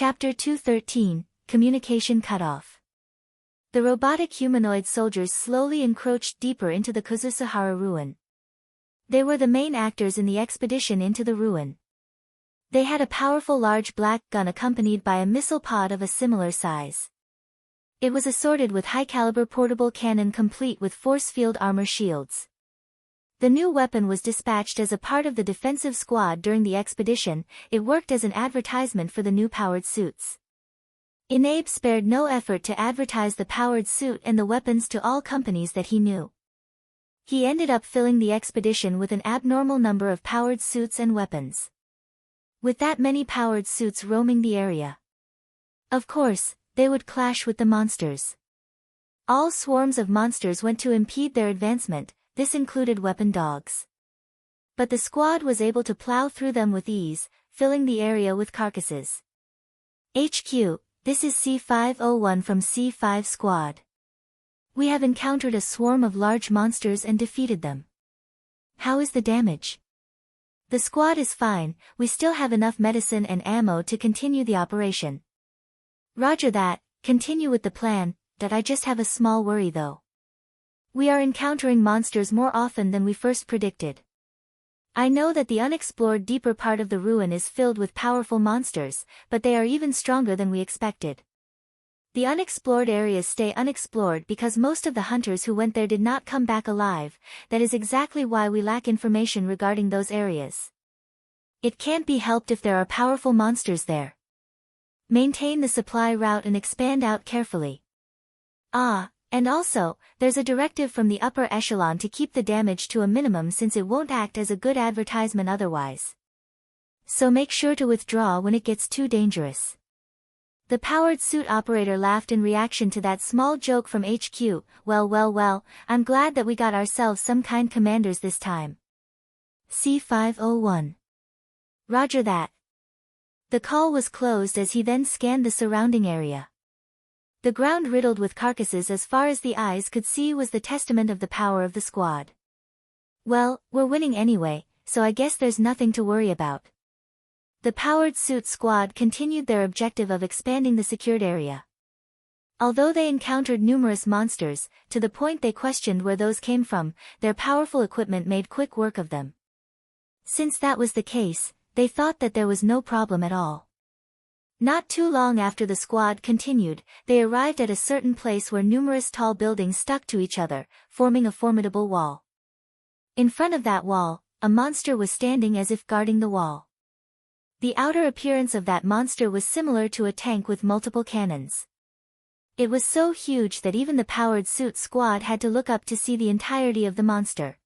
Chapter 213, Communication Cutoff. The robotic humanoid soldiers slowly encroached deeper into the Kazusuhara ruin. They were the main actors in the expedition into the ruin. They had a powerful large black gun accompanied by a missile pod of a similar size. It was assorted with high-caliber portable cannon complete with force field armor shields. The new weapon was dispatched as a part of the defensive squad during the expedition. It worked as an advertisement for the new powered suits. Inabe spared no effort to advertise the powered suit and the weapons to all companies that he knew. He ended up filling the expedition with an abnormal number of powered suits and weapons. With that many powered suits roaming the area, of course, they would clash with the monsters. All swarms of monsters went to impede their advancement. This included weapon dogs. But the squad was able to plow through them with ease, filling the area with carcasses. HQ, this is C501 from C5 Squad. We have encountered a swarm of large monsters and defeated them. How is the damage? The squad is fine, we still have enough medicine and ammo to continue the operation. Roger that, continue with the plan, I just have a small worry though. We are encountering monsters more often than we first predicted. I know that the unexplored deeper part of the ruin is filled with powerful monsters, but they are even stronger than we expected. The unexplored areas stay unexplored because most of the hunters who went there did not come back alive. That is exactly why we lack information regarding those areas. It can't be helped if there are powerful monsters there. Maintain the supply route and expand out carefully. And also, there's a directive from the upper echelon to keep the damage to a minimum since it won't act as a good advertisement otherwise. So make sure to withdraw when it gets too dangerous. The powered suit operator laughed in reaction to that small joke from HQ. Well, I'm glad that we got ourselves some kind commanders this time. C501. Roger that. The call was closed as he then scanned the surrounding area. The ground riddled with carcasses as far as the eyes could see was the testament of the power of the squad. Well, we're winning anyway, so I guess there's nothing to worry about. The powered suit squad continued their objective of expanding the secured area. Although they encountered numerous monsters, to the point they questioned where those came from, their powerful equipment made quick work of them. Since that was the case, they thought that there was no problem at all. Not too long after the squad continued, they arrived at a certain place where numerous tall buildings stuck to each other, forming a formidable wall. In front of that wall, a monster was standing as if guarding the wall. The outer appearance of that monster was similar to a tank with multiple cannons. It was so huge that even the powered suit squad had to look up to see the entirety of the monster.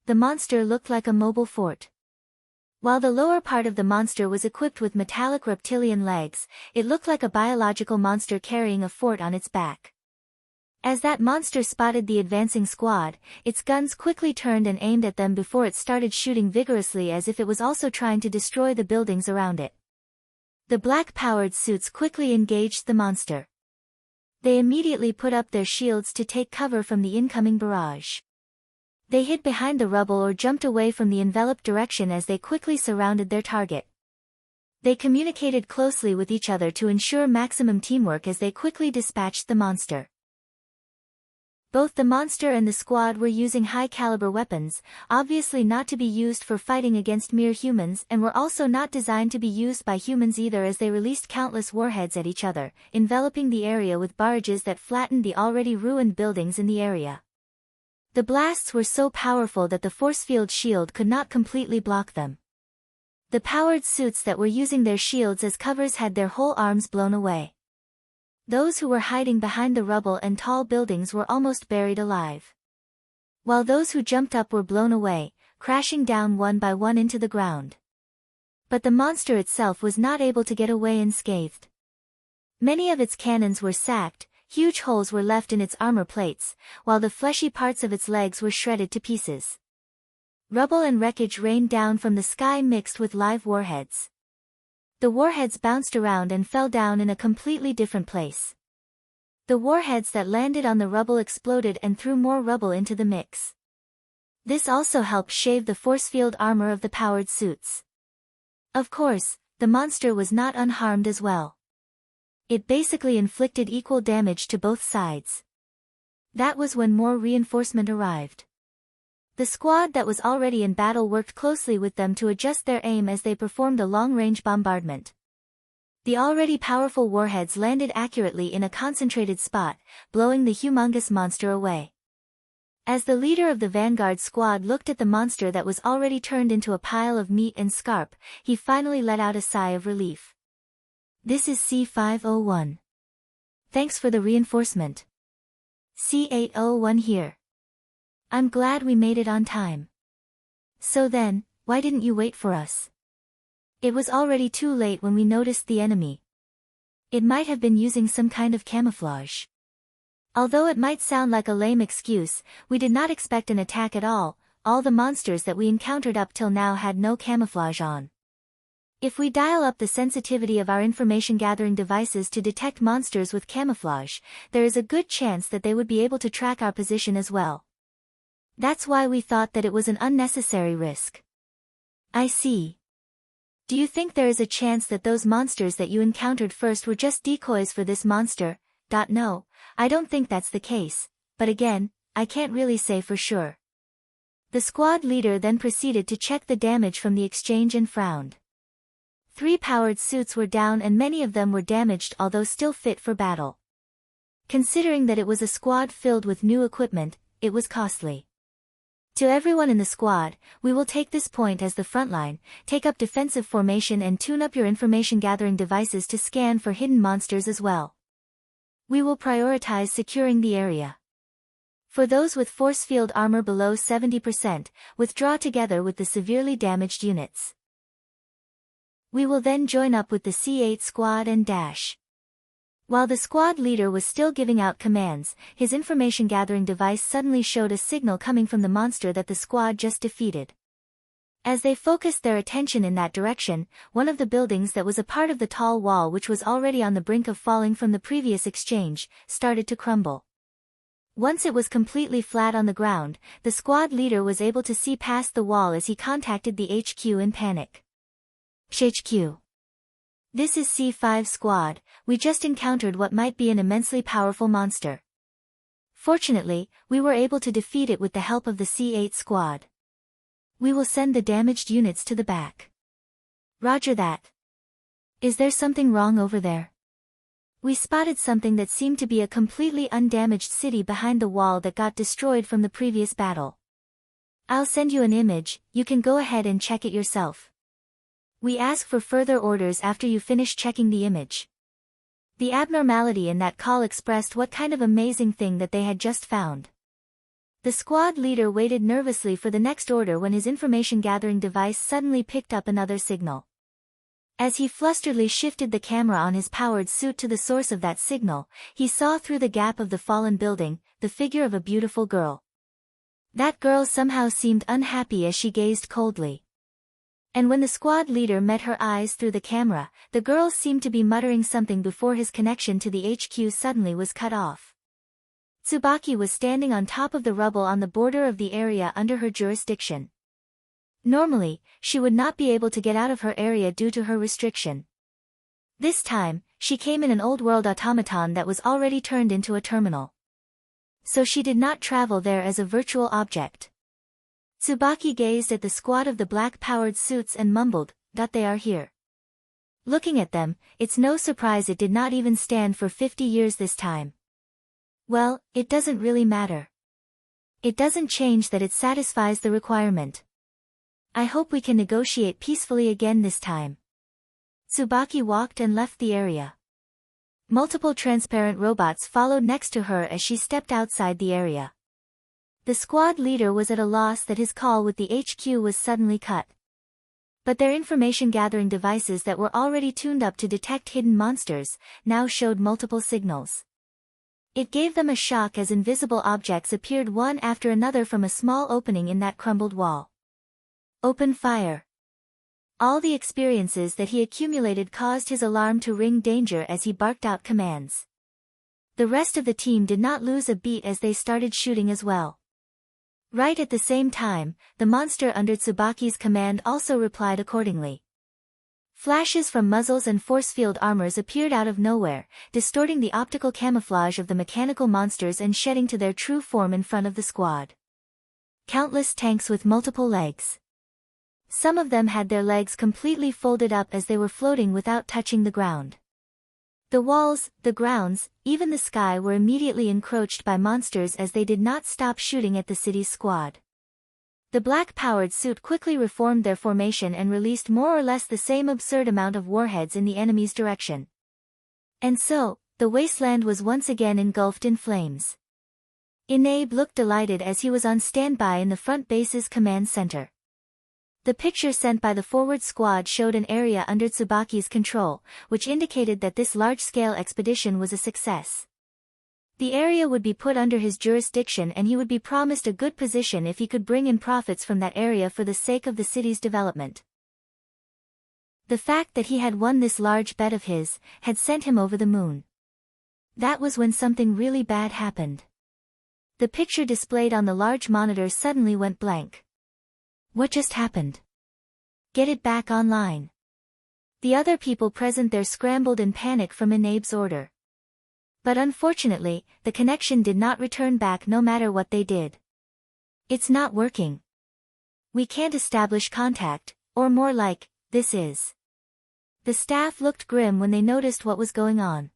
The monster looked like a mobile fort. While the lower part of the monster was equipped with metallic reptilian legs, it looked like a biological monster carrying a fort on its back. As that monster spotted the advancing squad, its guns quickly turned and aimed at them before it started shooting vigorously as if it was also trying to destroy the buildings around it. The black-powered suits quickly engaged the monster. They immediately put up their shields to take cover from the incoming barrage. They hid behind the rubble or jumped away from the enveloped direction as they quickly surrounded their target. They communicated closely with each other to ensure maximum teamwork as they quickly dispatched the monster. Both the monster and the squad were using high-caliber weapons, obviously not to be used for fighting against mere humans, and were also not designed to be used by humans either, as they released countless warheads at each other, enveloping the area with barrages that flattened the already ruined buildings in the area. The blasts were so powerful that the force field shield could not completely block them. The powered suits that were using their shields as covers had their whole arms blown away. Those who were hiding behind the rubble and tall buildings were almost buried alive. While those who jumped up were blown away, crashing down one by one into the ground. But the monster itself was not able to get away unscathed. Many of its cannons were sacked. Huge holes were left in its armor plates, while the fleshy parts of its legs were shredded to pieces. Rubble and wreckage rained down from the sky mixed with live warheads. The warheads bounced around and fell down in a completely different place. The warheads that landed on the rubble exploded and threw more rubble into the mix. This also helped shave the force field armor of the powered suits. Of course, the monster was not unharmed as well. It basically inflicted equal damage to both sides. That was when more reinforcement arrived. The squad that was already in battle worked closely with them to adjust their aim as they performed a long-range bombardment. The already powerful warheads landed accurately in a concentrated spot, blowing the humongous monster away. As the leader of the vanguard squad looked at the monster that was already turned into a pile of meat and scarp, he finally let out a sigh of relief. This is C501. Thanks for the reinforcement. C801 here. I'm glad we made it on time. So then, why didn't you wait for us? It was already too late when we noticed the enemy. It might have been using some kind of camouflage. Although it might sound like a lame excuse, we did not expect an attack at all the monsters that we encountered up till now had no camouflage on. If we dial up the sensitivity of our information-gathering devices to detect monsters with camouflage, there is a good chance that they would be able to track our position as well. That's why we thought that it was an unnecessary risk. I see. Do you think there is a chance that those monsters that you encountered first were just decoys for this monster? No, I don't think that's the case, but again, I can't really say for sure. The squad leader then proceeded to check the damage from the exchange and frowned. 3 powered suits were down and many of them were damaged although still fit for battle. Considering that it was a squad filled with new equipment, it was costly. To everyone in the squad, we will take this point as the front line, take up defensive formation and tune up your information-gathering devices to scan for hidden monsters as well. We will prioritize securing the area. For those with force field armor below 70%, withdraw together with the severely damaged units. We will then join up with the C8 squad and dash. While the squad leader was still giving out commands, his information-gathering device suddenly showed a signal coming from the monster that the squad just defeated. As they focused their attention in that direction, one of the buildings that was a part of the tall wall which was already on the brink of falling from the previous exchange, started to crumble. Once it was completely flat on the ground, the squad leader was able to see past the wall as he contacted the HQ in panic. HQ. This is C5 squad, we just encountered what might be an immensely powerful monster. Fortunately, we were able to defeat it with the help of the C8 squad. We will send the damaged units to the back. Roger that. Is there something wrong over there? We spotted something that seemed to be a completely undamaged city behind the wall that got destroyed from the previous battle. I'll send you an image, you can go ahead and check it yourself. We ask for further orders after you finish checking the image. The abnormality in that call expressed what kind of amazing thing that they had just found. The squad leader waited nervously for the next order when his information-gathering device suddenly picked up another signal. As he flusteredly shifted the camera on his powered suit to the source of that signal, he saw through the gap of the fallen building, the figure of a beautiful girl. That girl somehow seemed unhappy as she gazed coldly. And when the squad leader met her eyes through the camera, the girl seemed to be muttering something before his connection to the HQ suddenly was cut off. Tsubaki was standing on top of the rubble on the border of the area under her jurisdiction. Normally, she would not be able to get out of her area due to her restriction. This time, she came in an old-world automaton that was already turned into a terminal. So she did not travel there as a virtual object. Tsubaki gazed at the squad of the black-powered suits and mumbled, "They are here." Looking at them, it's no surprise it did not even stand for 50 years this time. Well, it doesn't really matter. It doesn't change that it satisfies the requirement. I hope we can negotiate peacefully again this time. Tsubaki walked and left the area. Multiple transparent robots followed next to her as she stepped outside the area. The squad leader was at a loss that his call with the HQ was suddenly cut. But their information-gathering devices that were already tuned up to detect hidden monsters, now showed multiple signals. It gave them a shock as invisible objects appeared one after another from a small opening in that crumbled wall. Open fire. All the experiences that he accumulated caused his alarm to ring danger as he barked out commands. The rest of the team did not lose a beat as they started shooting as well. Right at the same time, the monster under Tsubaki's command also replied accordingly. Flashes from muzzles and force field armors appeared out of nowhere, distorting the optical camouflage of the mechanical monsters and shedding to their true form in front of the squad. Countless tanks with multiple legs. Some of them had their legs completely folded up as they were floating without touching the ground. The walls, the grounds, even the sky were immediately encroached by monsters as they did not stop shooting at the city's squad. The black-powered suit quickly reformed their formation and released more or less the same absurd amount of warheads in the enemy's direction. And so, the wasteland was once again engulfed in flames. Inabe looked delighted as he was on standby in the front base's command center. The picture sent by the forward squad showed an area under Tsubaki's control, which indicated that this large-scale expedition was a success. The area would be put under his jurisdiction and he would be promised a good position if he could bring in profits from that area for the sake of the city's development. The fact that he had won this large bet of his had sent him over the moon. That was when something really bad happened. The picture displayed on the large monitor suddenly went blank. What just happened? Get it back online. The other people present there scrambled in panic from Inabe's order. But unfortunately, the connection did not return back no matter what they did. It's not working. We can't establish contact, or more like, this is. The staff looked grim when they noticed what was going on.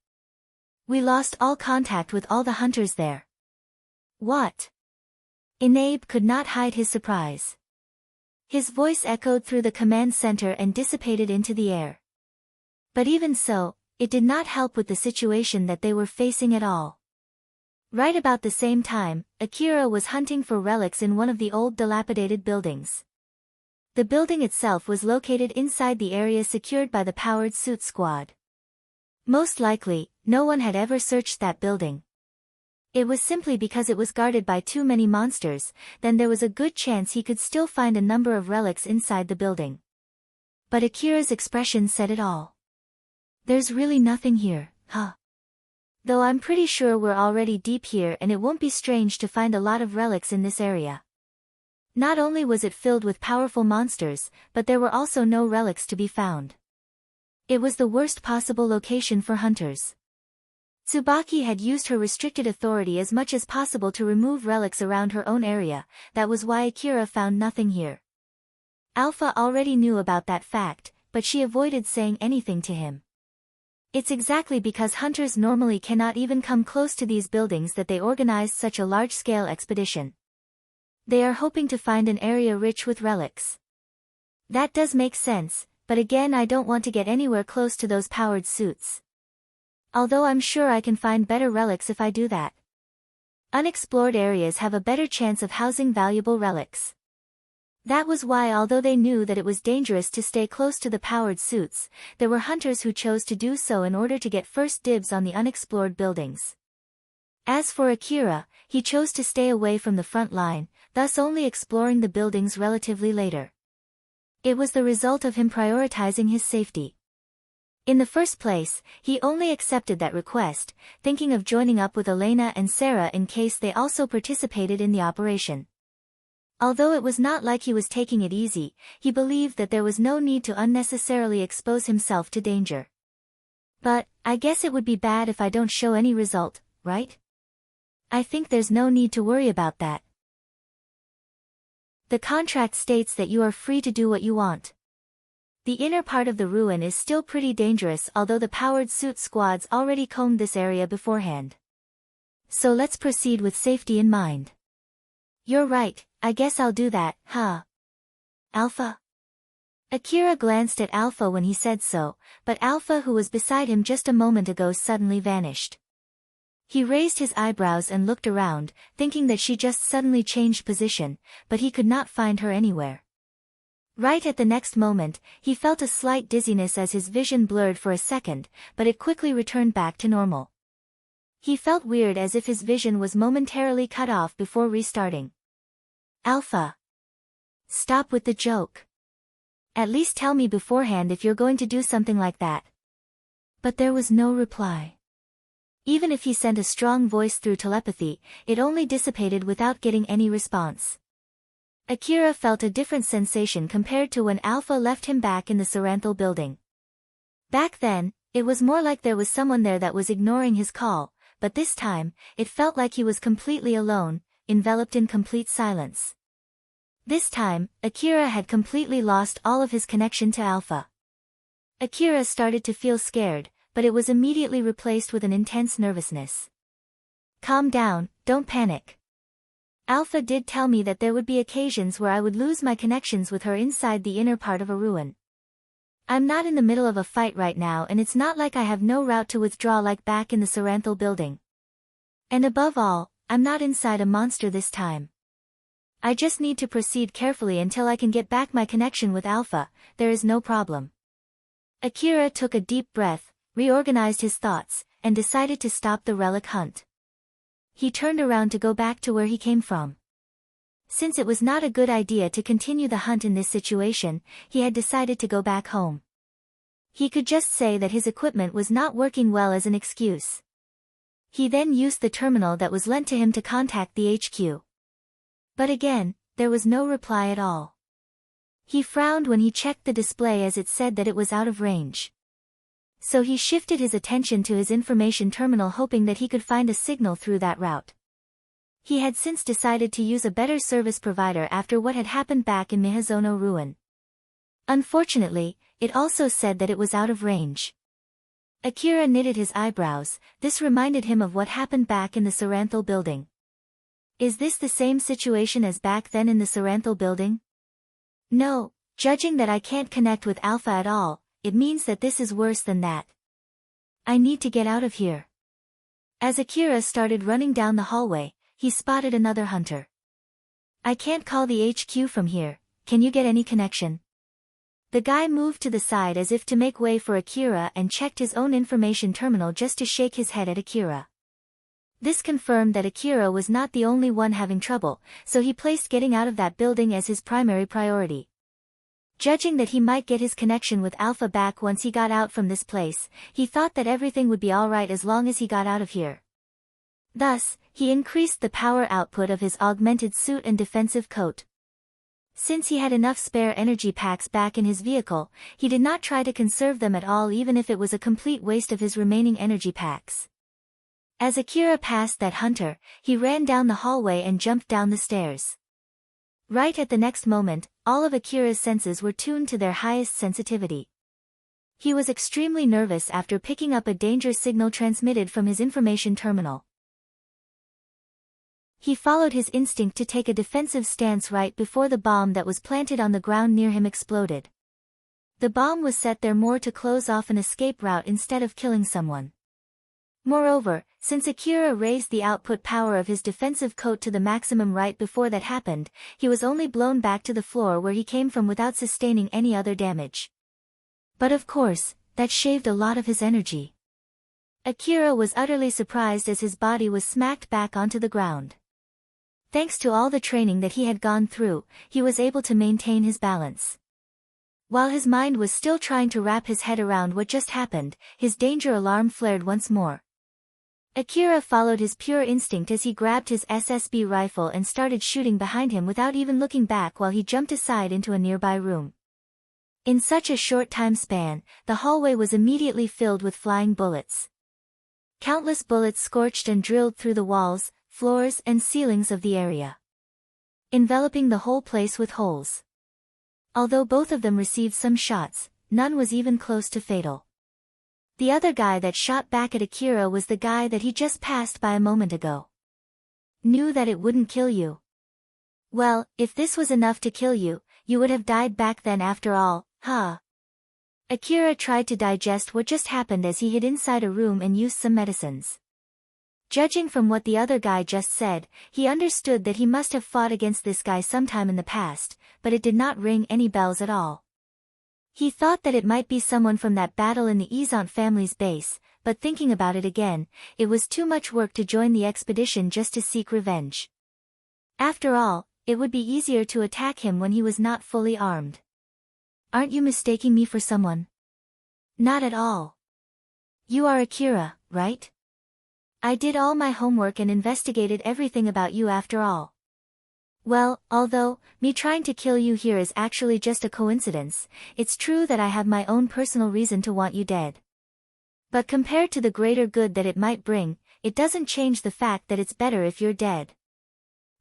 We lost all contact with all the hunters there. What? Inabe could not hide his surprise. His voice echoed through the command center and dissipated into the air. But even so, it did not help with the situation that they were facing at all. Right about the same time, Akira was hunting for relics in one of the old dilapidated buildings. The building itself was located inside the area secured by the powered suit squad. Most likely, no one had ever searched that building. It was simply because it was guarded by too many monsters, then there was a good chance he could still find a number of relics inside the building. But Akira's expression said it all. There's really nothing here, huh? Though I'm pretty sure we're already deep here and it won't be strange to find a lot of relics in this area. Not only was it filled with powerful monsters, but there were also no relics to be found. It was the worst possible location for hunters. Tsubaki had used her restricted authority as much as possible to remove relics around her own area, that was why Akira found nothing here. Alpha already knew about that fact, but she avoided saying anything to him. It's exactly because hunters normally cannot even come close to these buildings that they organized such a large-scale expedition. They are hoping to find an area rich with relics. That does make sense, but again I don't want to get anywhere close to those powered suits. Although I'm sure I can find better relics if I do that. Unexplored areas have a better chance of housing valuable relics. That was why, although they knew that it was dangerous to stay close to the powered suits, there were hunters who chose to do so in order to get first dibs on the unexplored buildings. As for Akira, he chose to stay away from the front line, thus only exploring the buildings relatively later. It was the result of him prioritizing his safety. In the first place, he only accepted that request, thinking of joining up with Elena and Sarah in case they also participated in the operation. Although it was not like he was taking it easy, he believed that there was no need to unnecessarily expose himself to danger. But, I guess it would be bad if I don't show any result, right? I think there's no need to worry about that. The contract states that you are free to do what you want. The inner part of the ruin is still pretty dangerous, although the powered suit squads already combed this area beforehand. So let's proceed with safety in mind. You're right, I guess I'll do that, huh? Alpha? Akira glanced at Alpha when he said so, but Alpha, who was beside him just a moment ago, suddenly vanished. He raised his eyebrows and looked around, thinking that she just suddenly changed position, but he could not find her anywhere. Right at the next moment, he felt a slight dizziness as his vision blurred for a second, but it quickly returned back to normal. He felt weird, as if his vision was momentarily cut off before restarting. Alpha. Stop with the joke. At least tell me beforehand if you're going to do something like that. But there was no reply. Even if he sent a strong voice through telepathy, it only dissipated without getting any response. Akira felt a different sensation compared to when Alpha left him back in the Saranthal building. Back then, it was more like there was someone there that was ignoring his call, but this time, it felt like he was completely alone, enveloped in complete silence. This time, Akira had completely lost all of his connection to Alpha. Akira started to feel scared, but it was immediately replaced with an intense nervousness. Calm down, don't panic. Alpha did tell me that there would be occasions where I would lose my connections with her inside the inner part of a ruin. I'm not in the middle of a fight right now, and it's not like I have no route to withdraw like back in the Saranthal building. And above all, I'm not inside a monster this time. I just need to proceed carefully until I can get back my connection with Alpha. There is no problem. Akira took a deep breath, reorganized his thoughts, and decided to stop the relic hunt. He turned around to go back to where he came from. Since it was not a good idea to continue the hunt in this situation, he had decided to go back home. He could just say that his equipment was not working well as an excuse. He then used the terminal that was lent to him to contact the HQ. But again, there was no reply at all. He frowned when he checked the display as it said that it was out of range. So he shifted his attention to his information terminal, hoping that he could find a signal through that route. He had since decided to use a better service provider after what had happened back in Mihazono Ruin. Unfortunately, it also said that it was out of range. Akira knitted his eyebrows. This reminded him of what happened back in the Saranthal building. Is this the same situation as back then in the Saranthal building? No, judging that I can't connect with Alpha at all, it means that this is worse than that. I need to get out of here. As Akira started running down the hallway, he spotted another hunter. I can't call the HQ from here, can you get any connection? The guy moved to the side as if to make way for Akira and checked his own information terminal just to shake his head at Akira. This confirmed that Akira was not the only one having trouble, so he placed getting out of that building as his primary priority. Judging that he might get his connection with Alpha back once he got out from this place, he thought that everything would be alright as long as he got out of here. Thus, he increased the power output of his augmented suit and defensive coat. Since he had enough spare energy packs back in his vehicle, he did not try to conserve them at all, even if it was a complete waste of his remaining energy packs. As Akira passed that hunter, he ran down the hallway and jumped down the stairs. Right at the next moment, all of Akira's senses were tuned to their highest sensitivity. He was extremely nervous after picking up a danger signal transmitted from his information terminal. He followed his instinct to take a defensive stance right before the bomb that was planted on the ground near him exploded. The bomb was set there more to close off an escape route instead of killing someone. Moreover, since Akira raised the output power of his defensive coat to the maximum right before that happened, he was only blown back to the floor where he came from without sustaining any other damage. But of course, that shaved a lot of his energy. Akira was utterly surprised as his body was smacked back onto the ground. Thanks to all the training that he had gone through, he was able to maintain his balance. While his mind was still trying to wrap his head around what just happened, his danger alarm flared once more. Akira followed his pure instinct as he grabbed his SSB rifle and started shooting behind him without even looking back while he jumped aside into a nearby room. In such a short time span, the hallway was immediately filled with flying bullets. Countless bullets scorched and drilled through the walls, floors and ceilings of the area, enveloping the whole place with holes. Although both of them received some shots, none was even close to fatal. The other guy that shot back at Akira was the guy that he just passed by a moment ago. Knew that it wouldn't kill you. Well, if this was enough to kill you, you would have died back then after all, huh? Akira tried to digest what just happened as he hid inside a room and used some medicines. Judging from what the other guy just said, he understood that he must have fought against this guy sometime in the past, but it did not ring any bells at all. He thought that it might be someone from that battle in the Izant family's base, but thinking about it again, it was too much work to join the expedition just to seek revenge. After all, it would be easier to attack him when he was not fully armed. Aren't you mistaking me for someone? Not at all. You are Akira, right? I did all my homework and investigated everything about you after all. Well, although, me trying to kill you here is actually just a coincidence, it's true that I have my own personal reason to want you dead. But compared to the greater good that it might bring, it doesn't change the fact that it's better if you're dead.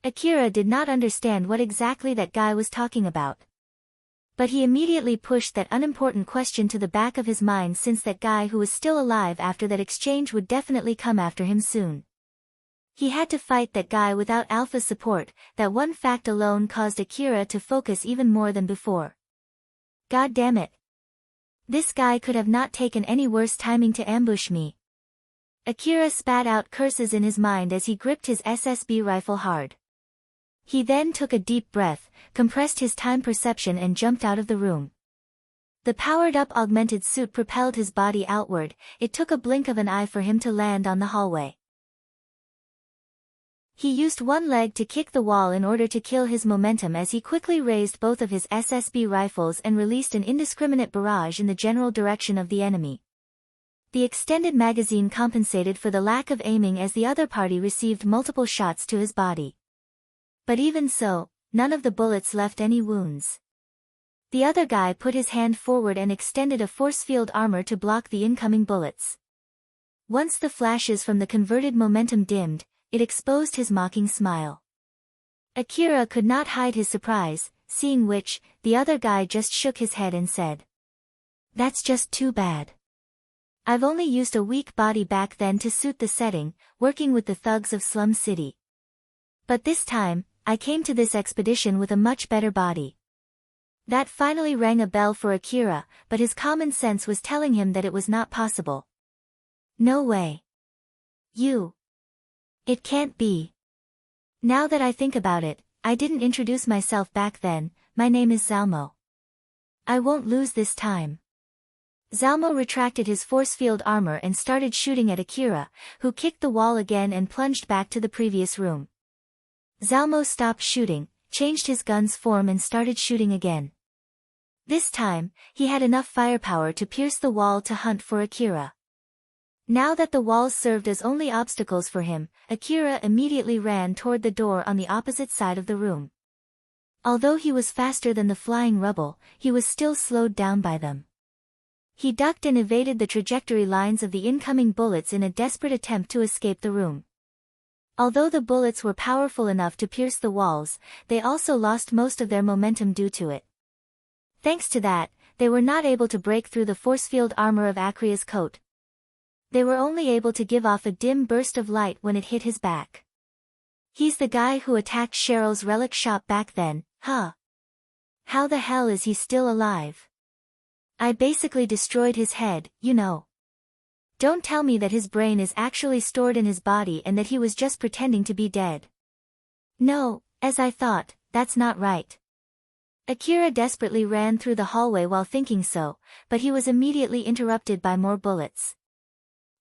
Akira did not understand what exactly that guy was talking about. But he immediately pushed that unimportant question to the back of his mind, since that guy who was still alive after that exchange would definitely come after him soon. He had to fight that guy without Alpha's support. That one fact alone caused Akira to focus even more than before. God damn it. This guy could have not taken any worse timing to ambush me. Akira spat out curses in his mind as he gripped his SSB rifle hard. He then took a deep breath, compressed his time perception and jumped out of the room. The powered-up augmented suit propelled his body outward. It took a blink of an eye for him to land on the hallway. He used one leg to kick the wall in order to kill his momentum as he quickly raised both of his SSB rifles and released an indiscriminate barrage in the general direction of the enemy. The extended magazine compensated for the lack of aiming as the other party received multiple shots to his body. But even so, none of the bullets left any wounds. The other guy put his hand forward and extended a force field armor to block the incoming bullets. Once the flashes from the converted momentum dimmed, it exposed his mocking smile. Akira could not hide his surprise, seeing which, the other guy just shook his head and said, "That's just too bad. I've only used a weak body back then to suit the setting, working with the thugs of Slum City. But this time, I came to this expedition with a much better body." That finally rang a bell for Akira, but his common sense was telling him that it was not possible. No way. It can't be. Now that I think about it, I didn't introduce myself back then. My name is Zalmo. I won't lose this time. Zalmo retracted his force field armor and started shooting at Akira, who kicked the wall again and plunged back to the previous room. Zalmo stopped shooting, changed his gun's form and started shooting again. This time, he had enough firepower to pierce the wall to hunt for Akira. Now that the walls served as only obstacles for him, Akira immediately ran toward the door on the opposite side of the room. Although he was faster than the flying rubble, he was still slowed down by them. He ducked and evaded the trajectory lines of the incoming bullets in a desperate attempt to escape the room. Although the bullets were powerful enough to pierce the walls, they also lost most of their momentum due to it. Thanks to that, they were not able to break through the force field armor of Akira's coat. They were only able to give off a dim burst of light when it hit his back. He's the guy who attacked Cheryl's relic shop back then, huh? How the hell is he still alive? I basically destroyed his head, you know. Don't tell me that his brain is actually stored in his body and that he was just pretending to be dead. No, as I thought, that's not right. Akira desperately ran through the hallway while thinking so, but he was immediately interrupted by more bullets.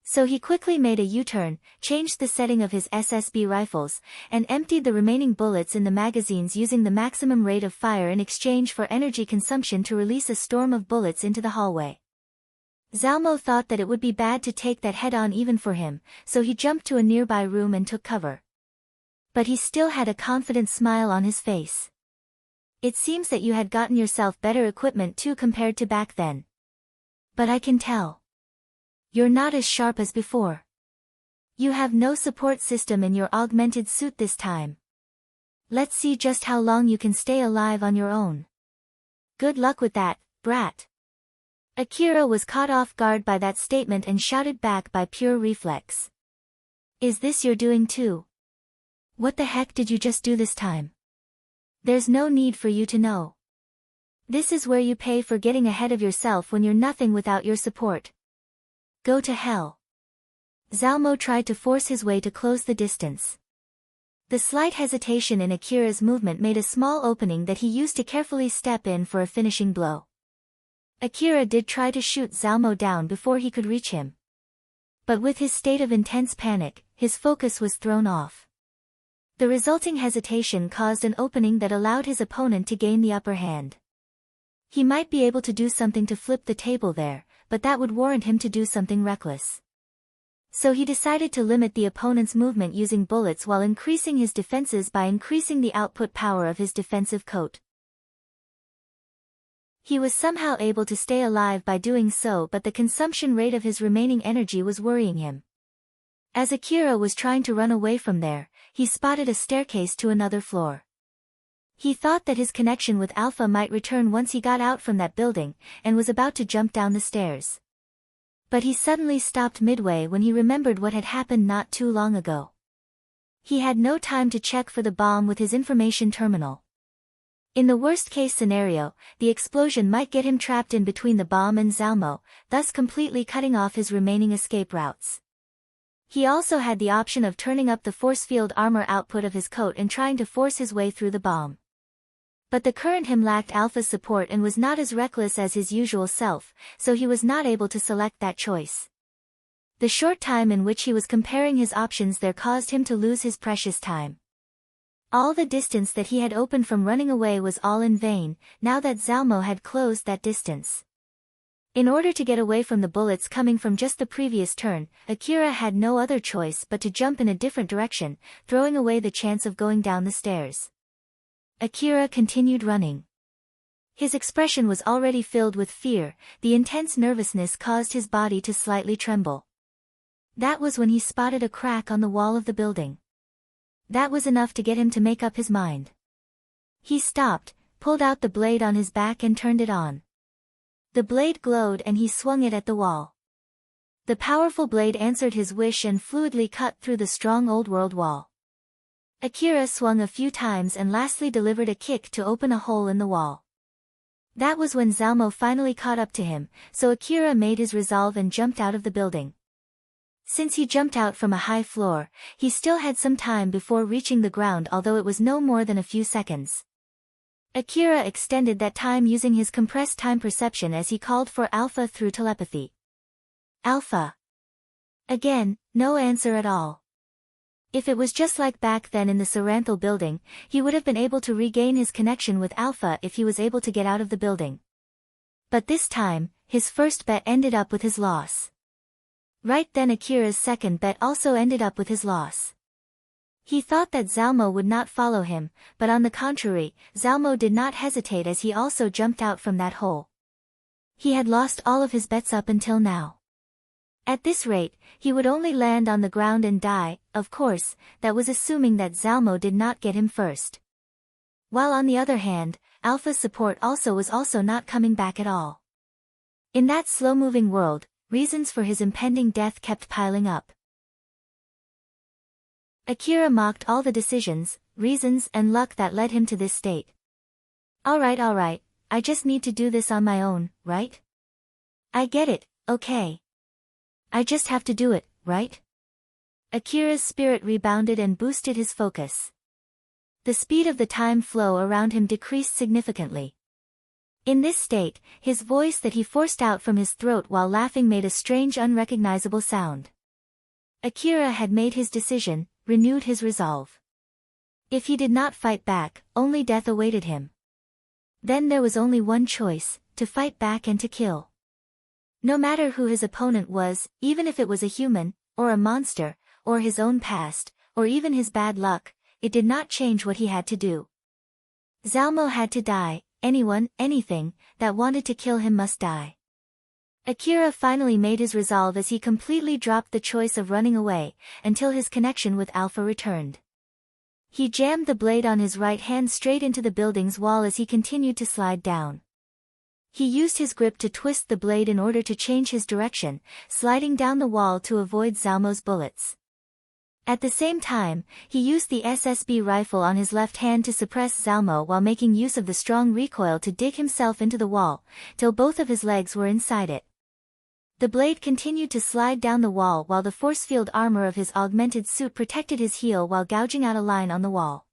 So he quickly made a U-turn, changed the setting of his SSB rifles, and emptied the remaining bullets in the magazines using the maximum rate of fire in exchange for energy consumption to release a storm of bullets into the hallway. Zalmo thought that it would be bad to take that head-on even for him, so he jumped to a nearby room and took cover. But he still had a confident smile on his face. It seems that you had gotten yourself better equipment too compared to back then. But I can tell. You're not as sharp as before. You have no support system in your augmented suit this time. Let's see just how long you can stay alive on your own. Good luck with that, brat. Akira was caught off guard by that statement and shouted back by pure reflex. Is this your doing too? What the heck did you just do this time? There's no need for you to know. This is where you pay for getting ahead of yourself when you're nothing without your support. Go to hell. Zalmo tried to force his way to close the distance. The slight hesitation in Akira's movement made a small opening that he used to carefully step in for a finishing blow. Akira did try to shoot Zalmo down before he could reach him. But with his state of intense panic, his focus was thrown off. The resulting hesitation caused an opening that allowed his opponent to gain the upper hand. He might be able to do something to flip the table there, but that would warrant him to do something reckless. So he decided to limit the opponent's movement using bullets while increasing his defenses by increasing the output power of his defensive coat. He was somehow able to stay alive by doing so, but the consumption rate of his remaining energy was worrying him. As Akira was trying to run away from there, he spotted a staircase to another floor. He thought that his connection with Alpha might return once he got out from that building, and was about to jump down the stairs. But he suddenly stopped midway when he remembered what had happened not too long ago. He had no time to check for the bomb with his information terminal. In the worst-case scenario, the explosion might get him trapped in between the bomb and Zalmo, thus completely cutting off his remaining escape routes. He also had the option of turning up the force field armor output of his coat and trying to force his way through the bomb. But the current him lacked Alpha's support and was not as reckless as his usual self, so he was not able to select that choice. The short time in which he was comparing his options there caused him to lose his precious time. All the distance that he had opened from running away was all in vain, now that Zalmo had closed that distance. In order to get away from the bullets coming from just the previous turn, Akira had no other choice but to jump in a different direction, throwing away the chance of going down the stairs. Akira continued running. His expression was already filled with fear, the intense nervousness caused his body to slightly tremble. That was when he spotted a crack on the wall of the building. That was enough to get him to make up his mind. He stopped, pulled out the blade on his back and turned it on. The blade glowed and he swung it at the wall. The powerful blade answered his wish and fluidly cut through the strong old-world wall. Akira swung a few times and lastly delivered a kick to open a hole in the wall. That was when Zalmo finally caught up to him, so Akira made his resolve and jumped out of the building. Since he jumped out from a high floor, he still had some time before reaching the ground, although it was no more than a few seconds. Akira extended that time using his compressed time perception as he called for Alpha through telepathy. Alpha. Again, no answer at all. If it was just like back then in the Saranthal building, he would have been able to regain his connection with Alpha if he was able to get out of the building. But this time, his first bet ended up with his loss. Right then Akira's second bet also ended up with his loss. He thought that Zalmo would not follow him, but on the contrary, Zalmo did not hesitate as he also jumped out from that hole. He had lost all of his bets up until now. At this rate, he would only land on the ground and die. Of course, that was assuming that Zalmo did not get him first. While on the other hand, Alpha's support was also not coming back at all. In that slow-moving world, reasons for his impending death kept piling up. Akira mocked all the decisions, reasons and luck that led him to this state. Alright, I just need to do this on my own, right? I get it, okay. I just have to do it, right? Akira's spirit rebounded and boosted his focus. The speed of the time flow around him decreased significantly. In this state, his voice that he forced out from his throat while laughing made a strange unrecognizable sound. Akira had made his decision, renewed his resolve. If he did not fight back, only death awaited him. Then there was only one choice, to fight back and to kill. No matter who his opponent was, even if it was a human, or a monster, or his own past, or even his bad luck, it did not change what he had to do. Zalmo had to die. Anyone, anything, that wanted to kill him must die. Akira finally made his resolve as he completely dropped the choice of running away, until his connection with Alpha returned. He jammed the blade on his right hand straight into the building's wall as he continued to slide down. He used his grip to twist the blade in order to change his direction, sliding down the wall to avoid Zalmo's bullets. At the same time, he used the SSB rifle on his left hand to suppress Zalmo while making use of the strong recoil to dig himself into the wall, till both of his legs were inside it. The blade continued to slide down the wall while the force field armor of his augmented suit protected his heel while gouging out a line on the wall.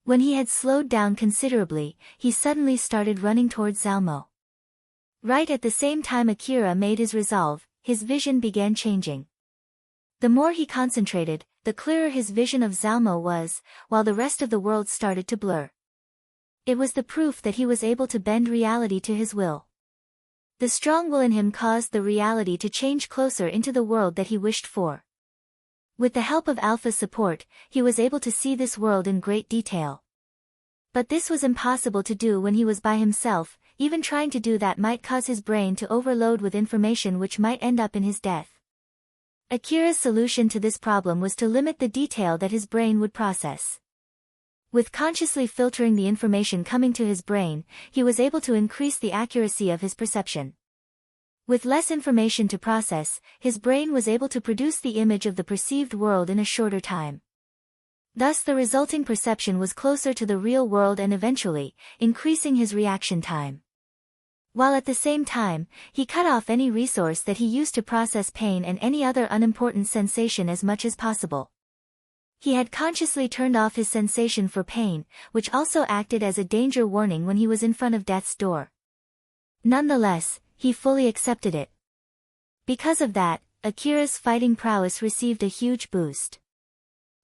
When he had slowed down considerably, he suddenly started running towards Zalmo. Right at the same time Akira made his resolve, his vision began changing. The more he concentrated, the clearer his vision of Zalmo was, while the rest of the world started to blur. It was the proof that he was able to bend reality to his will. The strong will in him caused the reality to change closer into the world that he wished for. With the help of Alpha's support, he was able to see this world in great detail. But this was impossible to do when he was by himself. Even trying to do that might cause his brain to overload with information which might end up in his death. Akira's solution to this problem was to limit the detail that his brain would process. With consciously filtering the information coming to his brain, he was able to increase the accuracy of his perception. With less information to process, his brain was able to produce the image of the perceived world in a shorter time. Thus the resulting perception was closer to the real world and eventually, increasing his reaction time. While at the same time, he cut off any resource that he used to process pain and any other unimportant sensation as much as possible. He had consciously turned off his sensation for pain, which also acted as a danger warning when he was in front of death's door. Nonetheless, he fully accepted it. Because of that, Akira's fighting prowess received a huge boost.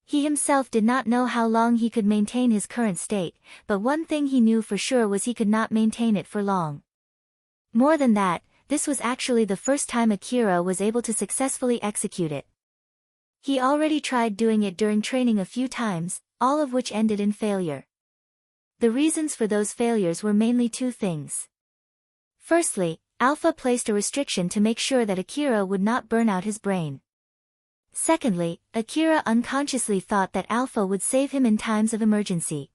He himself did not know how long he could maintain his current state, but one thing he knew for sure was he could not maintain it for long. More than that, this was actually the first time Akira was able to successfully execute it. He already tried doing it during training a few times, all of which ended in failure. The reasons for those failures were mainly two things. Firstly, Alpha placed a restriction to make sure that Akira would not burn out his brain. Secondly, Akira unconsciously thought that Alpha would save him in times of emergency.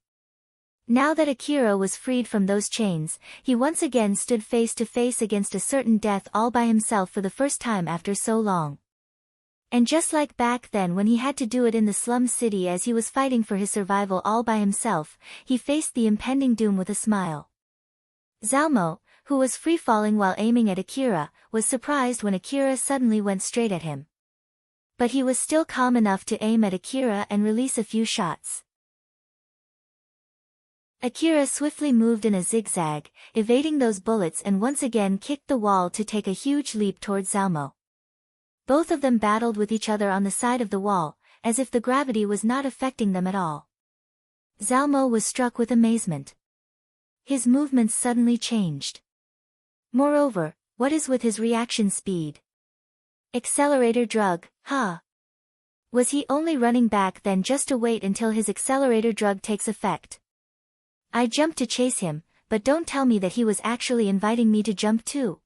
Now that Akira was freed from those chains, he once again stood face to face against a certain death all by himself for the first time after so long. And just like back then when he had to do it in the slum city as he was fighting for his survival all by himself, he faced the impending doom with a smile. Zalmo, who was free-falling while aiming at Akira, was surprised when Akira suddenly went straight at him. But he was still calm enough to aim at Akira and release a few shots. Akira swiftly moved in a zigzag, evading those bullets and once again kicked the wall to take a huge leap towards Zalmo. Both of them battled with each other on the side of the wall, as if the gravity was not affecting them at all. Zalmo was struck with amazement. His movements suddenly changed. Moreover, what is with his reaction speed? Accelerator drug, huh? Was he only running back then just to wait until his accelerator drug takes effect? I jumped to chase him, but don't tell me that he was actually inviting me to jump too.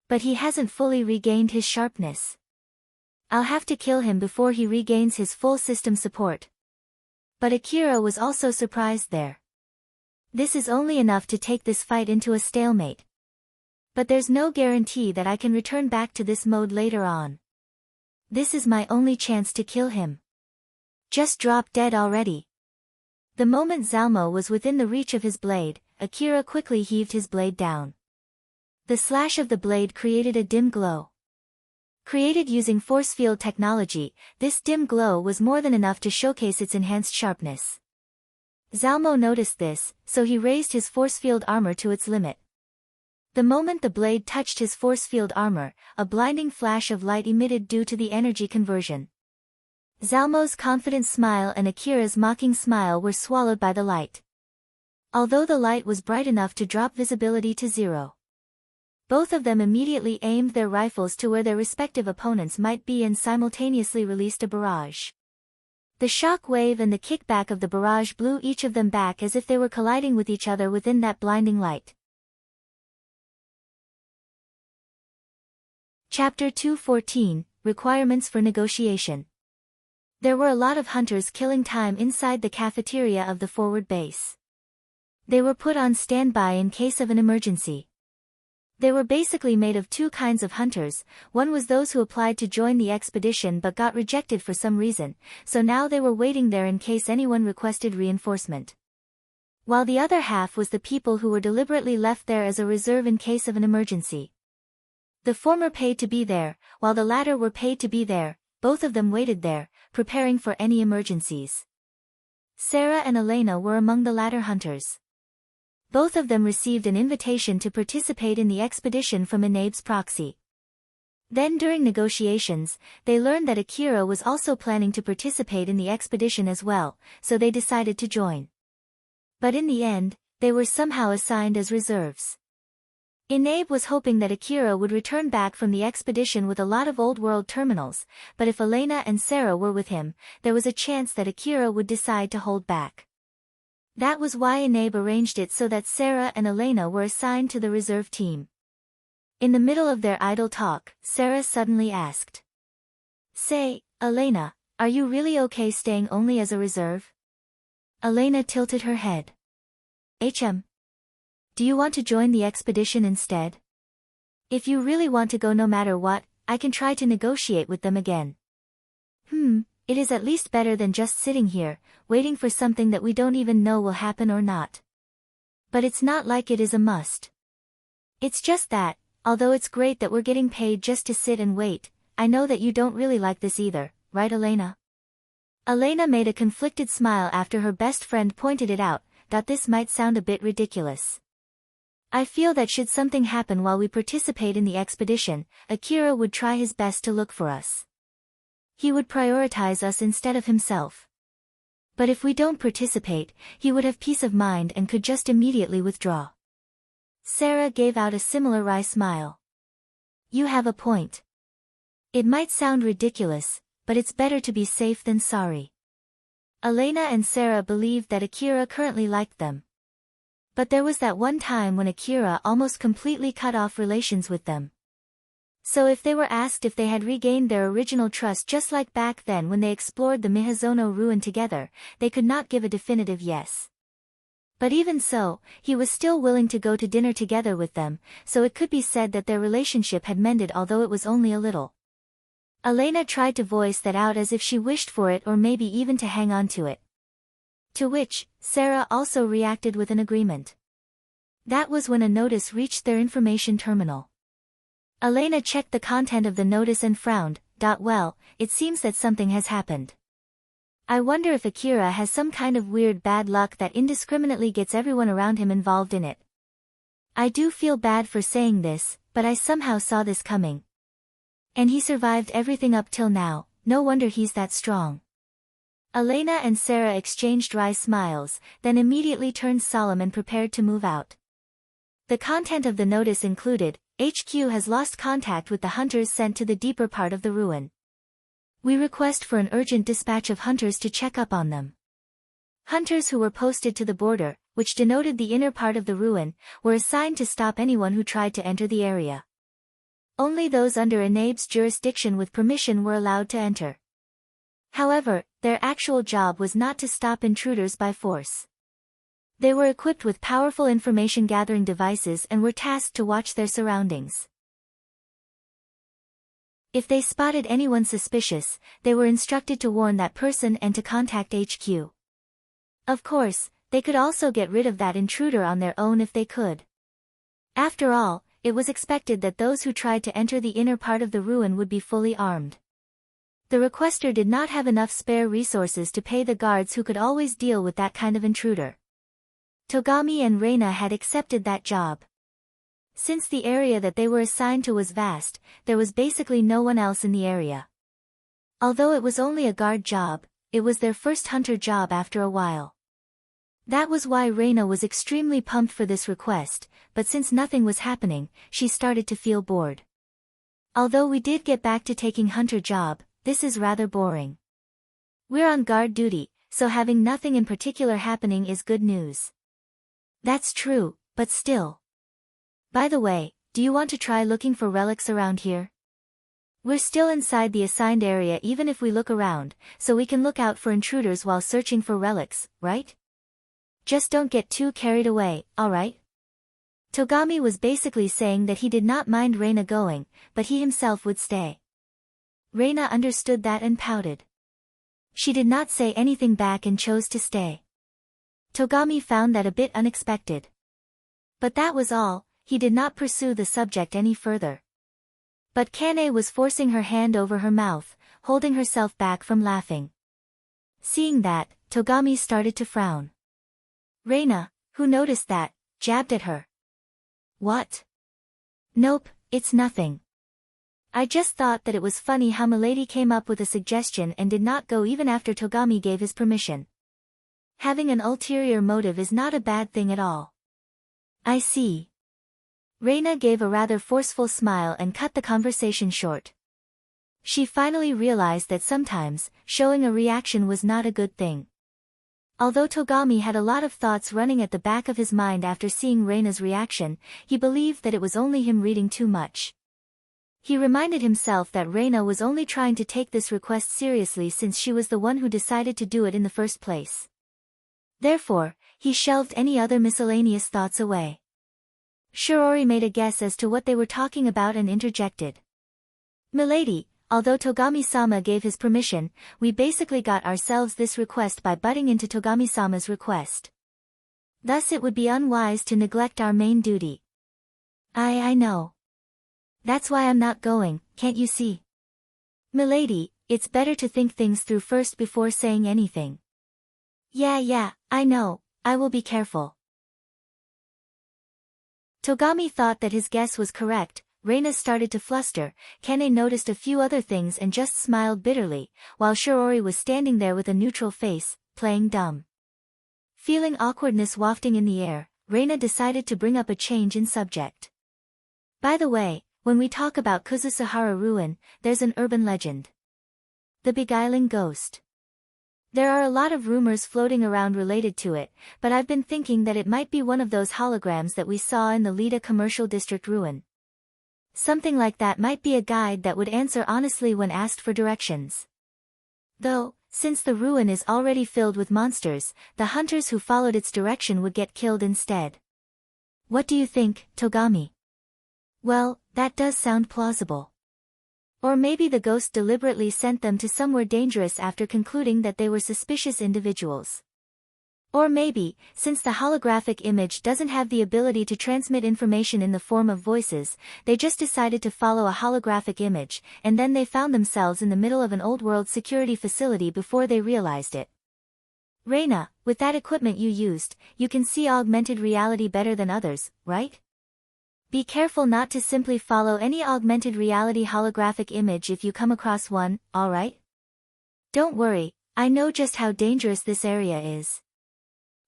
But he hasn't fully regained his sharpness. I'll have to kill him before he regains his full system support. But Akira was also surprised there. This is only enough to take this fight into a stalemate. But there's no guarantee that I can return back to this mode later on. This is my only chance to kill him. Just drop dead already. The moment Zalmo was within the reach of his blade, Akira quickly heaved his blade down. The slash of the blade created a dim glow. Created using force field technology, this dim glow was more than enough to showcase its enhanced sharpness. Zalmo noticed this, so he raised his force field armor to its limit. The moment the blade touched his force field armor, a blinding flash of light emitted due to the energy conversion. Zalmo's confident smile and Akira's mocking smile were swallowed by the light. Although the light was bright enough to drop visibility to zero. Both of them immediately aimed their rifles to where their respective opponents might be and simultaneously released a barrage. The shock wave and the kickback of the barrage blew each of them back as if they were colliding with each other within that blinding light. Chapter 214, Requirements for Negotiation. There were a lot of hunters killing time inside the cafeteria of the forward base. They were put on standby in case of an emergency. They were basically made of two kinds of hunters. One was those who applied to join the expedition but got rejected for some reason, so now they were waiting there in case anyone requested reinforcement. While the other half was the people who were deliberately left there as a reserve in case of an emergency. The former paid to be there, while the latter were paid to be there. Both of them waited there, preparing for any emergencies. Sarah and Elena were among the latter hunters. Both of them received an invitation to participate in the expedition from Inabe's proxy. Then during negotiations, they learned that Akira was also planning to participate in the expedition as well, so they decided to join. But in the end, they were somehow assigned as reserves. Inabe was hoping that Akira would return back from the expedition with a lot of old world terminals, but if Elena and Sarah were with him, there was a chance that Akira would decide to hold back. That was why Inabe arranged it so that Sarah and Elena were assigned to the reserve team. In the middle of their idle talk, Sarah suddenly asked. Say, Elena, are you really okay staying only as a reserve? Elena tilted her head. Do you want to join the expedition instead? If you really want to go no matter what, I can try to negotiate with them again. It is at least better than just sitting here, waiting for something that we don't even know will happen or not. But it's not like it is a must. It's just that, although it's great that we're getting paid just to sit and wait, I know that you don't really like this either, right Elena? Elena made a conflicted smile after her best friend pointed it out, that this might sound a bit ridiculous. I feel that should something happen while we participate in the expedition, Akira would try his best to look for us. He would prioritize us instead of himself. But if we don't participate, he would have peace of mind and could just immediately withdraw. Sarah gave out a similar wry smile. You have a point. It might sound ridiculous, but it's better to be safe than sorry. Elena and Sarah believed that Akira currently liked them. But there was that one time when Akira almost completely cut off relations with them. So if they were asked if they had regained their original trust just like back then when they explored the Miyazono ruin together, they could not give a definitive yes. But even so, he was still willing to go to dinner together with them, so it could be said that their relationship had mended although it was only a little. Elena tried to voice that out as if she wished for it or maybe even to hang on to it. To which, Sarah also reacted with an agreement. That was when a notice reached their information terminal. Elena checked the content of the notice and frowned. Well, it seems that something has happened. I wonder if Akira has some kind of weird bad luck that indiscriminately gets everyone around him involved in it. I do feel bad for saying this, but I somehow saw this coming. And he survived everything up till now, no wonder he's that strong. Elena and Sarah exchanged wry smiles, then immediately turned solemn and prepared to move out. The content of the notice included, HQ has lost contact with the hunters sent to the deeper part of the ruin. We request for an urgent dispatch of hunters to check up on them. Hunters who were posted to the border, which denoted the inner part of the ruin, were assigned to stop anyone who tried to enter the area. Only those under Inabe's jurisdiction with permission were allowed to enter. However, their actual job was not to stop intruders by force. They were equipped with powerful information-gathering devices and were tasked to watch their surroundings. If they spotted anyone suspicious, they were instructed to warn that person and to contact HQ. Of course, they could also get rid of that intruder on their own if they could. After all, it was expected that those who tried to enter the inner part of the ruin would be fully armed. The requester did not have enough spare resources to pay the guards who could always deal with that kind of intruder. Togami and Reina had accepted that job. Since the area that they were assigned to was vast, there was basically no one else in the area. Although it was only a guard job, it was their first hunter job after a while. That was why Reina was extremely pumped for this request, but since nothing was happening, she started to feel bored. Although we did get back to taking hunter job, this is rather boring. We're on guard duty, so having nothing in particular happening is good news. That's true, but still. By the way, do you want to try looking for relics around here? We're still inside the assigned area even if we look around, so we can look out for intruders while searching for relics, right? Just don't get too carried away, alright? Togami was basically saying that he did not mind Reina going, but he himself would stay. Reina understood that and pouted. She did not say anything back and chose to stay. Togami found that a bit unexpected. But that was all, he did not pursue the subject any further. But Kane was forcing her hand over her mouth, holding herself back from laughing. Seeing that, Togami started to frown. Reina, who noticed that, jabbed at her. What? Nope, it's nothing. I just thought that it was funny how Milady came up with a suggestion and did not go even after Togami gave his permission. Having an ulterior motive is not a bad thing at all. I see. Reina gave a rather forceful smile and cut the conversation short. She finally realized that sometimes, showing a reaction was not a good thing. Although Togami had a lot of thoughts running at the back of his mind after seeing Reina's reaction, he believed that it was only him reading too much. He reminded himself that Reina was only trying to take this request seriously since she was the one who decided to do it in the first place. Therefore, he shelved any other miscellaneous thoughts away. Shiori made a guess as to what they were talking about and interjected. "Milady, although Togami-sama gave his permission, we basically got ourselves this request by butting into Togami-sama's request. Thus it would be unwise to neglect our main duty." I know. That's why I'm not going, can't you see? "Milady, it's better to think things through first before saying anything." Yeah, I know, I will be careful." Togami thought that his guess was correct. Reina started to fluster. Kane noticed a few other things and just smiled bitterly, while Shiori was standing there with a neutral face, playing dumb. Feeling awkwardness wafting in the air, Reina decided to bring up a change in subject. "By the way, when we talk about Kuzusuhara Ruin, there's an urban legend. The beguiling ghost. There are a lot of rumors floating around related to it, but I've been thinking that it might be one of those holograms that we saw in the Lida Commercial District ruin. Something like that might be a guide that would answer honestly when asked for directions. Though, since the ruin is already filled with monsters, the hunters who followed its direction would get killed instead. What do you think, Togami?" "Well, that does sound plausible. Or maybe the ghost deliberately sent them to somewhere dangerous after concluding that they were suspicious individuals. Or maybe, since the holographic image doesn't have the ability to transmit information in the form of voices, they just decided to follow a holographic image, and then they found themselves in the middle of an old-world security facility before they realized it. Reina, with that equipment you used, you can see augmented reality better than others, right? Be careful not to simply follow any augmented reality holographic image if you come across one, alright? Don't worry, I know just how dangerous this area is.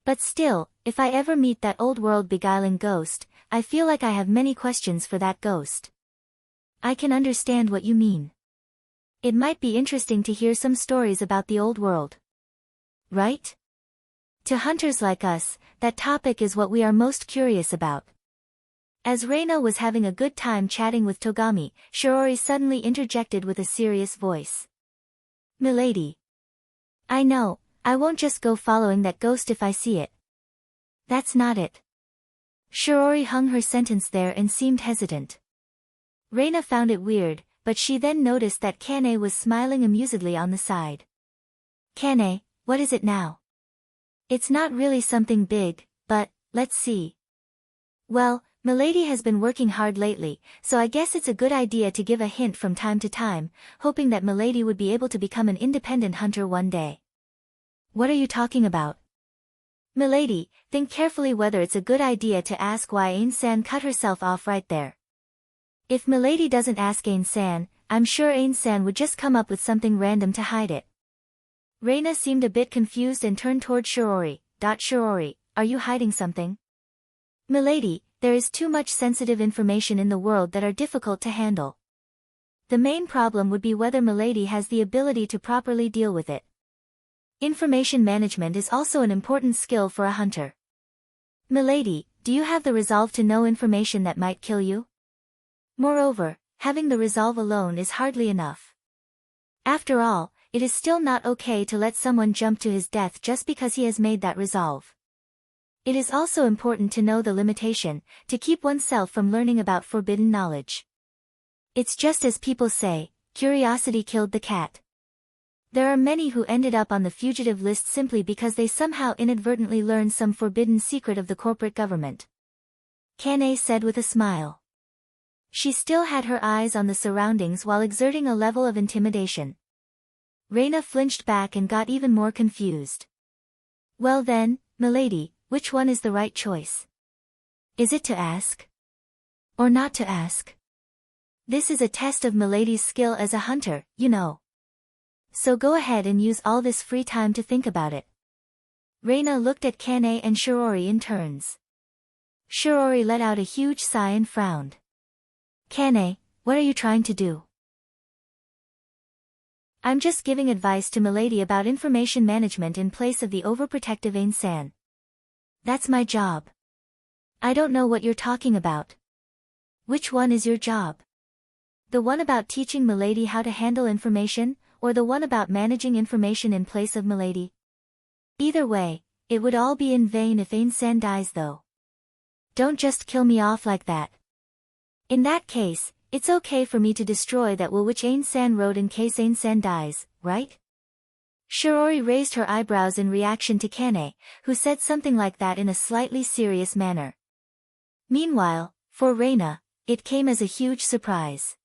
But still, if I ever meet that old-world beguiling ghost, I feel like I have many questions for that ghost." "I can understand what you mean. It might be interesting to hear some stories about the old world. Right? To hunters like us, that topic is what we are most curious about." As Reina was having a good time chatting with Togami, Shiori suddenly interjected with a serious voice. "Milady. I know, I won't just go following that ghost if I see it." "That's not it." Shiori hung her sentence there and seemed hesitant. Reina found it weird, but she then noticed that Kane was smiling amusedly on the side. "Kane, what is it now?" "It's not really something big, but, let's see. Well, Milady has been working hard lately, so I guess it's a good idea to give a hint from time to time, hoping that Milady would be able to become an independent hunter one day." "What are you talking about?" "Milady, think carefully whether it's a good idea to ask why Ain-san cut herself off right there. If Milady doesn't ask Ain-san, I'm sure Ain-san would just come up with something random to hide it." Reina seemed a bit confused and turned toward Shiori. "Shiori, are you hiding something?" "Milady, there is too much sensitive information in the world that are difficult to handle. The main problem would be whether Milady has the ability to properly deal with it. Information management is also an important skill for a hunter. Milady, do you have the resolve to know information that might kill you? Moreover, having the resolve alone is hardly enough. After all, it is still not okay to let someone jump to his death just because he has made that resolve. It is also important to know the limitation, to keep oneself from learning about forbidden knowledge. It's just as people say, curiosity killed the cat. There are many who ended up on the fugitive list simply because they somehow inadvertently learned some forbidden secret of the corporate government." Kane said with a smile. She still had her eyes on the surroundings while exerting a level of intimidation. Reina flinched back and got even more confused. "Well then, Milady, which one is the right choice? Is it to ask? Or not to ask? This is a test of Milady's skill as a hunter, you know. So go ahead and use all this free time to think about it." Reina looked at Kane and Shiori in turns. Shirori let out a huge sigh and frowned. Kane, what are you trying to do? I'm just giving advice to Milady about information management in place of the overprotective Ain-san. That's my job. I don't know what you're talking about. Which one is your job? The one about teaching Milady how to handle information, or the one about managing information in place of Milady? Either way, it would all be in vain if Ain-san dies though. Don't just kill me off like that. In that case, it's okay for me to destroy that will which Ain-san wrote in case Ain-san dies, right? Shirori raised her eyebrows in reaction to Kane, who said something like that in a slightly serious manner. Meanwhile, for Reina, it came as a huge surprise.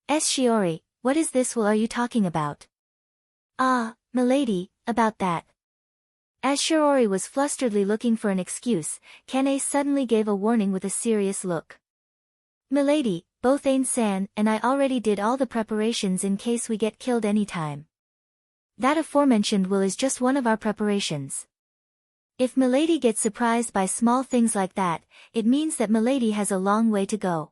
Shiori, what is this are you talking about? Ah, Milady, about that. As Shirori was flusteredly looking for an excuse, Kane suddenly gave a warning with a serious look. Milady, both Ain-san and I already did all the preparations in case we get killed anytime. That aforementioned will is just one of our preparations. If Milady gets surprised by small things like that, it means that Milady has a long way to go.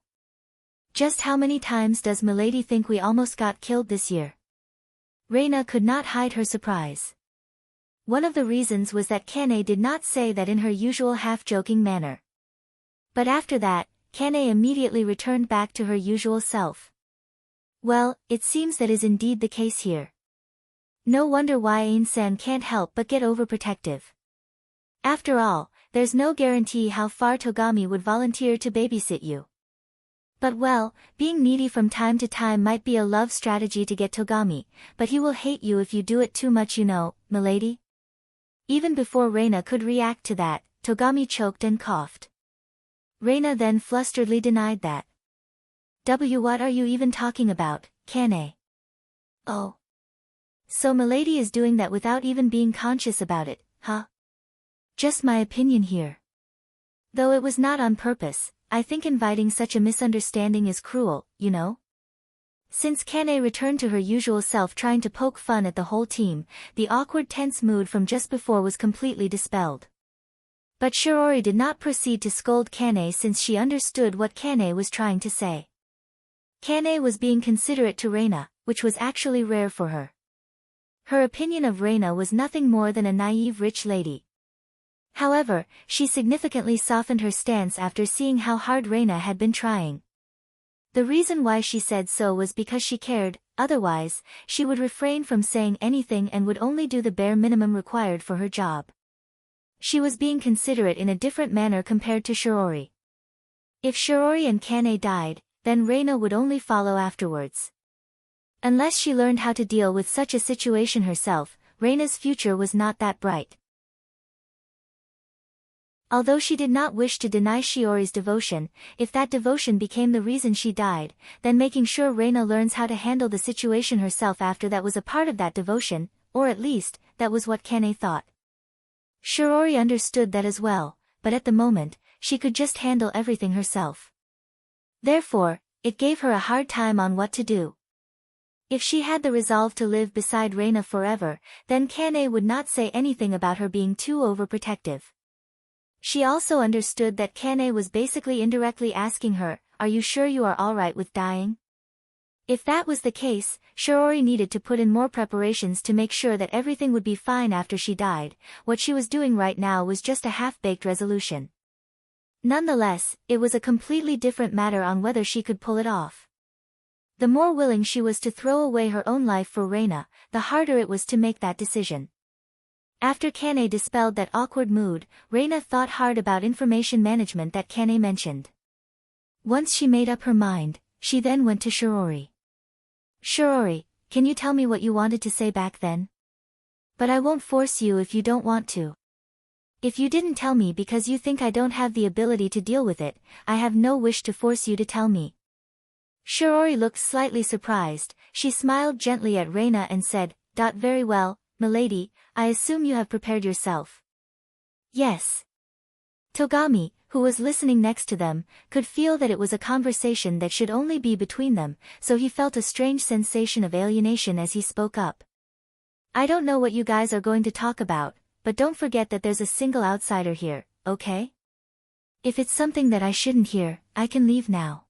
Just how many times does Milady think we almost got killed this year? Reina could not hide her surprise. One of the reasons was that Kane did not say that in her usual half-joking manner. But after that, Kane immediately returned back to her usual self. Well, it seems that is indeed the case here. No wonder why Ain-san can't help but get overprotective. After all, there's no guarantee how far Togami would volunteer to babysit you. But well, being needy from time to time might be a love strategy to get Togami, but he will hate you if you do it too much, you know, Milady. Even before Reina could react to that, Togami choked and coughed. Reina then flusteredly denied that. What are you even talking about, Kane? Oh. So Milady is doing that without even being conscious about it, huh? Just my opinion here. Though it was not on purpose, I think inviting such a misunderstanding is cruel, you know? Since Kane returned to her usual self trying to poke fun at the whole team, the awkward tense mood from just before was completely dispelled. But Shirori did not proceed to scold Kane since she understood what Kane was trying to say. Kane was being considerate to Reina, which was actually rare for her. Her opinion of Reina was nothing more than a naive rich lady. However, she significantly softened her stance after seeing how hard Reina had been trying. The reason why she said so was because she cared, otherwise, she would refrain from saying anything and would only do the bare minimum required for her job. She was being considerate in a different manner compared to Shirori. If Shirori and Kane died, then Reina would only follow afterwards. Unless she learned how to deal with such a situation herself, Reina's future was not that bright. Although she did not wish to deny Shiori's devotion, if that devotion became the reason she died, then making sure Reina learns how to handle the situation herself after that was a part of that devotion, or at least, that was what Kane thought. Shirori understood that as well, but at the moment, she could just handle everything herself. Therefore, it gave her a hard time on what to do. If she had the resolve to live beside Reina forever, then Kane would not say anything about her being too overprotective. She also understood that Kane was basically indirectly asking her, "Are you sure you are alright with dying?" If that was the case, Shirori needed to put in more preparations to make sure that everything would be fine after she died. What she was doing right now was just a half-baked resolution. Nonetheless, it was a completely different matter on whether she could pull it off. The more willing she was to throw away her own life for Reina, the harder it was to make that decision. After Kane dispelled that awkward mood, Reina thought hard about information management that Kane mentioned. Once she made up her mind, she then went to Shirori. "Shirori, can you tell me what you wanted to say back then? But I won't force you if you don't want to. If you didn't tell me because you think I don't have the ability to deal with it, I have no wish to force you to tell me." Shirori looked slightly surprised. She smiled gently at Reina and said, "Very well, milady, I assume you have prepared yourself." "Yes." Togami, who was listening next to them, could feel that it was a conversation that should only be between them, so he felt a strange sensation of alienation as he spoke up. "I don't know what you guys are going to talk about, but don't forget that there's a single outsider here, okay?" If it's something that I shouldn't hear, I can leave now.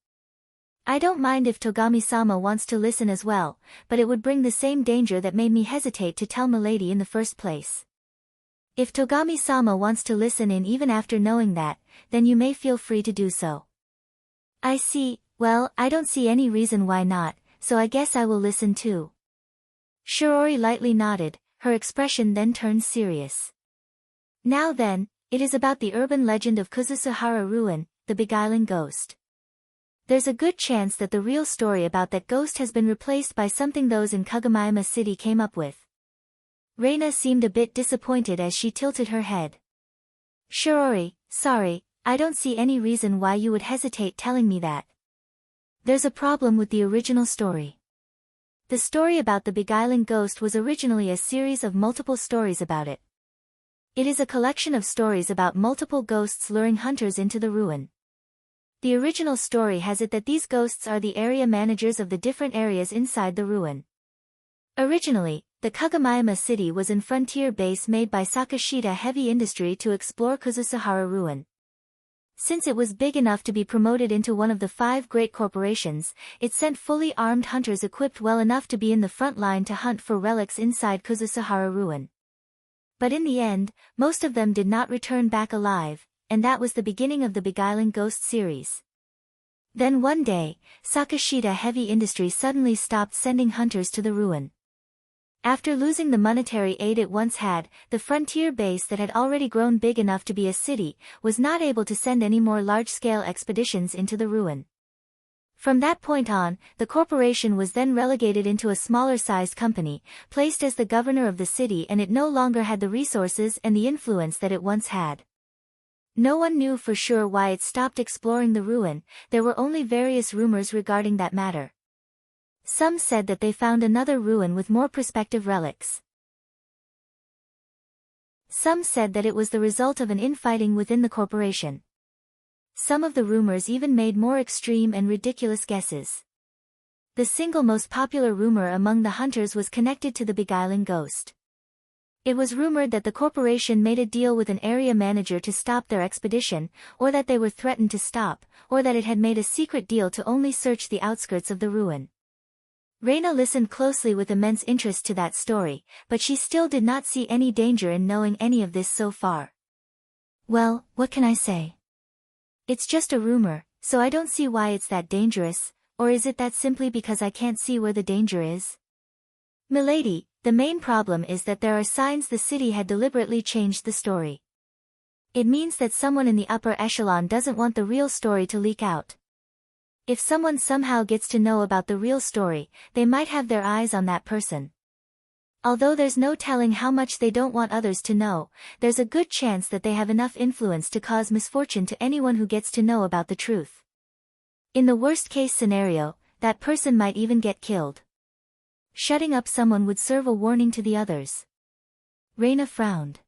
I don't mind if Togami-sama wants to listen as well, but it would bring the same danger that made me hesitate to tell milady in the first place. If Togami-sama wants to listen in even after knowing that, then you may feel free to do so. I see, well, I don't see any reason why not, so I guess I will listen too. Shirori lightly nodded, her expression then turned serious. Now then, it is about the urban legend of Kuzusuhara Ruin, the beguiling ghost. There's a good chance that the real story about that ghost has been replaced by something those in Kagamaima City came up with. Reina seemed a bit disappointed as she tilted her head. Shirori, sorry, I don't see any reason why you would hesitate telling me that. There's a problem with the original story. The story about the beguiling ghost was originally a series of multiple stories about it. It is a collection of stories about multiple ghosts luring hunters into the ruin. The original story has it that these ghosts are the area managers of the different areas inside the ruin. Originally, the Kagamaima City was an frontier base made by Sakashita Heavy Industry to explore Kuzusuhara Ruin. Since it was big enough to be promoted into one of the 5 great corporations, it sent fully armed hunters equipped well enough to be in the front line to hunt for relics inside Kuzusuhara Ruin. But in the end, most of them did not return back alive, and that was the beginning of the Beguiling Ghost series. Then one day, Sakashita Heavy Industry suddenly stopped sending hunters to the ruin. After losing the monetary aid it once had, the frontier base that had already grown big enough to be a city, was not able to send any more large-scale expeditions into the ruin. From that point on, the corporation was then relegated into a smaller-sized company, placed as the governor of the city, and it no longer had the resources and the influence that it once had. No one knew for sure why it stopped exploring the ruin, there were only various rumors regarding that matter. Some said that they found another ruin with more prospective relics. Some said that it was the result of an infighting within the corporation. Some of the rumors even made more extreme and ridiculous guesses. The single most popular rumor among the hunters was connected to the beguiling ghost. It was rumored that the corporation made a deal with an area manager to stop their expedition, or that they were threatened to stop, or that it had made a secret deal to only search the outskirts of the ruin. Reina listened closely with immense interest to that story, but she still did not see any danger in knowing any of this so far. Well, what can I say? It's just a rumor, so I don't see why it's that dangerous, or is it that simply because I can't see where the danger is? Milady, the main problem is that there are signs the city had deliberately changed the story. It means that someone in the upper echelon doesn't want the real story to leak out. If someone somehow gets to know about the real story, they might have their eyes on that person. Although there's no telling how much they don't want others to know, there's a good chance that they have enough influence to cause misfortune to anyone who gets to know about the truth. In the worst-case scenario, that person might even get killed. Shutting up someone would serve a warning to the others. Reina frowned.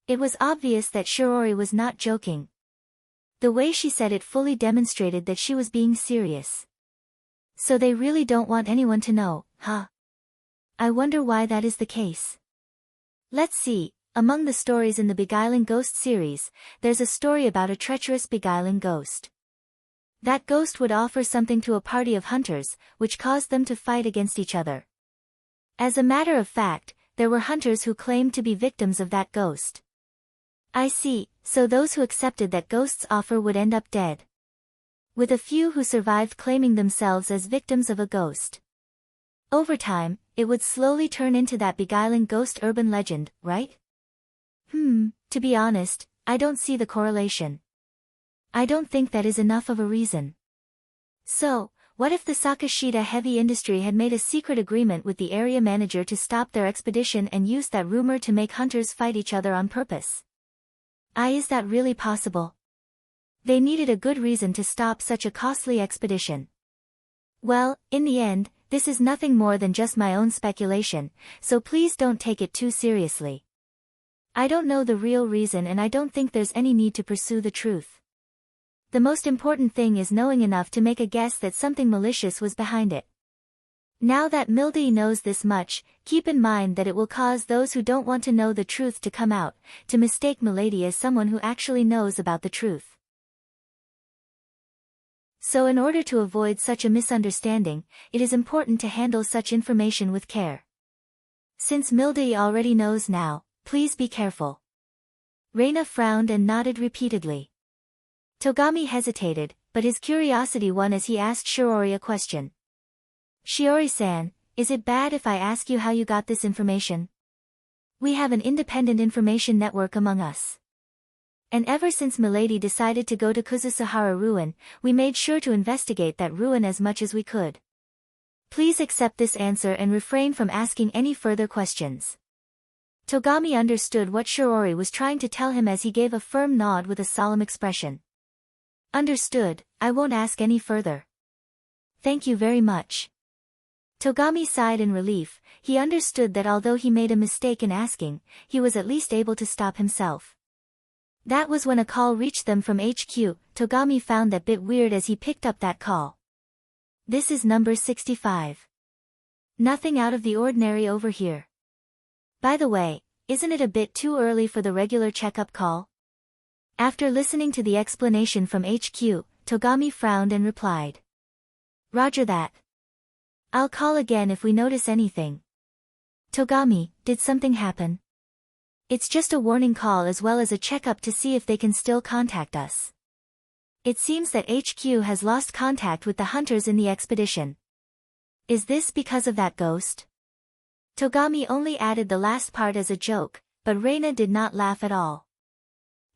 It was obvious that Shirori was not joking. The way she said it fully demonstrated that she was being serious. So they really don't want anyone to know, huh? I wonder why that is the case. Let's see, among the stories in the Beguiling Ghost series, there's a story about a treacherous beguiling ghost. That ghost would offer something to a party of hunters, which caused them to fight against each other. As a matter of fact, there were hunters who claimed to be victims of that ghost. I see, so those who accepted that ghost's offer would end up dead. With a few who survived claiming themselves as victims of a ghost. Over time, it would slowly turn into that beguiling ghost urban legend, right? To be honest, I don't see the correlation. I don't think that is enough of a reason. So, what if the Sakashita Heavy Industry had made a secret agreement with the area manager to stop their expedition and used that rumor to make hunters fight each other on purpose? Is that really possible? They needed a good reason to stop such a costly expedition. Well, in the end, this is nothing more than just my own speculation, so please don't take it too seriously. I don't know the real reason and I don't think there's any need to pursue the truth. The most important thing is knowing enough to make a guess that something malicious was behind it. Now that Mildy knows this much, keep in mind that it will cause those who don't want to know the truth to come out, to mistake Milady as someone who actually knows about the truth. So in order to avoid such a misunderstanding, it is important to handle such information with care. Since Mildy already knows now, please be careful. Reina frowned and nodded repeatedly. Togami hesitated, but his curiosity won as he asked Shiori a question. Shiori-san, is it bad if I ask you how you got this information? We have an independent information network among us. And ever since Milady decided to go to Kuzusuhara ruin, we made sure to investigate that ruin as much as we could. Please accept this answer and refrain from asking any further questions. Togami understood what Shiori was trying to tell him as he gave a firm nod with a solemn expression. Understood, I won't ask any further. Thank you very much. Togami sighed in relief. He understood that although he made a mistake in asking, he was at least able to stop himself. That was when a call reached them from HQ. Togami found that bit weird as he picked up that call. This is number 65. Nothing out of the ordinary over here. By the way, isn't it a bit too early for the regular checkup call? After listening to the explanation from HQ, Togami frowned and replied. Roger that. I'll call again if we notice anything. Togami, did something happen? It's just a warning call as well as a checkup to see if they can still contact us. It seems that HQ has lost contact with the hunters in the expedition. Is this because of that ghost? Togami only added the last part as a joke, but Reina did not laugh at all.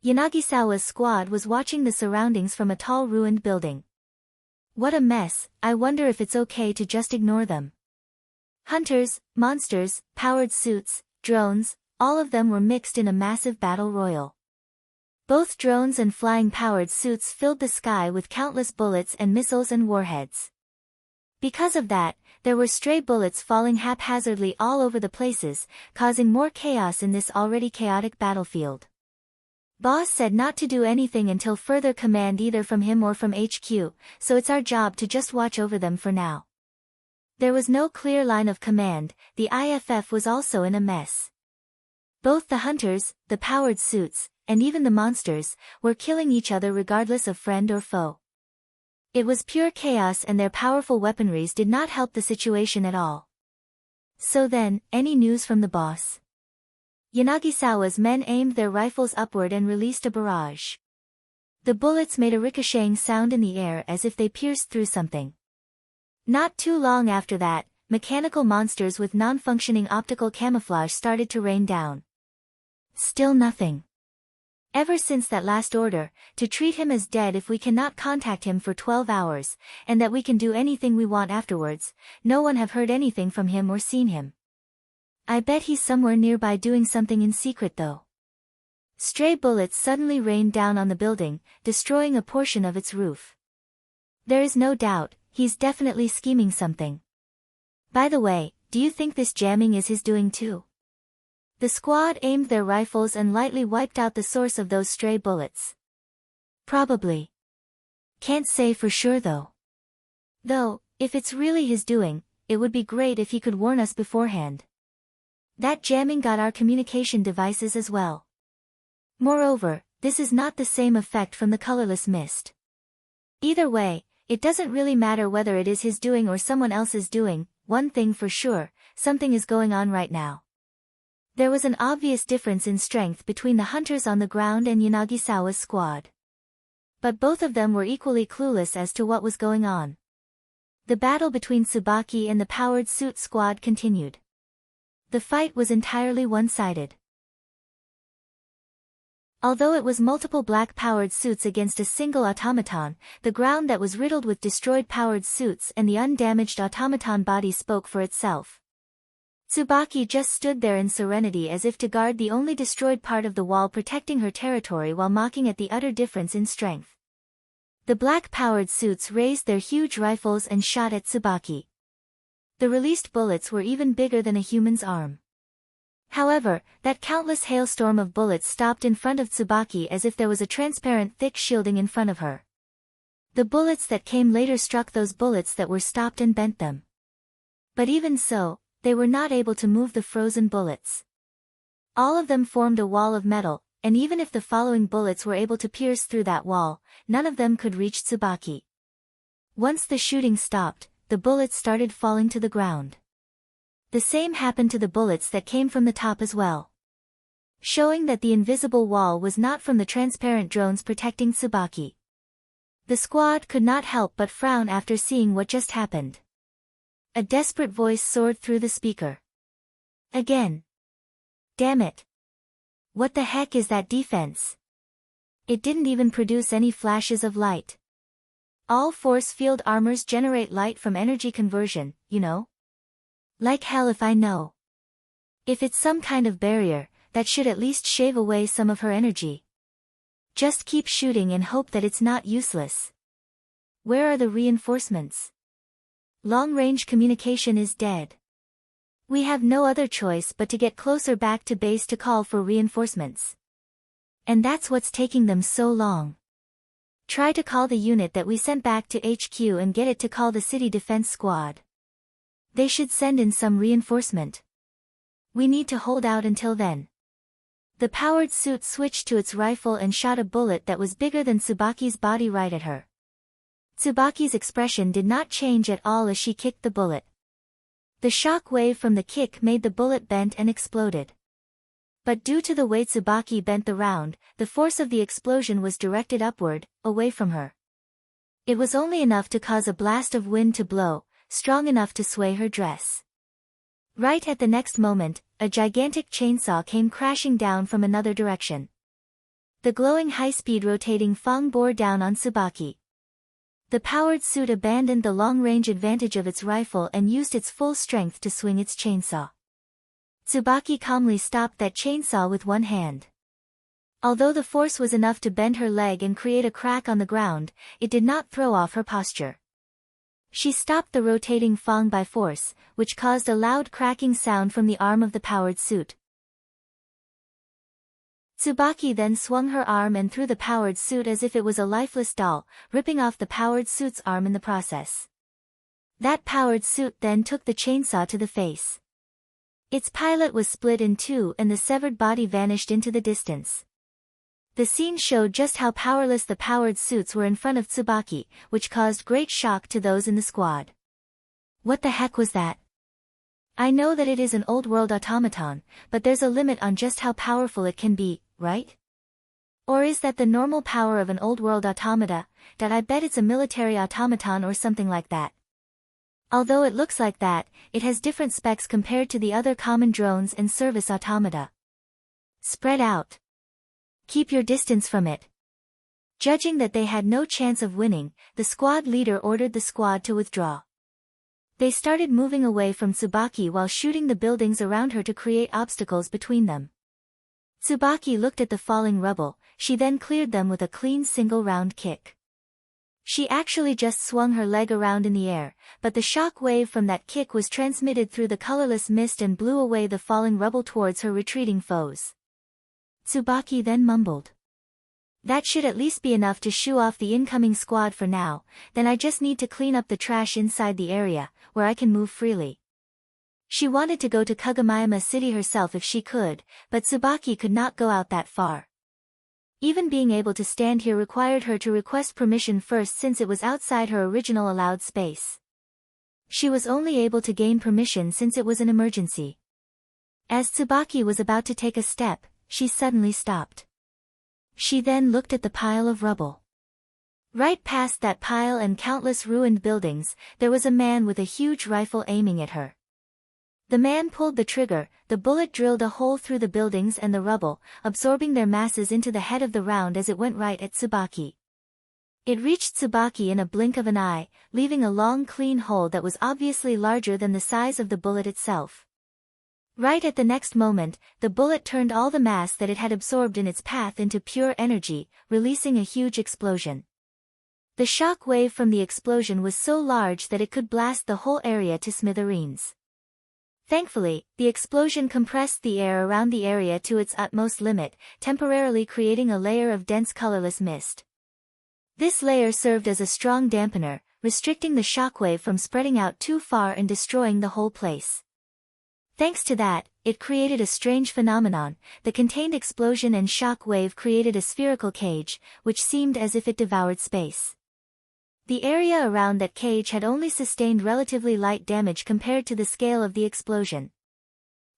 Yanagisawa's squad was watching the surroundings from a tall ruined building. What a mess, I wonder if it's okay to just ignore them. Hunters, monsters, powered suits, drones, all of them were mixed in a massive battle royal. Both drones and flying powered suits filled the sky with countless bullets and missiles and warheads. Because of that, there were stray bullets falling haphazardly all over the places, causing more chaos in this already chaotic battlefield. Boss said not to do anything until further command either from him or from HQ, so it's our job to just watch over them for now. There was no clear line of command, the IFF was also in a mess. Both the hunters, the powered suits, and even the monsters, were killing each other regardless of friend or foe. It was pure chaos and their powerful weaponries did not help the situation at all. So then, any news from the boss? Yanagisawa's men aimed their rifles upward and released a barrage. The bullets made a ricocheting sound in the air as if they pierced through something. Not too long after that, mechanical monsters with non-functioning optical camouflage started to rain down. Still nothing. Ever since that last order, to treat him as dead if we cannot contact him for 12 hours, and that we can do anything we want afterwards, no one have heard anything from him or seen him. I bet he's somewhere nearby doing something in secret though. Stray bullets suddenly rained down on the building, destroying a portion of its roof. There is no doubt, he's definitely scheming something. By the way, do you think this jamming is his doing too? The squad aimed their rifles and lightly wiped out the source of those stray bullets. Probably. Can't say for sure though. Though, if it's really his doing, it would be great if he could warn us beforehand. That jamming got our communication devices as well. Moreover, this is not the same effect from the colorless mist. Either way, it doesn't really matter whether it is his doing or someone else's doing, one thing for sure, something is going on right now. There was an obvious difference in strength between the hunters on the ground and Yanagisawa's squad. But both of them were equally clueless as to what was going on. The battle between Tsubaki and the powered suit squad continued. The fight was entirely one-sided. Although it was multiple black-powered suits against a single automaton, the ground that was riddled with destroyed powered suits and the undamaged automaton body spoke for itself. Tsubaki just stood there in serenity as if to guard the only destroyed part of the wall protecting her territory while mocking at the utter difference in strength. The black-powered suits raised their huge rifles and shot at Tsubaki. The released bullets were even bigger than a human's arm. However, that countless hailstorm of bullets stopped in front of Tsubaki as if there was a transparent thick shielding in front of her. The bullets that came later struck those bullets that were stopped and bent them. But even so, they were not able to move the frozen bullets. All of them formed a wall of metal, and even if the following bullets were able to pierce through that wall, none of them could reach Tsubaki. Once the shooting stopped, the bullets started falling to the ground. The same happened to the bullets that came from the top as well, showing that the invisible wall was not from the transparent drones protecting Tsubaki. The squad could not help but frown after seeing what just happened. A desperate voice soared through the speaker. Again. Damn it. What the heck is that defense? It didn't even produce any flashes of light. All force field armors generate light from energy conversion, you know? Like hell if I know. If it's some kind of barrier, that should at least shave away some of her energy. Just keep shooting and hope that it's not useless. Where are the reinforcements? Long-range communication is dead. We have no other choice but to get closer back to base to call for reinforcements. And that's what's taking them so long. Try to call the unit that we sent back to HQ and get it to call the city defense squad. They should send in some reinforcement. We need to hold out until then. The powered suit switched to its rifle and shot a bullet that was bigger than Tsubaki's body right at her. Tsubaki's expression did not change at all as she kicked the bullet. The shock wave from the kick made the bullet bent and exploded. But due to the way Tsubaki bent the round, the force of the explosion was directed upward, away from her. It was only enough to cause a blast of wind to blow, strong enough to sway her dress. Right at the next moment, a gigantic chainsaw came crashing down from another direction. The glowing high-speed rotating fang bore down on Tsubaki. The powered suit abandoned the long-range advantage of its rifle and used its full strength to swing its chainsaw. Tsubaki calmly stopped that chainsaw with one hand. Although the force was enough to bend her leg and create a crack on the ground, it did not throw off her posture. She stopped the rotating fang by force, which caused a loud cracking sound from the arm of the powered suit. Tsubaki then swung her arm and threw the powered suit as if it was a lifeless doll, ripping off the powered suit's arm in the process. That powered suit then took the chainsaw to the face. Its pilot was split in two and the severed body vanished into the distance. The scene showed just how powerless the powered suits were in front of Tsubaki, which caused great shock to those in the squad. What the heck was that? I know that it is an old-world automaton, but there's a limit on just how powerful it can be, right? Or is that the normal power of an old-world automata? That I bet it's a military automaton or something like that. Although it looks like that, it has different specs compared to the other common drones and service automata. Spread out. Keep your distance from it. Judging that they had no chance of winning, the squad leader ordered the squad to withdraw. They started moving away from Tsubaki while shooting the buildings around her to create obstacles between them. Tsubaki looked at the falling rubble, she then cleared them with a clean single round kick. She actually just swung her leg around in the air, but the shock wave from that kick was transmitted through the colorless mist and blew away the falling rubble towards her retreating foes. Tsubaki then mumbled. That should at least be enough to shoo off the incoming squad for now, then I just need to clean up the trash inside the area, where I can move freely. She wanted to go to Kagomayama City herself if she could, but Tsubaki could not go out that far. Even being able to stand here required her to request permission first since it was outside her original allowed space. She was only able to gain permission since it was an emergency. As Tsubaki was about to take a step, she suddenly stopped. She then looked at the pile of rubble. Right past that pile and countless ruined buildings, there was a man with a huge rifle aiming at her. The man pulled the trigger, the bullet drilled a hole through the buildings and the rubble, absorbing their masses into the head of the round as it went right at Tsubaki. It reached Tsubaki in a blink of an eye, leaving a long clean hole that was obviously larger than the size of the bullet itself. Right at the next moment, the bullet turned all the mass that it had absorbed in its path into pure energy, releasing a huge explosion. The shock wave from the explosion was so large that it could blast the whole area to smithereens. Thankfully, the explosion compressed the air around the area to its utmost limit, temporarily creating a layer of dense colorless mist. This layer served as a strong dampener, restricting the shockwave from spreading out too far and destroying the whole place. Thanks to that, it created a strange phenomenon. The contained explosion and shock wave created a spherical cage, which seemed as if it devoured space. The area around that cage had only sustained relatively light damage compared to the scale of the explosion.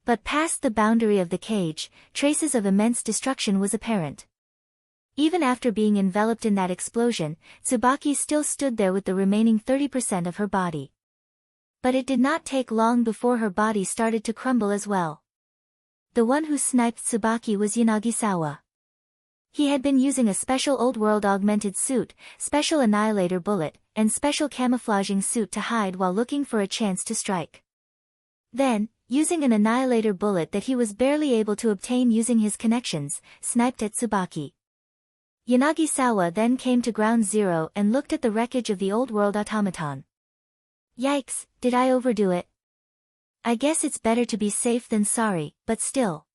But past the boundary of the cage, traces of immense destruction was apparent. Even after being enveloped in that explosion, Tsubaki still stood there with the remaining 30% of her body. But it did not take long before her body started to crumble as well. The one who sniped Tsubaki was Yanagisawa. He had been using a special old-world augmented suit, special annihilator bullet, and special camouflaging suit to hide while looking for a chance to strike. Then, using an annihilator bullet that he was barely able to obtain using his connections, sniped at Tsubaki. Yanagisawa then came to ground zero and looked at the wreckage of the old-world automaton. Yikes, did I overdo it? I guess it's better to be safe than sorry, but still.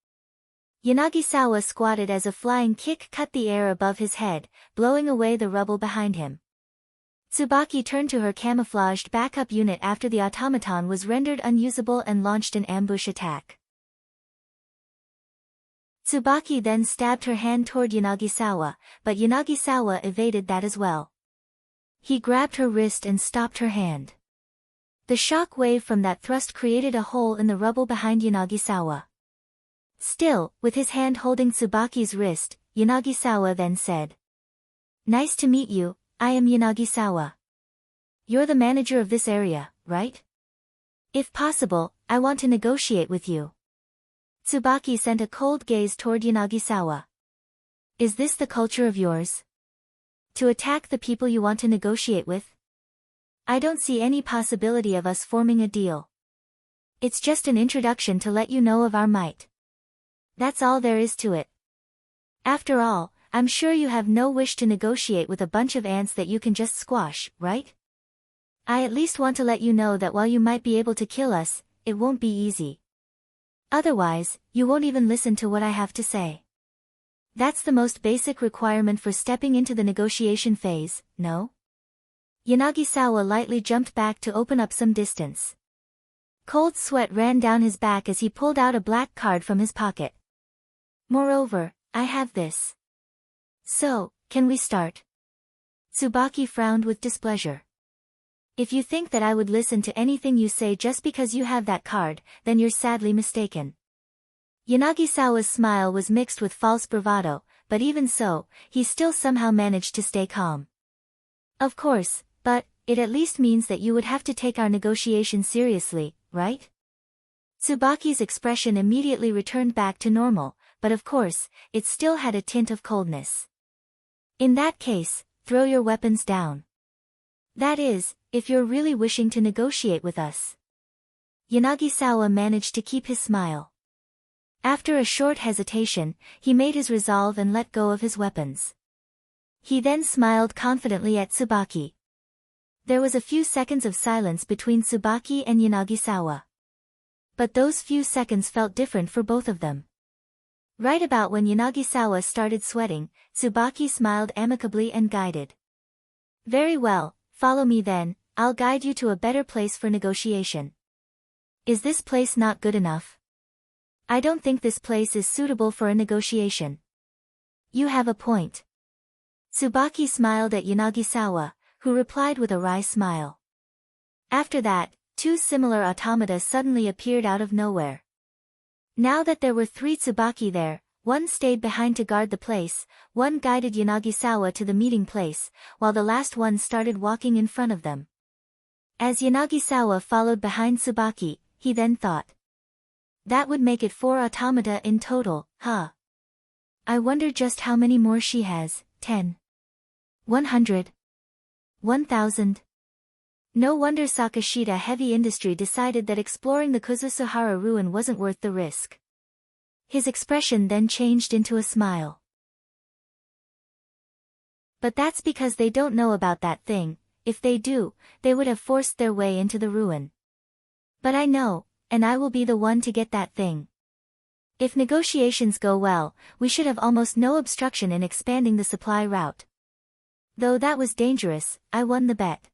Yanagisawa squatted as a flying kick cut the air above his head, blowing away the rubble behind him. Tsubaki turned to her camouflaged backup unit after the automaton was rendered unusable and launched an ambush attack. Tsubaki then stabbed her hand toward Yanagisawa, but Yanagisawa evaded that as well. He grabbed her wrist and stopped her hand. The shock wave from that thrust created a hole in the rubble behind Yanagisawa. Still, with his hand holding Tsubaki's wrist, Yanagisawa then said, "Nice to meet you, I am Yanagisawa. You're the manager of this area, right? If possible, I want to negotiate with you." Tsubaki sent a cold gaze toward Yanagisawa. "Is this the culture of yours? To attack the people you want to negotiate with? I don't see any possibility of us forming a deal. It's just an introduction to let you know of our might. That's all there is to it. After all, I'm sure you have no wish to negotiate with a bunch of ants that you can just squash, right? I at least want to let you know that while you might be able to kill us, it won't be easy. Otherwise, you won't even listen to what I have to say. That's the most basic requirement for stepping into the negotiation phase, no?" Yanagisawa lightly jumped back to open up some distance. Cold sweat ran down his back as he pulled out a black card from his pocket. "Moreover, I have this. So, can we start?" Tsubaki frowned with displeasure. "If you think that I would listen to anything you say just because you have that card, then you're sadly mistaken." Yanagisawa's smile was mixed with false bravado, but even so, he still somehow managed to stay calm. "Of course, but it at least means that you would have to take our negotiation seriously, right?" Tsubaki's expression immediately returned back to normal, but of course, it still had a tint of coldness. "In that case, throw your weapons down. That is, if you're really wishing to negotiate with us." Yanagisawa managed to keep his smile. After a short hesitation, he made his resolve and let go of his weapons. He then smiled confidently at Tsubaki. There was a few seconds of silence between Tsubaki and Yanagisawa. But those few seconds felt different for both of them. Right about when Yanagisawa started sweating, Tsubaki smiled amicably and guided. "Very well, follow me then, I'll guide you to a better place for negotiation." "Is this place not good enough?" "I don't think this place is suitable for a negotiation." "You have a point." Tsubaki smiled at Yanagisawa, who replied with a wry smile. After that, two similar automata suddenly appeared out of nowhere. Now that there were 3 Tsubaki there, one stayed behind to guard the place, one guided Yanagisawa to the meeting place, while the last one started walking in front of them. As Yanagisawa followed behind Tsubaki, he then thought. That would make it 4 automata in total, huh? I wonder just how many more she has, 10. 100. 1000. No wonder Sakashita Heavy Industry decided that exploring the Kuzusuhara ruin wasn't worth the risk. His expression then changed into a smile. But that's because they don't know about that thing. If they do, they would have forced their way into the ruin. But I know, and I will be the one to get that thing. If negotiations go well, we should have almost no obstruction in expanding the supply route. Though that was dangerous, I won the bet.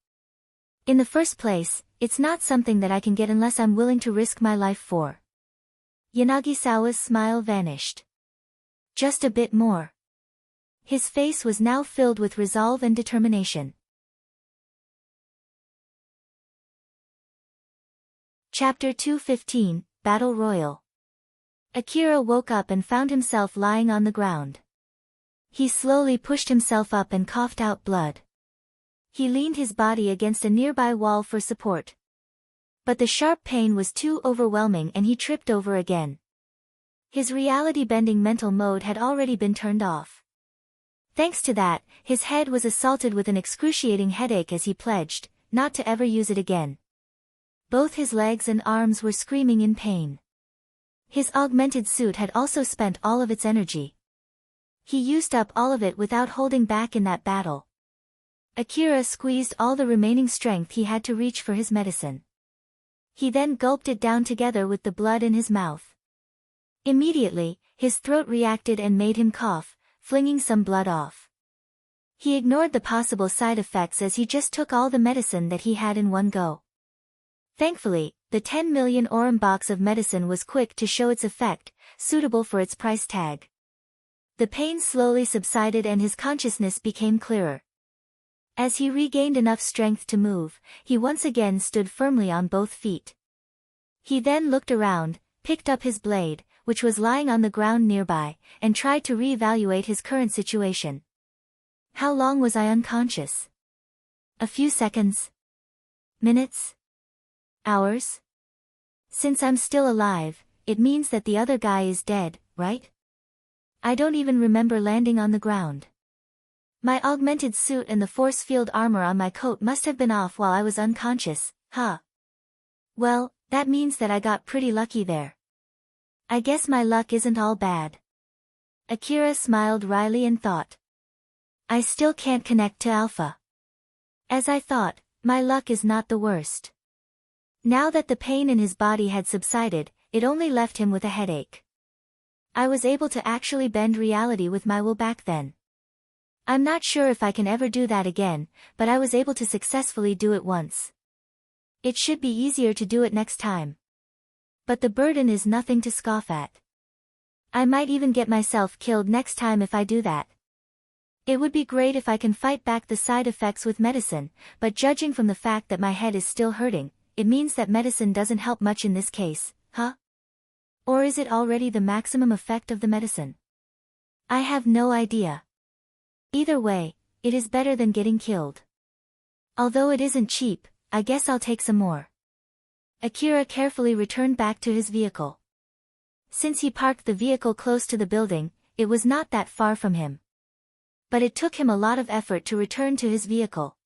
In the first place, it's not something that I can get unless I'm willing to risk my life for. Yanagisawa's smile vanished. Just a bit more. His face was now filled with resolve and determination. Chapter 215, Battle Royal. Akira woke up and found himself lying on the ground. He slowly pushed himself up and coughed out blood. He leaned his body against a nearby wall for support. But the sharp pain was too overwhelming and he tripped over again. His reality-bending mental mode had already been turned off. Thanks to that, his head was assaulted with an excruciating headache as he pledged not to ever use it again. Both his legs and arms were screaming in pain. His augmented suit had also spent all of its energy. He used up all of it without holding back in that battle. Akira squeezed all the remaining strength he had to reach for his medicine. He then gulped it down together with the blood in his mouth. Immediately, his throat reacted and made him cough, flinging some blood off. He ignored the possible side effects as he just took all the medicine that he had in one go. Thankfully, the 10 million orum box of medicine was quick to show its effect, suitable for its price tag. The pain slowly subsided and his consciousness became clearer. As he regained enough strength to move, he once again stood firmly on both feet. He then looked around, picked up his blade, which was lying on the ground nearby, and tried to re-evaluate his current situation. How long was I unconscious? A few seconds? Minutes? Hours? Since I'm still alive, it means that the other guy is dead, right? I don't even remember landing on the ground. My augmented suit and the force field armor on my coat must have been off while I was unconscious, huh? Well, that means that I got pretty lucky there. I guess my luck isn't all bad. Akira smiled wryly and thought. I still can't connect to Alpha. As I thought, my luck is not the worst. Now that the pain in his body had subsided, it only left him with a headache. I was able to actually bend reality with my will back then. I'm not sure if I can ever do that again, but I was able to successfully do it once. It should be easier to do it next time. But the burden is nothing to scoff at. I might even get myself killed next time if I do that. It would be great if I can fight back the side effects with medicine, but judging from the fact that my head is still hurting, it means that medicine doesn't help much in this case, huh? Or is it already the maximum effect of the medicine? I have no idea. Either way, it is better than getting killed. Although it isn't cheap, I guess I'll take some more. Akira carefully returned back to his vehicle. Since he parked the vehicle close to the building, it was not that far from him. But it took him a lot of effort to return to his vehicle.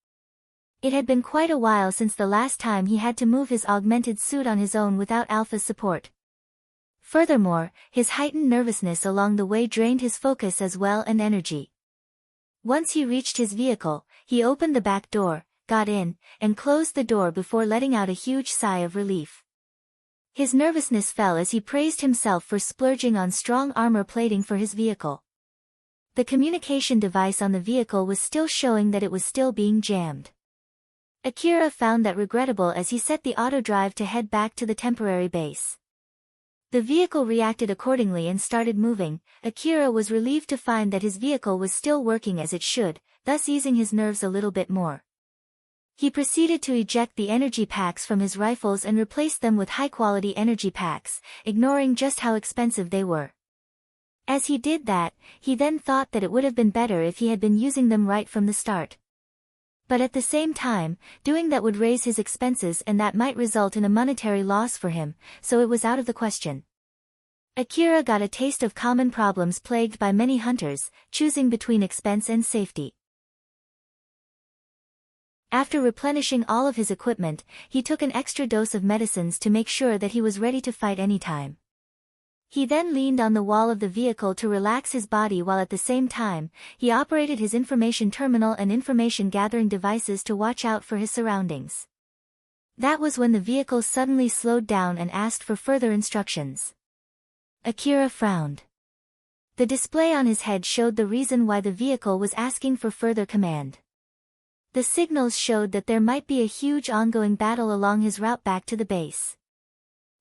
It had been quite a while since the last time he had to move his augmented suit on his own without Alpha's support. Furthermore, his heightened nervousness along the way drained his focus as well and energy. Once he reached his vehicle, he opened the back door, got in, and closed the door before letting out a huge sigh of relief. His nervousness fell as he praised himself for splurging on strong armor plating for his vehicle. The communication device on the vehicle was still showing that it was still being jammed. Akira found that regrettable as he set the auto drive to head back to the temporary base. The vehicle reacted accordingly and started moving. Akira was relieved to find that his vehicle was still working as it should, thus easing his nerves a little bit more. He proceeded to eject the energy packs from his rifles and replace them with high-quality energy packs, ignoring just how expensive they were. As he did that, he then thought that it would have been better if he had been using them right from the start. But at the same time, doing that would raise his expenses and that might result in a monetary loss for him, so it was out of the question. Akira got a taste of common problems plagued by many hunters, choosing between expense and safety. After replenishing all of his equipment, he took an extra dose of medicines to make sure that he was ready to fight anytime. He then leaned on the wall of the vehicle to relax his body while at the same time, he operated his information terminal and information gathering devices to watch out for his surroundings. That was when the vehicle suddenly slowed down and asked for further instructions. Akira frowned. The display on his head showed the reason why the vehicle was asking for further command. The signals showed that there might be a huge ongoing battle along his route back to the base.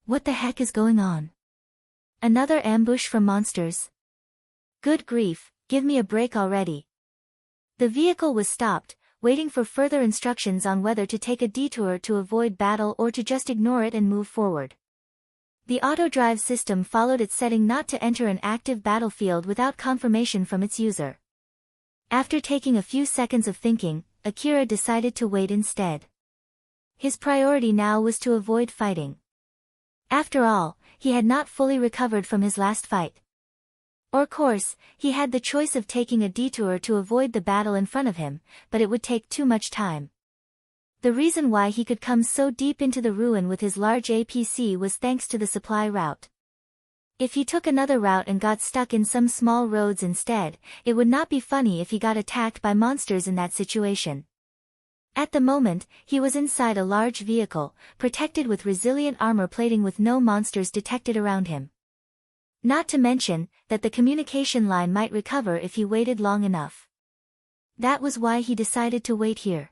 What the heck is going on? Another ambush from monsters? Good grief, give me a break already. The vehicle was stopped, waiting for further instructions on whether to take a detour to avoid battle or to just ignore it and move forward. The auto-drive system followed its setting not to enter an active battlefield without confirmation from its user. After taking a few seconds of thinking, Akira decided to wait instead. His priority now was to avoid fighting. After all, he had not fully recovered from his last fight. Of course, he had the choice of taking a detour to avoid the battle in front of him, but it would take too much time. The reason why he could come so deep into the ruin with his large APC was thanks to the supply route. If he took another route and got stuck in some small roads instead, it would not be funny if he got attacked by monsters in that situation. At the moment, he was inside a large vehicle, protected with resilient armor plating with no monsters detected around him. Not to mention, that the communication line might recover if he waited long enough. That was why he decided to wait here.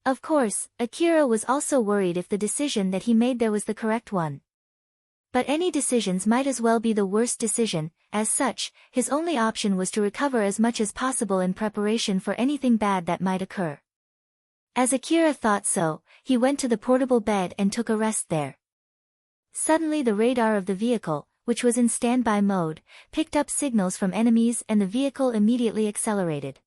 Of course, Akira was also worried if the decision that he made there was the correct one. But any decisions might as well be the worst decision. As such, his only option was to recover as much as possible in preparation for anything bad that might occur. As Akira thought so, he went to the portable bed and took a rest there. Suddenly the radar of the vehicle, which was in standby mode, picked up signals from enemies and the vehicle immediately accelerated.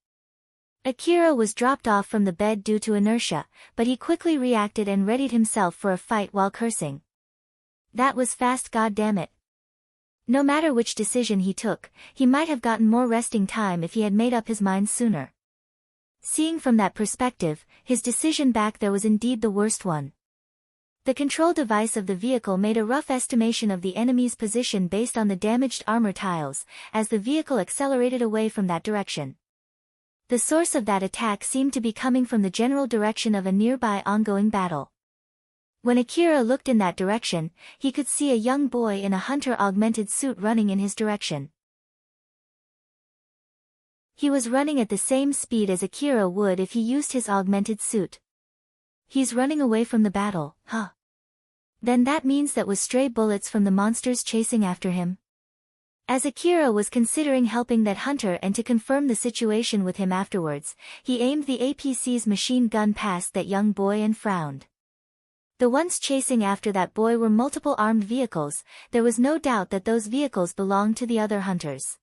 Akira was dropped off from the bed due to inertia, but he quickly reacted and readied himself for a fight while cursing. That was fast, goddammit. No matter which decision he took, he might have gotten more resting time if he had made up his mind sooner. Seeing from that perspective, his decision back there was indeed the worst one. The control device of the vehicle made a rough estimation of the enemy's position based on the damaged armor tiles, as the vehicle accelerated away from that direction. The source of that attack seemed to be coming from the general direction of a nearby ongoing battle. When Akira looked in that direction, he could see a young boy in a hunter-augmented suit running in his direction. He was running at the same speed as Akira would if he used his augmented suit. He's running away from the battle, huh? Then that means that was stray bullets from the monsters chasing after him. As Akira was considering helping that hunter and to confirm the situation with him afterwards, he aimed the APC's machine gun past that young boy and frowned. The ones chasing after that boy were multiple armed vehicles. There was no doubt that those vehicles belonged to the other hunters.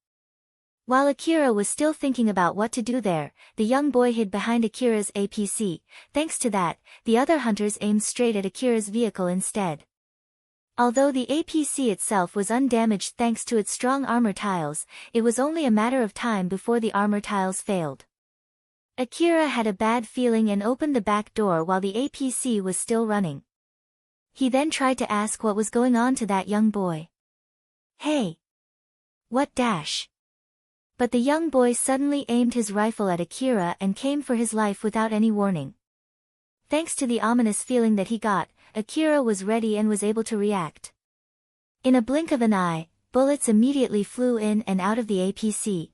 While Akira was still thinking about what to do there, the young boy hid behind Akira's APC. Thanks to that, the other hunters aimed straight at Akira's vehicle instead. Although the APC itself was undamaged thanks to its strong armor tiles, it was only a matter of time before the armor tiles failed. Akira had a bad feeling and opened the back door while the APC was still running. He then tried to ask what was going on to that young boy. Hey! What dash? But the young boy suddenly aimed his rifle at Akira and came for his life without any warning. Thanks to the ominous feeling that he got, Akira was ready and was able to react. In a blink of an eye, bullets immediately flew in and out of the APC.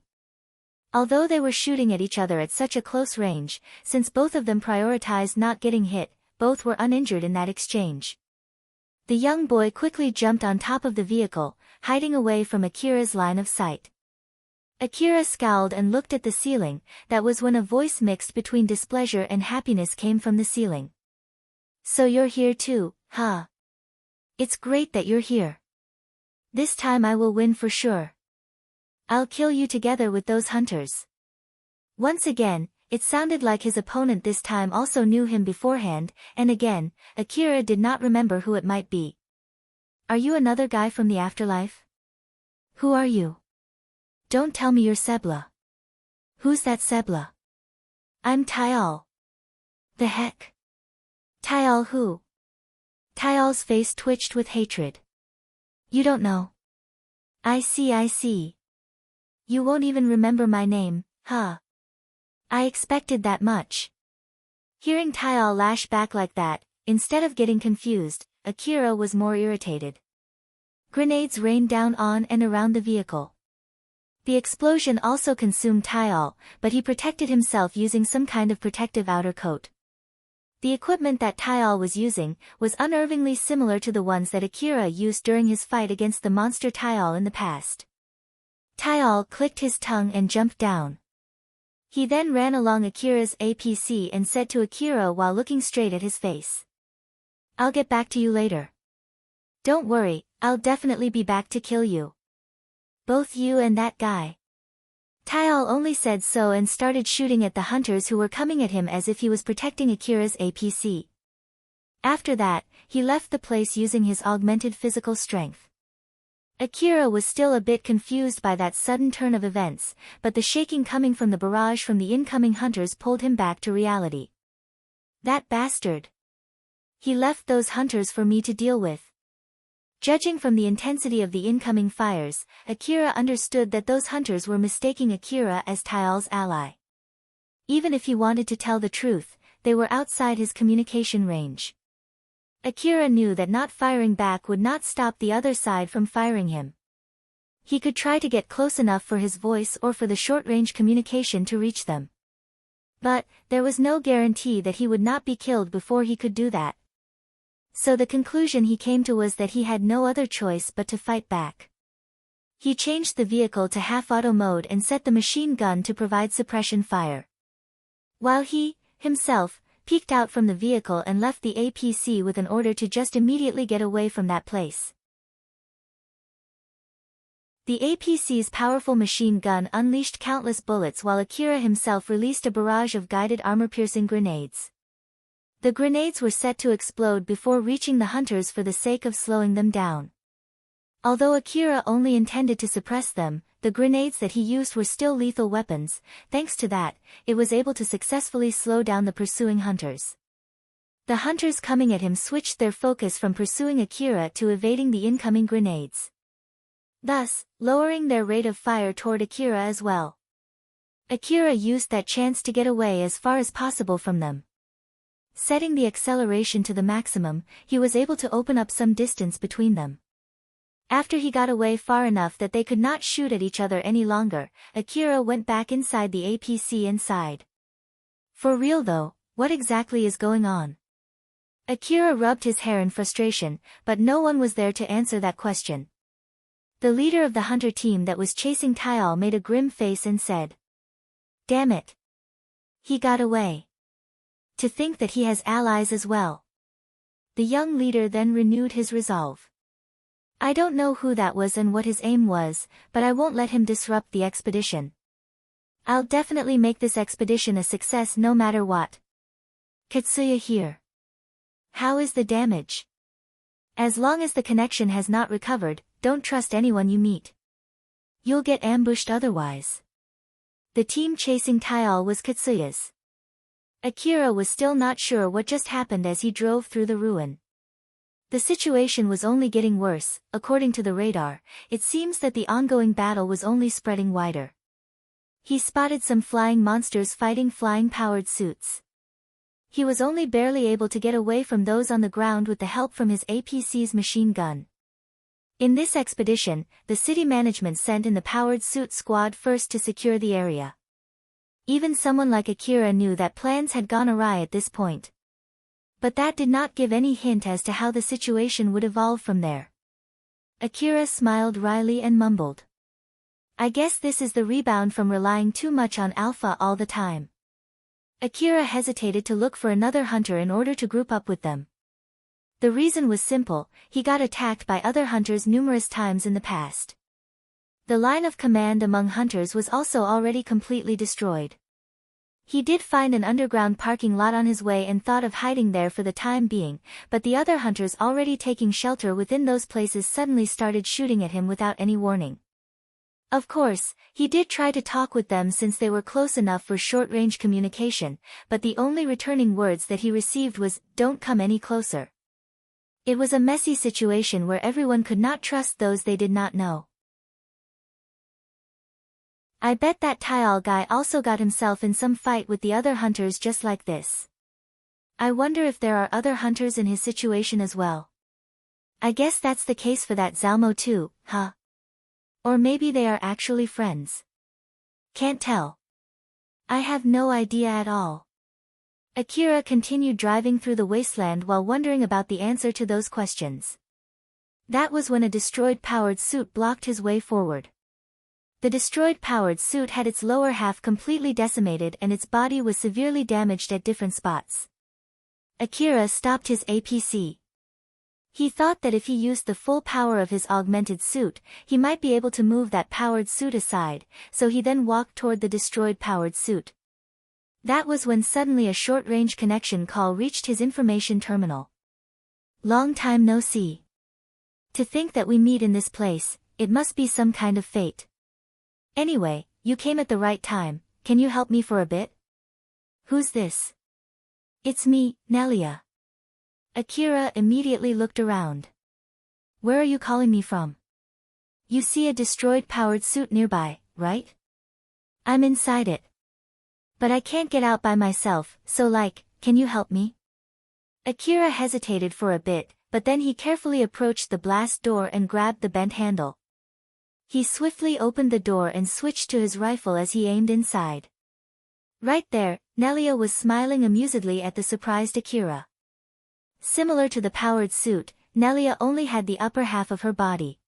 Although they were shooting at each other at such a close range, since both of them prioritized not getting hit, both were uninjured in that exchange. The young boy quickly jumped on top of the vehicle, hiding away from Akira's line of sight. Akira scowled and looked at the ceiling. That was when a voice mixed between displeasure and happiness came from the ceiling. So you're here too, huh? It's great that you're here. This time I will win for sure. I'll kill you together with those hunters. Once again, it sounded like his opponent this time also knew him beforehand, and again, Akira did not remember who it might be. Are you another guy from the afterlife? Who are you? Don't tell me you're Sebla. Who's that Sebla? I'm Tyal. The heck? Tyal who? Tyal's face twitched with hatred. You don't know. I see. You won't even remember my name, huh? I expected that much. Hearing Tyal lash back like that, instead of getting confused, Akira was more irritated. Grenades rained down on and around the vehicle. The explosion also consumed Tyal, but he protected himself using some kind of protective outer coat. The equipment that Tyal was using was unnervingly similar to the ones that Akira used during his fight against the monster Tyal in the past. Tyal clicked his tongue and jumped down. He then ran along Akira's APC and said to Akira while looking straight at his face. "I'll get back to you later. Don't worry, I'll definitely be back to kill you. Both you and that guy." Taial only said so and started shooting at the hunters who were coming at him as if he was protecting Akira's APC. After that, he left the place using his augmented physical strength. Akira was still a bit confused by that sudden turn of events, but the shaking coming from the barrage from the incoming hunters pulled him back to reality. That bastard. He left those hunters for me to deal with. Judging from the intensity of the incoming fires, Akira understood that those hunters were mistaking Akira as Taial's ally. Even if he wanted to tell the truth, they were outside his communication range. Akira knew that not firing back would not stop the other side from firing him. He could try to get close enough for his voice or for the short-range communication to reach them. But, there was no guarantee that he would not be killed before he could do that. So the conclusion he came to was that he had no other choice but to fight back. He changed the vehicle to half-auto mode and set the machine gun to provide suppression fire. While he, himself, peeked out from the vehicle and left the APC with an order to just immediately get away from that place. The APC's powerful machine gun unleashed countless bullets while Akira himself released a barrage of guided armor-piercing grenades. The grenades were set to explode before reaching the hunters for the sake of slowing them down. Although Akira only intended to suppress them, the grenades that he used were still lethal weapons. Thanks to that, it was able to successfully slow down the pursuing hunters. The hunters coming at him switched their focus from pursuing Akira to evading the incoming grenades, thus lowering their rate of fire toward Akira as well. Akira used that chance to get away as far as possible from them. Setting the acceleration to the maximum, he was able to open up some distance between them. After he got away far enough that they could not shoot at each other any longer, Akira went back inside the APC and sighed. For real though, what exactly is going on? Akira rubbed his hair in frustration, but no one was there to answer that question. The leader of the hunter team that was chasing Taial made a grim face and said, "Damn it. He got away. To think that he has allies as well." The young leader then renewed his resolve. "I don't know who that was and what his aim was, but I won't let him disrupt the expedition. I'll definitely make this expedition a success no matter what. Katsuya here. How is the damage? As long as the connection has not recovered, don't trust anyone you meet. You'll get ambushed otherwise." The team chasing Taial was Katsuya's. Akira was still not sure what just happened as he drove through the ruin. The situation was only getting worse. According to the radar, it seems that the ongoing battle was only spreading wider. He spotted some flying monsters fighting flying-powered suits. He was only barely able to get away from those on the ground with the help from his APC's machine gun. In this expedition, the city management sent in the powered suit squad first to secure the area. Even someone like Akira knew that plans had gone awry at this point. But that did not give any hint as to how the situation would evolve from there. Akira smiled wryly and mumbled, "I guess this is the rebound from relying too much on Alpha all the time." Akira hesitated to look for another hunter in order to group up with them. The reason was simple: he got attacked by other hunters numerous times in the past. The line of command among hunters was also already completely destroyed. He did find an underground parking lot on his way and thought of hiding there for the time being, but the other hunters already taking shelter within those places suddenly started shooting at him without any warning. Of course, he did try to talk with them since they were close enough for short-range communication, but the only returning words that he received was, "Don't come any closer." It was a messy situation where everyone could not trust those they did not know. I bet that Taial guy also got himself in some fight with the other hunters just like this. I wonder if there are other hunters in his situation as well. I guess that's the case for that Zalmo too, huh? Or maybe they are actually friends. Can't tell. I have no idea at all. Akira continued driving through the wasteland while wondering about the answer to those questions. That was when a destroyed powered suit blocked his way forward. The destroyed powered suit had its lower half completely decimated and its body was severely damaged at different spots. Akira stopped his APC. He thought that if he used the full power of his augmented suit, he might be able to move that powered suit aside, so he then walked toward the destroyed powered suit. That was when suddenly a short-range connection call reached his information terminal. Long time no see. To think that we meet in this place, it must be some kind of fate. Anyway, you came at the right time, can you help me for a bit? Who's this? It's me, Nelia. Akira immediately looked around. Where are you calling me from? You see a destroyed powered suit nearby, right? I'm inside it. But I can't get out by myself, so can you help me? Akira hesitated for a bit, but then he carefully approached the blast door and grabbed the bent handle. He swiftly opened the door and switched to his rifle as he aimed inside. Right there, Nelia was smiling amusedly at the surprised Akira. Similar to the powered suit, Nelia only had the upper half of her body.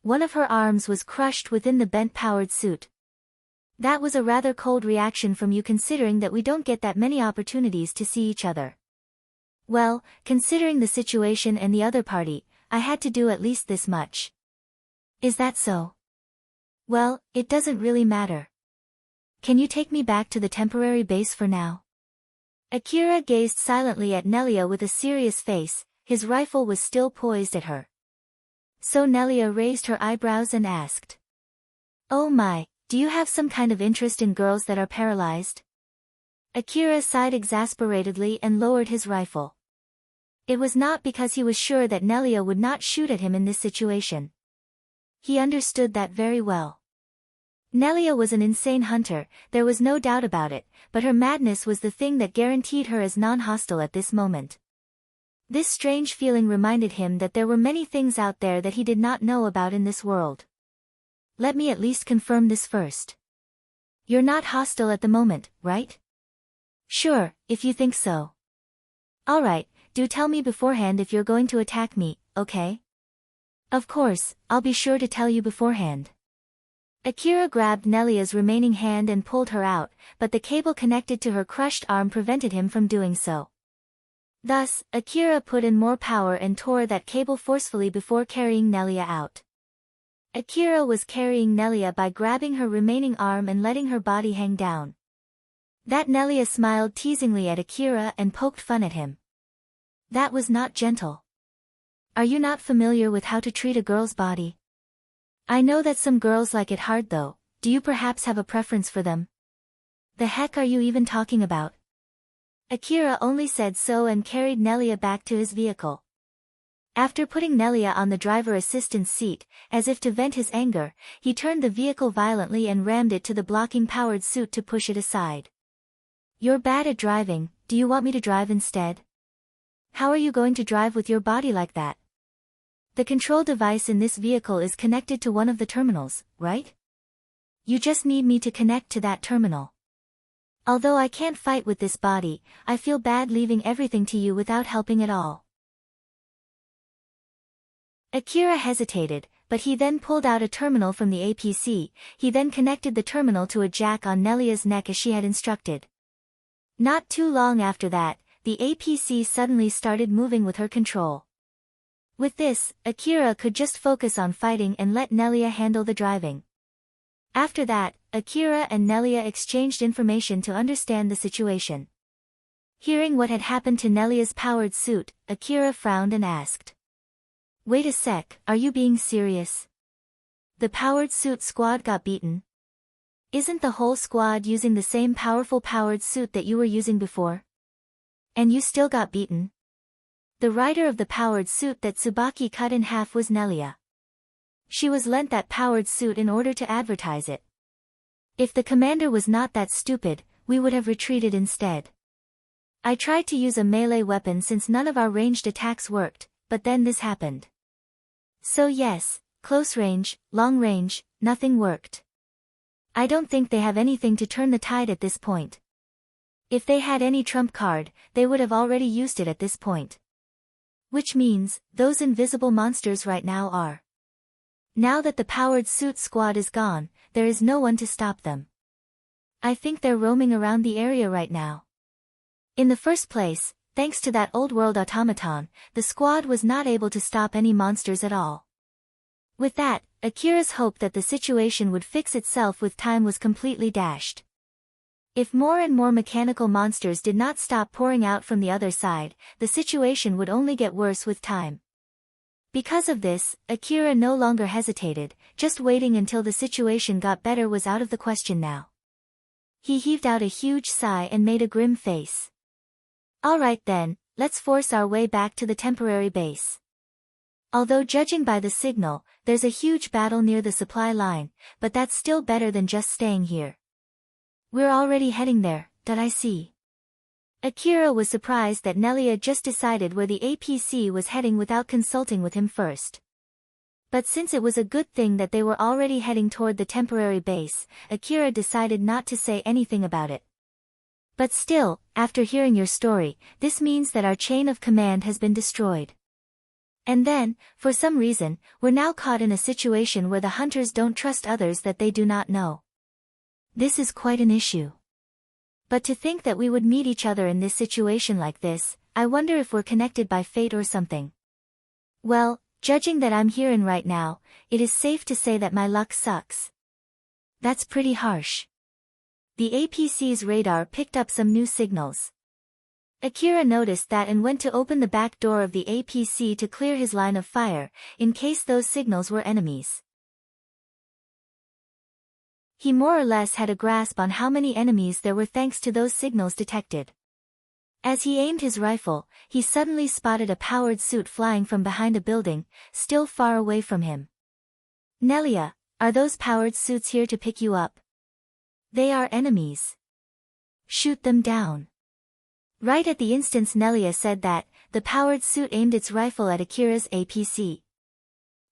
One of her arms was crushed within the bent powered suit. That was a rather cold reaction from you considering that we don't get that many opportunities to see each other. Well, considering the situation and the other party, I had to do at least this much. Is that so? Well, it doesn't really matter. Can you take me back to the temporary base for now? Akira gazed silently at Nelia with a serious face, his rifle was still poised at her. So Nelia raised her eyebrows and asked. Oh my, do you have some kind of interest in girls that are paralyzed? Akira sighed exasperatedly and lowered his rifle. It was not because he was sure that Nelia would not shoot at him in this situation. He understood that very well. Nelia was an insane hunter, there was no doubt about it, but her madness was the thing that guaranteed her as non-hostile at this moment. This strange feeling reminded him that there were many things out there that he did not know about in this world. Let me at least confirm this first. You're not hostile at the moment, right? Sure, if you think so. Alright, do tell me beforehand if you're going to attack me, okay? Of course, I'll be sure to tell you beforehand. Akira grabbed Nelia's remaining hand and pulled her out, but the cable connected to her crushed arm prevented him from doing so. Thus, Akira put in more power and tore that cable forcefully before carrying Nelia out. Akira was carrying Nelia by grabbing her remaining arm and letting her body hang down. That Nelia smiled teasingly at Akira and poked fun at him. That was not gentle. Are you not familiar with how to treat a girl's body? I know that some girls like it hard though, do you perhaps have a preference for them? The heck are you even talking about? Akira only said so and carried Nelia back to his vehicle. After putting Nelia on the driver assistance seat, as if to vent his anger, he turned the vehicle violently and rammed it to the blocking powered suit to push it aside. You're bad at driving, do you want me to drive instead? How are you going to drive with your body like that? The control device in this vehicle is connected to one of the terminals, right? You just need me to connect to that terminal. Although I can't fight with this body, I feel bad leaving everything to you without helping at all. Akira hesitated, but he then pulled out a terminal from the APC, he then connected the terminal to a jack on Nelia's neck as she had instructed. Not too long after that, the APC suddenly started moving with her control. With this, Akira could just focus on fighting and let Nelia handle the driving. After that, Akira and Nelia exchanged information to understand the situation. Hearing what had happened to Nelia's powered suit, Akira frowned and asked. Wait a sec, are you being serious? The powered suit squad got beaten? Isn't the whole squad using the same powerful powered suit that you were using before? And you still got beaten? The rider of the powered suit that Tsubaki cut in half was Nelia. She was lent that powered suit in order to advertise it. If the commander was not that stupid, we would have retreated instead. I tried to use a melee weapon since none of our ranged attacks worked, but then this happened. So yes, close range, long range, nothing worked. I don't think they have anything to turn the tide at this point. If they had any trump card, they would have already used it at this point. Which means, those invisible monsters right now are Now that the powered suit squad is gone, there is no one to stop them. I think they're roaming around the area right now. In the first place, thanks to that old world automaton, the squad was not able to stop any monsters at all. With that, Akira's hope that the situation would fix itself with time was completely dashed. If more and more mechanical monsters did not stop pouring out from the other side, the situation would only get worse with time. Because of this, Akira no longer hesitated, just waiting until the situation got better was out of the question now. He heaved out a huge sigh and made a grim face. Alright then, let's force our way back to the temporary base. Although judging by the signal, there's a huge battle near the supply line, but that's still better than just staying here. We're already heading there, I see. Akira was surprised that Nelia just decided where the APC was heading without consulting with him first. But since it was a good thing that they were already heading toward the temporary base, Akira decided not to say anything about it. But still, after hearing your story, this means that our chain of command has been destroyed. And then, for some reason, we're now caught in a situation where the hunters don't trust others that they do not know. This is quite an issue. But to think that we would meet each other in this situation like this, I wonder if we're connected by fate or something. Well, judging that I'm here in right now, it is safe to say that my luck sucks. That's pretty harsh. The APC's radar picked up some new signals. Akira noticed that and went to open the back door of the APC to clear his line of fire, in case those signals were enemies. He more or less had a grasp on how many enemies there were thanks to those signals detected. As he aimed his rifle, he suddenly spotted a powered suit flying from behind a building, still far away from him. Nelia, are those powered suits here to pick you up? They are enemies. Shoot them down. Right at the instant Nelia said that, the powered suit aimed its rifle at Akira's APC.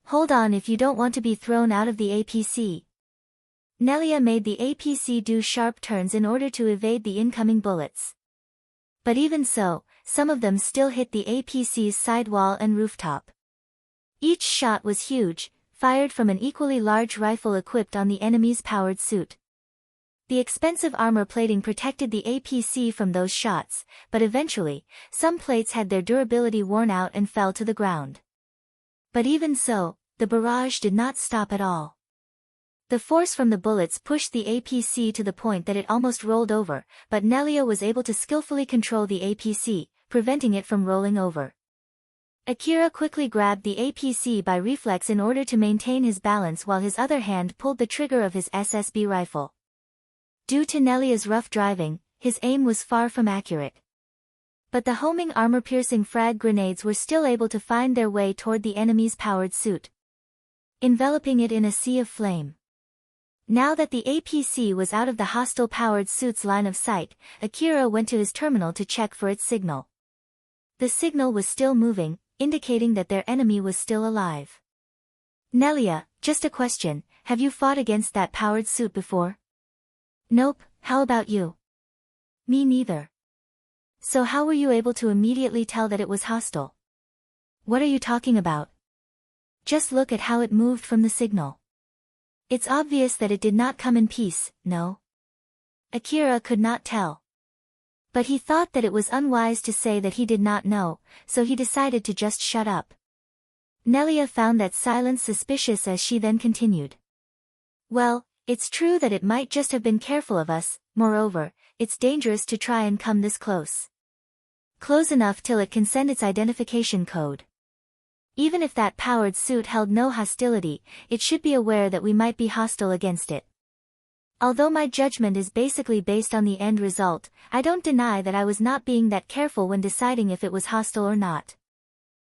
Hold on if you don't want to be thrown out of the APC. Nelia made the APC do sharp turns in order to evade the incoming bullets. But even so, some of them still hit the APC's sidewall and rooftop. Each shot was huge, fired from an equally large rifle equipped on the enemy's powered suit. The expensive armor plating protected the APC from those shots, but eventually, some plates had their durability worn out and fell to the ground. But even so, the barrage did not stop at all. The force from the bullets pushed the APC to the point that it almost rolled over, but Nelia was able to skillfully control the APC, preventing it from rolling over. Akira quickly grabbed the APC by reflex in order to maintain his balance while his other hand pulled the trigger of his SSB rifle. Due to Nelia's rough driving, his aim was far from accurate. But the homing armor-piercing frag grenades were still able to find their way toward the enemy's powered suit, enveloping it in a sea of flame. Now that the APC was out of the hostile powered suit's line of sight, Akira went to his terminal to check for its signal. The signal was still moving, indicating that their enemy was still alive. Nelia, just a question, have you fought against that powered suit before? Nope, how about you? Me neither. So how were you able to immediately tell that it was hostile? What are you talking about? Just look at how it moved from the signal. It's obvious that it did not come in peace, no? Akira could not tell. But he thought that it was unwise to say that he did not know, so he decided to just shut up. Nelia found that silence suspicious as she then continued. Well, it's true that it might just have been careful of us, moreover, it's dangerous to try and come this close. Close enough till it can send its identification code. Even if that powered suit held no hostility, it should be aware that we might be hostile against it. Although my judgment is basically based on the end result, I don't deny that I was not being that careful when deciding if it was hostile or not.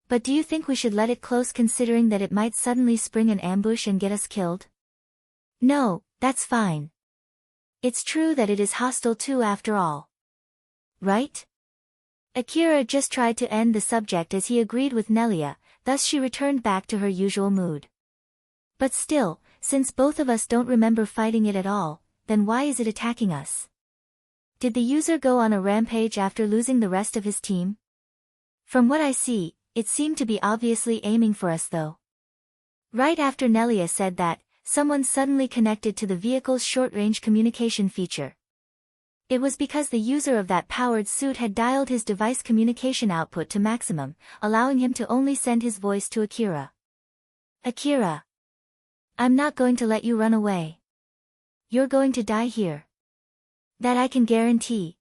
But do you think we should let it close considering that it might suddenly spring an ambush and get us killed? No, that's fine. It's true that it is hostile too after all. Right? Akira just tried to end the subject as he agreed with Nelia, thus she returned back to her usual mood. But still, since both of us don't remember fighting it at all, then why is it attacking us? Did the user go on a rampage after losing the rest of his team? From what I see, it seemed to be obviously aiming for us though. Right after Nelia said that, someone suddenly connected to the vehicle's short-range communication feature. It was because the user of that powered suit had dialed his device communication output to maximum, allowing him to only send his voice to Akira. Akira. I'm not going to let you run away. You're going to die here. That I can guarantee.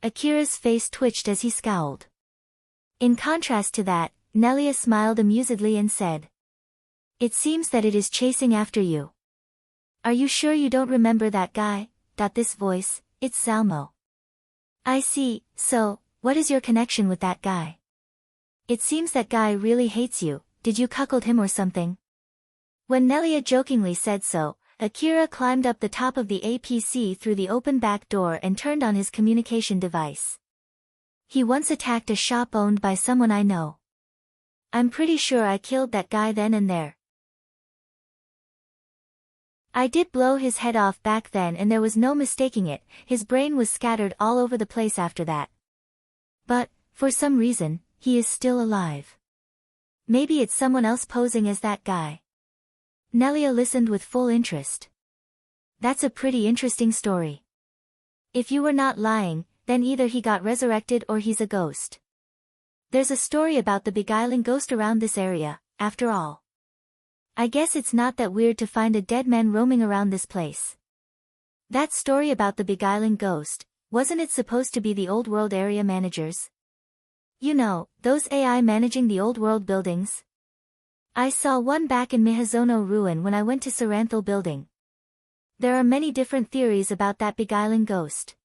Akira's face twitched as he scowled. In contrast to that, Nelia smiled amusedly and said, "It seems that it is chasing after you. Are you sure you don't remember that guy? This voice, it's Zalmo." "I see, so, what is your connection with that guy? It seems that guy really hates you, did you cuckold him or something?" When Nelia jokingly said so, Akira climbed up the top of the APC through the open back door and turned on his communication device. "He once attacked a shop owned by someone I know. I'm pretty sure I killed that guy then and there. I did blow his head off back then and there was no mistaking it, his brain was scattered all over the place after that. But, for some reason, he is still alive. Maybe it's someone else posing as that guy." Nelia listened with full interest. "That's a pretty interesting story. If you were not lying, then either he got resurrected or he's a ghost. There's a story about the beguiling ghost around this area, after all. I guess it's not that weird to find a dead man roaming around this place." That story about the beguiling ghost, wasn't it supposed to be the old world area managers? You know, those AI managing the old world buildings? I saw one back in Mihazono Ruin when I went to Saranthal Building. There are many different theories about that beguiling ghost.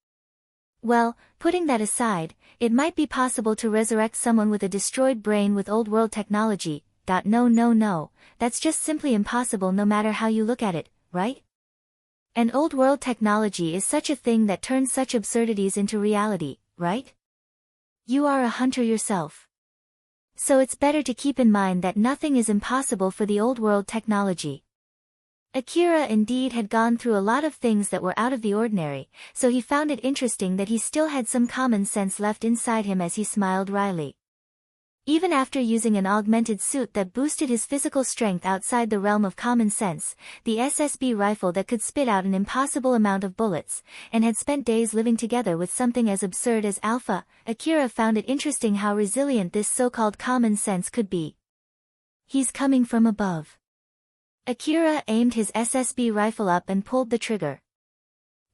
Well, putting that aside, it might be possible to resurrect someone with a destroyed brain with old world technology. No, that's just simply impossible no matter how you look at it, right? And old world technology is such a thing that turns such absurdities into reality, right? You are a hunter yourself. So it's better to keep in mind that nothing is impossible for the old world technology. Akira indeed had gone through a lot of things that were out of the ordinary, so he found it interesting that he still had some common sense left inside him as he smiled wryly. Even after using an augmented suit that boosted his physical strength outside the realm of common sense, the SSB rifle that could spit out an impossible amount of bullets, and had spent days living together with something as absurd as Alpha, Akira found it interesting how resilient this so-called common sense could be. "He's coming from above." Akira aimed his SSB rifle up and pulled the trigger.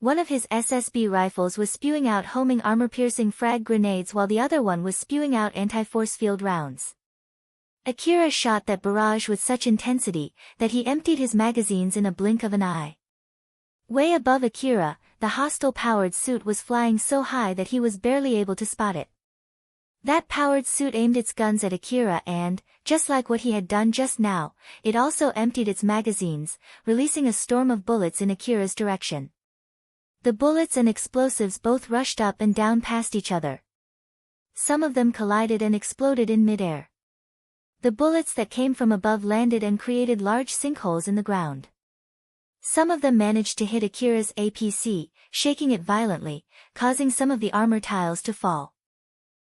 One of his SSB rifles was spewing out homing armor-piercing frag grenades while the other one was spewing out anti-force field rounds. Akira shot that barrage with such intensity that he emptied his magazines in a blink of an eye. Way above Akira, the hostile-powered suit was flying so high that he was barely able to spot it. That powered suit aimed its guns at Akira and, just like what he had done just now, it also emptied its magazines, releasing a storm of bullets in Akira's direction. The bullets and explosives both rushed up and down past each other. Some of them collided and exploded in midair. The bullets that came from above landed and created large sinkholes in the ground. Some of them managed to hit Akira's APC, shaking it violently, causing some of the armor tiles to fall.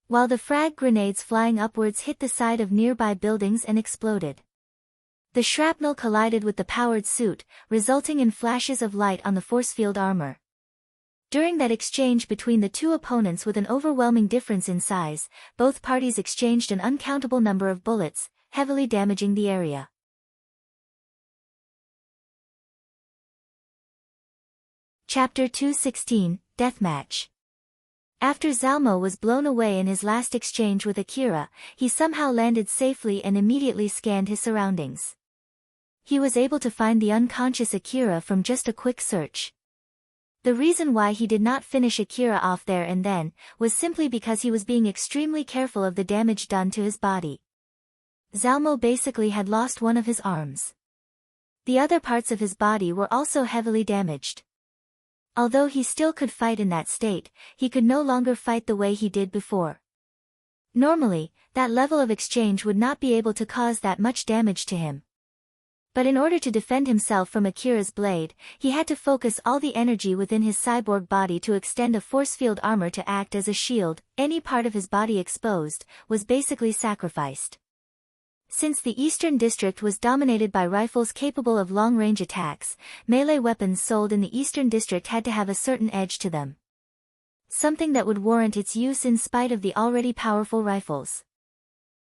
While the frag grenades flying upwards hit the side of nearby buildings and exploded. The shrapnel collided with the powered suit, resulting in flashes of light on the force field armor. During that exchange between the two opponents with an overwhelming difference in size, both parties exchanged an uncountable number of bullets, heavily damaging the area. Chapter 216, Deathmatch. After Zalmo was blown away in his last exchange with Akira, he somehow landed safely and immediately scanned his surroundings. He was able to find the unconscious Akira from just a quick search. The reason why he did not finish Akira off there and then, was simply because he was being extremely careful of the damage done to his body. Zalmo basically had lost one of his arms. The other parts of his body were also heavily damaged. Although he still could fight in that state, he could no longer fight the way he did before. Normally, that level of exchange would not be able to cause that much damage to him. But in order to defend himself from Akira's blade, he had to focus all the energy within his cyborg body to extend a force field armor to act as a shield. Any part of his body exposed, was basically sacrificed. Since the Eastern District was dominated by rifles capable of long-range attacks, melee weapons sold in the Eastern District had to have a certain edge to them. Something that would warrant its use in spite of the already powerful rifles.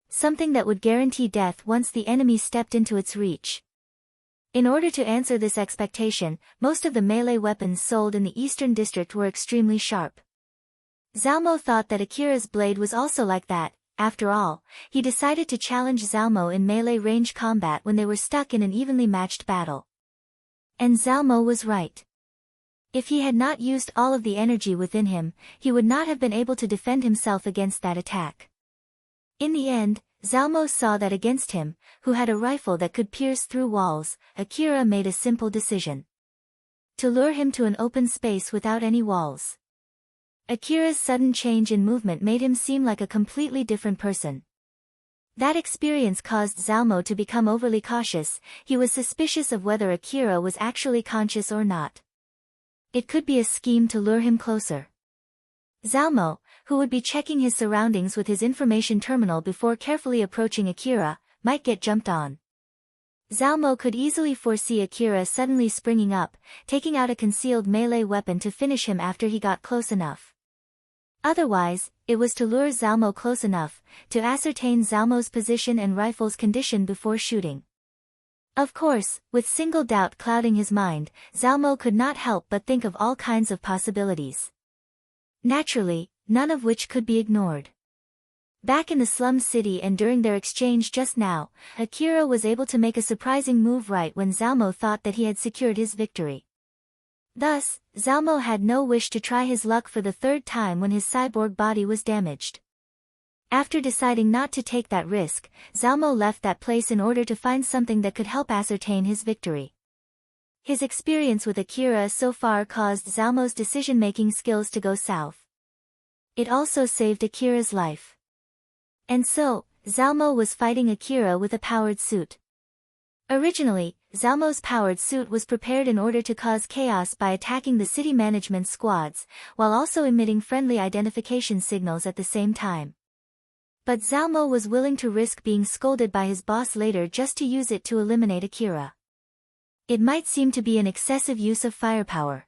Something that would guarantee death once the enemy stepped into its reach. In order to answer this expectation, most of the melee weapons sold in the Eastern District were extremely sharp. Zalmo thought that Akira's blade was also like that. After all, he decided to challenge Zalmo in melee range combat when they were stuck in an evenly matched battle. And Zalmo was right. If he had not used all of the energy within him, he would not have been able to defend himself against that attack. In the end, Zalmo saw that against him, who had a rifle that could pierce through walls, Akira made a simple decision. To lure him to an open space without any walls. Akira's sudden change in movement made him seem like a completely different person. That experience caused Zalmo to become overly cautious. He was suspicious of whether Akira was actually conscious or not. It could be a scheme to lure him closer. Zalmo, who would be checking his surroundings with his information terminal before carefully approaching Akira, might get jumped on. Zalmo could easily foresee Akira suddenly springing up, taking out a concealed melee weapon to finish him after he got close enough. Otherwise, it was to lure Zalmo close enough, to ascertain Zalmo's position and rifle's condition before shooting. Of course, with single doubt clouding his mind, Zalmo could not help but think of all kinds of possibilities. Naturally, none of which could be ignored. Back in the slum city and during their exchange just now, Akira was able to make a surprising move right when Zalmo thought that he had secured his victory. Thus, Zalmo had no wish to try his luck for the third time when his cyborg body was damaged. After deciding not to take that risk, Zalmo left that place in order to find something that could help ascertain his victory. His experience with Akira so far caused Zalmo's decision-making skills to go south. It also saved Akira's life. And so, Zalmo was fighting Akira with a powered suit. Originally, Zalmo's powered suit was prepared in order to cause chaos by attacking the city management squads, while also emitting friendly identification signals at the same time. But Zalmo was willing to risk being scolded by his boss later just to use it to eliminate Akira. It might seem to be an excessive use of firepower.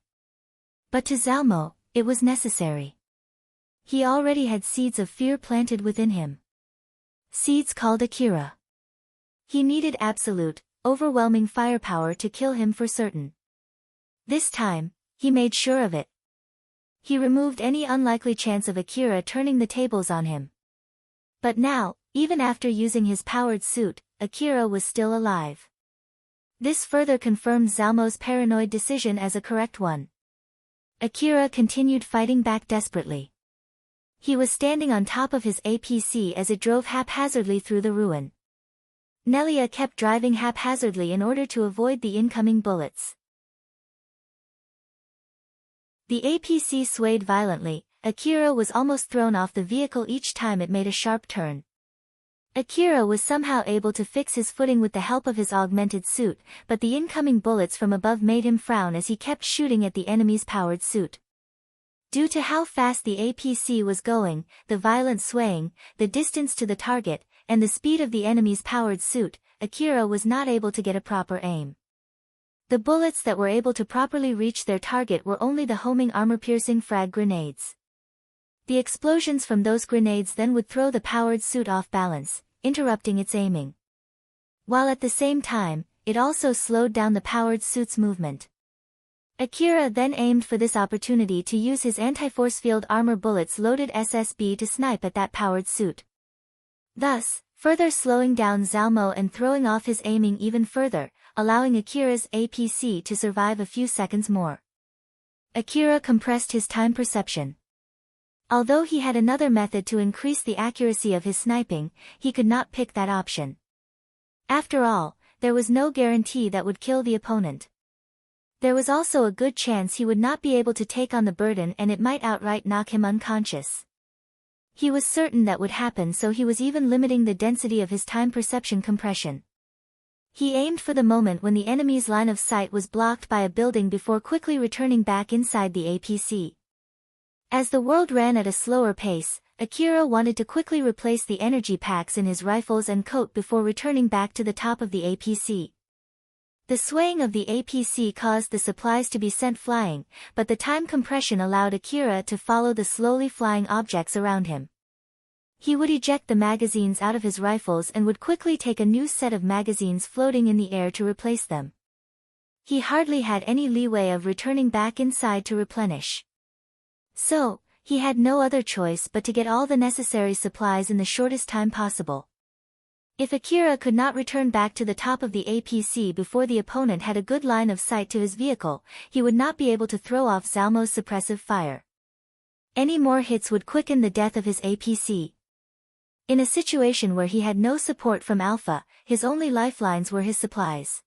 But to Zalmo, it was necessary. He already had seeds of fear planted within him. Seeds called Akira. He needed absolute, overwhelming firepower to kill him for certain. This time, he made sure of it. He removed any unlikely chance of Akira turning the tables on him. But now, even after using his powered suit, Akira was still alive. This further confirmed Zalmo's paranoid decision as a correct one. Akira continued fighting back desperately. He was standing on top of his APC as it drove haphazardly through the ruin. Nelia kept driving haphazardly in order to avoid the incoming bullets. The APC swayed violently. Akira was almost thrown off the vehicle each time it made a sharp turn. Akira was somehow able to fix his footing with the help of his augmented suit, but the incoming bullets from above made him frown as he kept shooting at the enemy's powered suit. Due to how fast the APC was going, the violent swaying, the distance to the target, and the speed of the enemy's powered suit, Akira was not able to get a proper aim. The bullets that were able to properly reach their target were only the homing armor-piercing frag grenades. The explosions from those grenades then would throw the powered suit off balance, interrupting its aiming. While at the same time, it also slowed down the powered suit's movement. Akira then aimed for this opportunity to use his anti-force field armor bullets loaded SSB to snipe at that powered suit. Thus, further slowing down Zalmo and throwing off his aiming even further, allowing Akira's APC to survive a few seconds more. Akira compressed his time perception. Although he had another method to increase the accuracy of his sniping, he could not pick that option. After all, there was no guarantee that would kill the opponent. There was also a good chance he would not be able to take on the burden and it might outright knock him unconscious. He was certain that would happen, so he was even limiting the density of his time perception compression. He aimed for the moment when the enemy's line of sight was blocked by a building before quickly returning back inside the APC. As the world ran at a slower pace, Akira wanted to quickly replace the energy packs in his rifles and coat before returning back to the top of the APC. The swaying of the APC caused the supplies to be sent flying, but the time compression allowed Akira to follow the slowly flying objects around him. He would eject the magazines out of his rifles and would quickly take a new set of magazines floating in the air to replace them. He hardly had any leeway of returning back inside to replenish. So, he had no other choice but to get all the necessary supplies in the shortest time possible. If Akira could not return back to the top of the APC before the opponent had a good line of sight to his vehicle, he would not be able to throw off Zalmo's suppressive fire. Any more hits would quicken the death of his APC. In a situation where he had no support from Alpha, his only lifelines were his supplies.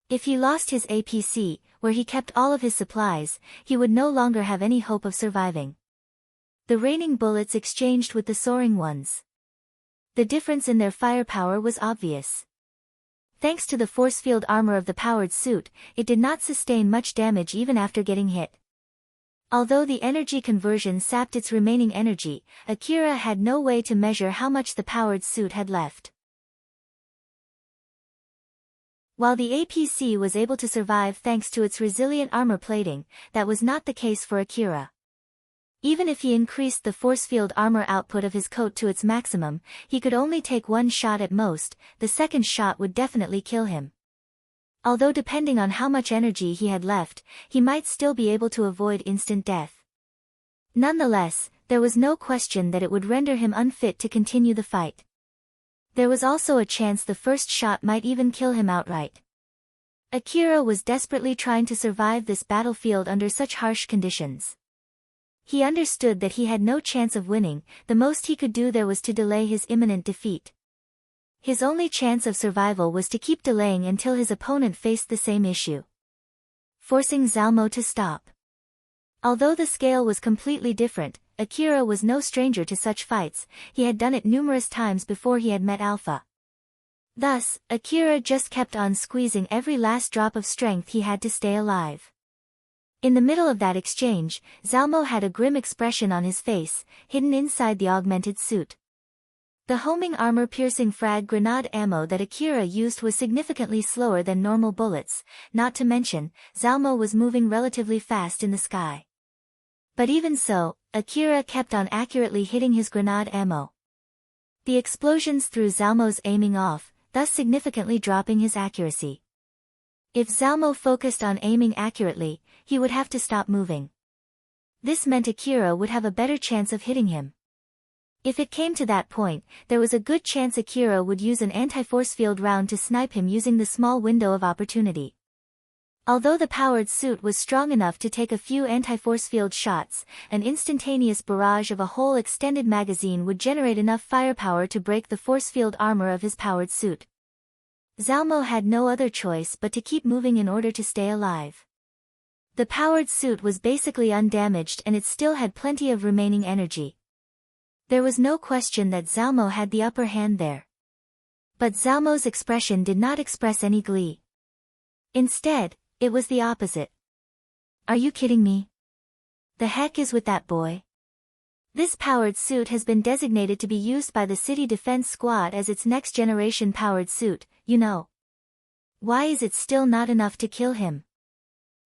If he lost his APC, where he kept all of his supplies, he would no longer have any hope of surviving. The raining bullets exchanged with the soaring ones. The difference in their firepower was obvious. Thanks to the force field armor of the powered suit, it did not sustain much damage even after getting hit. Although the energy conversion sapped its remaining energy, Akira had no way to measure how much the powered suit had left. While the APC was able to survive thanks to its resilient armor plating, that was not the case for Akira. Even if he increased the force field armor output of his coat to its maximum, he could only take one shot at most. The second shot would definitely kill him. Although depending on how much energy he had left, he might still be able to avoid instant death. Nonetheless, there was no question that it would render him unfit to continue the fight. There was also a chance the first shot might even kill him outright. Akira was desperately trying to survive this battlefield under such harsh conditions. He understood that he had no chance of winning. The most he could do there was to delay his imminent defeat. His only chance of survival was to keep delaying until his opponent faced the same issue. Forcing Zalmo to stop. Although the scale was completely different, Akira was no stranger to such fights. He had done it numerous times before he had met Alpha. Thus, Akira just kept on squeezing every last drop of strength he had to stay alive. In the middle of that exchange, Zalmo had a grim expression on his face, hidden inside the augmented suit. The homing armor-piercing frag grenade ammo that Akira used was significantly slower than normal bullets, not to mention, Zalmo was moving relatively fast in the sky. But even so, Akira kept on accurately hitting his grenade ammo. The explosions threw Zalmo's aiming off, thus significantly dropping his accuracy. If Zalmo focused on aiming accurately, he would have to stop moving. This meant Akira would have a better chance of hitting him. If it came to that point, there was a good chance Akira would use an anti-force field round to snipe him using the small window of opportunity. Although the powered suit was strong enough to take a few anti-force field shots, an instantaneous barrage of a whole extended magazine would generate enough firepower to break the force field armor of his powered suit. Zalmo had no other choice but to keep moving in order to stay alive. The powered suit was basically undamaged and it still had plenty of remaining energy. There was no question that Zalmo had the upper hand there. But Zalmo's expression did not express any glee. Instead, it was the opposite. Are you kidding me? The heck is with that boy? This powered suit has been designated to be used by the City Defense Squad as its next-generation powered suit, you know. Why is it still not enough to kill him?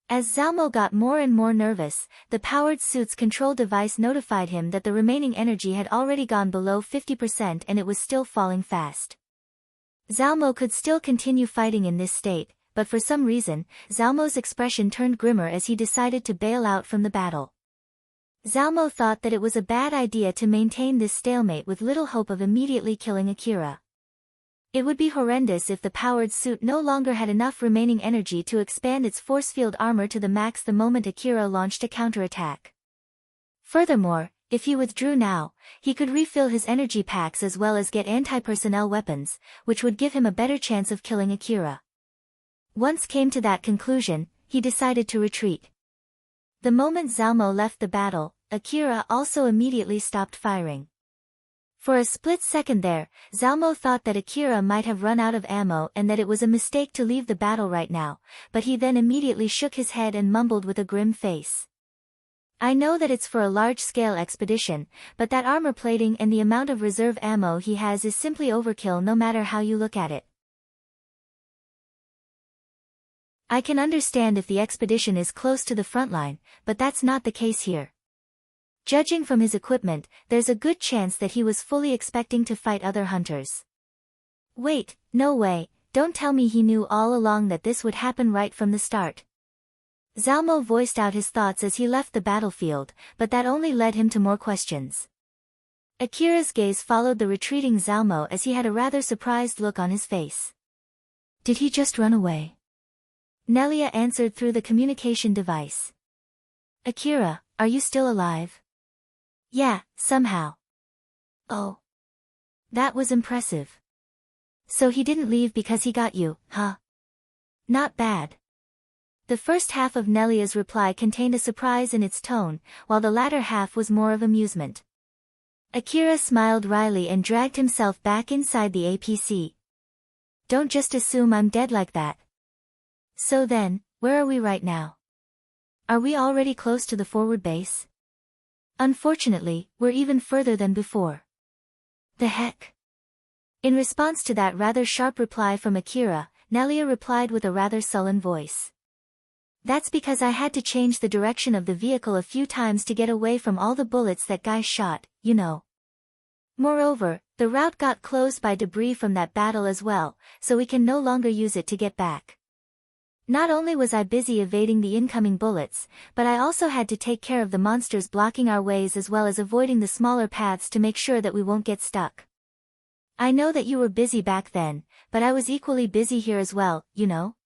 As Zalmo got more and more nervous, the powered suit's control device notified him that the remaining energy had already gone below 50% and it was still falling fast. Zalmo could still continue fighting in this state, but for some reason, Zalmo's expression turned grimmer as he decided to bail out from the battle. Zalmo thought that it was a bad idea to maintain this stalemate with little hope of immediately killing Akira. It would be horrendous if the powered suit no longer had enough remaining energy to expand its force field armor to the max the moment Akira launched a counterattack. Furthermore, if he withdrew now, he could refill his energy packs as well as get anti-personnel weapons, which would give him a better chance of killing Akira. Once came to that conclusion, he decided to retreat. The moment Zalmo left the battle, Akira also immediately stopped firing. For a split second there, Zalmo thought that Akira might have run out of ammo and that it was a mistake to leave the battle right now, but he then immediately shook his head and mumbled with a grim face. I know that it's for a large-scale expedition, but that armor plating and the amount of reserve ammo he has is simply overkill no matter how you look at it. I can understand if the expedition is close to the front line, but that's not the case here. Judging from his equipment, there's a good chance that he was fully expecting to fight other hunters. Wait, no way, don't tell me he knew all along that this would happen right from the start. Zalmo voiced out his thoughts as he left the battlefield, but that only led him to more questions. Akira's gaze followed the retreating Zalmo as he had a rather surprised look on his face. Did he just run away? Nelia answered through the communication device. Akira, are you still alive? Yeah, somehow. Oh. That was impressive. So he didn't leave because he got you, huh? Not bad. The first half of Nelia's reply contained a surprise in its tone, while the latter half was more of amusement. Akira smiled wryly and dragged himself back inside the APC. Don't just assume I'm dead like that. So then, where are we right now? Are we already close to the forward base? Unfortunately, we're even further than before. The heck? In response to that rather sharp reply from Akira, Nelia replied with a rather sullen voice. That's because I had to change the direction of the vehicle a few times to get away from all the bullets that guy shot, you know. Moreover, the route got closed by debris from that battle as well, so we can no longer use it to get back. Not only was I busy evading the incoming bullets, but I also had to take care of the monsters blocking our ways as well as avoiding the smaller paths to make sure that we won't get stuck. I know that you were busy back then, but I was equally busy here as well, you know?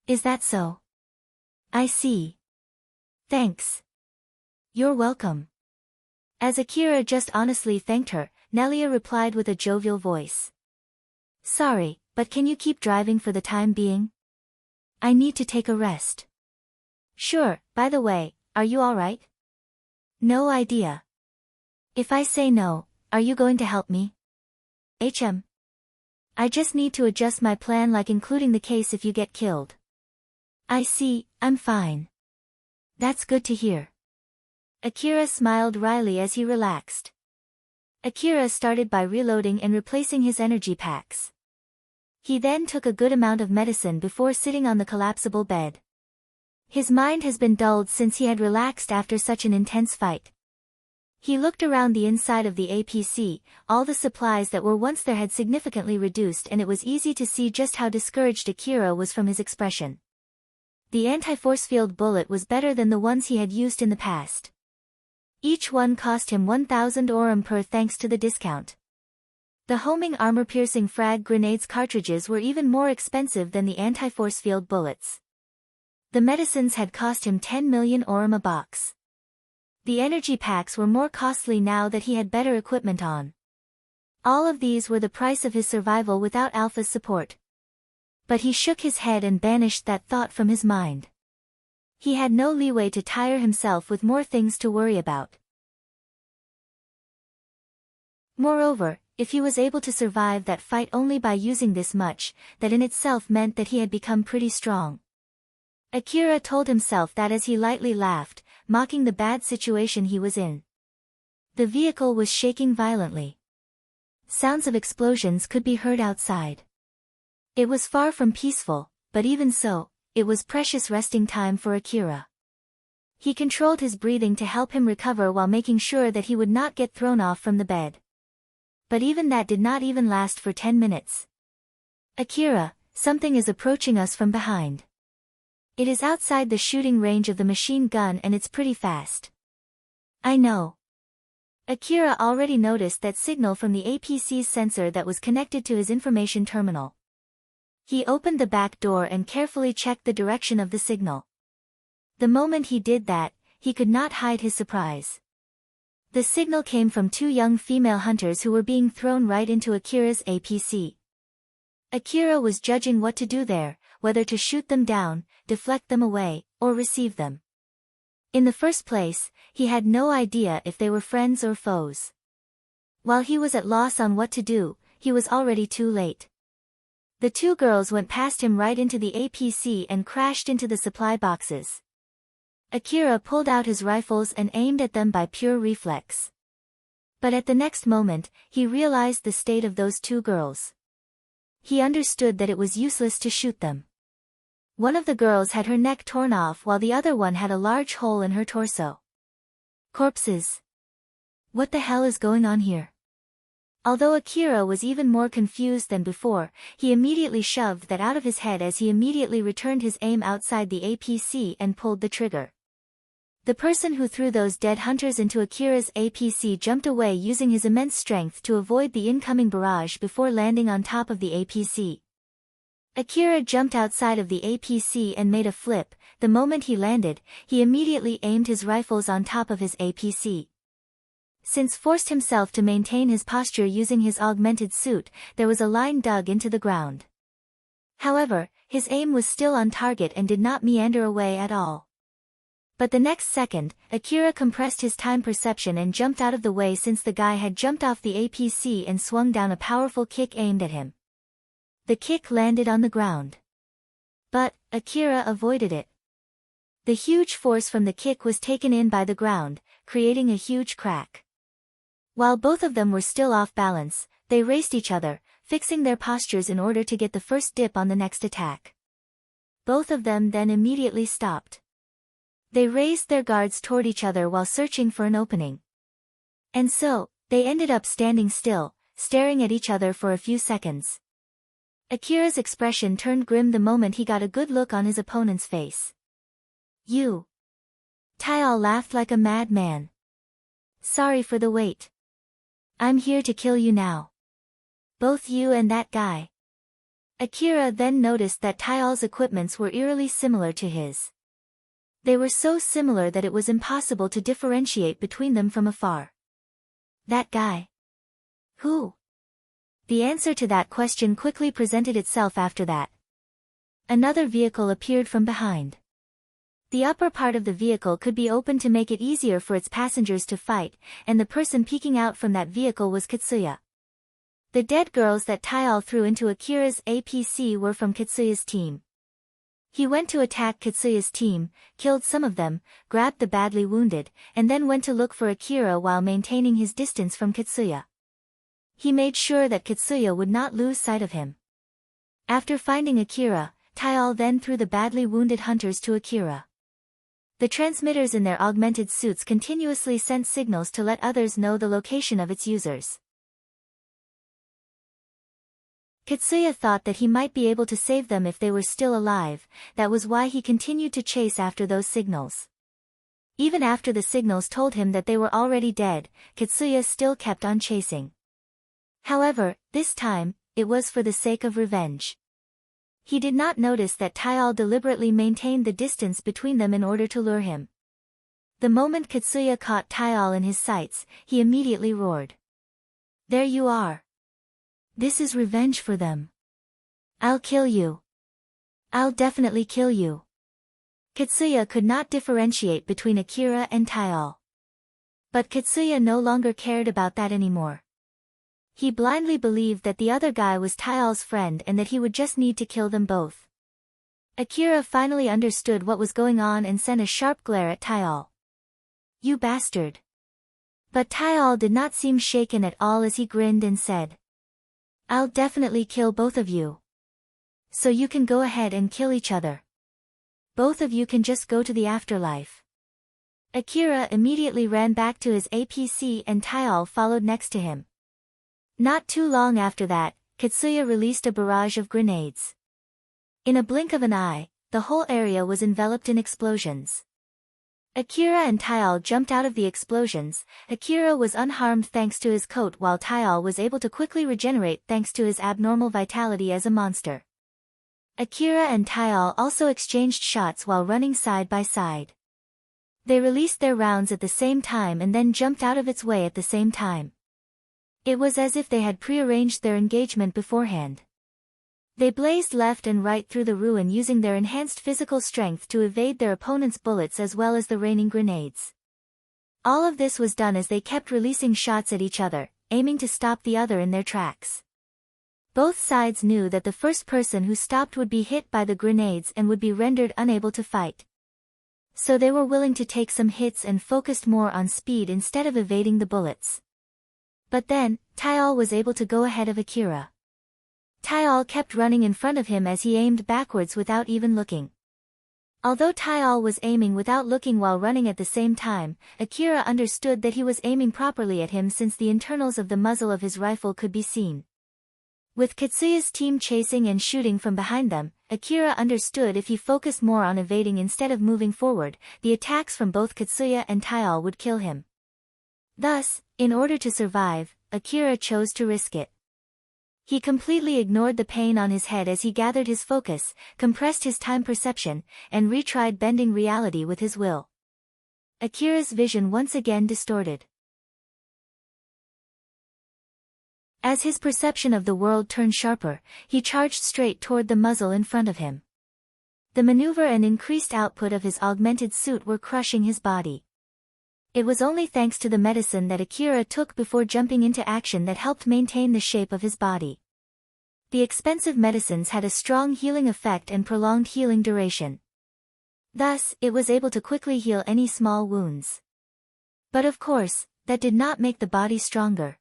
Is that so? I see. Thanks. You're welcome. As Akira just honestly thanked her, Nelia replied with a jovial voice. Sorry, but can you keep driving for the time being? I need to take a rest. Sure, by the way, are you alright? No idea. If I say no, are you going to help me? I just need to adjust my plan, like including the case if you get killed. I see, I'm fine. That's good to hear. Akira smiled wryly as he relaxed. Akira started by reloading and replacing his energy packs. He then took a good amount of medicine before sitting on the collapsible bed. His mind has been dulled since he had relaxed after such an intense fight. He looked around the inside of the APC, all the supplies that were once there had significantly reduced, and it was easy to see just how discouraged Akira was from his expression. The anti-force field bullet was better than the ones he had used in the past. Each one cost him 1,000 orum per thanks to the discount. The homing armor-piercing frag grenades cartridges were even more expensive than the anti-force field bullets. The medicines had cost him 10 million orum a box. The energy packs were more costly now that he had better equipment on. All of these were the price of his survival without Alpha's support. But he shook his head and banished that thought from his mind. He had no leeway to tire himself with more things to worry about. Moreover, if he was able to survive that fight only by using this much, that in itself meant that he had become pretty strong. Akira told himself that as he lightly laughed, mocking the bad situation he was in. The vehicle was shaking violently. Sounds of explosions could be heard outside. It was far from peaceful, but even so, it was precious resting time for Akira. He controlled his breathing to help him recover while making sure that he would not get thrown off from the bed. But even that did not even last for 10 minutes. Akira, something is approaching us from behind. It is outside the shooting range of the machine gun and it's pretty fast. I know. Akira already noticed that signal from the APC's sensor that was connected to his information terminal. He opened the back door and carefully checked the direction of the signal. The moment he did that, he could not hide his surprise. The signal came from two young female hunters who were being thrown right into Akira's APC. Akira was judging what to do there, whether to shoot them down, deflect them away, or receive them. In the first place, he had no idea if they were friends or foes. While he was at loss on what to do, he was already too late. The two girls went past him right into the APC and crashed into the supply boxes. Akira pulled out his rifles and aimed at them by pure reflex. But at the next moment, he realized the state of those two girls. He understood that it was useless to shoot them. One of the girls had her neck torn off while the other one had a large hole in her torso. Corpses. What the hell is going on here? Although Akira was even more confused than before, he immediately shoved that out of his head as he immediately returned his aim outside the APC and pulled the trigger. The person who threw those dead hunters into Akira's APC jumped away using his immense strength to avoid the incoming barrage before landing on top of the APC. Akira jumped outside of the APC and made a flip. The moment he landed, he immediately aimed his rifles on top of his APC. Since forced himself to maintain his posture using his augmented suit, there was a line dug into the ground. However, his aim was still on target and did not meander away at all. But the next second, Akira compressed his time perception and jumped out of the way since the guy had jumped off the APC and swung down a powerful kick aimed at him. The kick landed on the ground. But, Akira avoided it. The huge force from the kick was taken in by the ground, creating a huge crack. While both of them were still off balance, they raced each other, fixing their postures in order to get the first dip on the next attack. Both of them then immediately stopped. They raised their guards toward each other while searching for an opening. And so, they ended up standing still, staring at each other for a few seconds. Akira's expression turned grim the moment he got a good look on his opponent's face. You. Taial laughed like a madman. Sorry for the wait. I'm here to kill you now. Both you and that guy. Akira then noticed that Taial's equipments were eerily similar to his. They were so similar that it was impossible to differentiate between them from afar. That guy? Who? The answer to that question quickly presented itself after that. Another vehicle appeared from behind. The upper part of the vehicle could be opened to make it easier for its passengers to fight, and the person peeking out from that vehicle was Kitsuya. The dead girls that Taial threw into Akira's APC were from Kitsuya's team. He went to attack Kitsuya's team, killed some of them, grabbed the badly wounded, and then went to look for Akira while maintaining his distance from Kitsuya. He made sure that Kitsuya would not lose sight of him. After finding Akira, Taial then threw the badly wounded hunters to Akira. The transmitters in their augmented suits continuously sent signals to let others know the location of its users. Kitsuya thought that he might be able to save them if they were still alive. That was why he continued to chase after those signals. Even after the signals told him that they were already dead, Kitsuya still kept on chasing. However, this time, it was for the sake of revenge. He did not notice that Taial deliberately maintained the distance between them in order to lure him. The moment Kitsuya caught Taial in his sights, he immediately roared. There you are. This is revenge for them. I'll kill you. I'll definitely kill you. Kitsuya could not differentiate between Akira and Taial. But Kitsuya no longer cared about that anymore. He blindly believed that the other guy was Taial's friend and that he would just need to kill them both. Akira finally understood what was going on and sent a sharp glare at Taial. You bastard. But Taial did not seem shaken at all as he grinned and said. I'll definitely kill both of you. So you can go ahead and kill each other. Both of you can just go to the afterlife. Akira immediately ran back to his APC and Taial followed next to him. Not too long after that, Kitsuya released a barrage of grenades. In a blink of an eye, the whole area was enveloped in explosions. Akira and Taial jumped out of the explosions. Akira was unharmed thanks to his coat while Taial was able to quickly regenerate thanks to his abnormal vitality as a monster. Akira and Taial also exchanged shots while running side by side. They released their rounds at the same time and then jumped out of its way at the same time. It was as if they had prearranged their engagement beforehand. They blazed left and right through the ruin using their enhanced physical strength to evade their opponent's bullets as well as the raining grenades. All of this was done as they kept releasing shots at each other, aiming to stop the other in their tracks. Both sides knew that the first person who stopped would be hit by the grenades and would be rendered unable to fight. So they were willing to take some hits and focused more on speed instead of evading the bullets. But then, Taial was able to go ahead of Akira. Taial kept running in front of him as he aimed backwards without even looking. Although Taial was aiming without looking while running at the same time, Akira understood that he was aiming properly at him since the internals of the muzzle of his rifle could be seen. With Katsuya's team chasing and shooting from behind them, Akira understood if he focused more on evading instead of moving forward, the attacks from both Katsuya and Taial would kill him. Thus, in order to survive, Akira chose to risk it. He completely ignored the pain on his head as he gathered his focus, compressed his time perception, and retried bending reality with his will. Akira's vision once again distorted. As his perception of the world turned sharper, he charged straight toward the muzzle in front of him. The maneuver and increased output of his augmented suit were crushing his body. It was only thanks to the medicine that Akira took before jumping into action that helped maintain the shape of his body. The expensive medicines had a strong healing effect and prolonged healing duration. Thus, it was able to quickly heal any small wounds. But of course, that did not make the body stronger.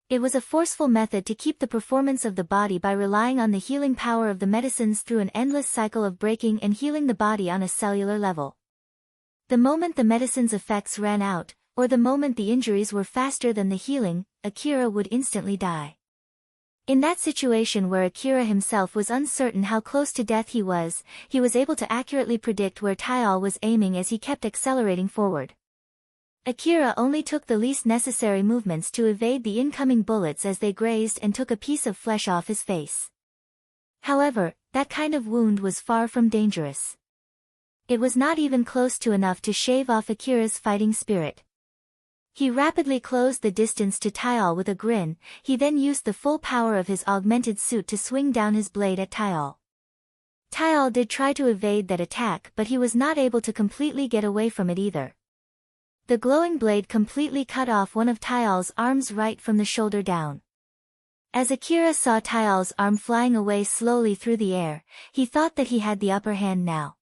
It was a forceful method to keep the performance of the body by relying on the healing power of the medicines through an endless cycle of breaking and healing the body on a cellular level. The moment the medicine's effects ran out, or the moment the injuries were faster than the healing, Akira would instantly die. In that situation where Akira himself was uncertain how close to death he was able to accurately predict where Taial was aiming as he kept accelerating forward. Akira only took the least necessary movements to evade the incoming bullets as they grazed and took a piece of flesh off his face. However, that kind of wound was far from dangerous. It was not even close to enough to shave off Akira's fighting spirit. He rapidly closed the distance to Taial with a grin. He then used the full power of his augmented suit to swing down his blade at Taial. Taial did try to evade that attack, but he was not able to completely get away from it either. The glowing blade completely cut off one of Taial's arms right from the shoulder down. As Akira saw Taial's arm flying away slowly through the air, he thought that he had the upper hand now.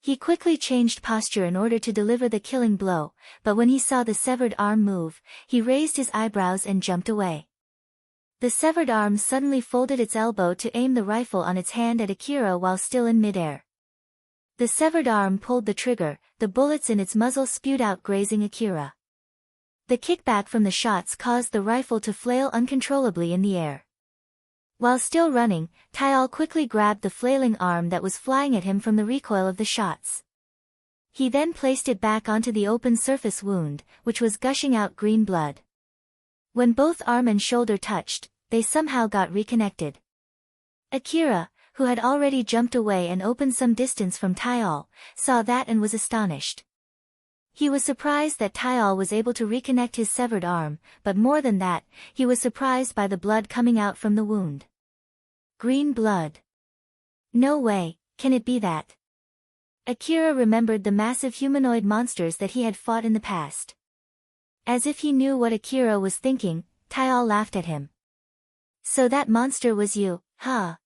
He quickly changed posture in order to deliver the killing blow, but when he saw the severed arm move, he raised his eyebrows and jumped away. The severed arm suddenly folded its elbow to aim the rifle on its hand at Akira while still in midair. The severed arm pulled the trigger, the bullets in its muzzle spewed out grazing Akira. The kickback from the shots caused the rifle to flail uncontrollably in the air. While still running, Taial quickly grabbed the flailing arm that was flying at him from the recoil of the shots. He then placed it back onto the open surface wound, which was gushing out green blood. When both arm and shoulder touched, they somehow got reconnected. Akira, who had already jumped away and opened some distance from Taial, saw that and was astonished. He was surprised that Taial was able to reconnect his severed arm, but more than that, he was surprised by the blood coming out from the wound. Green blood. No way, can it be that? Akira remembered the massive humanoid monsters that he had fought in the past. As if he knew what Akira was thinking, Taial laughed at him. So that monster was you, huh?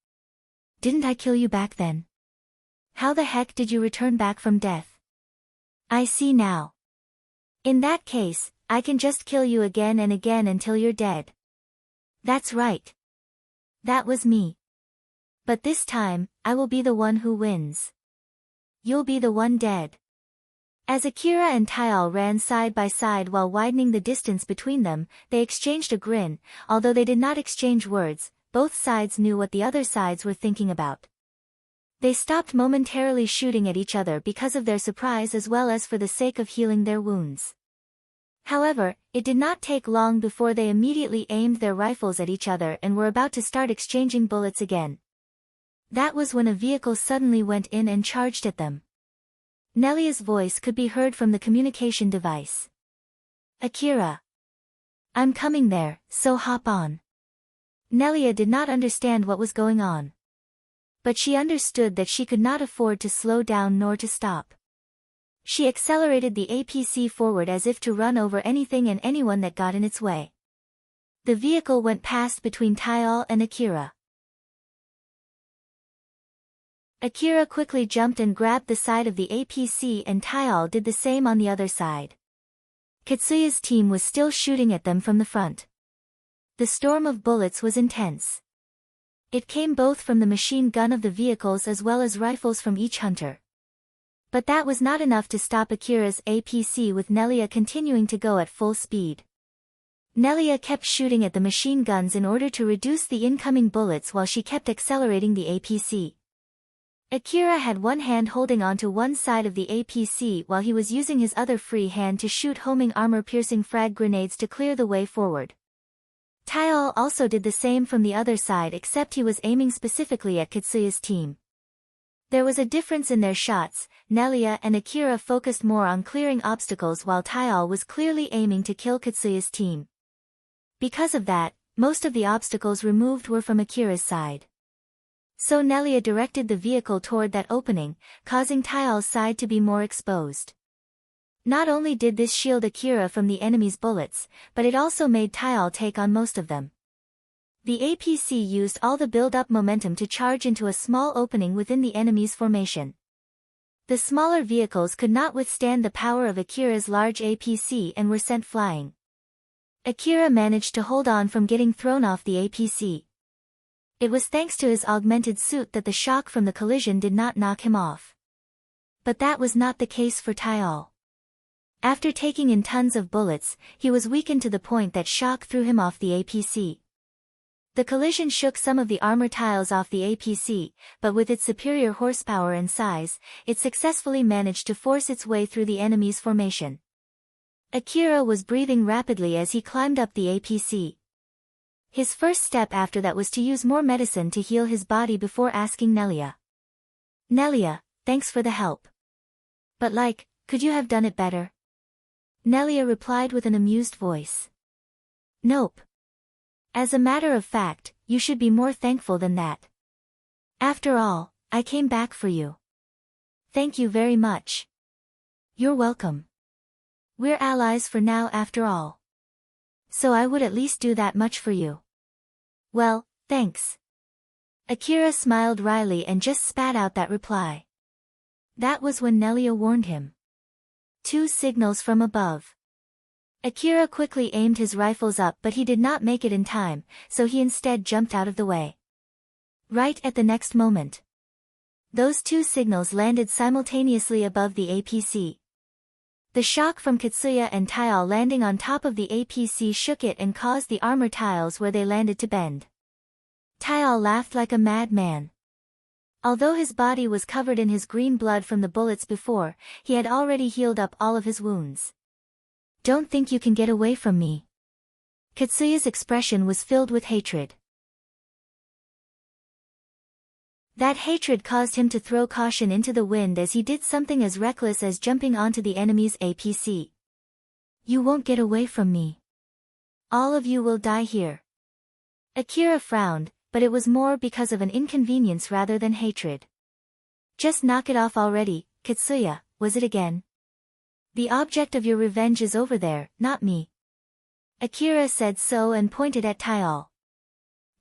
Didn't I kill you back then? How the heck did you return back from death? I see now. In that case, I can just kill you again and again until you're dead. That's right. That was me. But this time, I will be the one who wins. You'll be the one dead. As Akira and Taial ran side by side while widening the distance between them, they exchanged a grin. Although they did not exchange words, both sides knew what the other sides were thinking about. They stopped momentarily shooting at each other because of their surprise as well as for the sake of healing their wounds. However, it did not take long before they immediately aimed their rifles at each other and were about to start exchanging bullets again. That was when a vehicle suddenly went in and charged at them. Nelia's voice could be heard from the communication device. Akira. I'm coming there, so hop on. Nelia did not understand what was going on. But she understood that she could not afford to slow down nor to stop. She accelerated the APC forward as if to run over anything and anyone that got in its way. The vehicle went past between Taial and Akira. Akira quickly jumped and grabbed the side of the APC and Taial did the same on the other side. Katsuya's team was still shooting at them from the front. The storm of bullets was intense. It came both from the machine gun of the vehicles as well as rifles from each hunter. But that was not enough to stop Akira's APC, with Nelia continuing to go at full speed. Nelia kept shooting at the machine guns in order to reduce the incoming bullets while she kept accelerating the APC. Akira had one hand holding onto one side of the APC while he was using his other free hand to shoot homing armor-piercing frag grenades to clear the way forward. Taial also did the same from the other side, except he was aiming specifically at Katsuya's team. There was a difference in their shots. Nelia and Akira focused more on clearing obstacles while Taial was clearly aiming to kill Katsuya's team. Because of that, most of the obstacles removed were from Akira's side. So Nelia directed the vehicle toward that opening, causing Taial's side to be more exposed. Not only did this shield Akira from the enemy's bullets, but it also made Taial take on most of them. The APC used all the build-up momentum to charge into a small opening within the enemy's formation. The smaller vehicles could not withstand the power of Akira's large APC and were sent flying. Akira managed to hold on from getting thrown off the APC. It was thanks to his augmented suit that the shock from the collision did not knock him off. But that was not the case for Taial. After taking in tons of bullets, he was weakened to the point that shock threw him off the APC. The collision shook some of the armor tiles off the APC, but with its superior horsepower and size, it successfully managed to force its way through the enemy's formation. Akira was breathing rapidly as he climbed up the APC. His first step after that was to use more medicine to heal his body before asking Nelia. "Nelia, thanks for the help. But could you have done it better?" Nelia replied with an amused voice. "Nope. As a matter of fact, you should be more thankful than that. After all, I came back for you. Thank you very much." "You're welcome. We're allies for now after all. So I would at least do that much for you." "Well, thanks." Akira smiled wryly and just spat out that reply. That was when Nelia warned him. 2 signals from above. Akira quickly aimed his rifles up, but he did not make it in time, so he instead jumped out of the way. Right at the next moment, those 2 signals landed simultaneously above the APC. The shock from Katsuya and Taial landing on top of the APC shook it and caused the armor tiles where they landed to bend. Taial laughed like a madman. Although his body was covered in his green blood from the bullets before, he had already healed up all of his wounds. "Don't think you can get away from me." Katsuya's expression was filled with hatred. That hatred caused him to throw caution into the wind as he did something as reckless as jumping onto the enemy's APC. "You won't get away from me. All of you will die here." Akira frowned, but it was more because of an inconvenience rather than hatred. "Just knock it off already, Katsuya," was it again? "The object of your revenge is over there, not me." Akira said so and pointed at Taial.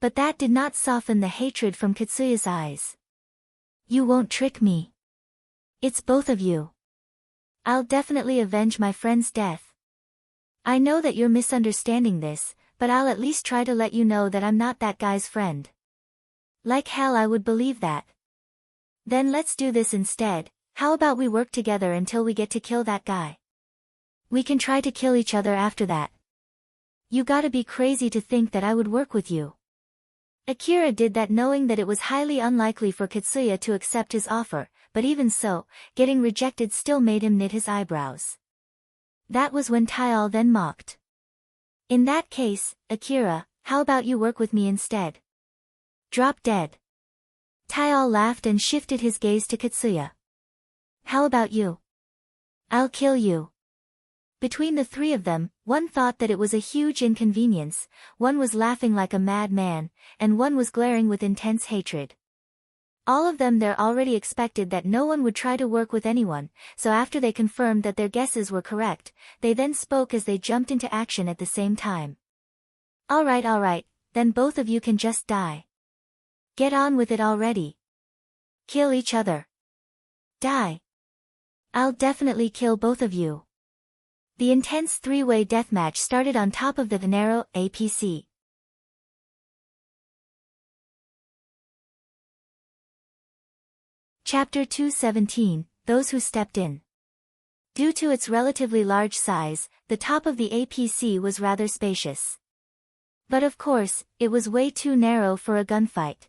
But that did not soften the hatred from Katsuya's eyes. "You won't trick me. It's both of you. I'll definitely avenge my friend's death. I know that you're misunderstanding this, but I'll at least try to let you know that I'm not that guy's friend." "Like hell I would believe that." "Then let's do this instead. How about we work together until we get to kill that guy? We can try to kill each other after that." "You gotta be crazy to think that I would work with you." Akira did that knowing that it was highly unlikely for Katsuya to accept his offer, but even so, getting rejected still made him knit his eyebrows. That was when Taial then mocked. "In that case, Akira, how about you work with me instead? Drop dead." Taial laughed and shifted his gaze to Katsuya. "How about you? I'll kill you." Between the 3 of them, one thought that it was a huge inconvenience, one was laughing like a madman, and one was glaring with intense hatred. All of them there already expected that no one would try to work with anyone, so after they confirmed that their guesses were correct, they then spoke as they jumped into action at the same time. All right, then both of you can just die. Get on with it already. Kill each other. Die. I'll definitely kill both of you. The intense three-way deathmatch started on top of the narrow APC. Chapter 217, Those Who Stepped In. Due to its relatively large size, the top of the APC was rather spacious. But of course, it was way too narrow for a gunfight.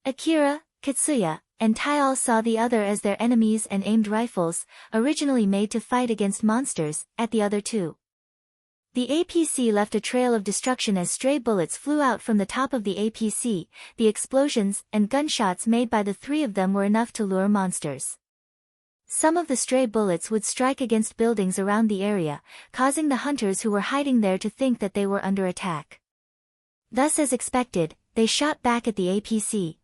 Akira, Katsuya, and Taial saw the other as their enemies and aimed rifles, originally made to fight against monsters, at the other two. The APC left a trail of destruction as stray bullets flew out from the top of the APC. The explosions and gunshots made by the three of them were enough to lure monsters. Some of the stray bullets would strike against buildings around the area, causing the hunters who were hiding there to think that they were under attack. Thus, as expected, they shot back at the APC.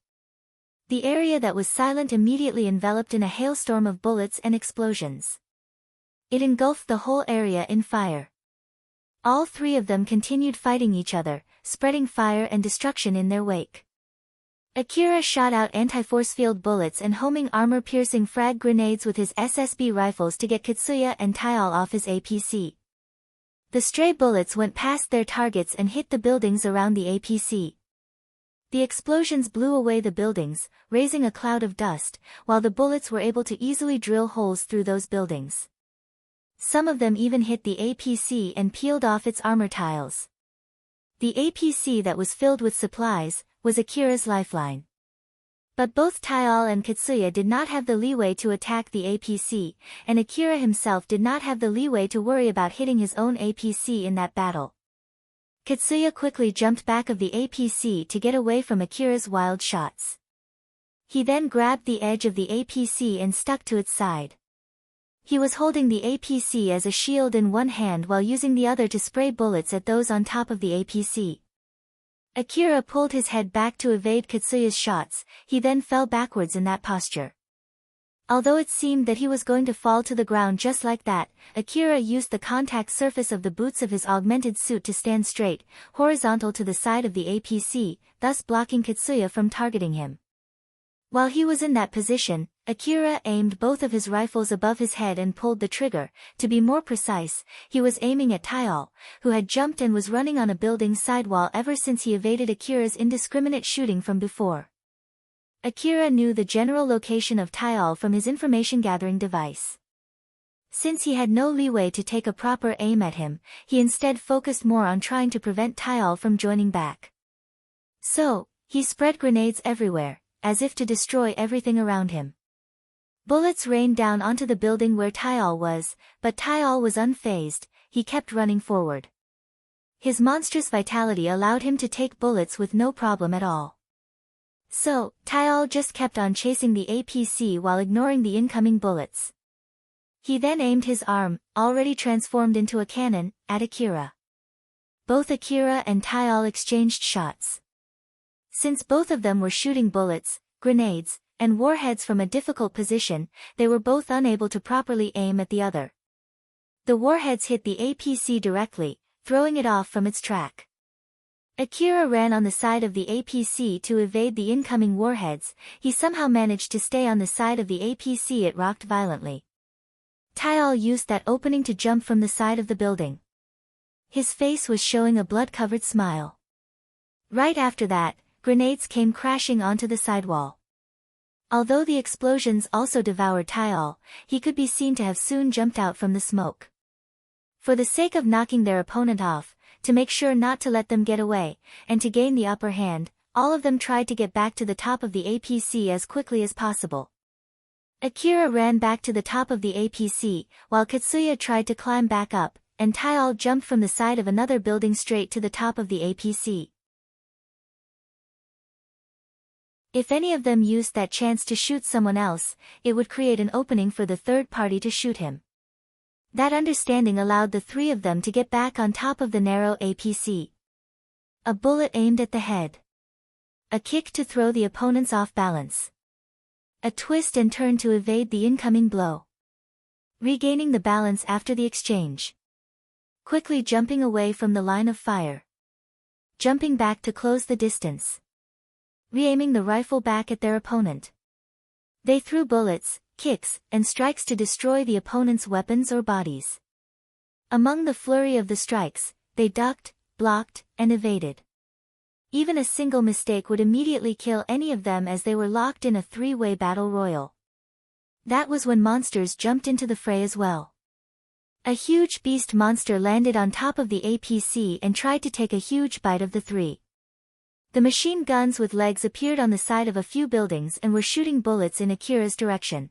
The area that was silent immediately enveloped in a hailstorm of bullets and explosions. It engulfed the whole area in fire. All three of them continued fighting each other, spreading fire and destruction in their wake. Akira shot out anti-force field bullets and homing armor-piercing frag grenades with his SSB rifles to get Katsuya and Taial off his APC. The stray bullets went past their targets and hit the buildings around the APC. The explosions blew away the buildings, raising a cloud of dust, while the bullets were able to easily drill holes through those buildings. Some of them even hit the APC and peeled off its armor tiles. The APC that was filled with supplies was Akira's lifeline. But both Taial and Katsuya did not have the leeway to attack the APC, and Akira himself did not have the leeway to worry about hitting his own APC in that battle. Katsuya quickly jumped back of the APC to get away from Akira's wild shots. He then grabbed the edge of the APC and stuck to its side. He was holding the APC as a shield in one hand while using the other to spray bullets at those on top of the APC. Akira pulled his head back to evade Katsuya's shots. He then fell backwards in that posture. Although it seemed that he was going to fall to the ground just like that, Akira used the contact surface of the boots of his augmented suit to stand straight, horizontal to the side of the APC, thus blocking Katsuya from targeting him. While he was in that position, Akira aimed both of his rifles above his head and pulled the trigger. To be more precise, he was aiming at Taial, who had jumped and was running on a building sidewall ever since he evaded Akira's indiscriminate shooting from before. Akira knew the general location of Taial from his information-gathering device. Since he had no leeway to take a proper aim at him, he instead focused more on trying to prevent Taial from joining back. So, he spread grenades everywhere, as if to destroy everything around him. Bullets rained down onto the building where Taial was, but Taial was unfazed. He kept running forward. His monstrous vitality allowed him to take bullets with no problem at all. So, Taial just kept on chasing the APC while ignoring the incoming bullets. He then aimed his arm, already transformed into a cannon, at Akira. Both Akira and Taial exchanged shots. Since both of them were shooting bullets, grenades, and warheads from a difficult position, they were both unable to properly aim at the other. The warheads hit the APC directly, throwing it off from its track. Akira ran on the side of the APC to evade the incoming warheads. He somehow managed to stay on the side of the APC. It rocked violently. Taial used that opening to jump from the side of the building. His face was showing a blood-covered smile. Right after that, grenades came crashing onto the sidewall. Although the explosions also devoured Taial, he could be seen to have soon jumped out from the smoke. For the sake of knocking their opponent off, to make sure not to let them get away, and to gain the upper hand, all of them tried to get back to the top of the APC as quickly as possible. Akira ran back to the top of the APC, while Katsuya tried to climb back up, and Taial jumped from the side of another building straight to the top of the APC. If any of them used that chance to shoot someone else, it would create an opening for the third party to shoot him. That understanding allowed the three of them to get back on top of the narrow APC. A bullet aimed at the head. A kick to throw the opponents off balance. A twist and turn to evade the incoming blow. Regaining the balance after the exchange. Quickly jumping away from the line of fire. Jumping back to close the distance. Re-aiming the rifle back at their opponent. They threw bullets, kicks, and strikes to destroy the opponent's weapons or bodies. Among the flurry of the strikes, they ducked, blocked, and evaded. Even a single mistake would immediately kill any of them as they were locked in a three-way battle royal. That was when monsters jumped into the fray as well. A huge beast monster landed on top of the APC and tried to take a huge bite of the three. The machine guns with legs appeared on the side of a few buildings and were shooting bullets in Akira's direction.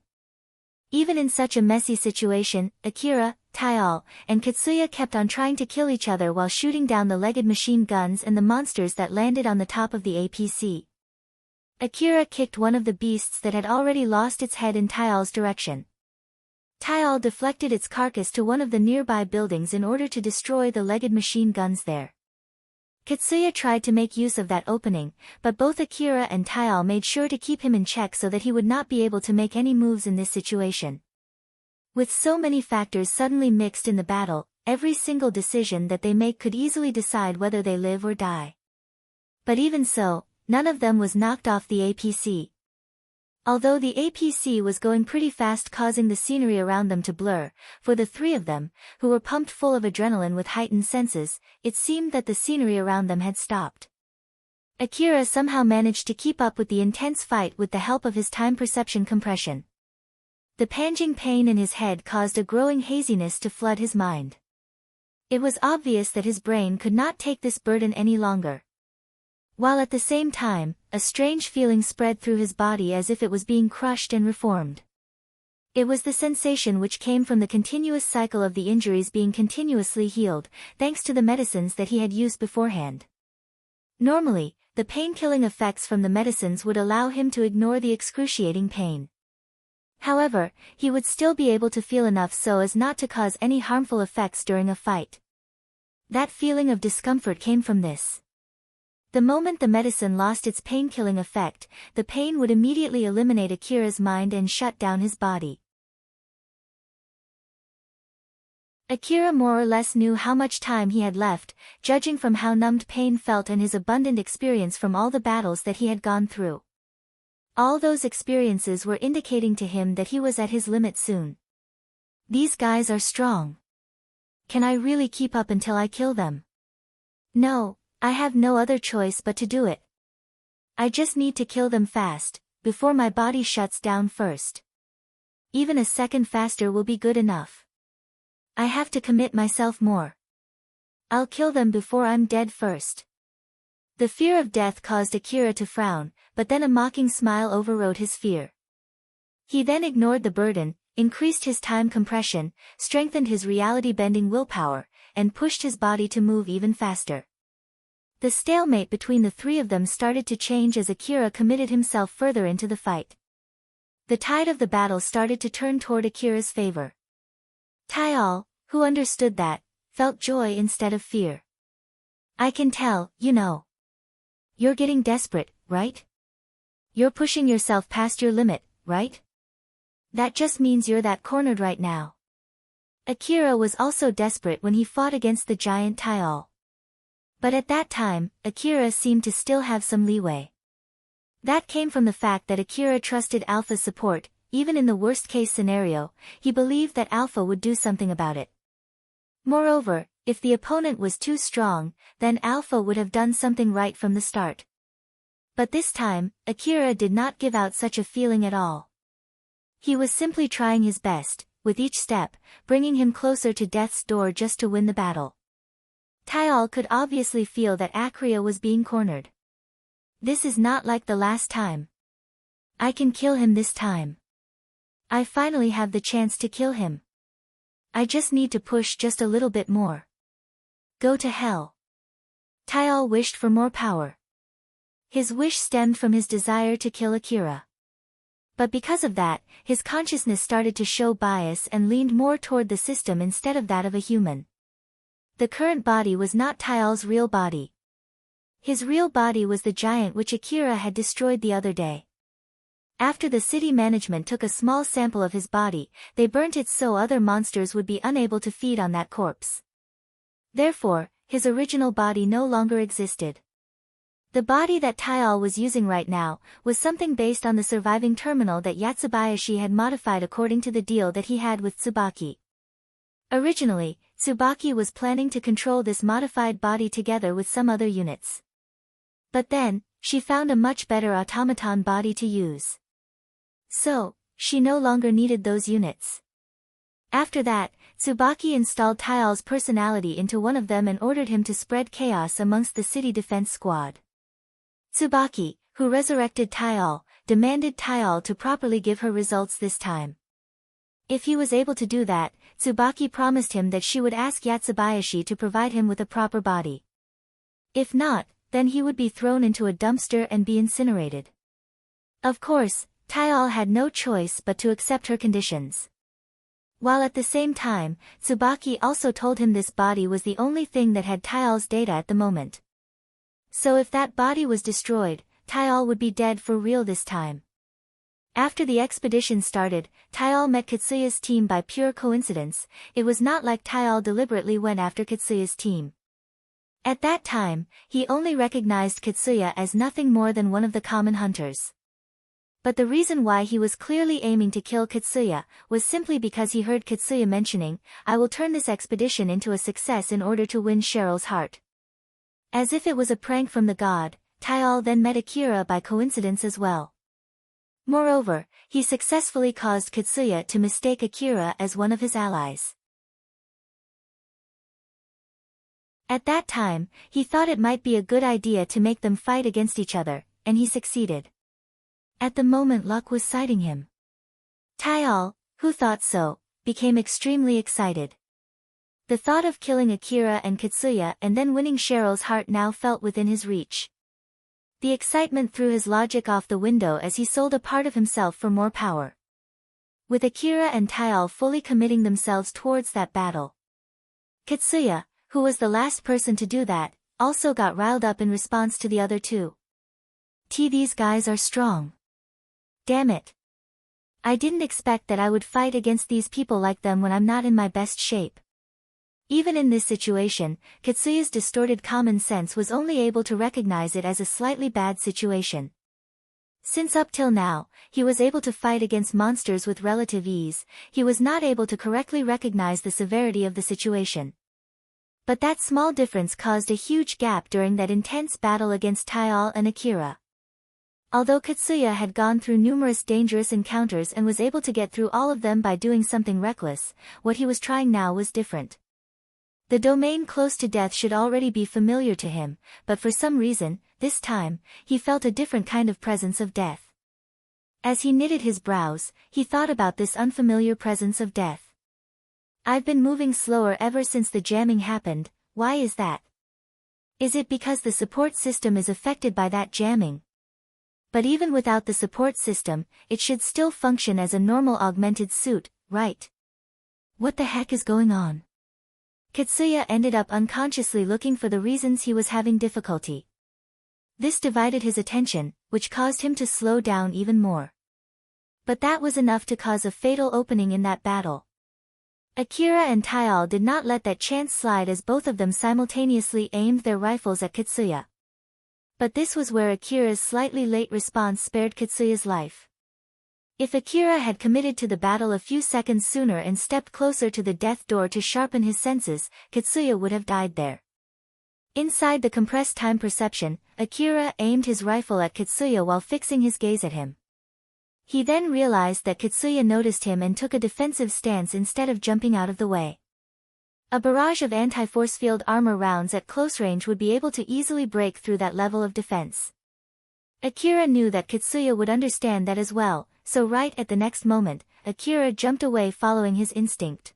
Even in such a messy situation, Akira, Taial, and Katsuya kept on trying to kill each other while shooting down the legged machine guns and the monsters that landed on the top of the APC. Akira kicked one of the beasts that had already lost its head in Taial's direction. Taial deflected its carcass to one of the nearby buildings in order to destroy the legged machine guns there. Katsuya tried to make use of that opening, but both Akira and Taial made sure to keep him in check so that he would not be able to make any moves in this situation. With so many factors suddenly mixed in the battle, every single decision that they make could easily decide whether they live or die. But even so, none of them was knocked off the APC. Although the APC was going pretty fast, causing the scenery around them to blur, for the three of them, who were pumped full of adrenaline with heightened senses, it seemed that the scenery around them had stopped. Akira somehow managed to keep up with the intense fight with the help of his time perception compression. The panging pain in his head caused a growing haziness to flood his mind. It was obvious that his brain could not take this burden any longer. While at the same time, a strange feeling spread through his body as if it was being crushed and reformed. It was the sensation which came from the continuous cycle of the injuries being continuously healed, thanks to the medicines that he had used beforehand. Normally, the pain-killing effects from the medicines would allow him to ignore the excruciating pain. However, he would still be able to feel enough so as not to cause any harmful effects during a fight. That feeling of discomfort came from this. The moment the medicine lost its pain-killing effect, the pain would immediately eliminate Akira's mind and shut down his body. Akira more or less knew how much time he had left, judging from how numbed pain felt and his abundant experience from all the battles that he had gone through. All those experiences were indicating to him that he was at his limit soon. These guys are strong. Can I really keep up until I kill them? No. I have no other choice but to do it. I just need to kill them fast, before my body shuts down first. Even a second faster will be good enough. I have to commit myself more. I'll kill them before I'm dead first. The fear of death caused Akira to frown, but then a mocking smile overrode his fear. He then ignored the burden, increased his time compression, strengthened his reality-bending willpower, and pushed his body to move even faster. The stalemate between the three of them started to change as Akira committed himself further into the fight. The tide of the battle started to turn toward Akira's favor. Taial, who understood that, felt joy instead of fear. I can tell, you know. You're getting desperate, right? You're pushing yourself past your limit, right? That just means you're that cornered right now. Akira was also desperate when he fought against the giant Taial. But at that time, Akira seemed to still have some leeway. That came from the fact that Akira trusted Alpha's support, even in the worst-case scenario, he believed that Alpha would do something about it. Moreover, if the opponent was too strong, then Alpha would have done something right from the start. But this time, Akira did not give out such a feeling at all. He was simply trying his best, with each step, bringing him closer to death's door just to win the battle. Taial could obviously feel that Akira was being cornered. This is not like the last time. I can kill him this time. I finally have the chance to kill him. I just need to push just a little bit more. Go to hell. Taial wished for more power. His wish stemmed from his desire to kill Akira. But because of that, his consciousness started to show bias and leaned more toward the system instead of that of a human. The current body was not Taial's real body. His real body was the giant which Akira had destroyed the other day. After the city management took a small sample of his body, they burnt it so other monsters would be unable to feed on that corpse. Therefore, his original body no longer existed. The body that Taial was using right now was something based on the surviving terminal that Yatsubayashi had modified according to the deal that he had with Tsubaki. Originally, Tsubaki was planning to control this modified body together with some other units. But then, she found a much better automaton body to use. So, she no longer needed those units. After that, Tsubaki installed Taial's personality into one of them and ordered him to spread chaos amongst the city defense squad. Tsubaki, who resurrected Taial, demanded Taial to properly give her results this time. If he was able to do that, Tsubaki promised him that she would ask Yatsubayashi to provide him with a proper body. If not, then he would be thrown into a dumpster and be incinerated. Of course, Taial had no choice but to accept her conditions. While at the same time, Tsubaki also told him this body was the only thing that had Taial's data at the moment. So if that body was destroyed, Taial would be dead for real this time. After the expedition started, Taial met Katsuya's team by pure coincidence. It was not like Taial deliberately went after Katsuya's team. At that time, he only recognized Katsuya as nothing more than one of the common hunters. But the reason why he was clearly aiming to kill Katsuya was simply because he heard Katsuya mentioning, "I will turn this expedition into a success in order to win Cheryl's heart." As if it was a prank from the god, Taial then met Akira by coincidence as well. Moreover, he successfully caused Katsuya to mistake Akira as one of his allies. At that time, he thought it might be a good idea to make them fight against each other, and he succeeded. At the moment luck was siding him. Taial, who thought so, became extremely excited. The thought of killing Akira and Katsuya and then winning Cheryl's heart now felt within his reach. The excitement threw his logic off the window as he sold a part of himself for more power. With Akira and Taial fully committing themselves towards that battle. Katsuya, who was the last person to do that, also got riled up in response to the other two. These guys are strong. Damn it. I didn't expect that I would fight against these people like them when I'm not in my best shape. Even in this situation, Katsuya's distorted common sense was only able to recognize it as a slightly bad situation. Since up till now, he was able to fight against monsters with relative ease, he was not able to correctly recognize the severity of the situation. But that small difference caused a huge gap during that intense battle against Taial and Akira. Although Katsuya had gone through numerous dangerous encounters and was able to get through all of them by doing something reckless, what he was trying now was different. The domain close to death should already be familiar to him, but for some reason, this time, he felt a different kind of presence of death. As he knitted his brows, he thought about this unfamiliar presence of death. I've been moving slower ever since the jamming happened. Why is that? Is it because the support system is affected by that jamming? But even without the support system, it should still function as a normal augmented suit, right? What the heck is going on? Katsuya ended up unconsciously looking for the reasons he was having difficulty. This divided his attention, which caused him to slow down even more. But that was enough to cause a fatal opening in that battle. Akira and Taial did not let that chance slide as both of them simultaneously aimed their rifles at Katsuya. But this was where Akira's slightly late response spared Katsuya's life. If Akira had committed to the battle a few seconds sooner and stepped closer to the death door to sharpen his senses, Katsuya would have died there. Inside the compressed time perception, Akira aimed his rifle at Katsuya while fixing his gaze at him. He then realized that Katsuya noticed him and took a defensive stance instead of jumping out of the way. A barrage of anti-force field armor rounds at close range would be able to easily break through that level of defense. Akira knew that Katsuya would understand that as well, so right at the next moment, Akira jumped away following his instinct.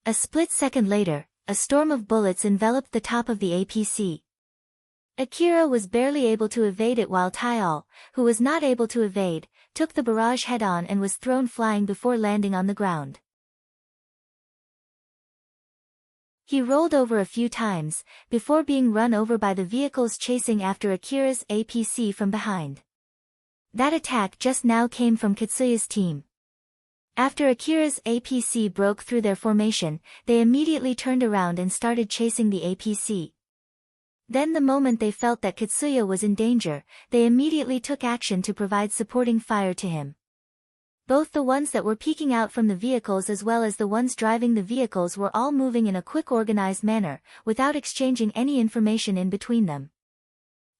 A split second later, a storm of bullets enveloped the top of the APC. Akira was barely able to evade it while Taial, who was not able to evade, took the barrage head-on and was thrown flying before landing on the ground. He rolled over a few times, before being run over by the vehicles chasing after Akira's APC from behind. That attack just now came from Katsuya's team. After Akira's APC broke through their formation, they immediately turned around and started chasing the APC. Then the moment they felt that Katsuya was in danger, they immediately took action to provide supporting fire to him. Both the ones that were peeking out from the vehicles as well as the ones driving the vehicles were all moving in a quick organized manner, without exchanging any information in between them.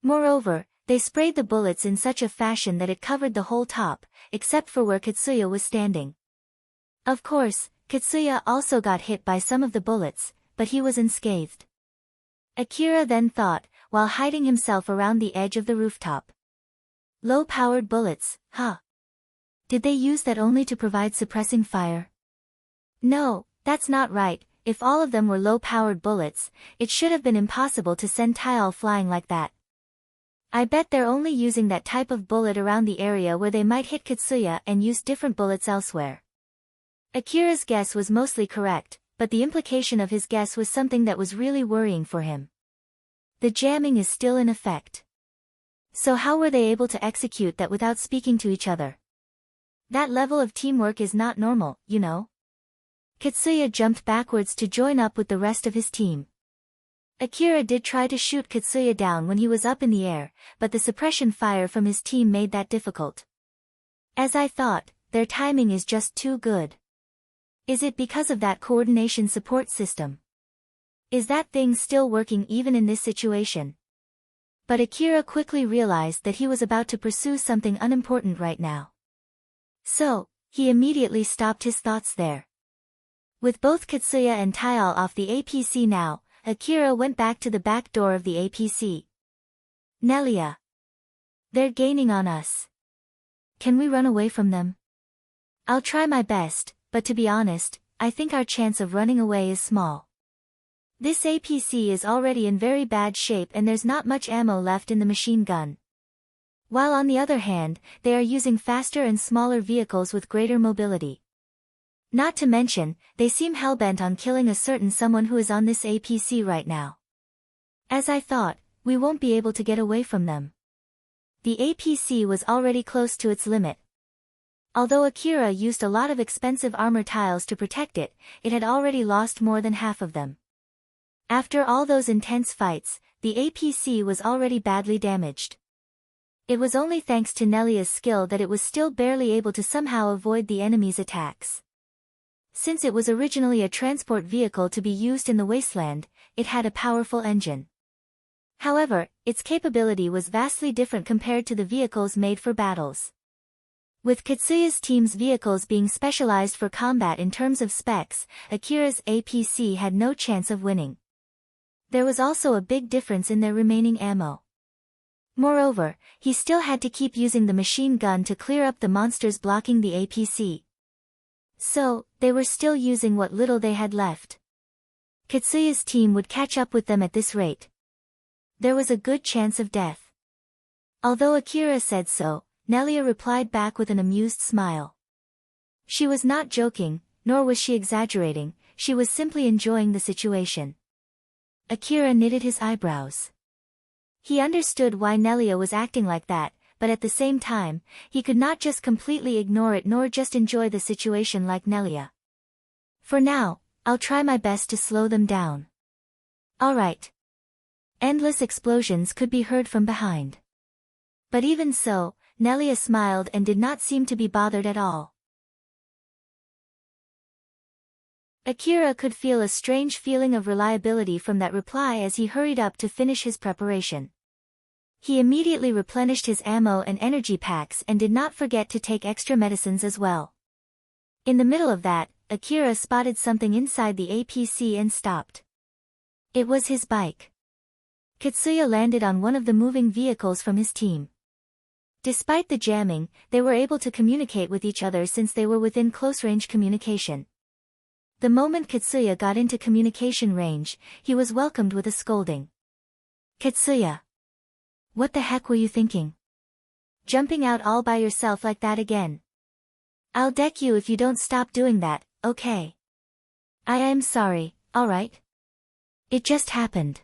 Moreover, they sprayed the bullets in such a fashion that it covered the whole top, except for where Katsuya was standing. Of course, Katsuya also got hit by some of the bullets, but he was unscathed. Akira then thought, while hiding himself around the edge of the rooftop. Low-powered bullets, huh? Did they use that only to provide suppressing fire? No, that's not right. If all of them were low-powered bullets, it should have been impossible to send tile flying like that. I bet they're only using that type of bullet around the area where they might hit Katsuya and use different bullets elsewhere. Akira's guess was mostly correct, but the implication of his guess was something that was really worrying for him. The jamming is still in effect. So how were they able to execute that without speaking to each other? That level of teamwork is not normal, you know? Katsuya jumped backwards to join up with the rest of his team. Akira did try to shoot Katsuya down when he was up in the air, but the suppression fire from his team made that difficult. As I thought, their timing is just too good. Is it because of that coordination support system? Is that thing still working even in this situation? But Akira quickly realized that he was about to pursue something unimportant right now. So, he immediately stopped his thoughts there. With both Katsuya and Tayal off the APC now, Akira went back to the back door of the APC. Nelia. They're gaining on us. Can we run away from them? I'll try my best, but to be honest, I think our chance of running away is small. This APC is already in very bad shape and there's not much ammo left in the machine gun. While on the other hand, they are using faster and smaller vehicles with greater mobility. Not to mention, they seem hellbent on killing a certain someone who is on this APC right now. As I thought, we won't be able to get away from them. The APC was already close to its limit. Although Akira used a lot of expensive armor tiles to protect it, it had already lost more than half of them. After all those intense fights, the APC was already badly damaged. It was only thanks to Nelia's skill that it was still barely able to somehow avoid the enemy's attacks. Since it was originally a transport vehicle to be used in the wasteland, it had a powerful engine. However, its capability was vastly different compared to the vehicles made for battles. With Katsuya's team's vehicles being specialized for combat in terms of specs, Akira's APC had no chance of winning. There was also a big difference in their remaining ammo. Moreover, he still had to keep using the machine gun to clear up the monsters blocking the APC. So, they were still using what little they had left. Katsuya's team would catch up with them at this rate. There was a good chance of death. Although Akira said so, Nelia replied back with an amused smile. She was not joking, nor was she exaggerating, she was simply enjoying the situation. Akira knitted his eyebrows. He understood why Nelia was acting like that, but at the same time, he could not just completely ignore it nor just enjoy the situation like Nelia. For now, I'll try my best to slow them down. Alright. Endless explosions could be heard from behind. But even so, Nelia smiled and did not seem to be bothered at all. Akira could feel a strange feeling of reliability from that reply as he hurried up to finish his preparation. He immediately replenished his ammo and energy packs and did not forget to take extra medicines as well. In the middle of that, Akira spotted something inside the APC and stopped. It was his bike. Katsuya landed on one of the moving vehicles from his team. Despite the jamming, they were able to communicate with each other since they were within close-range communication. The moment Katsuya got into communication range, he was welcomed with a scolding. Katsuya! What the heck were you thinking? Jumping out all by yourself like that again? I'll deck you if you don't stop doing that, okay? I am sorry, alright? It just happened.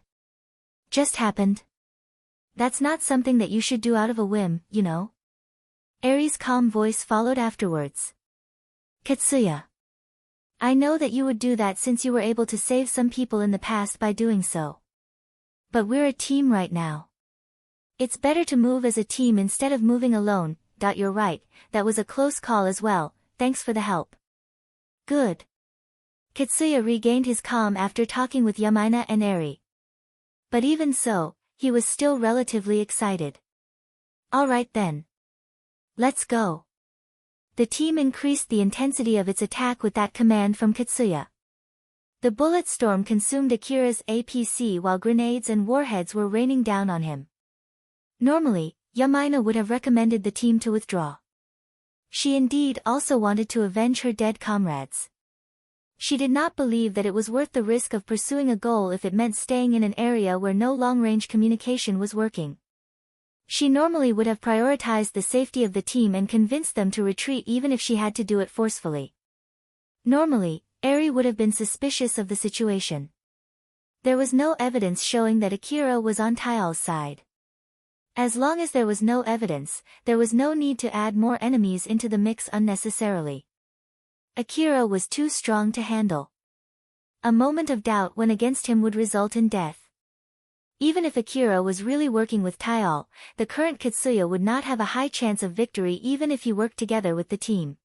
Just happened. That's not something that you should do out of a whim, you know? Eri's calm voice followed afterwards. Katsuya. I know that you would do that since you were able to save some people in the past by doing so. But we're a team right now. It's better to move as a team instead of moving alone. You're right, that was a close call as well, thanks for the help. Good. Kitsuya regained his calm after talking with Yamaina and Eri. But even so, he was still relatively excited. Alright then. Let's go. The team increased the intensity of its attack with that command from Kitsuya. The bullet storm consumed Akira's APC while grenades and warheads were raining down on him. Normally, Yamaina would have recommended the team to withdraw. She indeed also wanted to avenge her dead comrades. She did not believe that it was worth the risk of pursuing a goal if it meant staying in an area where no long-range communication was working. She normally would have prioritized the safety of the team and convinced them to retreat even if she had to do it forcefully. Normally, Eri would have been suspicious of the situation. There was no evidence showing that Akira was on Taial's side. As long as there was no evidence, there was no need to add more enemies into the mix unnecessarily. Akira was too strong to handle. A moment of doubt went against him would result in death. Even if Akira was really working with Taial, the current Kitsuya would not have a high chance of victory even if he worked together with the team.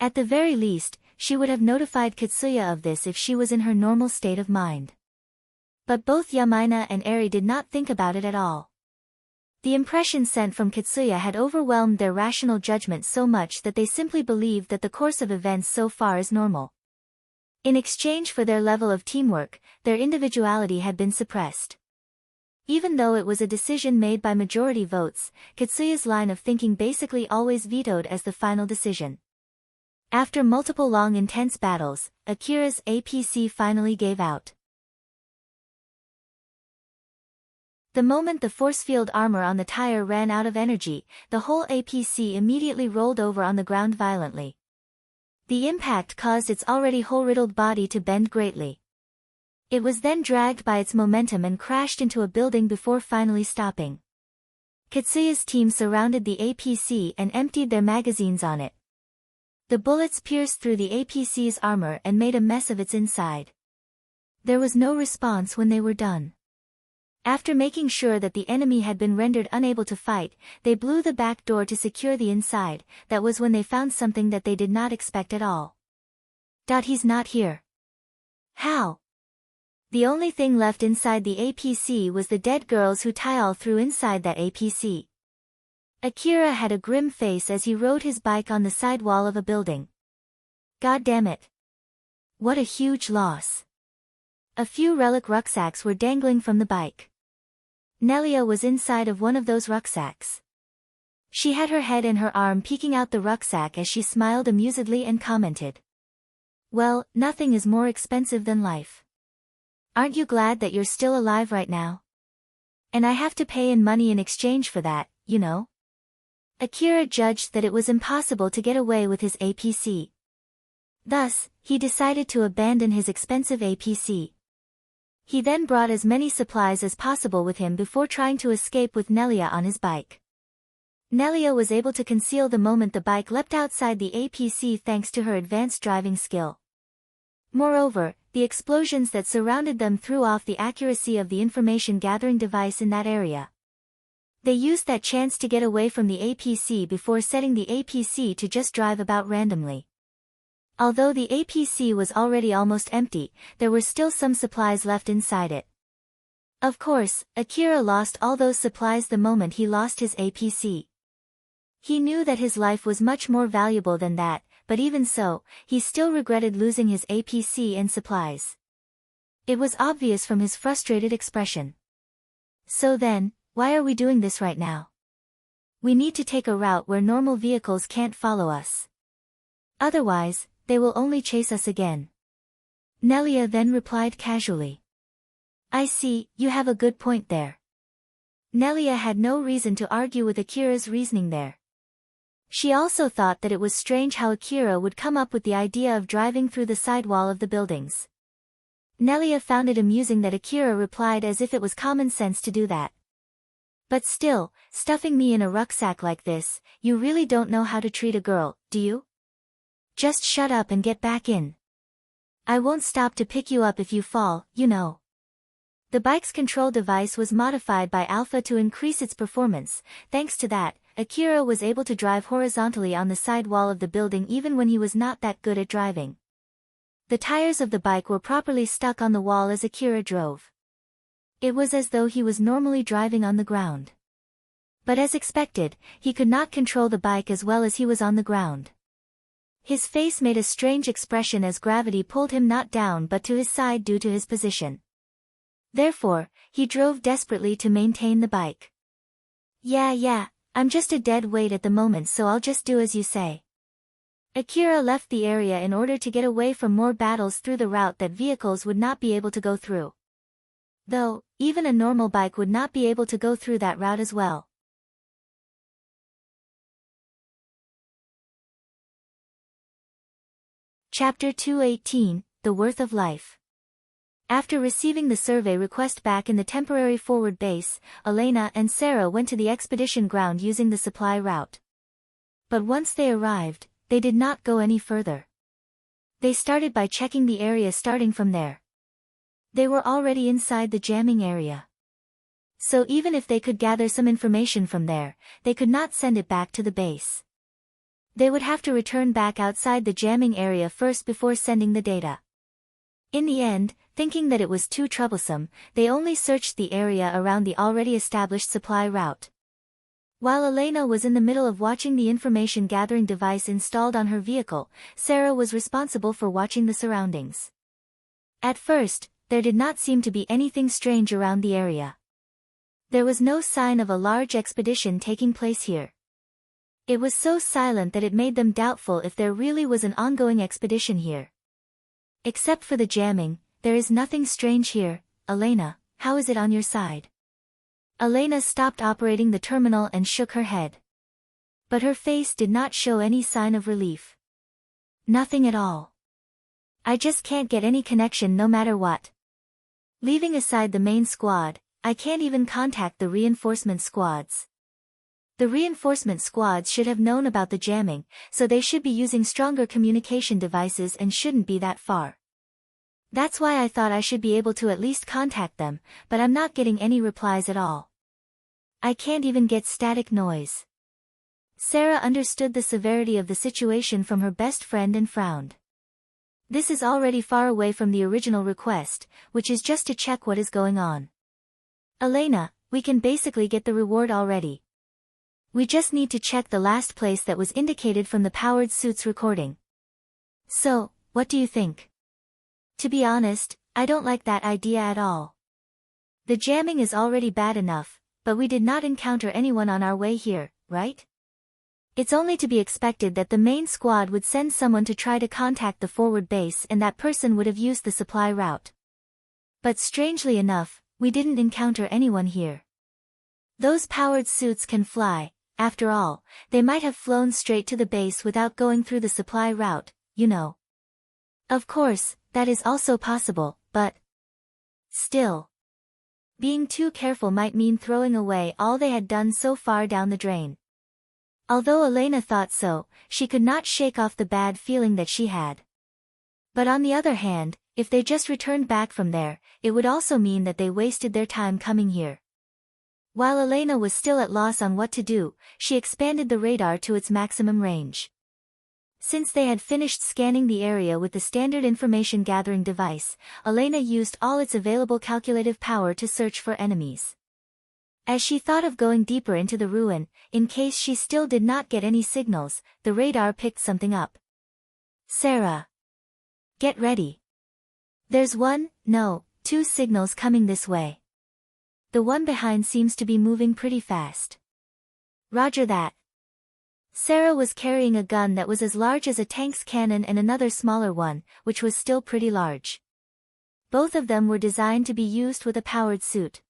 At the very least, she would have notified Kitsuya of this if she was in her normal state of mind. But both Yamaina and Eri did not think about it at all. The impression sent from Kitsuya had overwhelmed their rational judgment so much that they simply believed that the course of events so far is normal. In exchange for their level of teamwork, their individuality had been suppressed. Even though it was a decision made by majority votes, Kitsuya's line of thinking basically always vetoed as the final decision. After multiple long intense battles, Akira's APC finally gave out. The moment the force field armor on the tire ran out of energy, the whole APC immediately rolled over on the ground violently. The impact caused its already hole-riddled body to bend greatly. It was then dragged by its momentum and crashed into a building before finally stopping. Kitsuya's team surrounded the APC and emptied their magazines on it. The bullets pierced through the APC's armor and made a mess of its inside. There was no response when they were done. After making sure that the enemy had been rendered unable to fight, they blew the back door to secure the inside. That was when they found something that they did not expect at all. He's not here. How? The only thing left inside the APC was the dead girls who Taial threw inside that APC. Akira had a grim face as he rode his bike on the side wall of a building. God damn it. What a huge loss. A few relic rucksacks were dangling from the bike. Nelia was inside of one of those rucksacks. She had her head and her arm peeking out the rucksack as she smiled amusedly and commented. Well, nothing is more expensive than life. Aren't you glad that you're still alive right now? And I have to pay in money in exchange for that, you know? Akira judged that it was impossible to get away with his APC. Thus, he decided to abandon his expensive APC. He then brought as many supplies as possible with him before trying to escape with Nelia on his bike. Nelia was able to conceal the moment the bike leapt outside the APC thanks to her advanced driving skill. Moreover, the explosions that surrounded them threw off the accuracy of the information-gathering device in that area. They used that chance to get away from the APC before setting the APC to just drive about randomly. Although the APC was already almost empty, there were still some supplies left inside it. Of course, Akira lost all those supplies the moment he lost his APC. He knew that his life was much more valuable than that, but even so, he still regretted losing his APC and supplies. It was obvious from his frustrated expression. So then, why are we doing this right now? We need to take a route where normal vehicles can't follow us. Otherwise, they will only chase us again. Nelia then replied casually. I see, you have a good point there. Nelia had no reason to argue with Akira's reasoning there. She also thought that it was strange how Akira would come up with the idea of driving through the sidewall of the buildings. Nelia found it amusing that Akira replied as if it was common sense to do that. But still, stuffing me in a rucksack like this, you really don't know how to treat a girl, do you? Just shut up and get back in. I won't stop to pick you up if you fall, you know. The bike's control device was modified by Alpha to increase its performance. Thanks to that, Akira was able to drive horizontally on the side wall of the building even when he was not that good at driving. The tires of the bike were properly stuck on the wall as Akira drove. It was as though he was normally driving on the ground. But as expected, he could not control the bike as well as he was on the ground. His face made a strange expression as gravity pulled him not down but to his side due to his position. Therefore, he drove desperately to maintain the bike. Yeah, I'm just a dead weight at the moment, so I'll just do as you say. Akira left the area in order to get away from more battles through the route that vehicles would not be able to go through. Though, even a normal bike would not be able to go through that route as well. Chapter 218, The Worth of Life. After receiving the survey request back in the temporary forward base, Elena and Sarah went to the expedition ground using the supply route. But once they arrived, they did not go any further. They started by checking the area starting from there. They were already inside the jamming area. So even if they could gather some information from there, they could not send it back to the base. They would have to return back outside the jamming area first before sending the data. In the end, thinking that it was too troublesome, they only searched the area around the already established supply route. While Elena was in the middle of watching the information-gathering device installed on her vehicle, Sarah was responsible for watching the surroundings. At first, there did not seem to be anything strange around the area. There was no sign of a large expedition taking place here. It was so silent that it made them doubtful if there really was an ongoing expedition here. Except for the jamming, there is nothing strange here. Elena, how is it on your side? Elena stopped operating the terminal and shook her head. But her face did not show any sign of relief. Nothing at all. I just can't get any connection no matter what. Leaving aside the main squad, I can't even contact the reinforcement squads. The reinforcement squads should have known about the jamming, so they should be using stronger communication devices and shouldn't be that far. That's why I thought I should be able to at least contact them, but I'm not getting any replies at all. I can't even get static noise. Sarah understood the severity of the situation from her best friend and frowned. This is already far away from the original request, which is just to check what is going on. Elena, we can basically get the reward already. We just need to check the last place that was indicated from the powered suit's recording. So, what do you think? To be honest, I don't like that idea at all. The jamming is already bad enough, but we did not encounter anyone on our way here, right? It's only to be expected that the main squad would send someone to try to contact the forward base and that person would have used the supply route. But strangely enough, we didn't encounter anyone here. Those powered suits can fly. After all, they might have flown straight to the base without going through the supply route, you know. Of course, that is also possible, but still. Being too careful might mean throwing away all they had done so far down the drain. Although Elena thought so, she could not shake off the bad feeling that she had. But on the other hand, if they just returned back from there, it would also mean that they wasted their time coming here. While Elena was still at loss on what to do, she expanded the radar to its maximum range. Since they had finished scanning the area with the standard information-gathering device, Elena used all its available calculative power to search for enemies. As she thought of going deeper into the ruin, in case she still did not get any signals, the radar picked something up. Sarah. Get ready. There's two signals coming this way. The one behind seems to be moving pretty fast. Roger that. Sarah was carrying a gun that was as large as a tank's cannon and another smaller one, which was still pretty large. Both of them were designed to be used with a powered suit.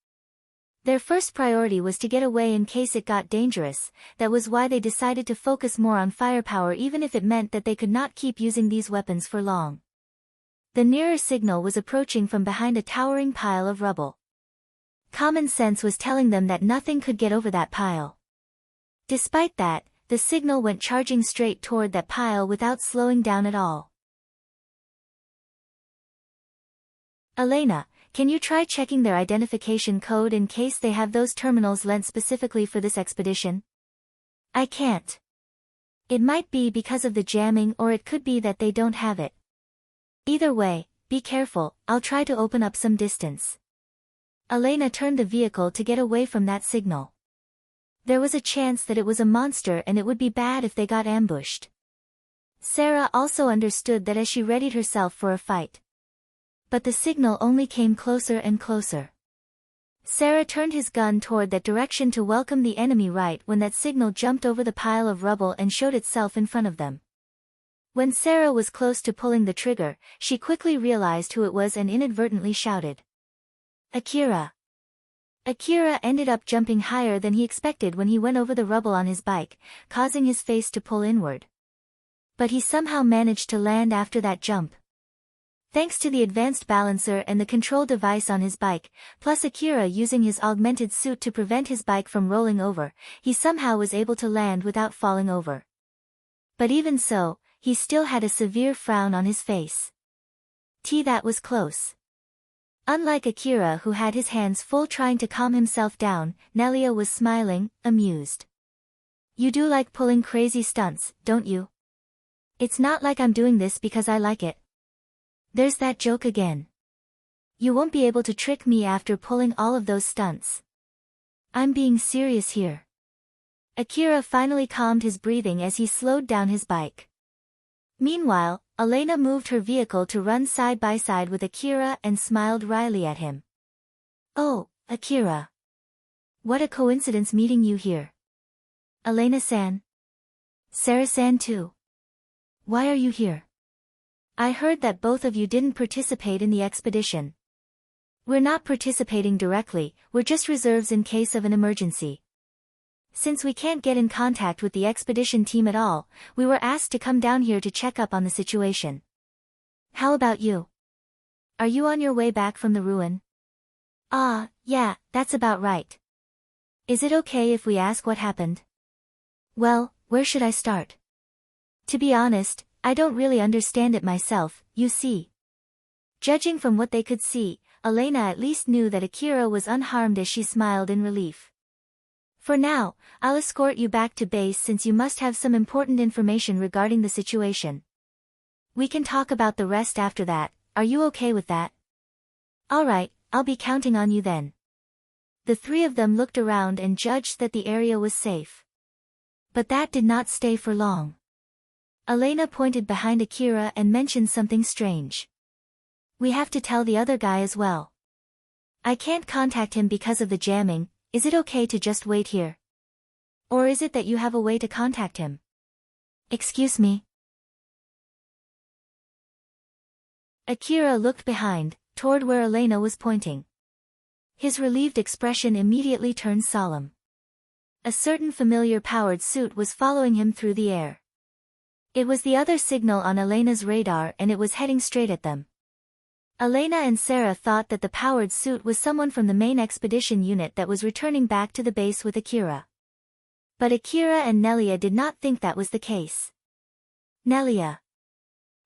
Their first priority was to get away in case it got dangerous. That was why they decided to focus more on firepower even if it meant that they could not keep using these weapons for long. The nearer signal was approaching from behind a towering pile of rubble. Common sense was telling them that nothing could get over that pile. Despite that, the signal went charging straight toward that pile without slowing down at all. Elena, Can you try checking their identification code in case they have those terminals lent specifically for this expedition? I can't. It might be because of the jamming, or it could be that they don't have it. Either way, be careful, I'll try to open up some distance. Elena turned the vehicle to get away from that signal. There was a chance that it was a monster and it would be bad if they got ambushed. Sarah also understood that as she readied herself for a fight. But the signal only came closer and closer. Sarah turned his gun toward that direction to welcome the enemy right when that signal jumped over the pile of rubble and showed itself in front of them. When Sarah was close to pulling the trigger, she quickly realized who it was and inadvertently shouted. Akira. Akira ended up jumping higher than he expected when he went over the rubble on his bike, causing his face to pull inward. But he somehow managed to land after that jump. Thanks to the advanced balancer and the control device on his bike, plus Akira using his augmented suit to prevent his bike from rolling over, he somehow was able to land without falling over. But even so, he still had a severe frown on his face. That was close. Unlike Akira, who had his hands full trying to calm himself down, Nelia was smiling, amused. You do like pulling crazy stunts, don't you? It's not like I'm doing this because I like it. There's that joke again. You won't be able to trick me after pulling all of those stunts. I'm being serious here. Akira finally calmed his breathing as he slowed down his bike. Meanwhile, Elena moved her vehicle to run side by side with Akira and smiled wryly at him. Oh, Akira. What a coincidence meeting you here. Elena-san. Sarah-san too. Why are you here? I heard that both of you didn't participate in the expedition. We're not participating directly, we're just reserves in case of an emergency. Since we can't get in contact with the expedition team at all, we were asked to come down here to check up on the situation. How about you? Are you on your way back from the ruin? Yeah, that's about right. Is it okay if we ask what happened? Well, where should I start? To be honest, I don't really understand it myself, you see. Judging from what they could see, Elena at least knew that Akira was unharmed as she smiled in relief. For now, I'll escort you back to base since you must have some important information regarding the situation. We can talk about the rest after that, are you okay with that? Alright, I'll be counting on you then. The three of them looked around and judged that the area was safe. But that did not stay for long. Elena pointed behind Akira and mentioned something strange. We have to tell the other guy as well. I can't contact him because of the jamming. Is it okay to just wait here? Or is it that you have a way to contact him? Excuse me? Akira looked behind, toward where Elena was pointing. His relieved expression immediately turned solemn. A certain familiar powered suit was following him through the air. It was the other signal on Elena's radar and it was heading straight at them. Elena and Sarah thought that the powered suit was someone from the main expedition unit that was returning back to the base with Akira. But Akira and Nelia did not think that was the case. Nelia.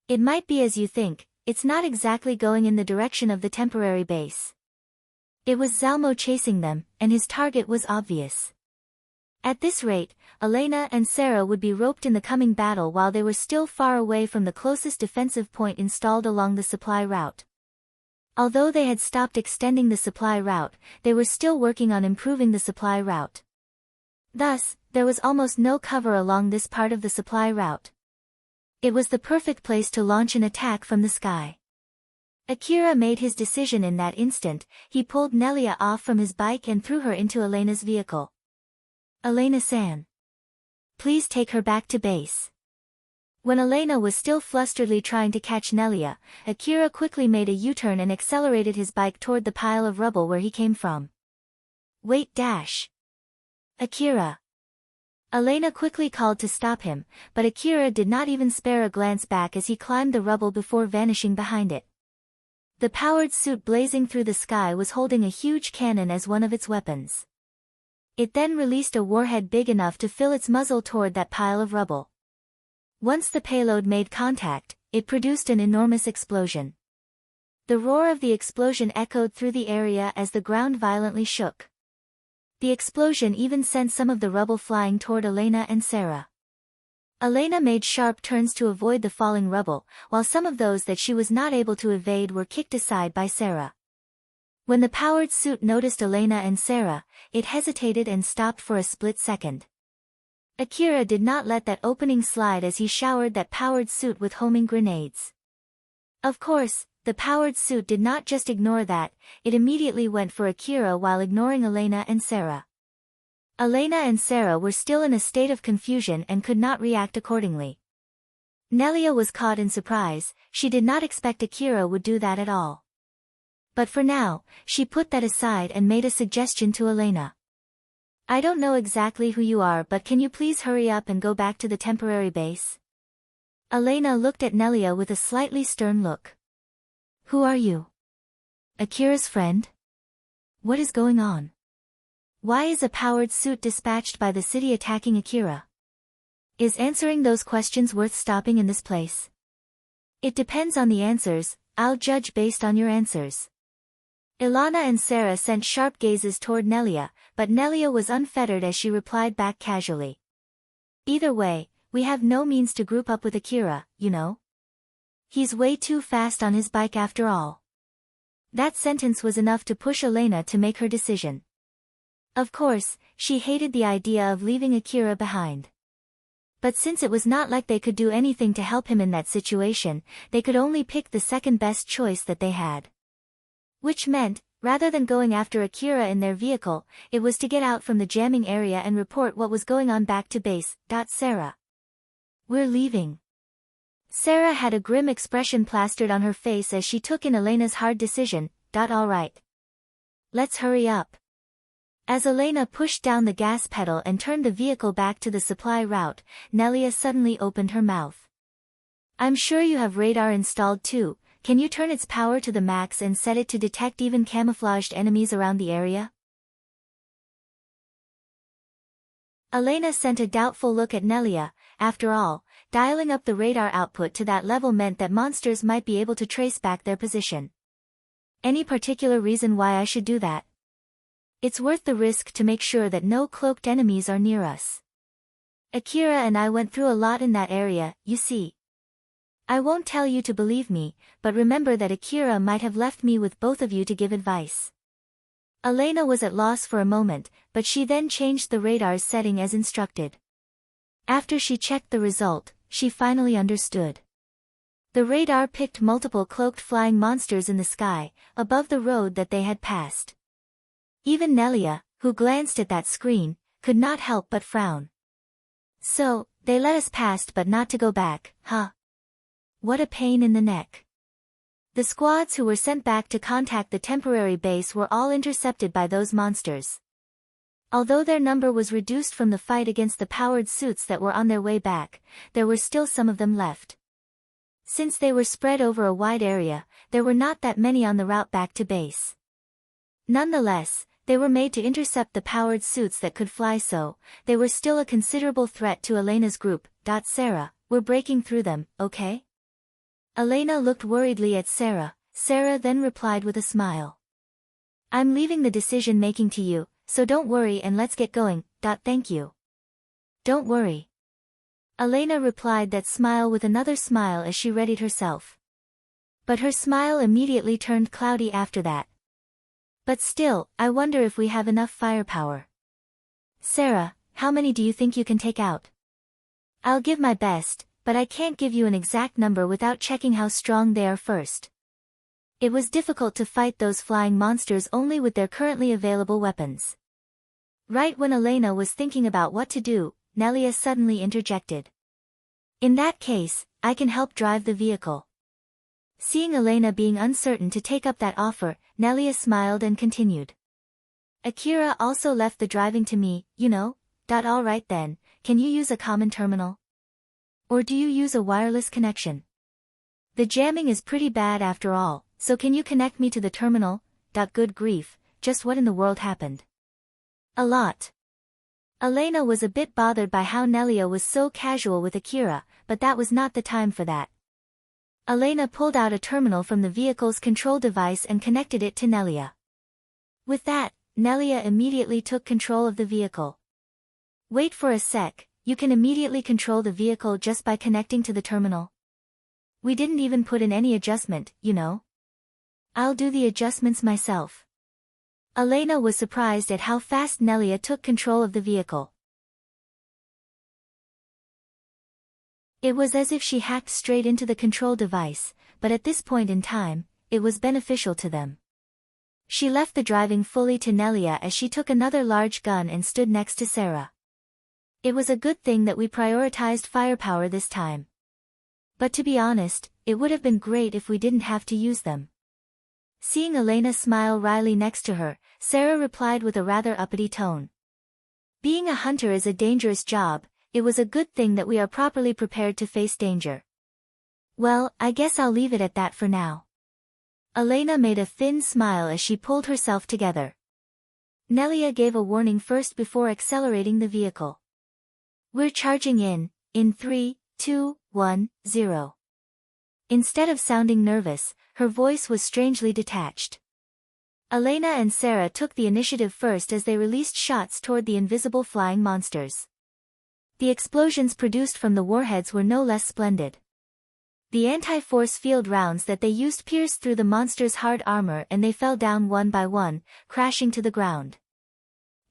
It might be as you think, it's not exactly going in the direction of the temporary base. It was Zalmo chasing them, and his target was obvious. At this rate, Elena and Sarah would be roped in the coming battle while they were still far away from the closest defensive point installed along the supply route. Although they had stopped extending the supply route, they were still working on improving the supply route. Thus, there was almost no cover along this part of the supply route. It was the perfect place to launch an attack from the sky. Akira made his decision in that instant. He pulled Nelia off from his bike and threw her into Elena's vehicle. Elena-san. Please take her back to base. When Elena was still flusteredly trying to catch Nelia, Akira quickly made a U-turn and accelerated his bike toward the pile of rubble where he came from. Wait dash. Akira. Elena quickly called to stop him, but Akira did not even spare a glance back as he climbed the rubble before vanishing behind it. The powered suit blazing through the sky was holding a huge cannon as one of its weapons. It then released a warhead big enough to fill its muzzle toward that pile of rubble. Once the payload made contact, it produced an enormous explosion. The roar of the explosion echoed through the area as the ground violently shook. The explosion even sent some of the rubble flying toward Elena and Sarah. Elena made sharp turns to avoid the falling rubble, while some of those that she was not able to evade were kicked aside by Sarah. When the powered suit noticed Elena and Sarah, it hesitated and stopped for a split second. Akira did not let that opening slide as he showered that powered suit with homing grenades. Of course, the powered suit did not just ignore that, it immediately went for Akira while ignoring Elena and Sarah. Elena and Sarah were still in a state of confusion and could not react accordingly. Nelia was caught in surprise, she did not expect Akira would do that at all. But for now, she put that aside and made a suggestion to Elena. I don't know exactly who you are, but can you please hurry up and go back to the temporary base? Elena looked at Nelia with a slightly stern look. Who are you? Akira's friend? What is going on? Why is a powered suit dispatched by the city attacking Akira? Is answering those questions worth stopping in this place? It depends on the answers, I'll judge based on your answers. Ilana and Sarah sent sharp gazes toward Nelia, but Nelia was unfettered as she replied back casually. Either way, we have no means to group up with Akira, you know? He's way too fast on his bike after all. That sentence was enough to push Elena to make her decision. Of course, she hated the idea of leaving Akira behind. But since it was not like they could do anything to help him in that situation, they could only pick the second best choice that they had. Which meant, rather than going after Akira in their vehicle, it was to get out from the jamming area and report what was going on back to base. Sarah. We're leaving. Sarah had a grim expression plastered on her face as she took in Elena's hard decision. All right. Let's hurry up. As Elena pushed down the gas pedal and turned the vehicle back to the supply route, Nelia suddenly opened her mouth. I'm sure you have radar installed too, can you turn its power to the max and set it to detect even camouflaged enemies around the area? Elena sent a doubtful look at Nelia. After all, dialing up the radar output to that level meant that monsters might be able to trace back their position. Any particular reason why I should do that? It's worth the risk to make sure that no cloaked enemies are near us. Akira and I went through a lot in that area, you see. I won't tell you to believe me, but remember that Akira might have left me with both of you to give advice. Elena was at loss for a moment, but she then changed the radar's setting as instructed. After she checked the result, she finally understood. The radar picked multiple cloaked flying monsters in the sky, above the road that they had passed. Even Nelia, who glanced at that screen, could not help but frown. So, they let us past but not to go back, huh? What a pain in the neck. The squads who were sent back to contact the temporary base were all intercepted by those monsters. Although their number was reduced from the fight against the powered suits that were on their way back, there were still some of them left. Since they were spread over a wide area, there were not that many on the route back to base. Nonetheless, they were made to intercept the powered suits that could fly, so they were still a considerable threat to Elena's group. Sarah, we're breaking through them, okay? Elena looked worriedly at Sarah. Sarah then replied with a smile. I'm leaving the decision-making to you, so don't worry and let's get going. Thank you. Don't worry. Elena replied that smile with another smile as she readied herself. But her smile immediately turned cloudy after that. But still, I wonder if we have enough firepower. Sarah, how many do you think you can take out? I'll give my best, but I can't give you an exact number without checking how strong they are first. It was difficult to fight those flying monsters only with their currently available weapons. Right when Elena was thinking about what to do, Nelia suddenly interjected. In that case, I can help drive the vehicle. Seeing Elena being uncertain to take up that offer, Nelia smiled and continued. Akira also left the driving to me, you know. All right then, can you use a common terminal? Or do you use a wireless connection? The jamming is pretty bad after all, so can you connect me to the terminal? Good grief, just what in the world happened? A lot. Elena was a bit bothered by how Nelia was so casual with Akira, but that was not the time for that. Elena pulled out a terminal from the vehicle's control device and connected it to Nelia. With that, Nelia immediately took control of the vehicle. Wait for a sec, you can immediately control the vehicle just by connecting to the terminal. We didn't even put in any adjustment, you know. I'll do the adjustments myself. Elena was surprised at how fast Nelia took control of the vehicle. It was as if she hacked straight into the control device, but at this point in time, it was beneficial to them. She left the driving fully to Nelia as she took another large gun and stood next to Sarah. It was a good thing that we prioritized firepower this time. But to be honest, it would have been great if we didn't have to use them. Seeing Elena smile wryly next to her, Sarah replied with a rather uppity tone. Being a hunter is a dangerous job. It was a good thing that we are properly prepared to face danger. Well, I guess I'll leave it at that for now. Elena made a thin smile as she pulled herself together. Nelia gave a warning first before accelerating the vehicle. We're charging in 3, 2, 1, 0. Instead of sounding nervous, her voice was strangely detached. Elena and Sarah took the initiative first as they released shots toward the invisible flying monsters. The explosions produced from the warheads were no less splendid. The anti-force field rounds that they used pierced through the monsters' hard armor and they fell down one by one, crashing to the ground.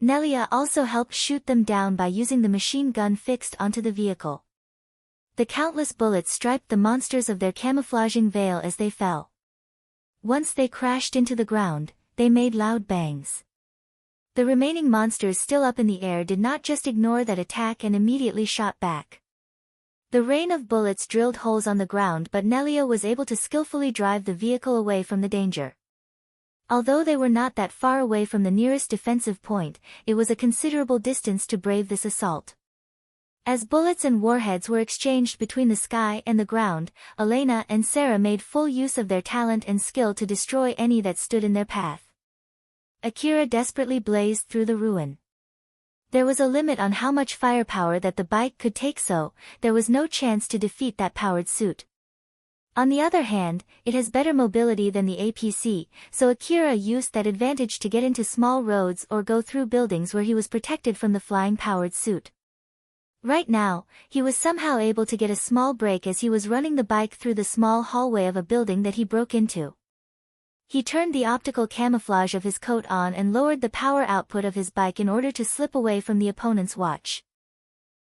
Nelia also helped shoot them down by using the machine gun fixed onto the vehicle. The countless bullets striped the monsters of their camouflaging veil as they fell. Once they crashed into the ground, they made loud bangs. The remaining monsters still up in the air did not just ignore that attack and immediately shot back. The rain of bullets drilled holes on the ground, but Nelia was able to skillfully drive the vehicle away from the danger. Although they were not that far away from the nearest defensive point, it was a considerable distance to brave this assault. As bullets and warheads were exchanged between the sky and the ground, Elena and Sarah made full use of their talent and skill to destroy any that stood in their path. Akira desperately blazed through the ruin. There was a limit on how much firepower that the bike could take, so there was no chance to defeat that powered suit. On the other hand, it has better mobility than the APC, so Akira used that advantage to get into small roads or go through buildings where he was protected from the flying powered suit. Right now, he was somehow able to get a small break as he was running the bike through the small hallway of a building that he broke into. He turned the optical camouflage of his coat on and lowered the power output of his bike in order to slip away from the opponent's watch.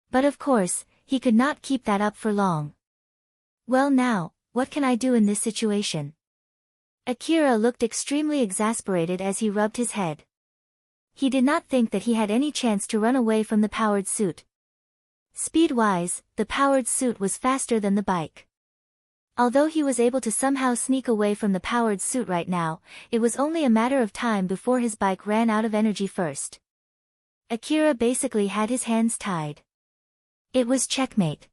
But of course, he could not keep that up for long. Well now, what can I do in this situation? Akira looked extremely exasperated as he rubbed his head. He did not think that he had any chance to run away from the powered suit. Speed-wise, the powered suit was faster than the bike. Although he was able to somehow sneak away from the powered suit right now, it was only a matter of time before his bike ran out of energy first. Akira basically had his hands tied. It was checkmate.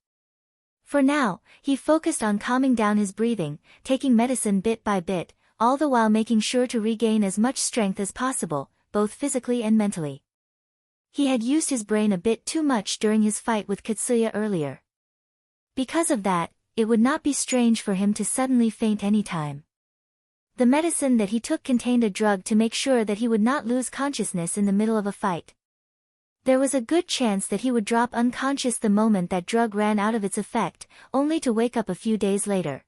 For now, he focused on calming down his breathing, taking medicine bit by bit, all the while making sure to regain as much strength as possible, both physically and mentally. He had used his brain a bit too much during his fight with Katsuya earlier. Because of that, it would not be strange for him to suddenly faint any time. The medicine that he took contained a drug to make sure that he would not lose consciousness in the middle of a fight. There was a good chance that he would drop unconscious the moment that drug ran out of its effect, only to wake up a few days later.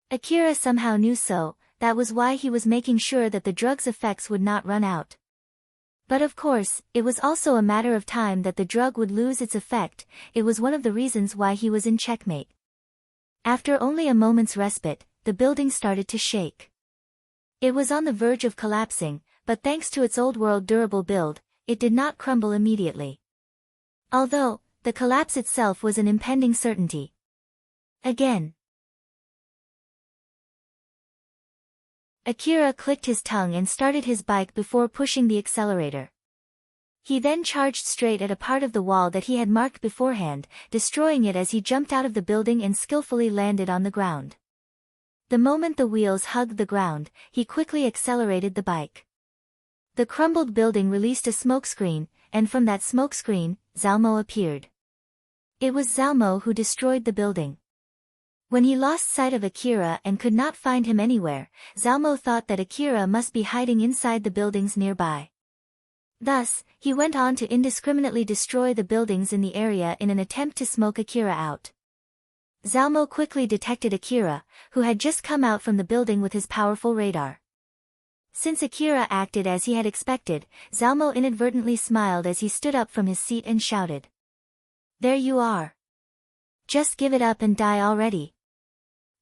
Akira somehow knew so, that was why he was making sure that the drug's effects would not run out. But of course, it was also a matter of time that the drug would lose its effect. It was one of the reasons why he was in checkmate. After only a moment's respite, the building started to shake. It was on the verge of collapsing, but thanks to its old-world durable build, it did not crumble immediately. Although, the collapse itself was an impending certainty. Again. Akira clicked his tongue and started his bike before pushing the accelerator. He then charged straight at a part of the wall that he had marked beforehand, destroying it as he jumped out of the building and skillfully landed on the ground. The moment the wheels hugged the ground, he quickly accelerated the bike. The crumbled building released a smokescreen, and from that smokescreen, Zalmo appeared. It was Zalmo who destroyed the building. When he lost sight of Akira and could not find him anywhere, Zalmo thought that Akira must be hiding inside the buildings nearby. Thus, he went on to indiscriminately destroy the buildings in the area in an attempt to smoke Akira out. Zalmo quickly detected Akira, who had just come out from the building with his powerful radar. Since Akira acted as he had expected, Zalmo inadvertently smiled as he stood up from his seat and shouted. "There you are. Just give it up and die already."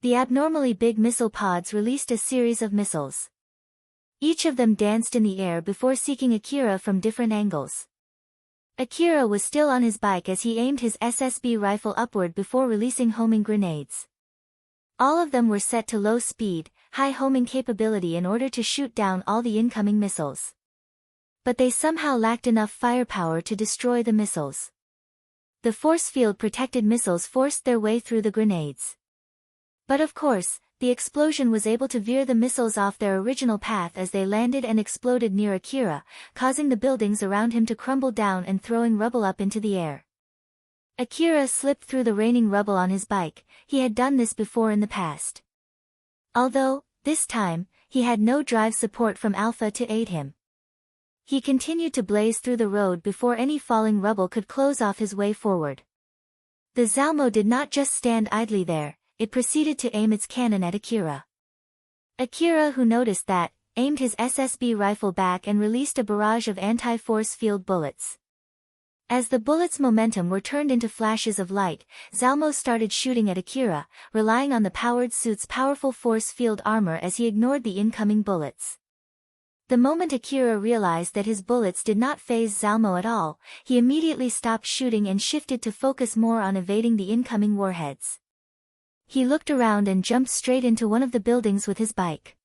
The abnormally big missile pods released a series of missiles. Each of them danced in the air before seeking Akira from different angles. Akira was still on his bike as he aimed his SSB rifle upward before releasing homing grenades. All of them were set to low speed, high homing capability in order to shoot down all the incoming missiles. But they somehow lacked enough firepower to destroy the missiles. The force field protected missiles forced their way through the grenades. But of course, the explosion was able to veer the missiles off their original path as they landed and exploded near Akira, causing the buildings around him to crumble down and throwing rubble up into the air. Akira slipped through the raining rubble on his bike. He had done this before in the past. Although, this time, he had no drive support from Alpha to aid him. He continued to blaze through the road before any falling rubble could close off his way forward. The Zalmo did not just stand idly there. It proceeded to aim its cannon at Akira. Akira, who noticed that, aimed his SSB rifle back and released a barrage of anti-force field bullets. As the bullets' momentum were turned into flashes of light, Zalmo started shooting at Akira, relying on the powered suit's powerful force field armor as he ignored the incoming bullets. The moment Akira realized that his bullets did not faze Zalmo at all, he immediately stopped shooting and shifted to focus more on evading the incoming warheads. He looked around and jumped straight into one of the buildings with his bike.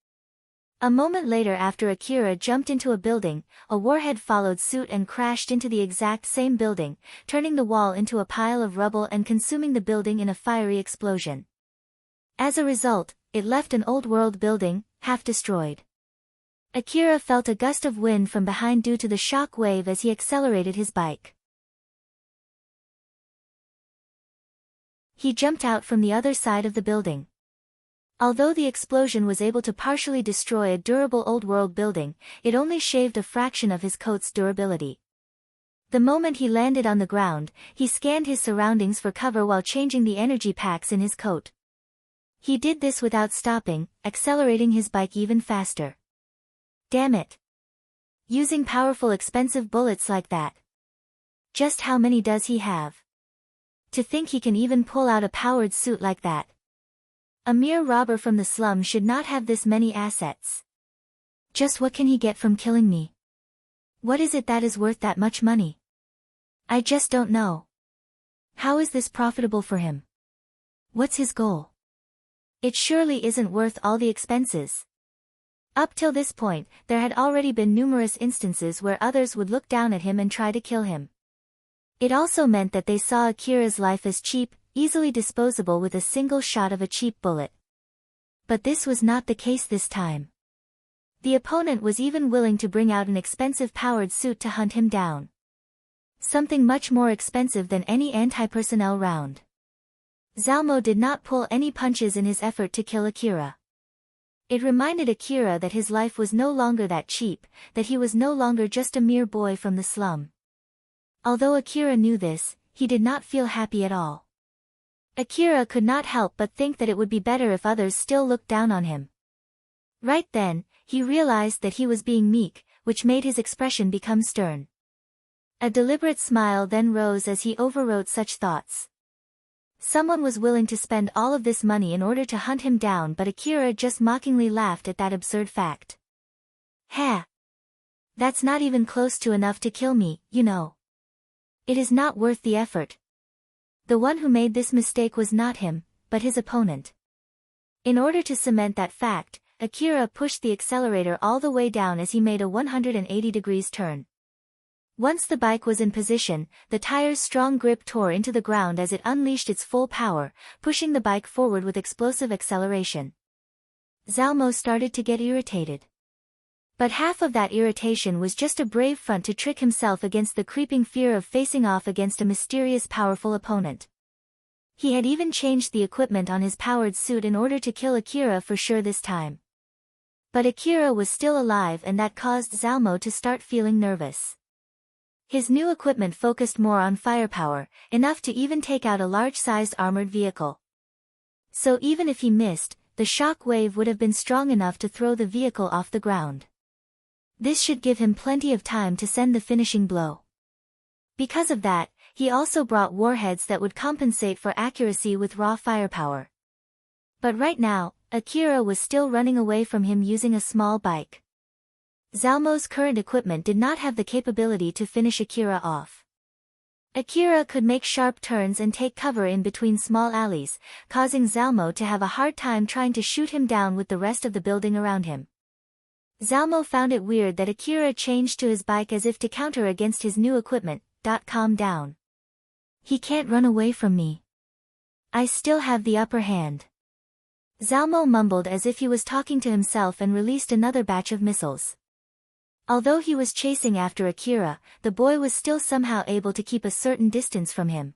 A moment later, after Akira jumped into a building, a warhead followed suit and crashed into the exact same building, turning the wall into a pile of rubble and consuming the building in a fiery explosion. As a result, it left an old-world building, half destroyed. Akira felt a gust of wind from behind due to the shock wave as he accelerated his bike. He jumped out from the other side of the building. Although the explosion was able to partially destroy a durable old-world building, it only shaved a fraction of his coat's durability. The moment he landed on the ground, he scanned his surroundings for cover while changing the energy packs in his coat. He did this without stopping, accelerating his bike even faster. Damn it! Using powerful expensive bullets like that. Just how many does he have? To think he can even pull out a powered suit like that. A mere robber from the slum should not have this many assets. Just what can he get from killing me? What is it that is worth that much money? I just don't know. How is this profitable for him? What's his goal? It surely isn't worth all the expenses. Up till this point, there had already been numerous instances where others would look down at him and try to kill him. It also meant that they saw Akira's life as cheap, easily disposable with a single shot of a cheap bullet. But this was not the case this time. The opponent was even willing to bring out an expensive powered suit to hunt him down. Something much more expensive than any anti-personnel round. Zalmo did not pull any punches in his effort to kill Akira. It reminded Akira that his life was no longer that cheap, that he was no longer just a mere boy from the slum. Although Akira knew this, he did not feel happy at all. Akira could not help but think that it would be better if others still looked down on him. Right then, he realized that he was being meek, which made his expression become stern. A deliberate smile then rose as he overwrote such thoughts. Someone was willing to spend all of this money in order to hunt him down, but Akira just mockingly laughed at that absurd fact. Ha! That's not even close to enough to kill me, you know. It is not worth the effort. The one who made this mistake was not him, but his opponent. In order to cement that fact, Akira pushed the accelerator all the way down as he made a 180 degrees turn. Once the bike was in position, the tire's strong grip tore into the ground as it unleashed its full power, pushing the bike forward with explosive acceleration. Zalmo started to get irritated. But half of that irritation was just a brave front to trick himself against the creeping fear of facing off against a mysterious powerful opponent. He had even changed the equipment on his powered suit in order to kill Akira for sure this time. But Akira was still alive, and that caused Zalmo to start feeling nervous. His new equipment focused more on firepower, enough to even take out a large-sized armored vehicle. So even if he missed, the shock wave would have been strong enough to throw the vehicle off the ground. This should give him plenty of time to send the finishing blow. Because of that, he also brought warheads that would compensate for accuracy with raw firepower. But right now, Akira was still running away from him using a small bike. Zalmo's current equipment did not have the capability to finish Akira off. Akira could make sharp turns and take cover in between small alleys, causing Zalmo to have a hard time trying to shoot him down with the rest of the building around him. Zalmo found it weird that Akira changed to his bike as if to counter against his new equipment. Calm down. He can't run away from me. I still have the upper hand. Zalmo mumbled as if he was talking to himself and released another batch of missiles. Although he was chasing after Akira, the boy was still somehow able to keep a certain distance from him.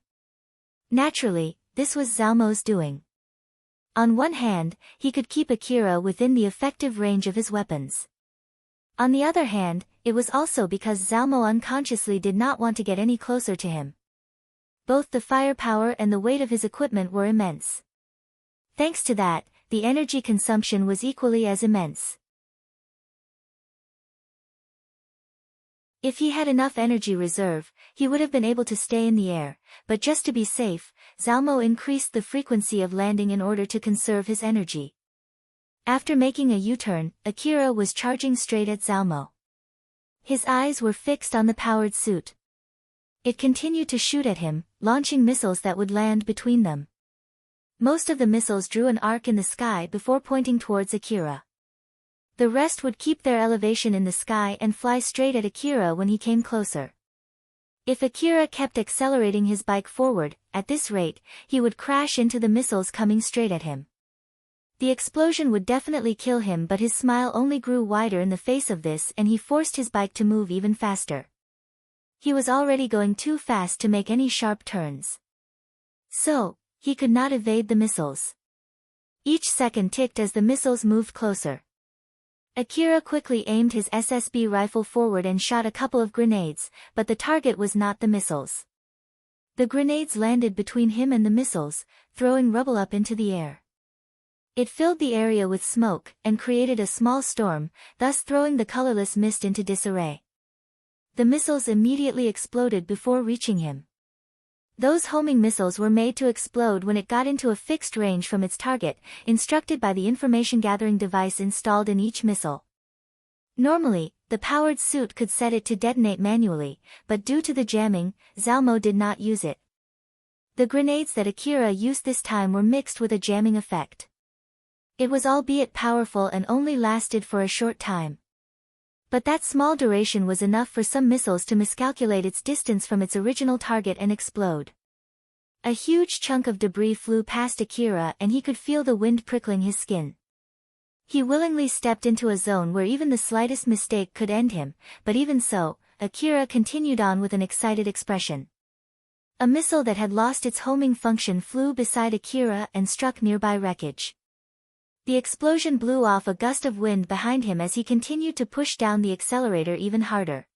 Naturally, this was Zalmo's doing. On one hand, he could keep Akira within the effective range of his weapons. On the other hand, it was also because Zalmo unconsciously did not want to get any closer to him. Both the firepower and the weight of his equipment were immense. Thanks to that, the energy consumption was equally as immense. If he had enough energy reserve, he would have been able to stay in the air, but just to be safe, Zalmo increased the frequency of landing in order to conserve his energy. After making a U-turn, Akira was charging straight at Zalmo. His eyes were fixed on the powered suit. It continued to shoot at him, launching missiles that would land between them. Most of the missiles drew an arc in the sky before pointing towards Akira. The rest would keep their elevation in the sky and fly straight at Akira when he came closer. If Akira kept accelerating his bike forward, at this rate, he would crash into the missiles coming straight at him. The explosion would definitely kill him, but his smile only grew wider in the face of this, and he forced his bike to move even faster. He was already going too fast to make any sharp turns. So, he could not evade the missiles. Each second ticked as the missiles moved closer. Akira quickly aimed his SSB rifle forward and shot a couple of grenades, but the target was not the missiles. The grenades landed between him and the missiles, throwing rubble up into the air. It filled the area with smoke, and created a small storm, thus throwing the colorless mist into disarray. The missiles immediately exploded before reaching him. Those homing missiles were made to explode when it got into a fixed range from its target, instructed by the information-gathering device installed in each missile. Normally, the powered suit could set it to detonate manually, but due to the jamming, Zalmo did not use it. The grenades that Akira used this time were mixed with a jamming effect. It was albeit powerful and only lasted for a short time. But that small duration was enough for some missiles to miscalculate its distance from its original target and explode. A huge chunk of debris flew past Akira and he could feel the wind prickling his skin. He willingly stepped into a zone where even the slightest mistake could end him, but even so, Akira continued on with an excited expression. A missile that had lost its homing function flew beside Akira and struck nearby wreckage. The explosion blew off a gust of wind behind him as he continued to push down the accelerator even harder.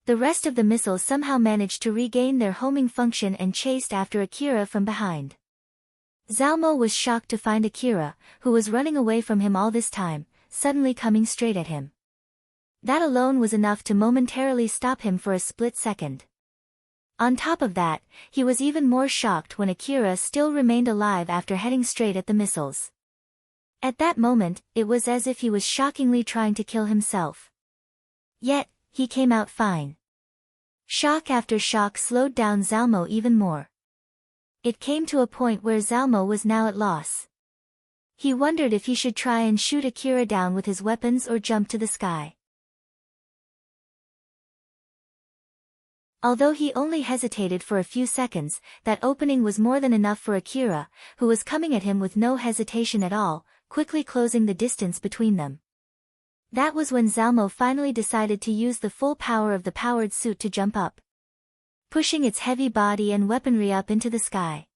The rest of the missiles somehow managed to regain their homing function and chased after Akira from behind. Zalmo was shocked to find Akira, who was running away from him all this time, suddenly coming straight at him. That alone was enough to momentarily stop him for a split second. On top of that, he was even more shocked when Akira still remained alive after heading straight at the missiles. At that moment, it was as if he was shockingly trying to kill himself. Yet, he came out fine. Shock after shock slowed down Zalmo even more. It came to a point where Zalmo was now at loss. He wondered if he should try and shoot Akira down with his weapons or jump to the sky. Although he only hesitated for a few seconds, that opening was more than enough for Akira, who was coming at him with no hesitation at all, quickly closing the distance between them. That was when Zalmo finally decided to use the full power of the powered suit to jump up, pushing its heavy body and weaponry up into the sky.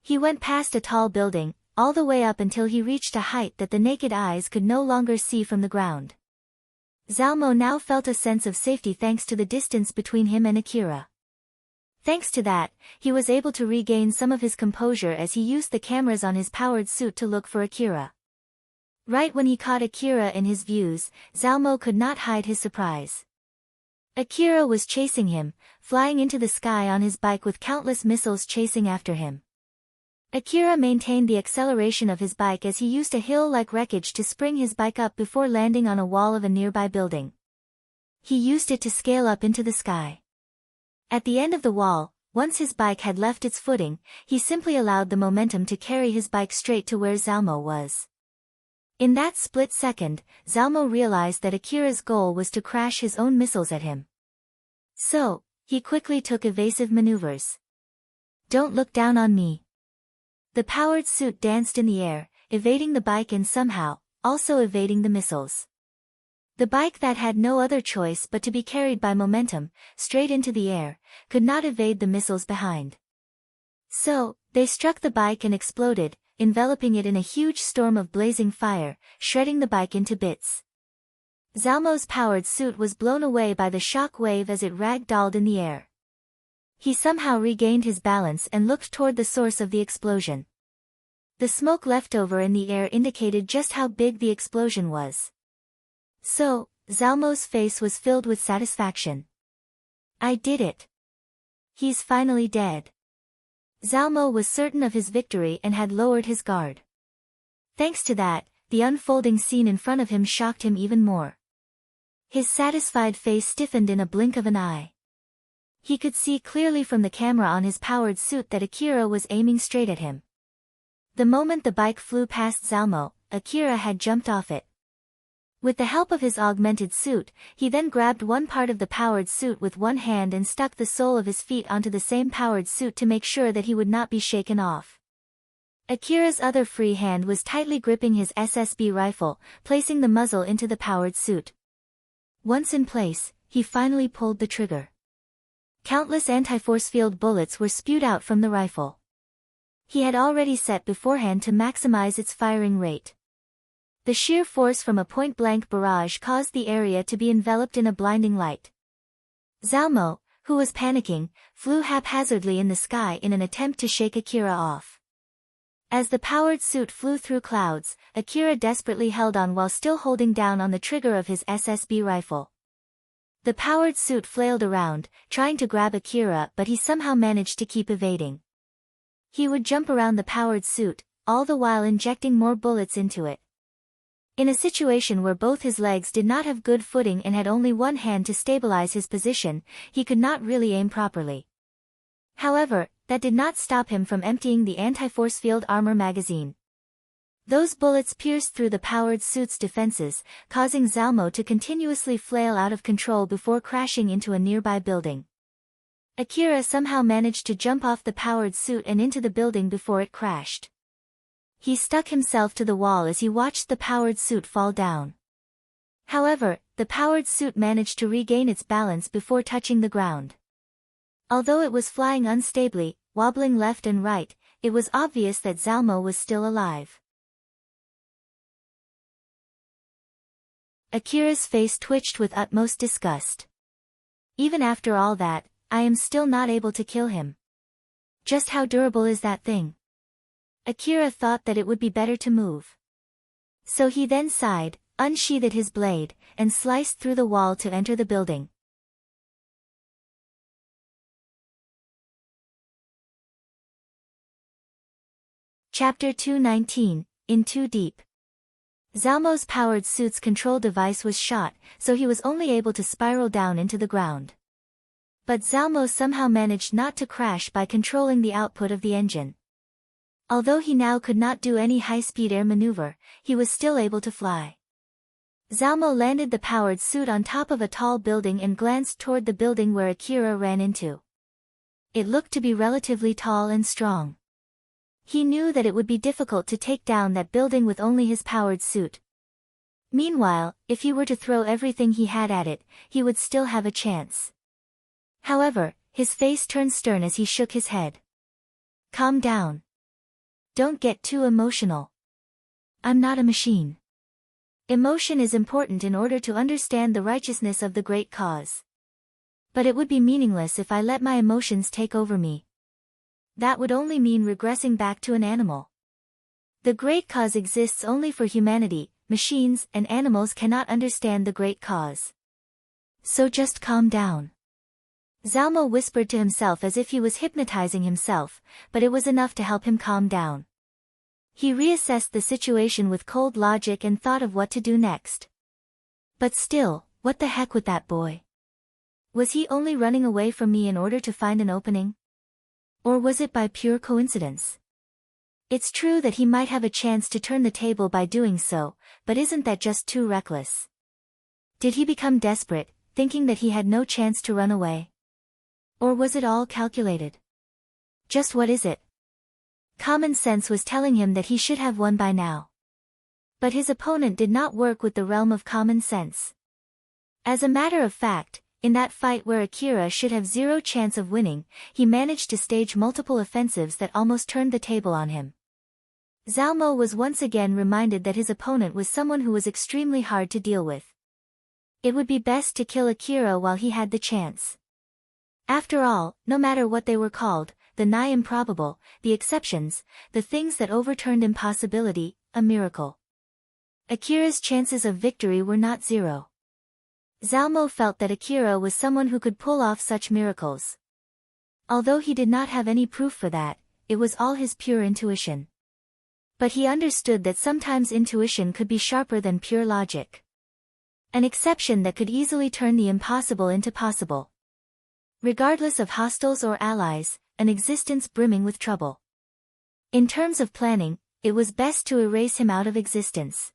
He went past a tall building, all the way up until he reached a height that the naked eyes could no longer see from the ground. Zalmo now felt a sense of safety thanks to the distance between him and Akira. Thanks to that, he was able to regain some of his composure as he used the cameras on his powered suit to look for Akira. Right when he caught Akira in his views, Zalmo could not hide his surprise. Akira was chasing him, flying into the sky on his bike with countless missiles chasing after him. Akira maintained the acceleration of his bike as he used a hill-like wreckage to spring his bike up before landing on a wall of a nearby building. He used it to scale up into the sky. At the end of the wall, once his bike had left its footing, he simply allowed the momentum to carry his bike straight to where Zalmo was. In that split second, Zalmo realized that Akira's goal was to crash his own missiles at him. So, he quickly took evasive maneuvers. "Don't look down on me." The powered suit danced in the air, evading the bike and somehow, also evading the missiles. The bike that had no other choice but to be carried by momentum, straight into the air, could not evade the missiles behind. So, they struck the bike and exploded, enveloping it in a huge storm of blazing fire, shredding the bike into bits. Zalmo's powered suit was blown away by the shock wave as it ragdolled in the air. He somehow regained his balance and looked toward the source of the explosion. The smoke left over in the air indicated just how big the explosion was. So, Zalmo's face was filled with satisfaction. "I did it. He's finally dead." Zalmo was certain of his victory and had lowered his guard. Thanks to that, the unfolding scene in front of him shocked him even more. His satisfied face stiffened in a blink of an eye. He could see clearly from the camera on his powered suit that Akira was aiming straight at him. The moment the bike flew past Zalmo, Akira had jumped off it. With the help of his augmented suit, he then grabbed one part of the powered suit with one hand and stuck the sole of his feet onto the same powered suit to make sure that he would not be shaken off. Akira's other free hand was tightly gripping his SSB rifle, placing the muzzle into the powered suit. Once in place, he finally pulled the trigger. Countless anti-force field bullets were spewed out from the rifle. He had already set beforehand to maximize its firing rate. The sheer force from a point-blank barrage caused the area to be enveloped in a blinding light. Zalmo, who was panicking, flew haphazardly in the sky in an attempt to shake Akira off. As the powered suit flew through clouds, Akira desperately held on while still holding down on the trigger of his SSB rifle. The powered suit flailed around, trying to grab Akira, but he somehow managed to keep evading. He would jump around the powered suit, all the while injecting more bullets into it. In a situation where both his legs did not have good footing and had only one hand to stabilize his position, he could not really aim properly. However, that did not stop him from emptying the anti-force field armor magazine. Those bullets pierced through the powered suit's defenses, causing Zalmo to continuously flail out of control before crashing into a nearby building. Akira somehow managed to jump off the powered suit and into the building before it crashed. He stuck himself to the wall as he watched the powered suit fall down. However, the powered suit managed to regain its balance before touching the ground. Although it was flying unstably, wobbling left and right, it was obvious that Zalmo was still alive. Akira's face twitched with utmost disgust. "Even after all that, I am still not able to kill him. Just how durable is that thing?" Akira thought that it would be better to move. So he then sighed, unsheathed his blade, and sliced through the wall to enter the building. Chapter 219, In Too Deep. Zalmo's powered suit's control device was shot, so he was only able to spiral down into the ground. But Zalmo somehow managed not to crash by controlling the output of the engine. Although he now could not do any high-speed air maneuver, he was still able to fly. Zalmo landed the powered suit on top of a tall building and glanced toward the building where Akira ran into. It looked to be relatively tall and strong. He knew that it would be difficult to take down that building with only his powered suit. Meanwhile, if he were to throw everything he had at it, he would still have a chance. However, his face turned stern as he shook his head. "Calm down. Don't get too emotional. I'm not a machine. Emotion is important in order to understand the righteousness of the great cause. But it would be meaningless if I let my emotions take over me. That would only mean regressing back to an animal. The great cause exists only for humanity. Machines and animals cannot understand the great cause. So just calm down. Zalmo whispered to himself as if he was hypnotizing himself, but it was enough to help him calm down. He reassessed the situation with cold logic and thought of what to do next. But still, what the heck with that boy? Was he only running away from me in order to find an opening? Or was it by pure coincidence? It's true that he might have a chance to turn the table by doing so, but isn't that just too reckless? Did he become desperate, thinking that he had no chance to run away? Or was it all calculated? Just what is it? Common sense was telling him that he should have won by now. But his opponent did not work with the realm of common sense. As a matter of fact, in that fight where Akira should have zero chance of winning, he managed to stage multiple offensives that almost turned the table on him. Zalmo was once again reminded that his opponent was someone who was extremely hard to deal with. It would be best to kill Akira while he had the chance. After all, no matter what they were called, the nigh improbable, the exceptions, the things that overturned impossibility, a miracle. Akira's chances of victory were not zero. Zalmo felt that Akira was someone who could pull off such miracles. Although he did not have any proof for that, it was all his pure intuition. But he understood that sometimes intuition could be sharper than pure logic. An exception that could easily turn the impossible into possible. Regardless of hostiles or allies, an existence brimming with trouble. In terms of planning, it was best to erase him out of existence.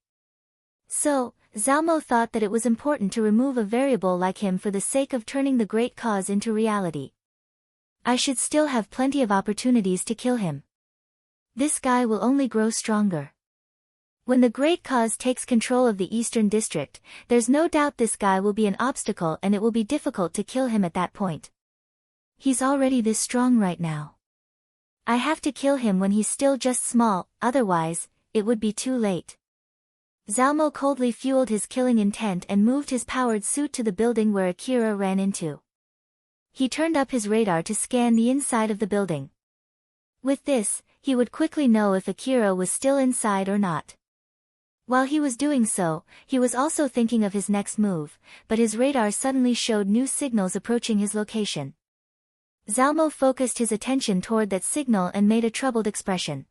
So, Zalmo thought that it was important to remove a variable like him for the sake of turning the great cause into reality. I should still have plenty of opportunities to kill him. This guy will only grow stronger. When the great cause takes control of the Eastern District, there's no doubt this guy will be an obstacle and it will be difficult to kill him at that point. He's already this strong right now. I have to kill him when he's still just small, otherwise, it would be too late. Zalmo coldly fueled his killing intent and moved his powered suit to the building where Akira ran into. He turned up his radar to scan the inside of the building. With this, he would quickly know if Akira was still inside or not. While he was doing so, he was also thinking of his next move, but his radar suddenly showed new signals approaching his location. Zalmo focused his attention toward that signal and made a troubled expression.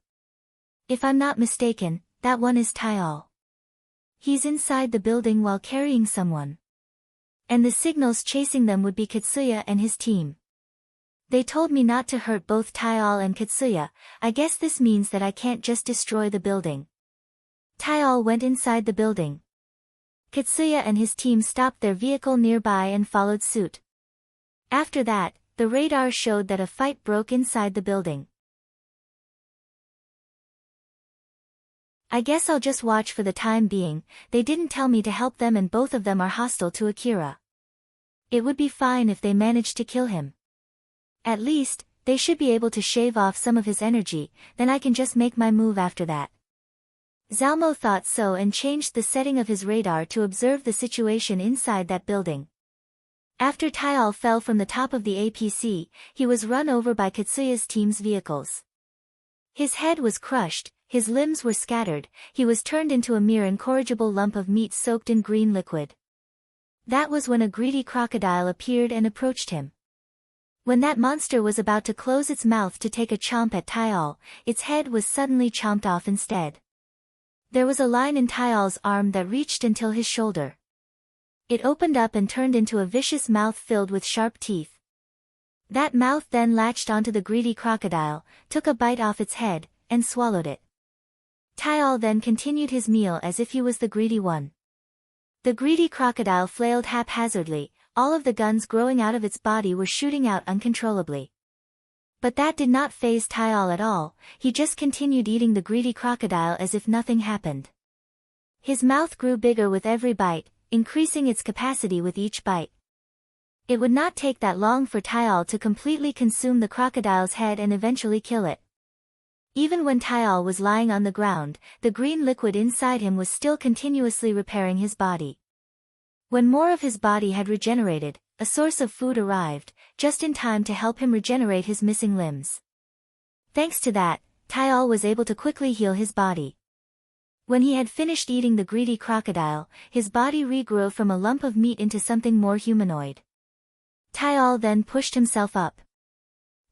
If I'm not mistaken, that one is Taial. He's inside the building while carrying someone. And the signals chasing them would be Katsuya and his team. They told me not to hurt both Taial and Katsuya. I guess this means that I can't just destroy the building. Taial went inside the building. Katsuya and his team stopped their vehicle nearby and followed suit. After that, the radar showed that a fight broke inside the building. I guess I'll just watch for the time being. They didn't tell me to help them and both of them are hostile to Akira. It would be fine if they managed to kill him. At least, they should be able to shave off some of his energy, then I can just make my move after that. Zalmo thought so and changed the setting of his radar to observe the situation inside that building. After Taial fell from the top of the APC, he was run over by Katsuya's team's vehicles. His head was crushed, his limbs were scattered, he was turned into a mere incorrigible lump of meat soaked in green liquid. That was when a greedy crocodile appeared and approached him. When that monster was about to close its mouth to take a chomp at Taial, its head was suddenly chomped off instead. There was a line in Taial's arm that reached until his shoulder. It opened up and turned into a vicious mouth filled with sharp teeth. That mouth then latched onto the greedy crocodile, took a bite off its head, and swallowed it. Taial then continued his meal as if he was the greedy one. The greedy crocodile flailed haphazardly, all of the guns growing out of its body were shooting out uncontrollably. But that did not faze Taial at all, he just continued eating the greedy crocodile as if nothing happened. His mouth grew bigger with every bite, increasing its capacity with each bite. It would not take that long for Taial to completely consume the crocodile's head and eventually kill it. Even when Tyal was lying on the ground, the green liquid inside him was still continuously repairing his body. When more of his body had regenerated, a source of food arrived, just in time to help him regenerate his missing limbs. Thanks to that, Tyal was able to quickly heal his body. When he had finished eating the greedy crocodile, his body regrew from a lump of meat into something more humanoid. Tyal then pushed himself up.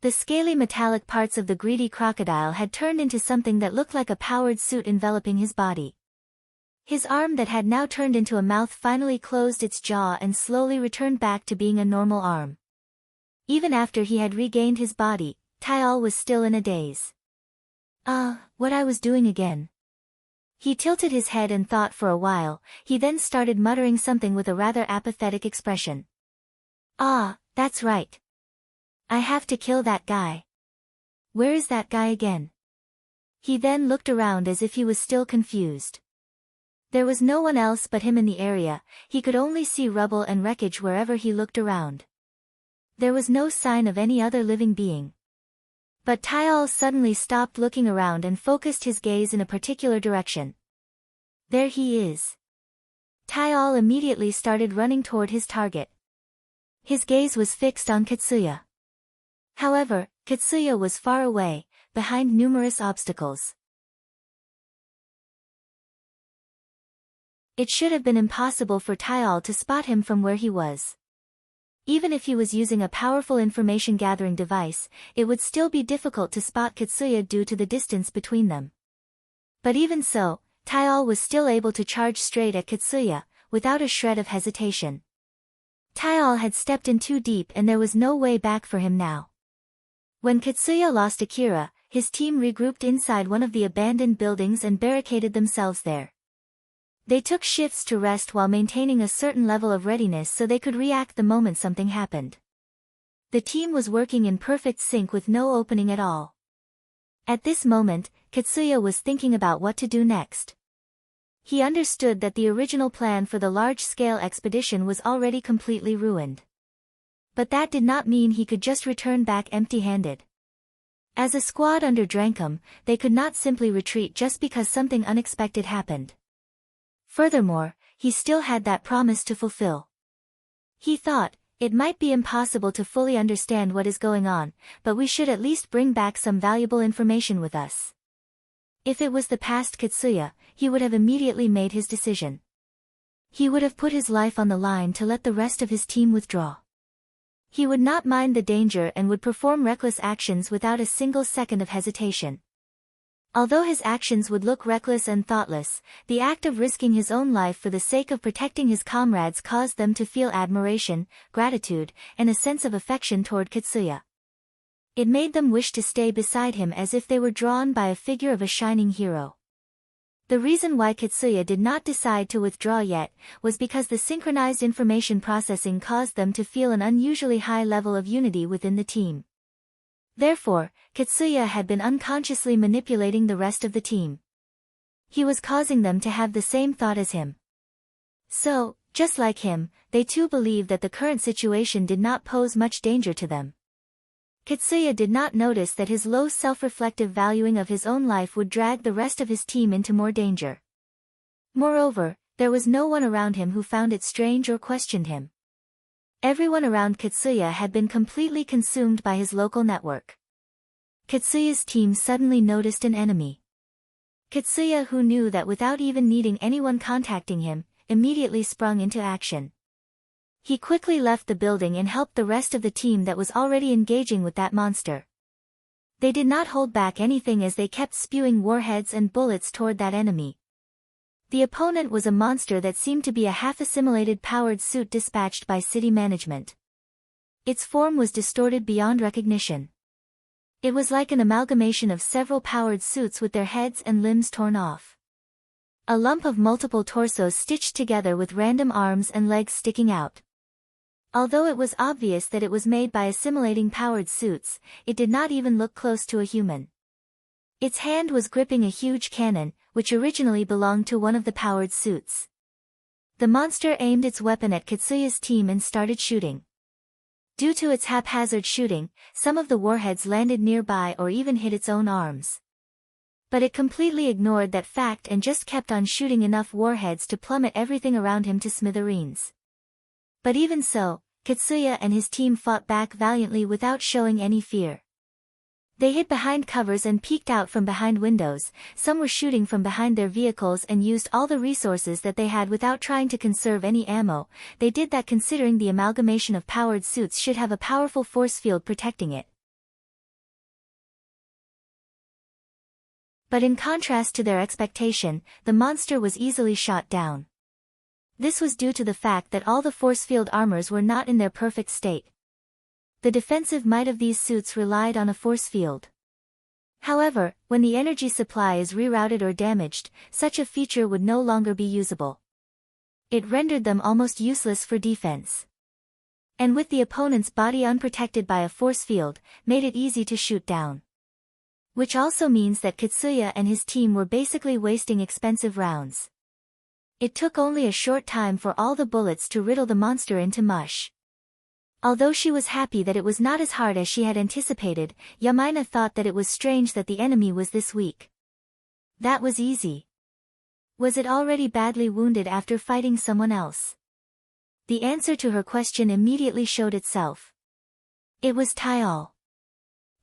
The scaly metallic parts of the greedy crocodile had turned into something that looked like a powered suit enveloping his body. His arm that had now turned into a mouth finally closed its jaw and slowly returned back to being a normal arm. Even after he had regained his body, Tyal was still in a daze. What I was doing again. He tilted his head and thought for a while, he then started muttering something with a rather apathetic expression. That's right. I have to kill that guy. Where is that guy again? He then looked around as if he was still confused. There was no one else but him in the area, he could only see rubble and wreckage wherever he looked around. There was no sign of any other living being. But Tyal suddenly stopped looking around and focused his gaze in a particular direction. There he is. Tyal immediately started running toward his target. His gaze was fixed on Katsuya. However, Katsuya was far away, behind numerous obstacles. It should have been impossible for Tyal to spot him from where he was. Even if he was using a powerful information-gathering device, it would still be difficult to spot Katsuya due to the distance between them. But even so, Tyal was still able to charge straight at Katsuya, without a shred of hesitation. Tyal had stepped in too deep and there was no way back for him now. When Katsuya lost Akira, his team regrouped inside one of the abandoned buildings and barricaded themselves there. They took shifts to rest while maintaining a certain level of readiness so they could react the moment something happened. The team was working in perfect sync with no opening at all. At this moment, Katsuya was thinking about what to do next. He understood that the original plan for the large-scale expedition was already completely ruined. But that did not mean he could just return back empty-handed. As a squad under Drankum, they could not simply retreat just because something unexpected happened. Furthermore, he still had that promise to fulfill. He thought, it might be impossible to fully understand what is going on, but we should at least bring back some valuable information with us. If it was the past Katsuya, he would have immediately made his decision. He would have put his life on the line to let the rest of his team withdraw. He would not mind the danger and would perform reckless actions without a single second of hesitation. Although his actions would look reckless and thoughtless, the act of risking his own life for the sake of protecting his comrades caused them to feel admiration, gratitude, and a sense of affection toward Katsuya. It made them wish to stay beside him as if they were drawn by a figure of a shining hero. The reason why Katsuya did not decide to withdraw yet was because the synchronized information processing caused them to feel an unusually high level of unity within the team. Therefore, Katsuya had been unconsciously manipulating the rest of the team. He was causing them to have the same thought as him. So, just like him, they too believed that the current situation did not pose much danger to them. Katsuya did not notice that his low self-reflective valuing of his own life would drag the rest of his team into more danger. Moreover, there was no one around him who found it strange or questioned him. Everyone around Katsuya had been completely consumed by his local network. Katsuya's team suddenly noticed an enemy. Katsuya, who knew that without even needing anyone contacting him, immediately sprung into action. He quickly left the building and helped the rest of the team that was already engaging with that monster. They did not hold back anything as they kept spewing warheads and bullets toward that enemy. The opponent was a monster that seemed to be a half-assimilated powered suit dispatched by city management. Its form was distorted beyond recognition. It was like an amalgamation of several powered suits with their heads and limbs torn off. A lump of multiple torsos stitched together with random arms and legs sticking out. Although it was obvious that it was made by assimilating powered suits, it did not even look close to a human. Its hand was gripping a huge cannon, which originally belonged to one of the powered suits. The monster aimed its weapon at Katsuya's team and started shooting. Due to its haphazard shooting, some of the warheads landed nearby or even hit its own arms. But it completely ignored that fact and just kept on shooting enough warheads to plummet everything around him to smithereens. But even so, Katsuya and his team fought back valiantly without showing any fear. They hid behind covers and peeked out from behind windows, some were shooting from behind their vehicles and used all the resources that they had without trying to conserve any ammo. They did that considering the amalgamation of powered suits should have a powerful force field protecting it. But in contrast to their expectation, the monster was easily shot down. This was due to the fact that all the force field armors were not in their perfect state. The defensive might of these suits relied on a force field. However, when the energy supply is rerouted or damaged, such a feature would no longer be usable. It rendered them almost useless for defense. And with the opponent's body unprotected by a force field, made it easy to shoot down. Which also means that Katsuya and his team were basically wasting expensive rounds. It took only a short time for all the bullets to riddle the monster into mush. Although she was happy that it was not as hard as she had anticipated, Yamaina thought that it was strange that the enemy was this weak. That was easy. Was it already badly wounded after fighting someone else? The answer to her question immediately showed itself. It was Tyal.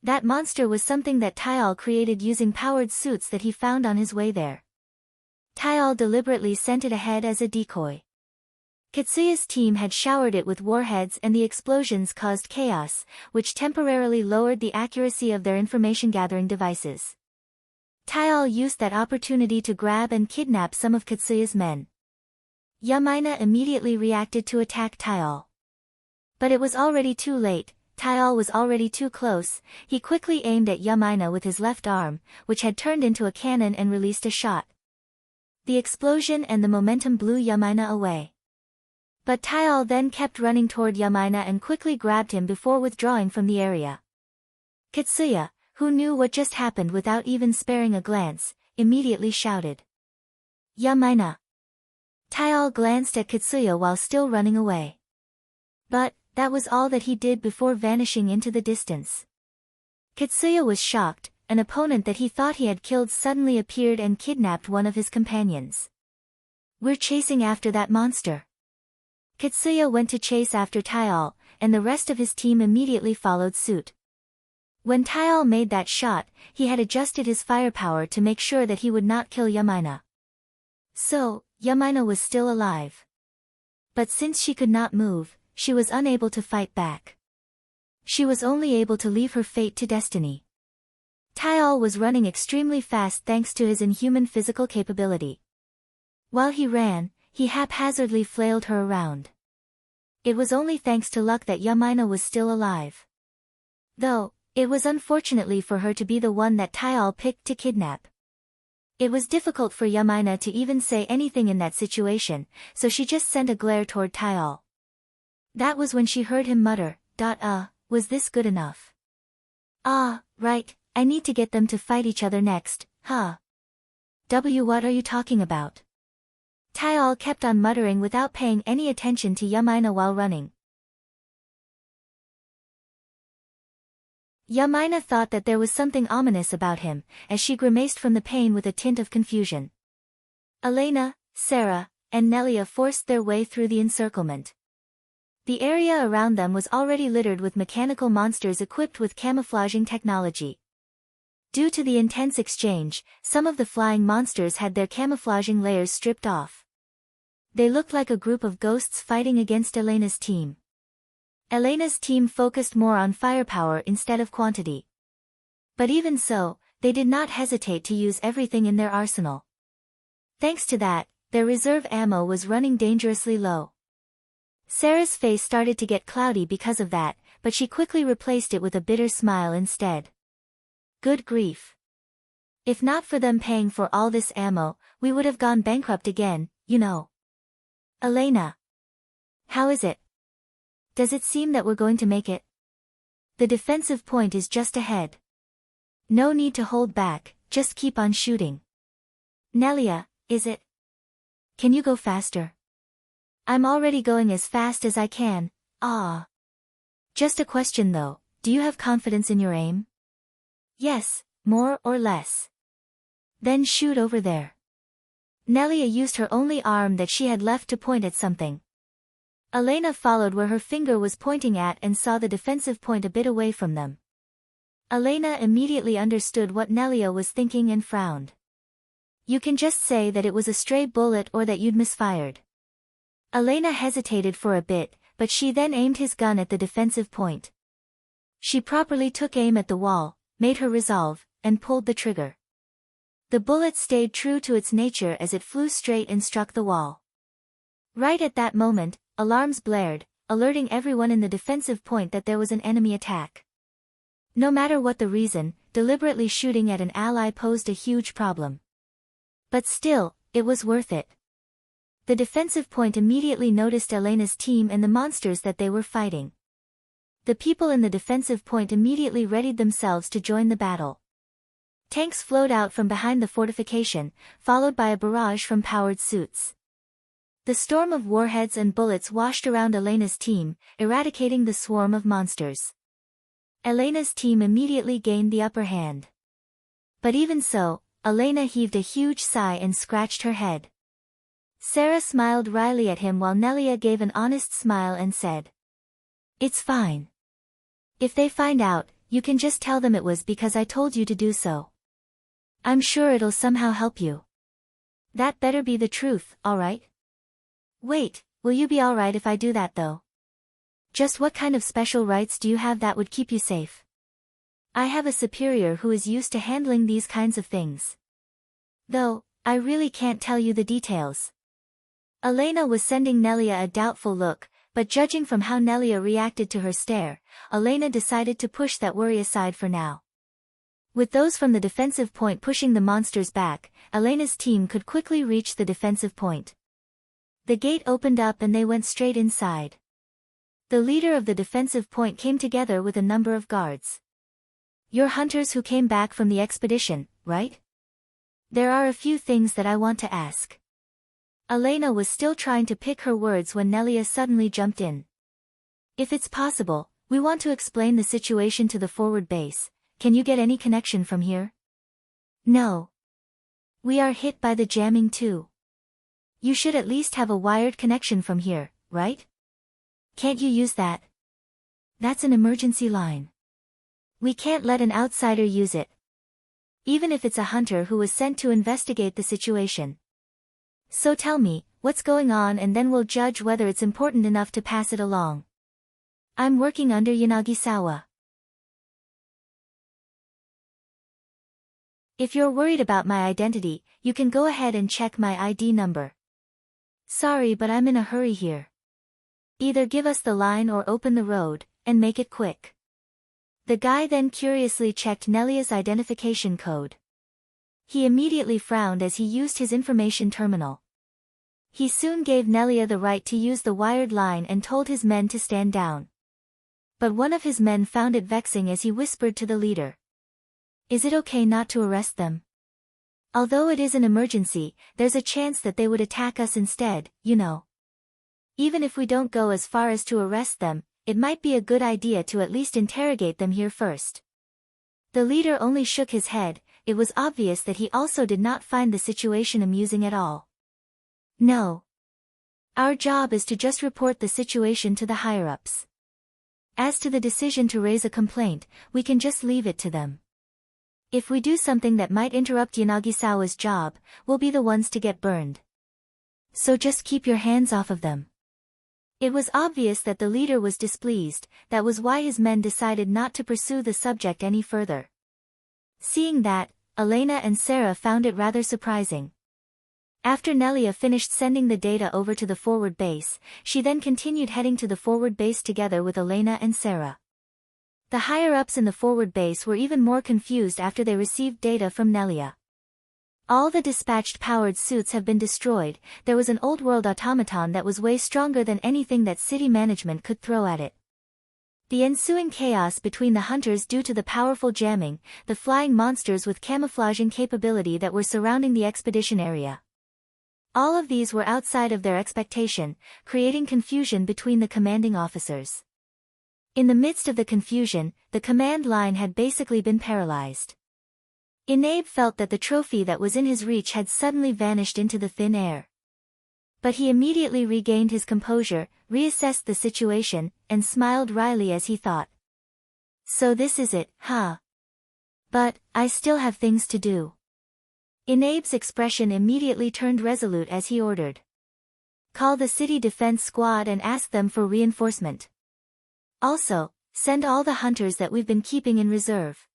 That monster was something that Tyal created using powered suits that he found on his way there. Tyal deliberately sent it ahead as a decoy. Katsuya's team had showered it with warheads and the explosions caused chaos, which temporarily lowered the accuracy of their information-gathering devices. Tyal used that opportunity to grab and kidnap some of Katsuya's men. Yamaina immediately reacted to attack Tyal. But it was already too late, Tyal was already too close. He quickly aimed at Yamaina with his left arm, which had turned into a cannon and released a shot. The explosion and the momentum blew Yamaina away. But Tyal then kept running toward Yamaina and quickly grabbed him before withdrawing from the area. Katsuya, who knew what just happened without even sparing a glance, immediately shouted. Yamaina! Tyal glanced at Katsuya while still running away. But, that was all that he did before vanishing into the distance. Katsuya was shocked, an opponent that he thought he had killed suddenly appeared and kidnapped one of his companions. We're chasing after that monster. Katsuya went to chase after Tyal, and the rest of his team immediately followed suit. When Tyal made that shot, he had adjusted his firepower to make sure that he would not kill Yamaina. So, Yamaina was still alive. But since she could not move, she was unable to fight back. She was only able to leave her fate to destiny. Tyal was running extremely fast thanks to his inhuman physical capability. While he ran, he haphazardly flailed her around. It was only thanks to luck that Yamaina was still alive. Though, it was unfortunately for her to be the one that Tyal picked to kidnap. It was difficult for Yamaina to even say anything in that situation, so she just sent a glare toward Tyal. That was when she heard him mutter, was this good enough? Ah, right, I need to get them to fight each other next, huh? What are you talking about? Tyal kept on muttering without paying any attention to Yamaina while running. Yamaina thought that there was something ominous about him, as she grimaced from the pain with a tint of confusion. Elena, Sarah, and Nelia forced their way through the encirclement. The area around them was already littered with mechanical monsters equipped with camouflaging technology. Due to the intense exchange, some of the flying monsters had their camouflaging layers stripped off. They looked like a group of ghosts fighting against Elena's team. Elena's team focused more on firepower instead of quantity. But even so, they did not hesitate to use everything in their arsenal. Thanks to that, their reserve ammo was running dangerously low. Sarah's face started to get cloudy because of that, but she quickly replaced it with a bitter smile instead. Good grief. If not for them paying for all this ammo, we would have gone bankrupt again, you know. Elena. How is it? Does it seem that we're going to make it? The defensive point is just ahead. No need to hold back, just keep on shooting. Nelia, is it? Can you go faster? I'm already going as fast as I can, Just a question though, do you have confidence in your aim? Yes, more or less. Then shoot over there. Nelia used her only arm that she had left to point at something. Elena followed where her finger was pointing at and saw the defensive point a bit away from them. Elena immediately understood what Nelia was thinking and frowned. You can just say that it was a stray bullet or that you'd misfired. Elena hesitated for a bit, but she then aimed his gun at the defensive point. She properly took aim at the wall, made her resolve, and pulled the trigger. The bullet stayed true to its nature as it flew straight and struck the wall. Right at that moment, alarms blared, alerting everyone in the defensive point that there was an enemy attack. No matter what the reason, deliberately shooting at an ally posed a huge problem. But still, it was worth it. The defensive point immediately noticed Elena's team and the monsters that they were fighting. The people in the defensive point immediately readied themselves to join the battle. Tanks flowed out from behind the fortification, followed by a barrage from powered suits. The storm of warheads and bullets washed around Elena's team, eradicating the swarm of monsters. Elena's team immediately gained the upper hand. But even so, Elena heaved a huge sigh and scratched her head. Sarah smiled wryly at him while Nelia gave an honest smile and said, "It's fine. If they find out, you can just tell them it was because I told you to do so. I'm sure it'll somehow help you. That better be the truth, alright?" "Wait, will you be alright if I do that though? Just what kind of special rights do you have that would keep you safe?" "I have a superior who is used to handling these kinds of things. Though, I really can't tell you the details." Elena was sending Nelia a doubtful look, but judging from how Nelia reacted to her stare, Elena decided to push that worry aside for now. With those from the defensive point pushing the monsters back, Elena's team could quickly reach the defensive point. The gate opened up and they went straight inside. The leader of the defensive point came together with a number of guards. "You're hunters who came back from the expedition, right? There are a few things that I want to ask." Elena was still trying to pick her words when Nelia suddenly jumped in. "If it's possible, we want to explain the situation to the forward base. Can you get any connection from here?" "No. We are hit by the jamming too. You should at least have a wired connection from here, right? Can't you use that? That's an emergency line. We can't let an outsider use it. Even if it's a hunter who was sent to investigate the situation. So tell me, what's going on and then we'll judge whether it's important enough to pass it along. I'm working under Yanagisawa. If you're worried about my identity, you can go ahead and check my ID number. Sorry, but I'm in a hurry here. Either give us the line or open the road, and make it quick." The guy then curiously checked Nelia's identification code. He immediately frowned as he used his information terminal. He soon gave Nelia the right to use the wired line and told his men to stand down. But one of his men found it vexing as he whispered to the leader. "Is it okay not to arrest them? Although it is an emergency, there's a chance that they would attack us instead, you know. Even if we don't go as far as to arrest them, it might be a good idea to at least interrogate them here first." The leader only shook his head. It was obvious that he also did not find the situation amusing at all. "No. Our job is to just report the situation to the higher-ups. As to the decision to raise a complaint, we can just leave it to them. If we do something that might interrupt Yanagisawa's job, we'll be the ones to get burned. So just keep your hands off of them." It was obvious that the leader was displeased. That was why his men decided not to pursue the subject any further. Seeing that, Elena and Sarah found it rather surprising. After Nelia finished sending the data over to the forward base, she then continued heading to the forward base together with Elena and Sarah. The higher-ups in the forward base were even more confused after they received data from Nelia. All the dispatched powered suits have been destroyed. There was an old-world automaton that was way stronger than anything that city management could throw at it. The ensuing chaos between the hunters due to the powerful jamming, the flying monsters with camouflaging capability that were surrounding the expedition area. All of these were outside of their expectation, creating confusion between the commanding officers. In the midst of the confusion, the command line had basically been paralyzed. Inabe felt that the trophy that was in his reach had suddenly vanished into the thin air. But he immediately regained his composure, reassessed the situation, and smiled wryly as he thought. So this is it, huh? But, I still have things to do. Inabe's expression immediately turned resolute as he ordered. Call the city defense squad and ask them for reinforcement. Also, send all the hunters that we've been keeping in reserve.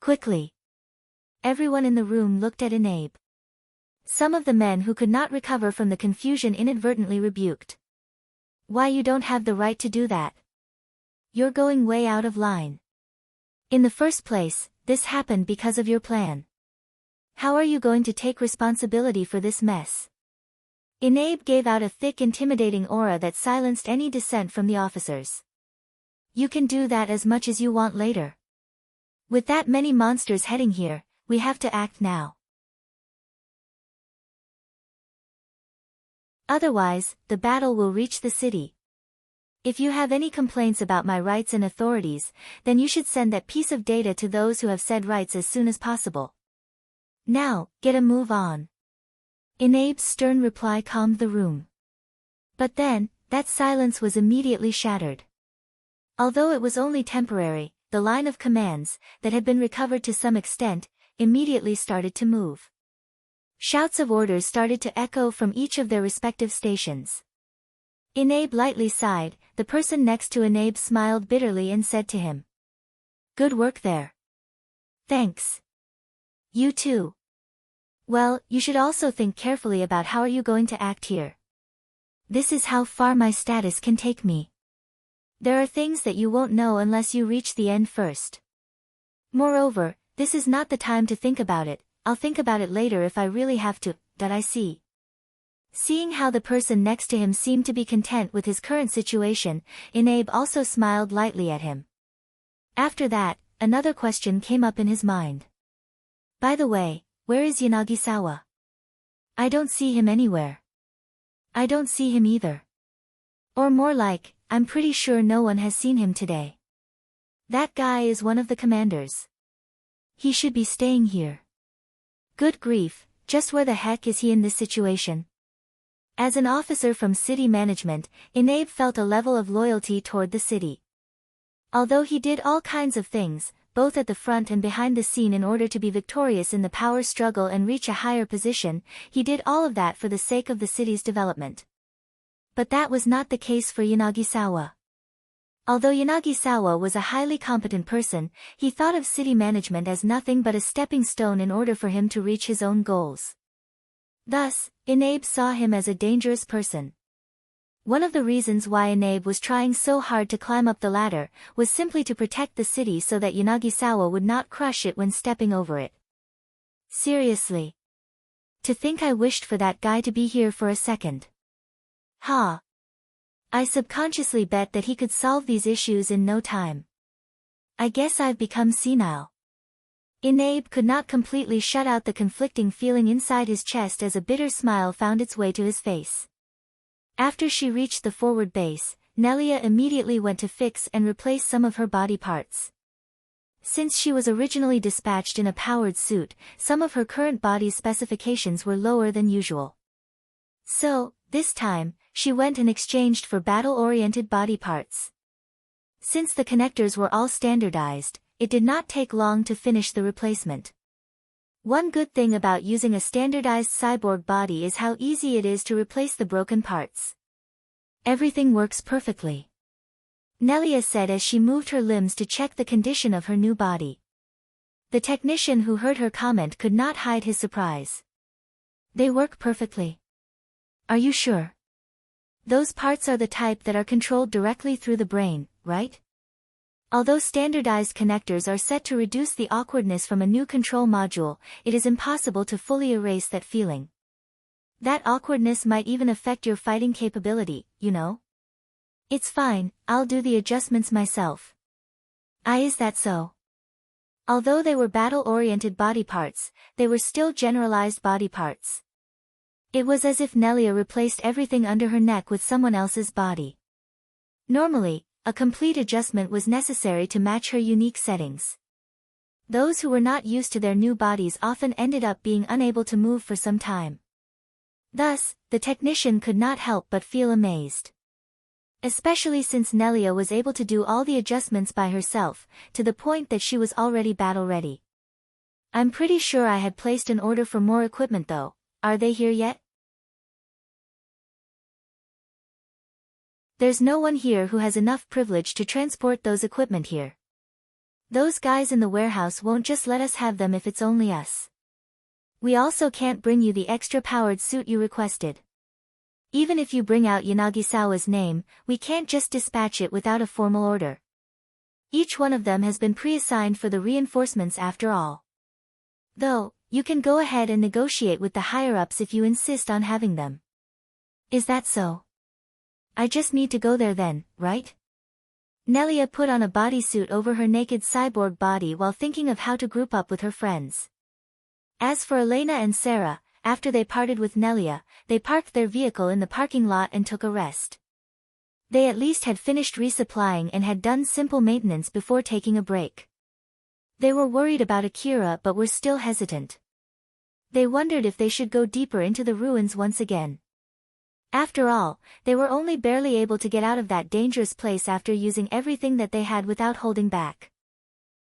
Quickly. Everyone in the room looked at Inabe. Some of the men who could not recover from the confusion inadvertently rebuked. Why, you don't have the right to do that. You're going way out of line. In the first place, this happened because of your plan. How are you going to take responsibility for this mess? Inabe gave out a thick intimidating aura that silenced any dissent from the officers. You can do that as much as you want later. With that many monsters heading here, we have to act now. Otherwise, the battle will reach the city. If you have any complaints about my rights and authorities, then you should send that piece of data to those who have said rights as soon as possible. Now, get a move on. Inabe's stern reply calmed the room. But then, that silence was immediately shattered. Although it was only temporary, the line of commands, that had been recovered to some extent, immediately started to move. Shouts of orders started to echo from each of their respective stations. Inabe lightly sighed, the person next to Inabe smiled bitterly and said to him. Good work there. Thanks. You too. Well, you should also think carefully about how are you going to act here. This is how far my status can take me. There are things that you won't know unless you reach the end first. Moreover, this is not the time to think about it, I'll think about it later if I really have to, I see. Seeing how the person next to him seemed to be content with his current situation, Inabe also smiled lightly at him. After that, another question came up in his mind. By the way, where is Yanagisawa? I don't see him anywhere. I don't see him either. Or more like, I'm pretty sure no one has seen him today. That guy is one of the commanders. He should be staying here. Good grief, just where the heck is he in this situation? As an officer from city management, Inabe felt a level of loyalty toward the city. Although he did all kinds of things, both at the front and behind the scene in order to be victorious in the power struggle and reach a higher position, he did all of that for the sake of the city's development. But that was not the case for Yanagisawa. Although Yanagisawa was a highly competent person, he thought of city management as nothing but a stepping stone in order for him to reach his own goals. Thus, Inabe saw him as a dangerous person. One of the reasons why Inabe was trying so hard to climb up the ladder was simply to protect the city so that Yanagisawa would not crush it when stepping over it. Seriously. To think I wished for that guy to be here for a second. Ha. I subconsciously bet that he could solve these issues in no time. I guess I've become senile. Inabe could not completely shut out the conflicting feeling inside his chest as a bitter smile found its way to his face. After she reached the forward base, Nelia immediately went to fix and replace some of her body parts. Since she was originally dispatched in a powered suit, some of her current body's specifications were lower than usual. So, this time, she went and exchanged for battle-oriented body parts. Since the connectors were all standardized, it did not take long to finish the replacement. One good thing about using a standardized cyborg body is how easy it is to replace the broken parts. Everything works perfectly. Nelia said as she moved her limbs to check the condition of her new body. The technician who heard her comment could not hide his surprise. They work perfectly. Are you sure? Those parts are the type that are controlled directly through the brain, right? Although standardized connectors are set to reduce the awkwardness from a new control module, it is impossible to fully erase that feeling. That awkwardness might even affect your fighting capability, you know? It's fine, I'll do the adjustments myself. Is that so? Although they were battle-oriented body parts, they were still generalized body parts. It was as if Nelia replaced everything under her neck with someone else's body. Normally, a complete adjustment was necessary to match her unique settings. Those who were not used to their new bodies often ended up being unable to move for some time. Thus, the technician could not help but feel amazed. Especially since Nelia was able to do all the adjustments by herself, to the point that she was already battle-ready. I'm pretty sure I had placed an order for more equipment though. Are they here yet? There's no one here who has enough privilege to transport those equipment here. Those guys in the warehouse won't just let us have them if it's only us. We also can't bring you the extra-powered suit you requested. Even if you bring out Yanagisawa's name, we can't just dispatch it without a formal order. Each one of them has been pre-assigned for the reinforcements after all. Though, you can go ahead and negotiate with the higher-ups if you insist on having them. Is that so? I just need to go there then, right? Nelia put on a bodysuit over her naked cyborg body while thinking of how to group up with her friends. As for Elena and Sarah, after they parted with Nelia, they parked their vehicle in the parking lot and took a rest. They at least had finished resupplying and had done simple maintenance before taking a break. They were worried about Akira but were still hesitant. They wondered if they should go deeper into the ruins once again. After all, they were only barely able to get out of that dangerous place after using everything that they had without holding back.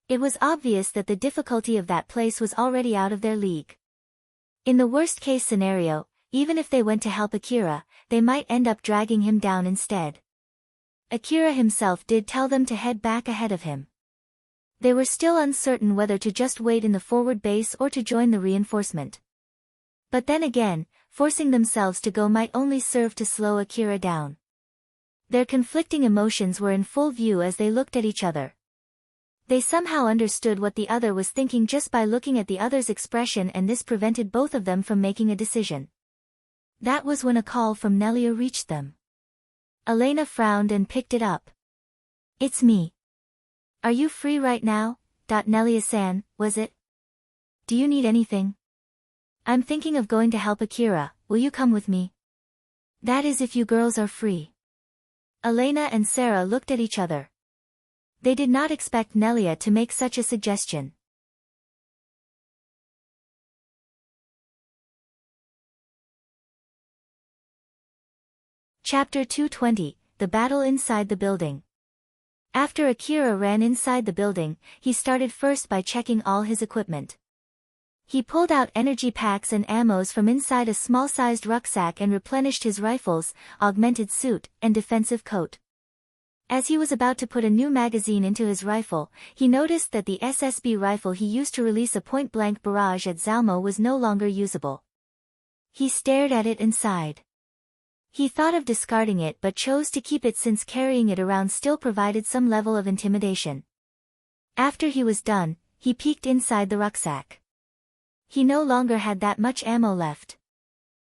It was obvious that the difficulty of that place was already out of their league. In the worst-case scenario, even if they went to help Akira, they might end up dragging him down instead. Akira himself did tell them to head back ahead of him. They were still uncertain whether to just wait in the forward base or to join the reinforcement. But then again, forcing themselves to go might only serve to slow Akira down. Their conflicting emotions were in full view as they looked at each other. They somehow understood what the other was thinking just by looking at the other's expression, and this prevented both of them from making a decision. That was when a call from Nelia reached them. Elena frowned and picked it up. It's me. Are you free right now? Nelia-san, was it? Do you need anything? I'm thinking of going to help Akira, will you come with me? That is if you girls are free. Elena and Sarah looked at each other. They did not expect Nelia to make such a suggestion. Chapter 220, The Battle Inside the Building. After Akira ran inside the building, he started first by checking all his equipment. He pulled out energy packs and ammos from inside a small-sized rucksack and replenished his rifles, augmented suit, and defensive coat. As he was about to put a new magazine into his rifle, he noticed that the SSB rifle he used to release a point-blank barrage at Zalmo was no longer usable. He stared at it and sighed. He thought of discarding it but chose to keep it since carrying it around still provided some level of intimidation. After he was done, he peeked inside the rucksack. He no longer had that much ammo left.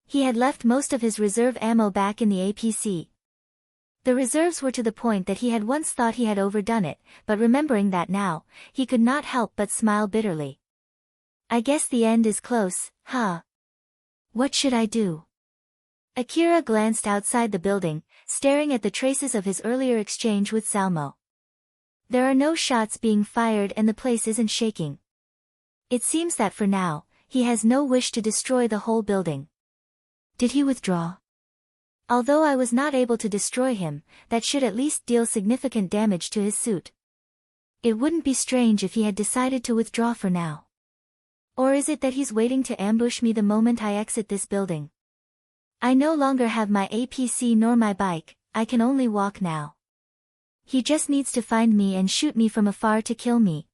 He had left most of his reserve ammo back in the APC. The reserves were to the point that he had once thought he had overdone it, but remembering that now, he could not help but smile bitterly. I guess the end is close, huh? What should I do? Akira glanced outside the building, staring at the traces of his earlier exchange with Zalmo. There are no shots being fired and the place isn't shaking. It seems that for now, he has no wish to destroy the whole building. Did he withdraw? Although I was not able to destroy him, that should at least deal significant damage to his suit. It wouldn't be strange if he had decided to withdraw for now. Or is it that he's waiting to ambush me the moment I exit this building? I no longer have my APC nor my bike, I can only walk now. He just needs to find me and shoot me from afar to kill me.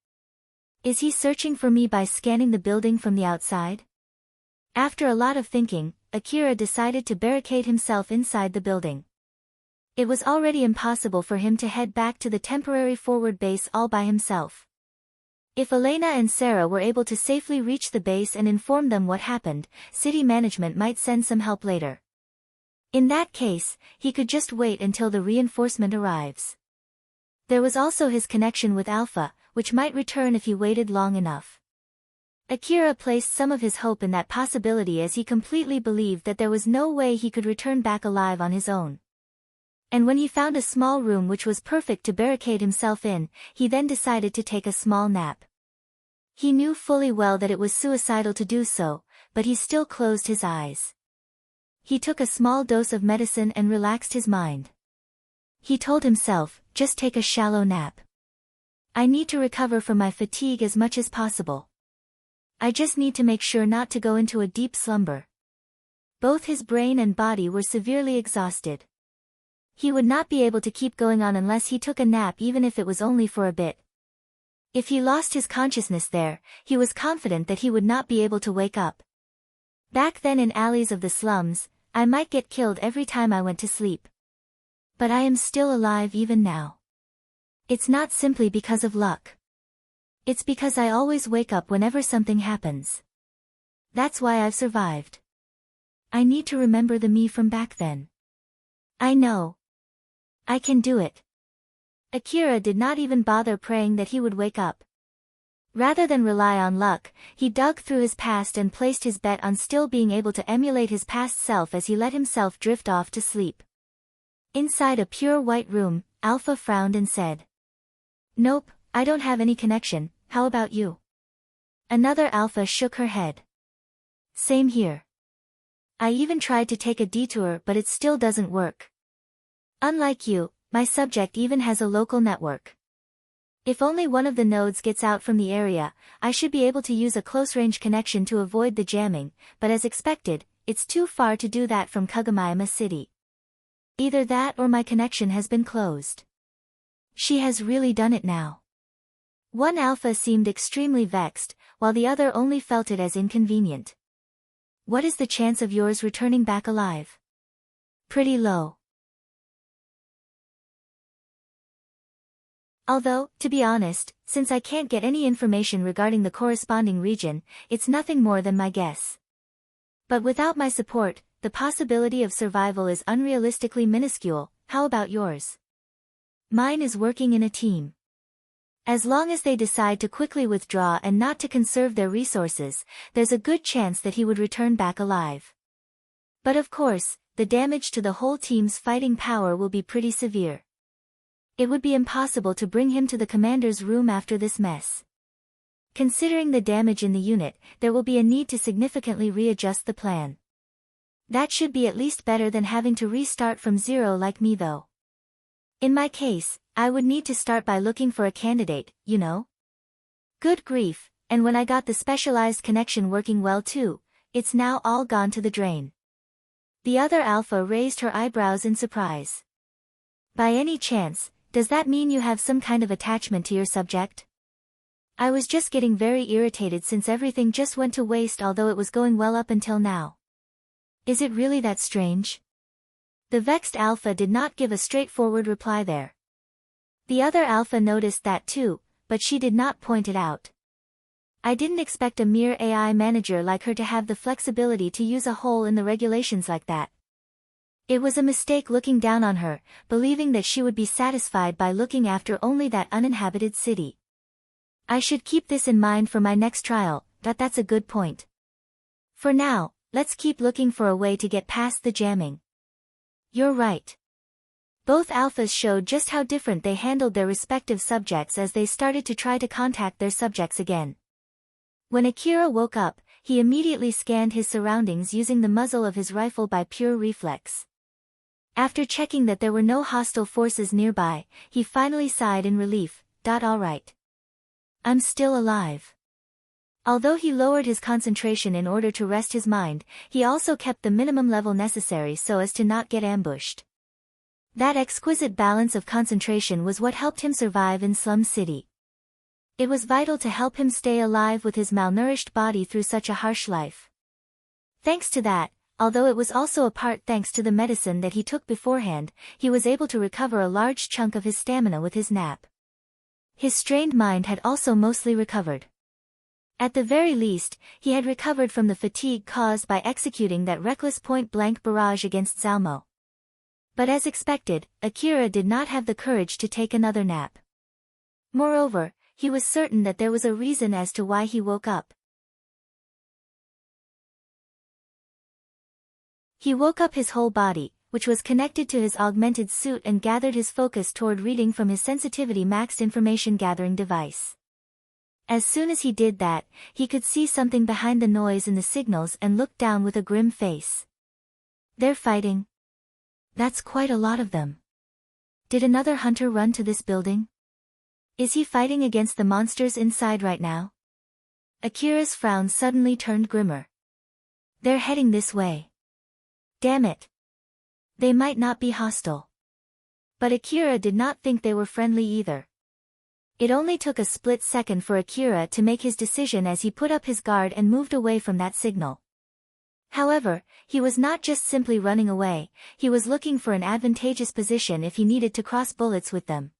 Is he searching for me by scanning the building from the outside? After a lot of thinking, Akira decided to barricade himself inside the building. It was already impossible for him to head back to the temporary forward base all by himself. If Elena and Sarah were able to safely reach the base and inform them what happened, city management might send some help later. In that case, he could just wait until the reinforcement arrives. There was also his connection with Alpha, which might return if he waited long enough. Akira placed some of his hope in that possibility as he completely believed that there was no way he could return back alive on his own. And when he found a small room which was perfect to barricade himself in, he then decided to take a small nap. He knew fully well that it was suicidal to do so, but he still closed his eyes. He took a small dose of medicine and relaxed his mind. He told himself, just take a shallow nap. I need to recover from my fatigue as much as possible. I just need to make sure not to go into a deep slumber. Both his brain and body were severely exhausted. He would not be able to keep going on unless he took a nap, even if it was only for a bit. If he lost his consciousness there, he was confident that he would not be able to wake up. Back then in alleys of the slums, I might get killed every time I went to sleep. But I am still alive even now. It's not simply because of luck. It's because I always wake up whenever something happens. That's why I've survived. I need to remember the me from back then. I know. I can do it. Akira did not even bother praying that he would wake up. Rather than rely on luck, he dug through his past and placed his bet on still being able to emulate his past self as he let himself drift off to sleep. Inside a pure white room, Alpha frowned and said, "Nope, I don't have any connection, how about you?" Another Alpha shook her head. "Same here. I even tried to take a detour but it still doesn't work. Unlike you, my subject even has a local network. If only one of the nodes gets out from the area, I should be able to use a close-range connection to avoid the jamming, but as expected, it's too far to do that from Kagomayama City. Either that or my connection has been closed. She has really done it now." One Alpha seemed extremely vexed, while the other only felt it as inconvenient. "What is the chance of yours returning back alive?" "Pretty low. Although, to be honest, since I can't get any information regarding the corresponding region, it's nothing more than my guess. But without my support, the possibility of survival is unrealistically minuscule. How about yours?" "Mine is working in a team. As long as they decide to quickly withdraw and not to conserve their resources, there's a good chance that he would return back alive. But of course, the damage to the whole team's fighting power will be pretty severe. It would be impossible to bring him to the commander's room after this mess. Considering the damage in the unit, there will be a need to significantly readjust the plan. That should be at least better than having to restart from zero like me though. In my case, I would need to start by looking for a candidate, you know? Good grief, and when I got the specialized connection working well too, it's now all gone to the drain." The other Alpha raised her eyebrows in surprise. "By any chance, does that mean you have some kind of attachment to your subject?" "I was just getting very irritated since everything just went to waste although it was going well up until now." "Is it really that strange?" The vexed Alpha did not give a straightforward reply there. The other Alpha noticed that too, but she did not point it out. "I didn't expect a mere AI manager like her to have the flexibility to use a hole in the regulations like that. It was a mistake looking down on her, believing that she would be satisfied by looking after only that uninhabited city. I should keep this in mind for my next trial. That's a good point. For now, let's keep looking for a way to get past the jamming." "You're right." Both Alphas showed just how different they handled their respective subjects as they started to try to contact their subjects again. When Akira woke up, he immediately scanned his surroundings using the muzzle of his rifle by pure reflex. After checking that there were no hostile forces nearby, he finally sighed in relief. All right. I'm still alive. Although he lowered his concentration in order to rest his mind, he also kept the minimum level necessary so as to not get ambushed. That exquisite balance of concentration was what helped him survive in Slum City. It was vital to help him stay alive with his malnourished body through such a harsh life. Thanks to that, although it was also a part thanks to the medicine that he took beforehand, he was able to recover a large chunk of his stamina with his nap. His strained mind had also mostly recovered. At the very least, he had recovered from the fatigue caused by executing that reckless point-blank barrage against Zalmo. But as expected, Akira did not have the courage to take another nap. Moreover, he was certain that there was a reason as to why he woke up. He woke up his whole body, which was connected to his augmented suit, and gathered his focus toward reading from his sensitivity maxed information gathering device. As soon as he did that, he could see something behind the noise in the signals and looked down with a grim face. They're fighting. That's quite a lot of them. Did another hunter run to this building? Is he fighting against the monsters inside right now? Akira's frown suddenly turned grimmer. They're heading this way. Damn it. They might not be hostile. But Akira did not think they were friendly either. It only took a split second for Akira to make his decision as he put up his guard and moved away from that signal. However, he was not just simply running away, he was looking for an advantageous position if he needed to cross bullets with them.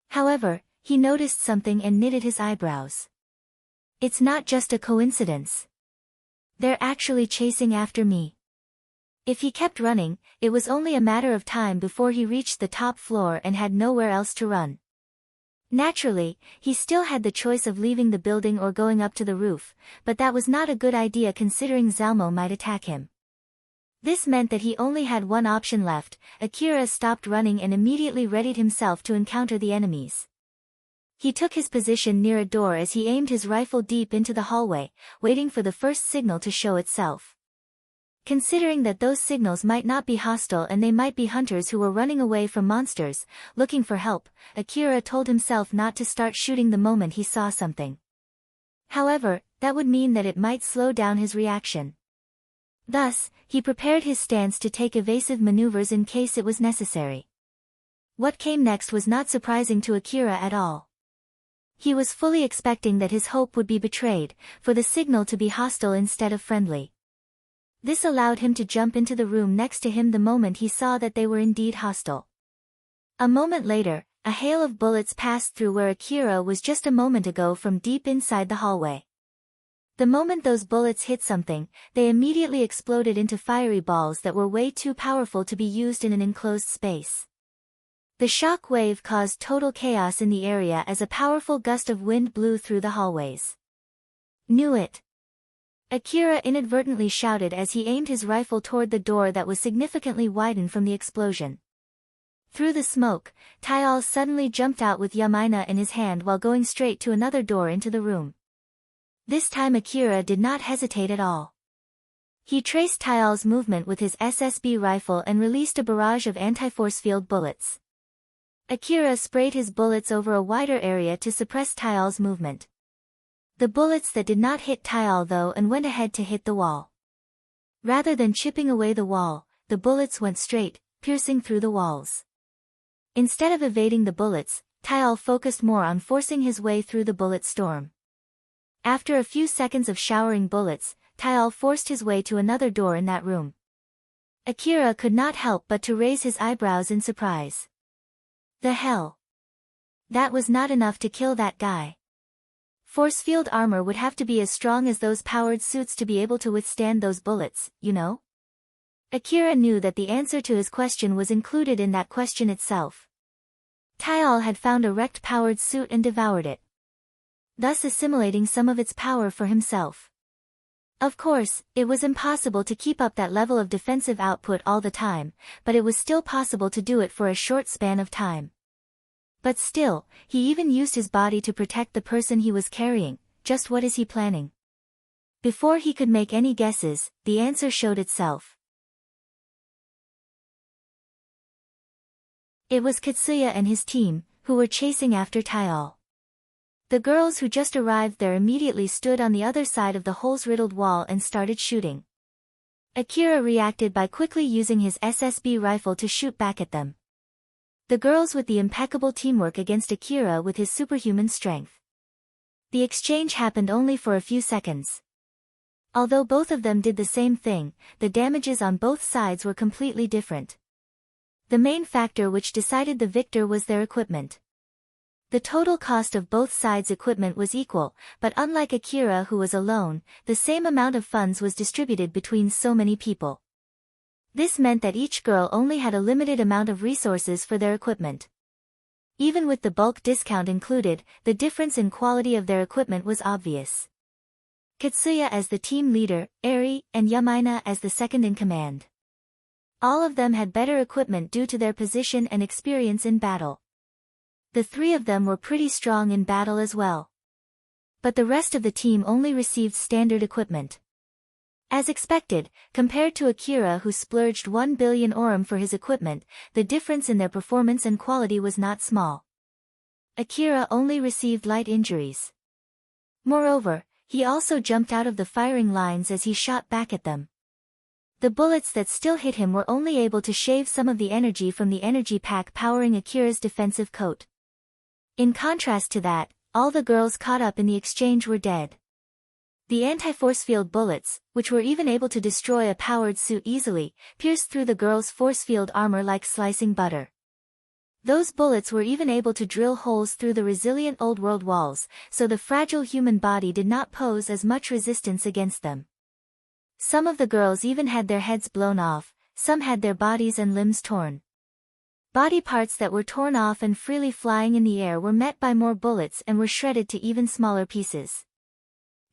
However, he noticed something and knitted his eyebrows. It's not just a coincidence. They're actually chasing after me. If he kept running, it was only a matter of time before he reached the top floor and had nowhere else to run. Naturally, he still had the choice of leaving the building or going up to the roof, but that was not a good idea considering Zalmo might attack him. This meant that he only had one option left. Akira stopped running and immediately readied himself to encounter the enemies. He took his position near a door as he aimed his rifle deep into the hallway, waiting for the first signal to show itself. Considering that those signals might not be hostile and they might be hunters who were running away from monsters, looking for help, Akira told himself not to start shooting the moment he saw something. However, that would mean that it might slow down his reaction. Thus, he prepared his stance to take evasive maneuvers in case it was necessary. What came next was not surprising to Akira at all. He was fully expecting that his hope would be betrayed, for the signal to be hostile instead of friendly. This allowed him to jump into the room next to him the moment he saw that they were indeed hostile. A moment later, a hail of bullets passed through where Akira was just a moment ago from deep inside the hallway. The moment those bullets hit something, they immediately exploded into fiery balls that were way too powerful to be used in an enclosed space. The shock wave caused total chaos in the area as a powerful gust of wind blew through the hallways. Knew it! Akira inadvertently shouted as he aimed his rifle toward the door that was significantly widened from the explosion. Through the smoke, Tayal suddenly jumped out with Yamaina in his hand while going straight to another door into the room. This time Akira did not hesitate at all. He traced Tayal's movement with his SSB rifle and released a barrage of anti-force field bullets. Akira sprayed his bullets over a wider area to suppress Tayal's movement. The bullets that did not hit Tayal though and went ahead to hit the wall. Rather than chipping away the wall, the bullets went straight, piercing through the walls. Instead of evading the bullets, Tayal focused more on forcing his way through the bullet storm. After a few seconds of showering bullets, Tayal forced his way to another door in that room. Akira could not help but to raise his eyebrows in surprise. The hell? That was not enough to kill that guy. Force field armor would have to be as strong as those powered suits to be able to withstand those bullets, you know? Akira knew that the answer to his question was included in that question itself. Tayal had found a wrecked powered suit and devoured it, thus assimilating some of its power for himself. Of course, it was impossible to keep up that level of defensive output all the time, but it was still possible to do it for a short span of time. But still, he even used his body to protect the person he was carrying. Just what is he planning? Before he could make any guesses, the answer showed itself. It was Katsuya and his team, who were chasing after Tayal. The girls who just arrived there immediately stood on the other side of the holes-riddled wall and started shooting. Akira reacted by quickly using his SSB rifle to shoot back at them. The girls with the impeccable teamwork against Akira with his superhuman strength. The exchange happened only for a few seconds. Although both of them did the same thing, the damages on both sides were completely different. The main factor which decided the victor was their equipment. The total cost of both sides' equipment was equal, but unlike Akira who was alone, the same amount of funds was distributed between so many people. This meant that each girl only had a limited amount of resources for their equipment. Even with the bulk discount included, the difference in quality of their equipment was obvious. Katsuya as the team leader, Eri, and Yamaina as the second in command. All of them had better equipment due to their position and experience in battle. The three of them were pretty strong in battle as well. But the rest of the team only received standard equipment. As expected, compared to Akira who splurged 1 billion orum for his equipment, the difference in their performance and quality was not small. Akira only received light injuries. Moreover, he also jumped out of the firing lines as he shot back at them. The bullets that still hit him were only able to shave some of the energy from the energy pack powering Akira's defensive coat. In contrast to that, all the girls caught up in the exchange were dead. The anti-force field bullets, which were even able to destroy a powered suit easily, pierced through the girls' force field armor like slicing butter. Those bullets were even able to drill holes through the resilient old world walls, so the fragile human body did not pose as much resistance against them. Some of the girls even had their heads blown off, some had their bodies and limbs torn. Body parts that were torn off and freely flying in the air were met by more bullets and were shredded to even smaller pieces.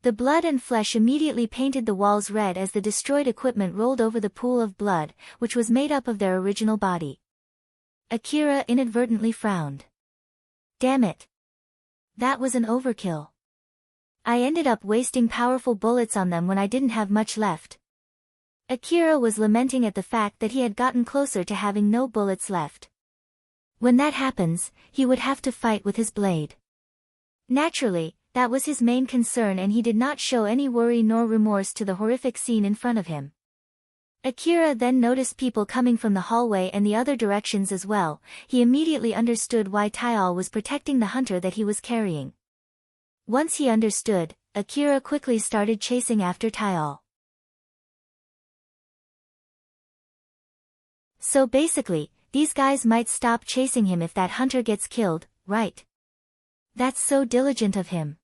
The blood and flesh immediately painted the walls red as the destroyed equipment rolled over the pool of blood, which was made up of their original body. Akira inadvertently frowned. Damn it. That was an overkill. I ended up wasting powerful bullets on them when I didn't have much left. Akira was lamenting at the fact that he had gotten closer to having no bullets left. When that happens, he would have to fight with his blade. Naturally, that was his main concern and he did not show any worry nor remorse to the horrific scene in front of him. Akira then noticed people coming from the hallway and the other directions as well. He immediately understood why Taial was protecting the hunter that he was carrying. Once he understood, Akira quickly started chasing after Taial. So basically, these guys might stop chasing him if that hunter gets killed, right? That's so diligent of him.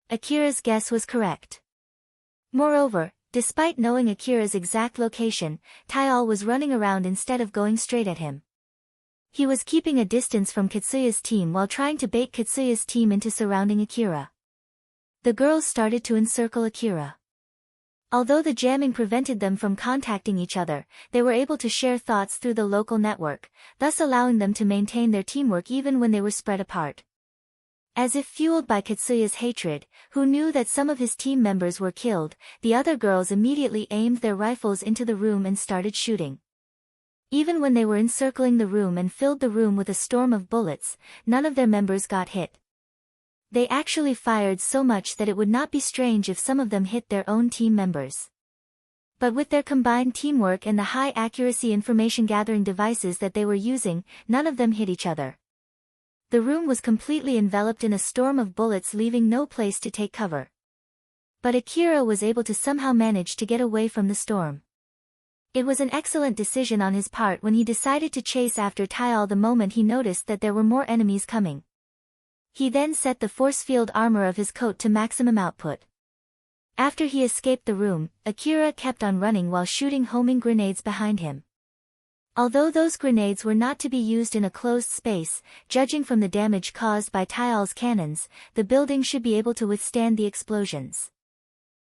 Akira's guess was correct. Moreover, despite knowing Akira's exact location, Taial was running around instead of going straight at him. He was keeping a distance from Kitsuya's team while trying to bait Kitsuya's team into surrounding Akira. The girls started to encircle Akira. Although the jamming prevented them from contacting each other, they were able to share thoughts through the local network, thus allowing them to maintain their teamwork even when they were spread apart. As if fueled by Kitsuya's hatred, who knew that some of his team members were killed, the other girls immediately aimed their rifles into the room and started shooting. Even when they were encircling the room and filled the room with a storm of bullets, none of their members got hit. They actually fired so much that it would not be strange if some of them hit their own team members. But with their combined teamwork and the high-accuracy information-gathering devices that they were using, none of them hit each other. The room was completely enveloped in a storm of bullets, leaving no place to take cover. But Akira was able to somehow manage to get away from the storm. It was an excellent decision on his part when he decided to chase after Taial the moment he noticed that there were more enemies coming. He then set the force field armor of his coat to maximum output. After he escaped the room, Akira kept on running while shooting homing grenades behind him. Although those grenades were not to be used in a closed space, judging from the damage caused by Taial's cannons, the building should be able to withstand the explosions.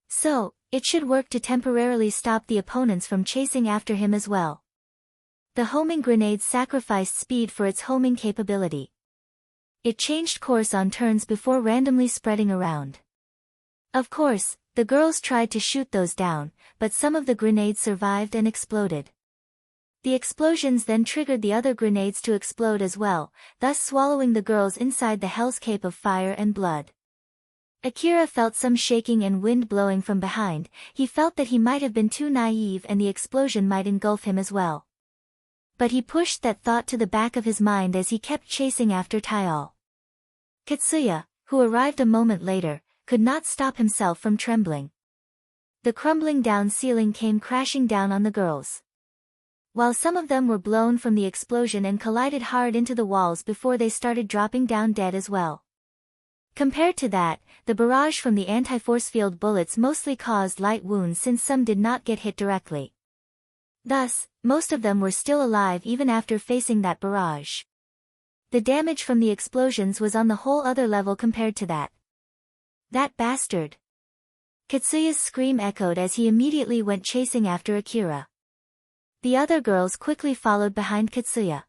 So, it should work to temporarily stop the opponents from chasing after him as well. The homing grenade sacrificed speed for its homing capability. It changed course on turns before randomly spreading around. Of course, the girls tried to shoot those down, but some of the grenades survived and exploded. The explosions then triggered the other grenades to explode as well, thus swallowing the girls inside the hellscape of fire and blood. Akira felt some shaking and wind blowing from behind. He felt that he might have been too naive and the explosion might engulf him as well. But he pushed that thought to the back of his mind as he kept chasing after Taial. Kitsuya, who arrived a moment later, could not stop himself from trembling. The crumbling down ceiling came crashing down on the girls. While some of them were blown from the explosion and collided hard into the walls before they started dropping down dead as well. Compared to that, the barrage from the anti-force field bullets mostly caused light wounds since some did not get hit directly. Thus, most of them were still alive even after facing that barrage. The damage from the explosions was on the whole other level compared to that. That bastard! Kitsuya's scream echoed as he immediately went chasing after Akira. The other girls quickly followed behind Kitsuya.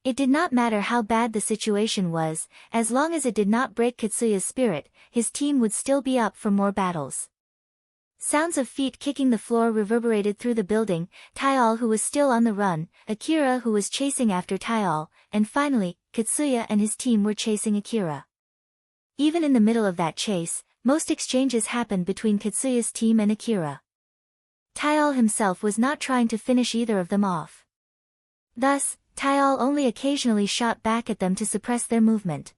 It did not matter how bad the situation was, as long as it did not break Kitsuya's spirit, his team would still be up for more battles. Sounds of feet kicking the floor reverberated through the building, Taial who was still on the run, Akira who was chasing after Taial, and finally, Kitsuya and his team were chasing Akira. Even in the middle of that chase, most exchanges happened between Kitsuya's team and Akira. Taial himself was not trying to finish either of them off. Thus, Taial only occasionally shot back at them to suppress their movement.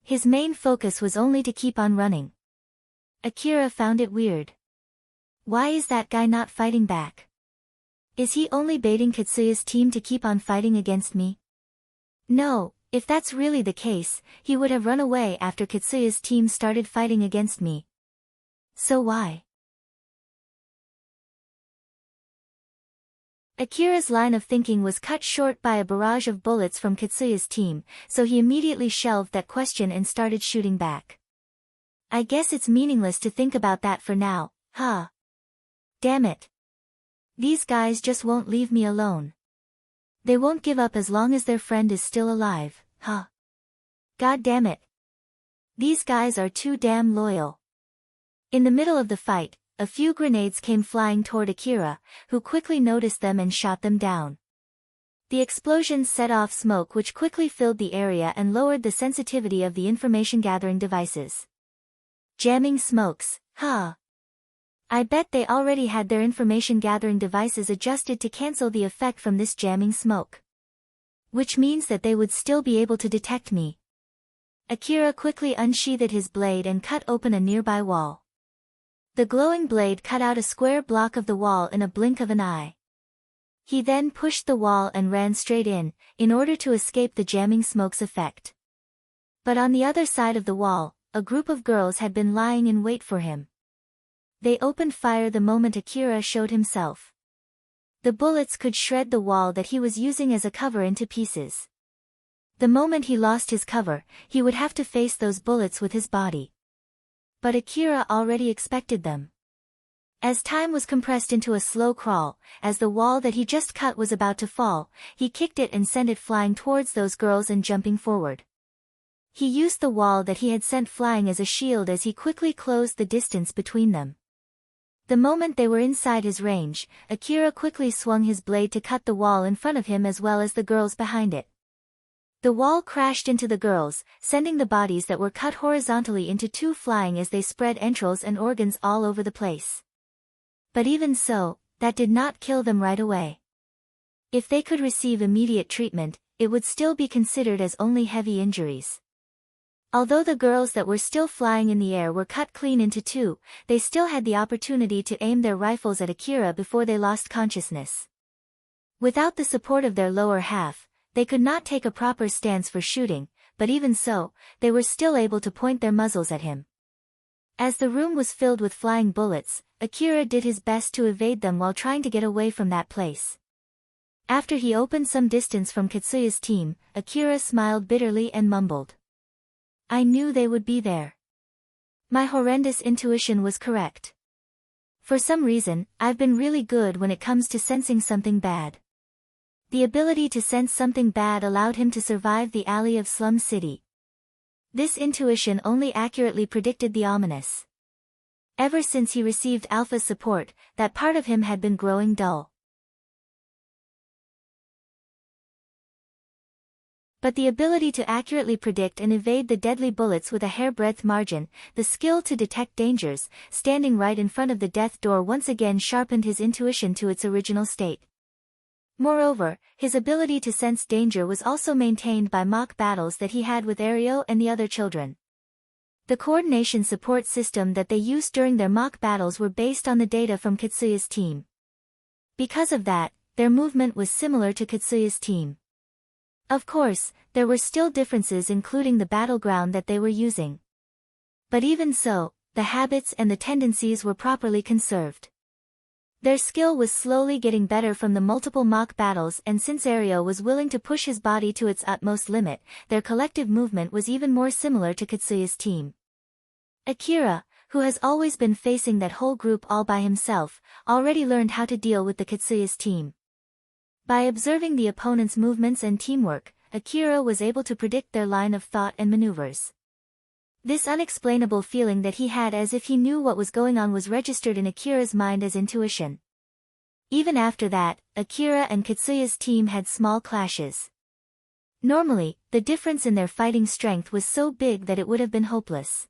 His main focus was only to keep on running. Akira found it weird. Why is that guy not fighting back? Is he only baiting Kitsuya's team to keep on fighting against me? No, if that's really the case, he would have run away after Kitsuya's team started fighting against me. So why? Akira's line of thinking was cut short by a barrage of bullets from Kitsuya's team, so he immediately shelved that question and started shooting back. I guess it's meaningless to think about that for now, huh? Damn it. These guys just won't leave me alone. They won't give up as long as their friend is still alive, huh? God damn it. These guys are too damn loyal. In the middle of the fight, a few grenades came flying toward Akira, who quickly noticed them and shot them down. The explosions set off smoke which quickly filled the area and lowered the sensitivity of the information-gathering devices. Jamming smokes, huh? I bet they already had their information-gathering devices adjusted to cancel the effect from this jamming smoke. Which means that they would still be able to detect me. Akira quickly unsheathed his blade and cut open a nearby wall. The glowing blade cut out a square block of the wall in a blink of an eye. He then pushed the wall and ran straight in order to escape the jamming smoke's effect. But on the other side of the wall, a group of girls had been lying in wait for him. They opened fire the moment Akira showed himself. The bullets could shred the wall that he was using as a cover into pieces. The moment he lost his cover, he would have to face those bullets with his body. But Akira already expected them. As time was compressed into a slow crawl, as the wall that he just cut was about to fall, he kicked it and sent it flying towards those girls and jumping forward. He used the wall that he had sent flying as a shield as he quickly closed the distance between them. The moment they were inside his range, Akira quickly swung his blade to cut the wall in front of him as well as the girls behind it. The wall crashed into the girls, sending the bodies that were cut horizontally into two flying as they spread entrails and organs all over the place. But even so, that did not kill them right away. If they could receive immediate treatment, it would still be considered as only heavy injuries. Although the girls that were still flying in the air were cut clean into two, they still had the opportunity to aim their rifles at Akira before they lost consciousness. Without the support of their lower half, they could not take a proper stance for shooting, but even so, they were still able to point their muzzles at him. As the room was filled with flying bullets, Akira did his best to evade them while trying to get away from that place. After he opened some distance from Kitsuya's team, Akira smiled bitterly and mumbled. I knew they would be there. My horrendous intuition was correct. For some reason, I've been really good when it comes to sensing something bad. The ability to sense something bad allowed him to survive the alley of Slum City. This intuition only accurately predicted the ominous. Ever since he received Alpha's support, that part of him had been growing dull. But the ability to accurately predict and evade the deadly bullets with a hair-breadth margin, the skill to detect dangers, standing right in front of the death door once again sharpened his intuition to its original state. Moreover, his ability to sense danger was also maintained by mock battles that he had with Ario and the other children. The coordination support system that they used during their mock battles were based on the data from Kitsuya's team. Because of that, their movement was similar to Kitsuya's team. Of course, there were still differences including the battleground that they were using. But even so, the habits and the tendencies were properly conserved. Their skill was slowly getting better from the multiple mock battles, and since Ario was willing to push his body to its utmost limit, their collective movement was even more similar to Kitsuya's team. Akira, who has always been facing that whole group all by himself, already learned how to deal with the Kitsuya's team. By observing the opponent's movements and teamwork, Akira was able to predict their line of thought and maneuvers. This unexplainable feeling that he had as if he knew what was going on was registered in Akira's mind as intuition. Even after that, Akira and Katsuya's team had small clashes. Normally, the difference in their fighting strength was so big that it would have been hopeless.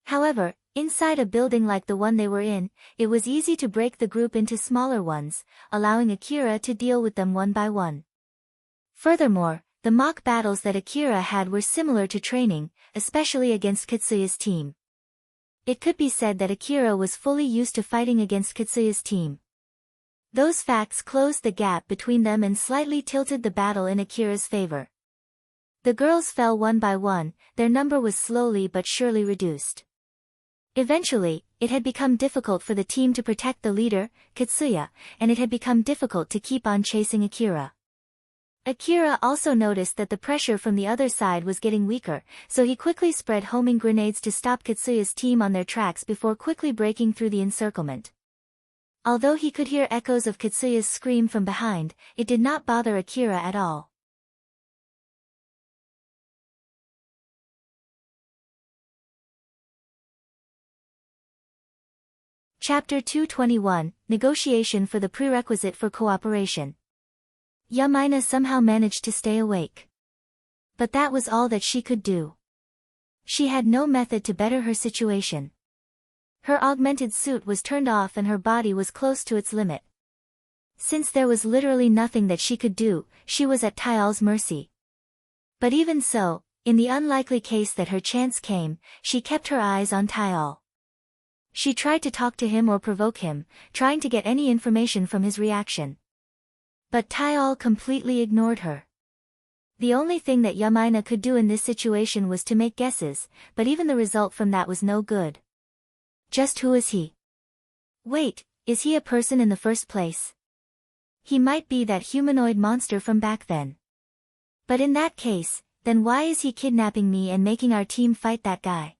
However, inside a building like the one they were in, it was easy to break the group into smaller ones, allowing Akira to deal with them one by one. Furthermore, the mock battles that Akira had were similar to training, especially against Katsuya's team. It could be said that Akira was fully used to fighting against Katsuya's team. Those facts closed the gap between them and slightly tilted the battle in Akira's favor. The girls fell one by one, their number was slowly but surely reduced. Eventually, it had become difficult for the team to protect the leader, Katsuya, and it had become difficult to keep on chasing Akira. Akira also noticed that the pressure from the other side was getting weaker, so he quickly spread homing grenades to stop Katsuya's team on their tracks before quickly breaking through the encirclement. Although he could hear echoes of Katsuya's scream from behind, it did not bother Akira at all. Chapter 221, Negotiation for the Prerequisite for Cooperation. Yamaina somehow managed to stay awake. But that was all that she could do. She had no method to better her situation. Her augmented suit was turned off and her body was close to its limit. Since there was literally nothing that she could do, she was at Tyal's mercy. But even so, in the unlikely case that her chance came, she kept her eyes on Tyal. She tried to talk to him or provoke him, trying to get any information from his reaction. But Tyal completely ignored her. The only thing that Yamaina could do in this situation was to make guesses, but even the result from that was no good. Just who is he? Wait, is he a person in the first place? He might be that humanoid monster from back then. But in that case, then why is he kidnapping me and making our team fight that guy?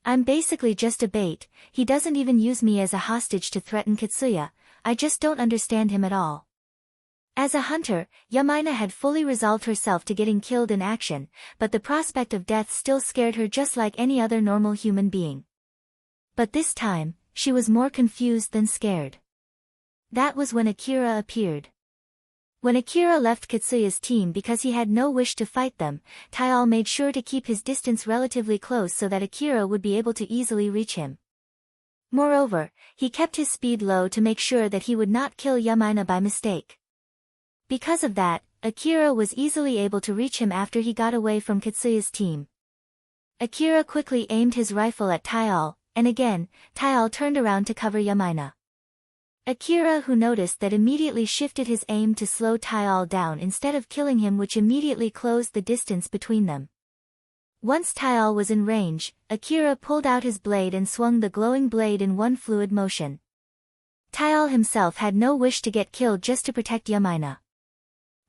I'm basically just a bait, he doesn't even use me as a hostage to threaten Katsuya, I just don't understand him at all. As a hunter, Yamaina had fully resolved herself to getting killed in action, but the prospect of death still scared her just like any other normal human being. But this time, she was more confused than scared. That was when Akira appeared. When Akira left Katsuya's team because he had no wish to fight them, Tyal made sure to keep his distance relatively close so that Akira would be able to easily reach him. Moreover, he kept his speed low to make sure that he would not kill Yamaina by mistake. Because of that, Akira was easily able to reach him after he got away from Katsuya's team. Akira quickly aimed his rifle at Tyal, and again, Tyal turned around to cover Yamaina. Akira, who noticed that, immediately shifted his aim to slow Tyal down instead of killing him, which immediately closed the distance between them. Once Tyal was in range, Akira pulled out his blade and swung the glowing blade in one fluid motion. Tyal himself had no wish to get killed just to protect Yamaina.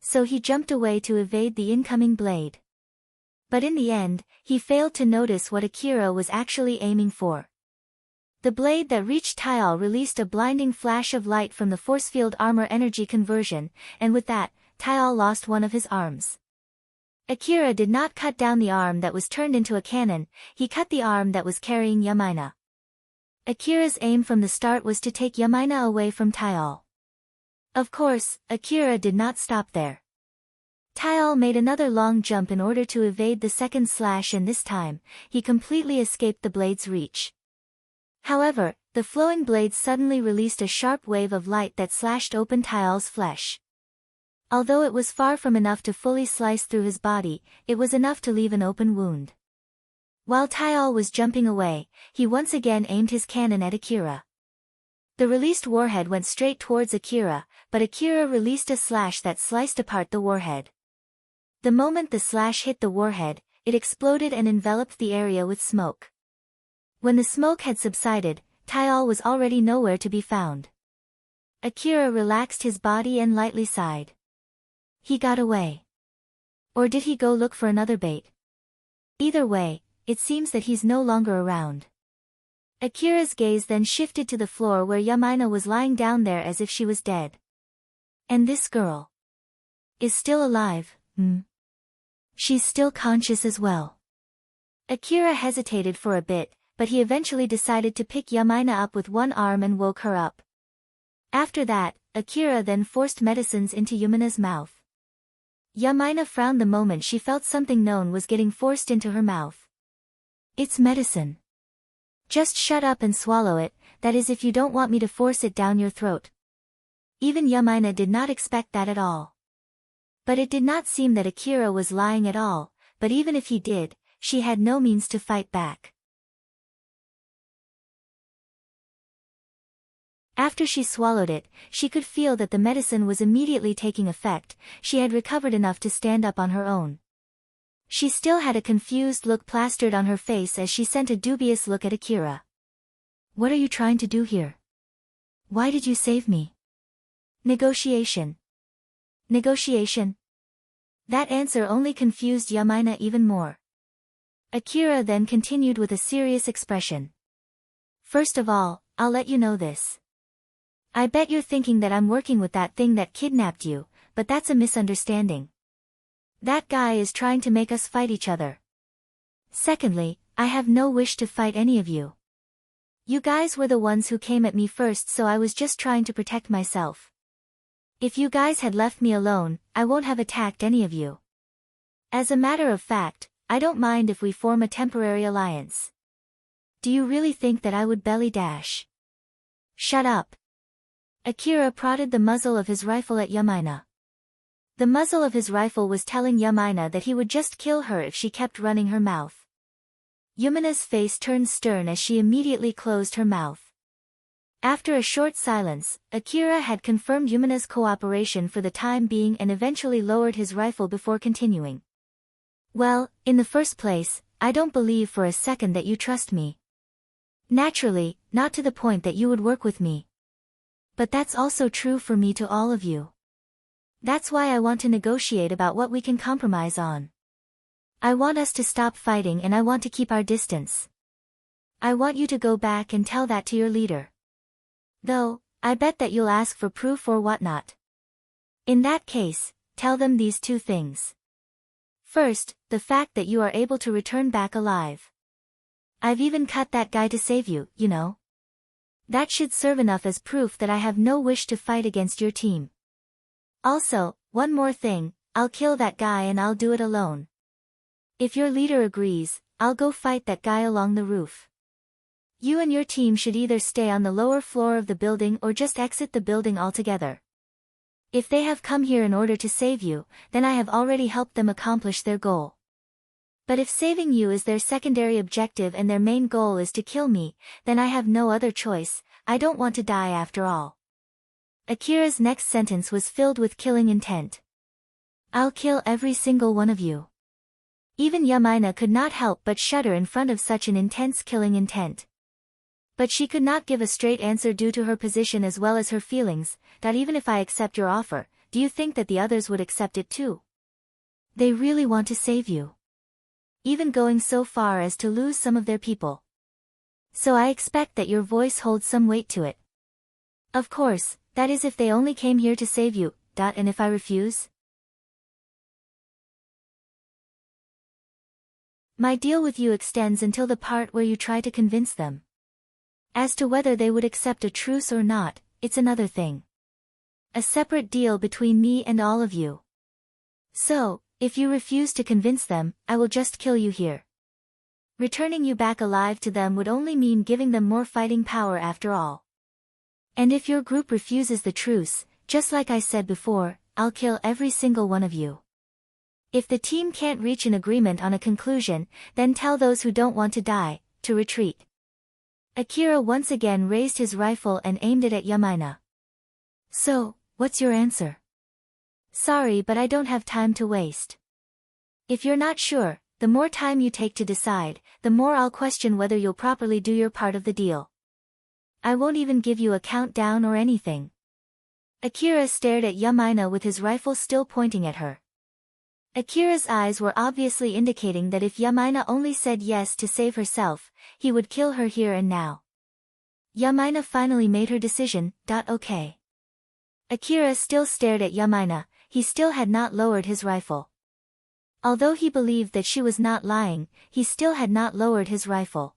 So he jumped away to evade the incoming blade. But in the end, he failed to notice what Akira was actually aiming for. The blade that reached Tyal released a blinding flash of light from the force field armor energy conversion, and with that, Tyal lost one of his arms. Akira did not cut down the arm that was turned into a cannon, he cut the arm that was carrying Yamaina. Akira's aim from the start was to take Yamaina away from Tyal. Of course, Akira did not stop there. Tyal made another long jump in order to evade the second slash, and this time, he completely escaped the blade's reach. However, the flowing blade suddenly released a sharp wave of light that slashed open Tyal's flesh. Although it was far from enough to fully slice through his body, it was enough to leave an open wound. While Tyal was jumping away, he once again aimed his cannon at Akira. The released warhead went straight towards Akira, but Akira released a slash that sliced apart the warhead. The moment the slash hit the warhead, it exploded and enveloped the area with smoke. When the smoke had subsided, Tyal was already nowhere to be found. Akira relaxed his body and lightly sighed. He got away. Or did he go look for another bait? Either way, it seems that he's no longer around. Akira's gaze then shifted to the floor where Yamaina was lying down there as if she was dead. And this girl is still alive, She's still conscious as well. Akira hesitated for a bit, but he eventually decided to pick Yamaina up with one arm and woke her up. After that, Akira then forced medicines into Yumina's mouth. Yamaina frowned the moment she felt something known was getting forced into her mouth. It's medicine. Just shut up and swallow it, that is if you don't want me to force it down your throat. Even Yamaina did not expect that at all. But it did not seem that Akira was lying at all, but even if he did, she had no means to fight back. After she swallowed it, she could feel that the medicine was immediately taking effect. She had recovered enough to stand up on her own. She still had a confused look plastered on her face as she sent a dubious look at Akira. What are you trying to do here? Why did you save me? Negotiation. Negotiation? That answer only confused Yamaina even more. Akira then continued with a serious expression. First of all, I'll let you know this. I bet you're thinking that I'm working with that thing that kidnapped you, but that's a misunderstanding. That guy is trying to make us fight each other. Secondly, I have no wish to fight any of you. You guys were the ones who came at me first, so I was just trying to protect myself. If you guys had left me alone, I won't have attacked any of you. As a matter of fact, I don't mind if we form a temporary alliance. Do you really think that I would belly dash? Shut up. Akira prodded the muzzle of his rifle at Yamaina. The muzzle of his rifle was telling Yamaina that he would just kill her if she kept running her mouth. Yumina's face turned stern as she immediately closed her mouth. After a short silence, Akira had confirmed Yumina's cooperation for the time being and eventually lowered his rifle before continuing. Well, in the first place, I don't believe for a second that you trust me. Naturally, not to the point that you would work with me. But that's also true for me to all of you. That's why I want to negotiate about what we can compromise on. I want us to stop fighting and I want to keep our distance. I want you to go back and tell that to your leader. Though, I bet that you'll ask for proof or whatnot. In that case, tell them these two things. First, the fact that you are able to return back alive. I've even cut that guy to save you, you know. That should serve enough as proof that I have no wish to fight against your team. Also, one more thing, I'll kill that guy and I'll do it alone. If your leader agrees, I'll go fight that guy along the roof. You and your team should either stay on the lower floor of the building or just exit the building altogether. If they have come here in order to save you, then I have already helped them accomplish their goal. But if saving you is their secondary objective and their main goal is to kill me, then I have no other choice. I don't want to die after all. Akira's next sentence was filled with killing intent. I'll kill every single one of you. Even Yamaina could not help but shudder in front of such an intense killing intent. But she could not give a straight answer due to her position as well as her feelings, that even if I accept your offer, do you think that the others would accept it too? They really want to save you. Even going so far as to lose some of their people. So I expect that your voice holds some weight to it. Of course, that is if they only came here to save you, and if I refuse? My deal with you extends until the part where you try to convince them. As to whether they would accept a truce or not, it's another thing. A separate deal between me and all of you. So, if you refuse to convince them, I will just kill you here. Returning you back alive to them would only mean giving them more fighting power after all. And if your group refuses the truce, just like I said before, I'll kill every single one of you. If the team can't reach an agreement on a conclusion, then tell those who don't want to die, to retreat. Akira once again raised his rifle and aimed it at Yamaina. So, what's your answer? Sorry, but I don't have time to waste. If you're not sure, the more time you take to decide, the more I'll question whether you'll properly do your part of the deal. I won't even give you a countdown or anything. Akira stared at Yamaina with his rifle still pointing at her. Akira's eyes were obviously indicating that if Yamaina only said yes to save herself, he would kill her here and now. Yamaina finally made her decision. Okay. Akira still stared at Yamaina. He still had not lowered his rifle. Although he believed that she was not lying, he still had not lowered his rifle.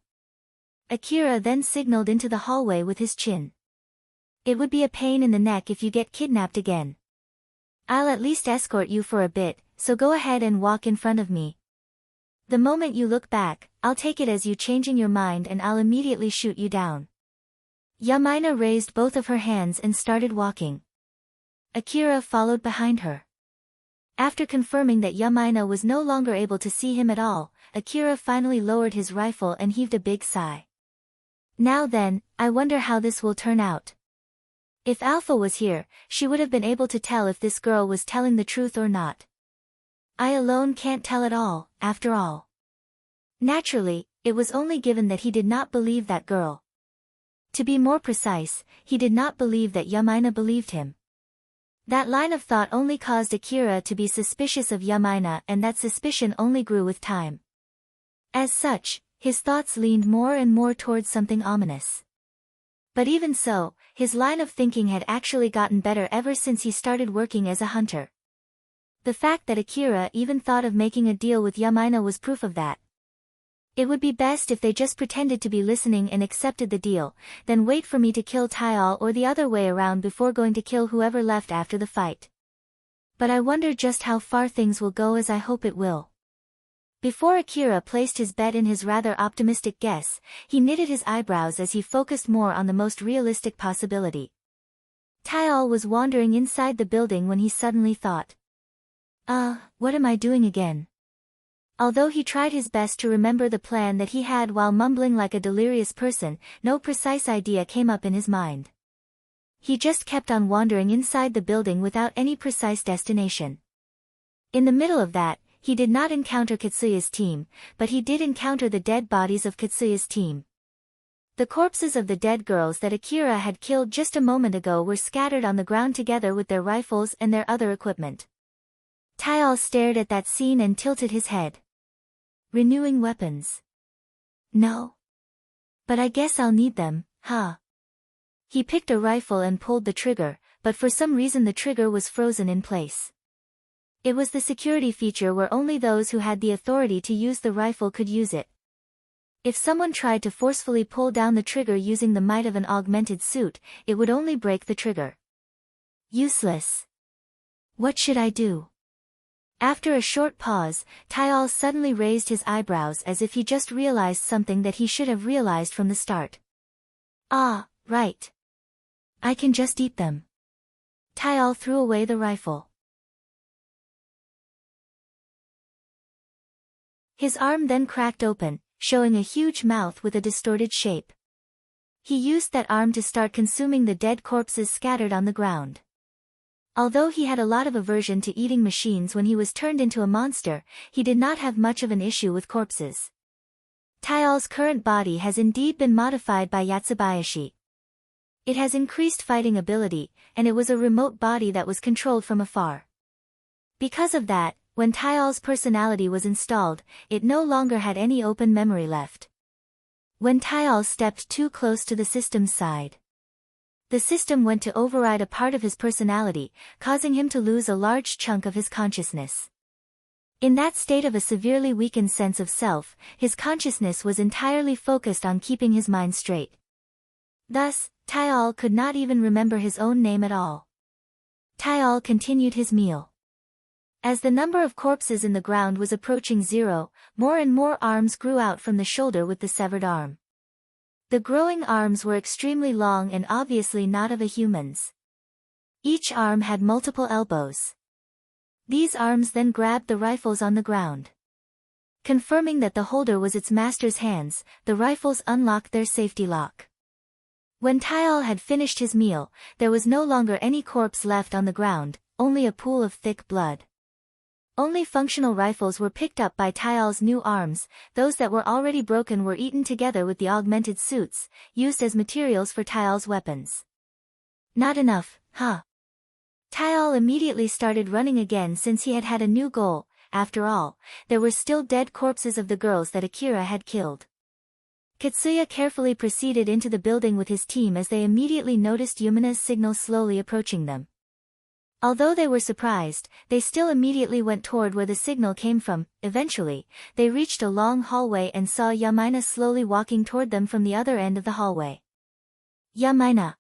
Akira then signaled into the hallway with his chin. It would be a pain in the neck if you get kidnapped again. I'll at least escort you for a bit, so go ahead and walk in front of me. The moment you look back, I'll take it as you changing your mind and I'll immediately shoot you down. Yamaina raised both of her hands and started walking. Akira followed behind her. After confirming that Yamaina was no longer able to see him at all, Akira finally lowered his rifle and heaved a big sigh. Now then, I wonder how this will turn out. If Alpha was here, she would have been able to tell if this girl was telling the truth or not. I alone can't tell at all, after all. Naturally, it was only given that he did not believe that girl. To be more precise, he did not believe that Yamaina believed him. That line of thought only caused Akira to be suspicious of Yamaina, and that suspicion only grew with time. As such, his thoughts leaned more and more towards something ominous. But even so, his line of thinking had actually gotten better ever since he started working as a hunter. The fact that Akira even thought of making a deal with Yamaina was proof of that. It would be best if they just pretended to be listening and accepted the deal, then wait for me to kill Tyal or the other way around before going to kill whoever left after the fight. But I wonder just how far things will go, as I hope it will. Before Akira placed his bet in his rather optimistic guess, he knitted his eyebrows as he focused more on the most realistic possibility. Tyal was wandering inside the building when he suddenly thought, what am I doing again? Although he tried his best to remember the plan that he had while mumbling like a delirious person, no precise idea came up in his mind. He just kept on wandering inside the building without any precise destination. In the middle of that, he did not encounter Katsuya's team, but he did encounter the dead bodies of Katsuya's team. The corpses of the dead girls that Akira had killed just a moment ago were scattered on the ground together with their rifles and their other equipment. Tyal stared at that scene and tilted his head. Renewing weapons. No. But I guess I'll need them, huh? He picked a rifle and pulled the trigger, but for some reason the trigger was frozen in place. It was the security feature where only those who had the authority to use the rifle could use it. If someone tried to forcefully pull down the trigger using the might of an augmented suit, it would only break the trigger. Useless. What should I do? After a short pause, Tyal suddenly raised his eyebrows as if he just realized something that he should have realized from the start. Ah, right. I can just eat them. Tyal threw away the rifle. His arm then cracked open, showing a huge mouth with a distorted shape. He used that arm to start consuming the dead corpses scattered on the ground. Although he had a lot of aversion to eating machines when he was turned into a monster, he did not have much of an issue with corpses. Tyal's current body has indeed been modified by Yatsubayashi. It has increased fighting ability, and it was a remote body that was controlled from afar. Because of that, when Tyal's personality was installed, it no longer had any open memory left. When Tyal stepped too close to the system's side, the system went to override a part of his personality, causing him to lose a large chunk of his consciousness. In that state of a severely weakened sense of self, his consciousness was entirely focused on keeping his mind straight. Thus, Tyal could not even remember his own name at all. Tyal continued his meal. As the number of corpses in the ground was approaching 0, more and more arms grew out from the shoulder with the severed arm. The growing arms were extremely long and obviously not of a human's. Each arm had multiple elbows. These arms then grabbed the rifles on the ground. Confirming that the holder was its master's hands, the rifles unlocked their safety lock. When Tyal had finished his meal, there was no longer any corpse left on the ground, only a pool of thick blood. Only functional rifles were picked up by Tyal's new arms, those that were already broken were eaten together with the augmented suits, used as materials for Tyal's weapons. Not enough, huh? Tyal immediately started running again since he had had a new goal. After all, there were still dead corpses of the girls that Akira had killed. Katsuya carefully proceeded into the building with his team as they immediately noticed Yumina's signal slowly approaching them. Although they were surprised, they still immediately went toward where the signal came from. Eventually, they reached a long hallway and saw Yamaina slowly walking toward them from the other end of the hallway. Yamaina.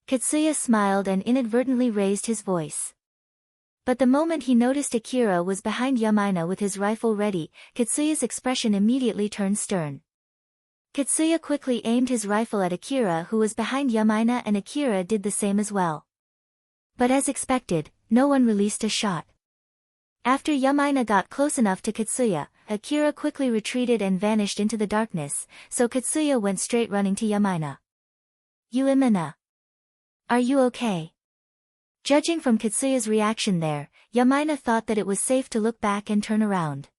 Katsuya smiled and inadvertently raised his voice. But the moment he noticed Akira was behind Yamaina with his rifle ready, Katsuya's expression immediately turned stern. Katsuya quickly aimed his rifle at Akira, who was behind Yamaina, and Akira did the same as well. But as expected, no one released a shot. After Yamaina got close enough to Katsuya, Akira quickly retreated and vanished into the darkness, so Katsuya went straight running to Yamaina. Yamaina. Are you okay? Judging from Katsuya's reaction there, Yamaina thought that it was safe to look back and turn around.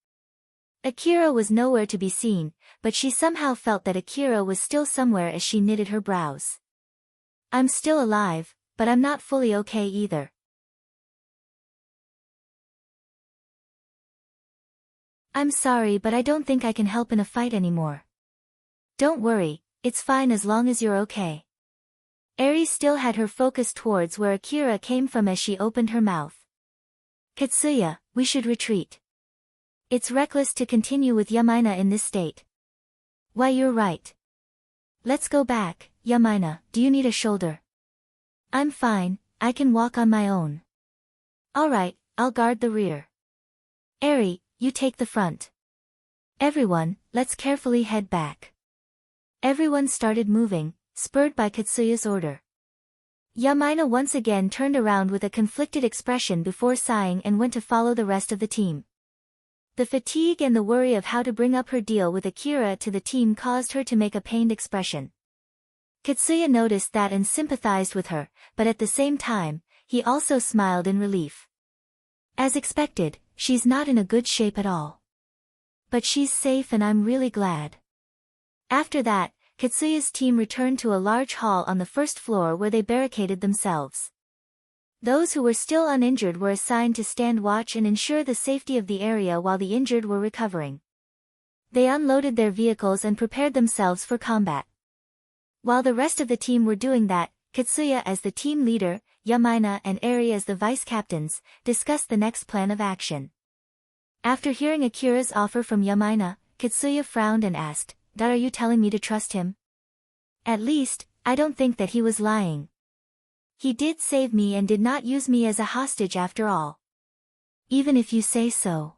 Akira was nowhere to be seen, but she somehow felt that Akira was still somewhere as she knitted her brows. I'm still alive, but I'm not fully okay either. I'm sorry, but I don't think I can help in a fight anymore. Don't worry, it's fine as long as you're okay. Eri still had her focus towards where Akira came from as she opened her mouth. Katsuya, we should retreat. It's reckless to continue with Yamaina in this state. Why, you're right. Let's go back. Yamaina, do you need a shoulder? I'm fine, I can walk on my own. Alright, I'll guard the rear. Eri, you take the front. Everyone, let's carefully head back. Everyone started moving, spurred by Katsuya's order. Yamaina once again turned around with a conflicted expression before sighing and went to follow the rest of the team. The fatigue and the worry of how to bring up her deal with Akira to the team caused her to make a pained expression. Katsuya noticed that and sympathized with her, but at the same time, he also smiled in relief. As expected, she's not in a good shape at all. But she's safe and I'm really glad. After that, Katsuya's team returned to a large hall on the first floor where they barricaded themselves. Those who were still uninjured were assigned to stand watch and ensure the safety of the area while the injured were recovering. They unloaded their vehicles and prepared themselves for combat. While the rest of the team were doing that, Katsuya as the team leader, Yamaina and Eri as the vice-captains, discussed the next plan of action. After hearing Akira's offer from Yamaina, Katsuya frowned and asked, "Are you telling me to trust him? At least, I don't think that he was lying. He did save me and did not use me as a hostage after all. Even if you say so.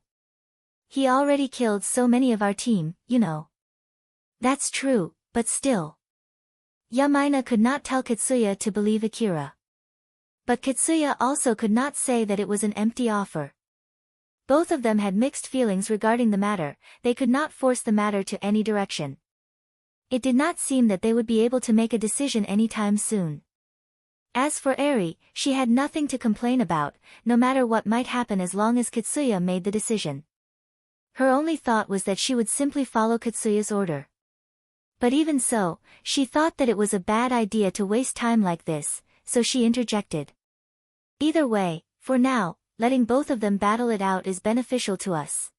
He already killed so many of our team, you know." That's true, but still. Yamaina could not tell Katsuya to believe Akira. But Katsuya also could not say that it was an empty offer. Both of them had mixed feelings regarding the matter, they could not force the matter to any direction. It did not seem that they would be able to make a decision anytime soon. As for Eri, she had nothing to complain about, no matter what might happen as long as Katsuya made the decision. Her only thought was that she would simply follow Katsuya's order. But even so, she thought that it was a bad idea to waste time like this, so she interjected. Either way, for now, letting both of them battle it out is beneficial to us.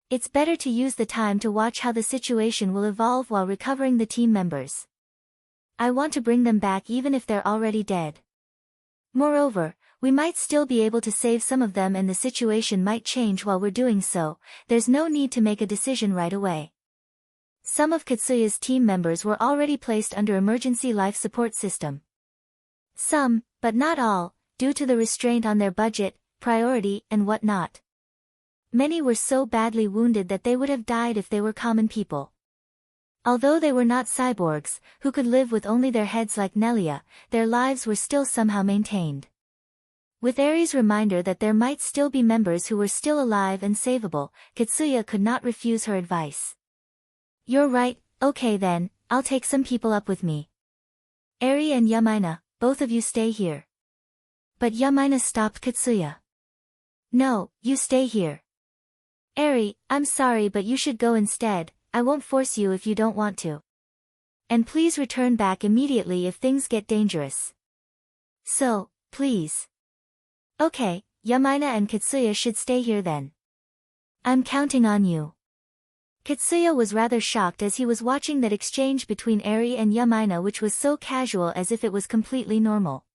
It's better to use the time to watch how the situation will evolve while recovering the team members. I want to bring them back even if they're already dead. Moreover, we might still be able to save some of them and the situation might change while we're doing so, there's no need to make a decision right away. Some of Katsuya's team members were already placed under emergency life support system. Some, but not all, due to the restraint on their budget, priority, and whatnot. Many were so badly wounded that they would have died if they were common people. Although they were not cyborgs, who could live with only their heads like Nelia, their lives were still somehow maintained. With Eri's reminder that there might still be members who were still alive and savable, Katsuya could not refuse her advice. You're right, okay then, I'll take some people up with me. Eri and Yamaina, both of you stay here. But Yamaina stopped Katsuya. No, you stay here. Eri, I'm sorry but you should go instead, I won't force you if you don't want to. And please return back immediately if things get dangerous. So, please. Okay, Yamaina and Katsuya should stay here then. I'm counting on you. Katsuya was rather shocked as he was watching that exchange between Eri and Yamaina, which was so casual as if it was completely normal.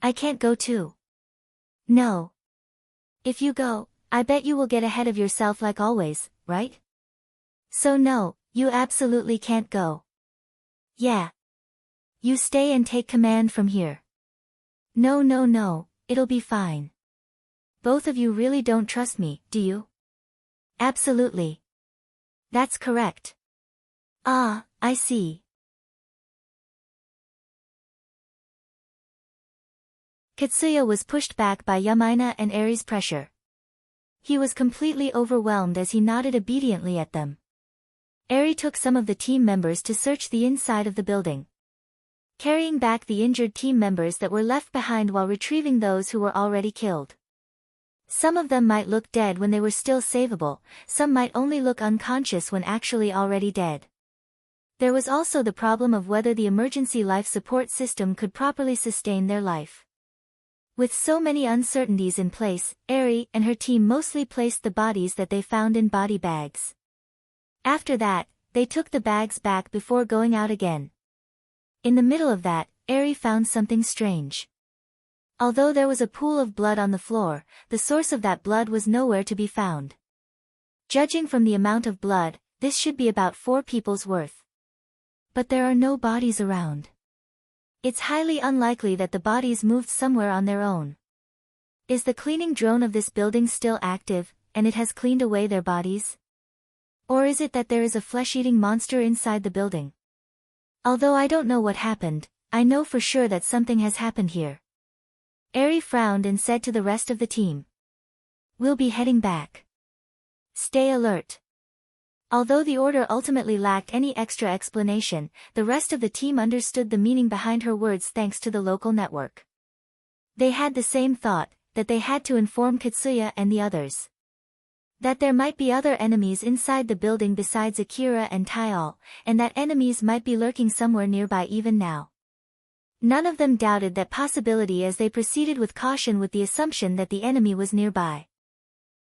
I can't go too. No. If you go, I bet you will get ahead of yourself like always, right? So no, you absolutely can't go. Yeah. You stay and take command from here. No, no, no, it'll be fine. Both of you really don't trust me, do you? Absolutely. That's correct. Ah, I see. Katsuya was pushed back by Yamaina and Eri's pressure. He was completely overwhelmed as he nodded obediently at them. Eri took some of the team members to search the inside of the building, carrying back the injured team members that were left behind while retrieving those who were already killed. Some of them might look dead when they were still savable, some might only look unconscious when actually already dead. There was also the problem of whether the emergency life support system could properly sustain their life. With so many uncertainties in place, Eri and her team mostly placed the bodies that they found in body bags. After that, they took the bags back before going out again. In the middle of that, Eri found something strange. Although there was a pool of blood on the floor, the source of that blood was nowhere to be found. Judging from the amount of blood, this should be about 4 people's worth. But there are no bodies around. It's highly unlikely that the bodies moved somewhere on their own. Is the cleaning drone of this building still active, and it has cleaned away their bodies? Or is it that there is a flesh-eating monster inside the building? Although I don't know what happened, I know for sure that something has happened here. Eri frowned and said to the rest of the team. We'll be heading back. Stay alert. Although the order ultimately lacked any extra explanation, the rest of the team understood the meaning behind her words thanks to the local network. They had the same thought, that they had to inform Katsuya and the others. That there might be other enemies inside the building besides Akira and Taial, and that enemies might be lurking somewhere nearby even now. None of them doubted that possibility as they proceeded with caution with the assumption that the enemy was nearby.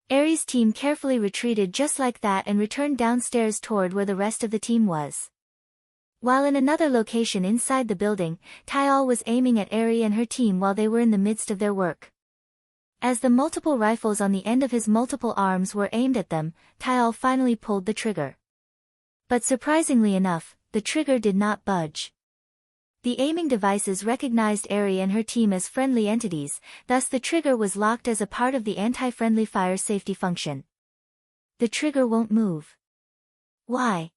Eri's team carefully retreated just like that and returned downstairs toward where the rest of the team was. While in another location inside the building, Taial was aiming at Eri and her team while they were in the midst of their work. As the multiple rifles on the end of his multiple arms were aimed at them, Taial finally pulled the trigger. But surprisingly enough, the trigger did not budge. The aiming devices recognized Eri and her team as friendly entities, thus the trigger was locked as a part of the anti-friendly fire safety function. The trigger won't move. Why?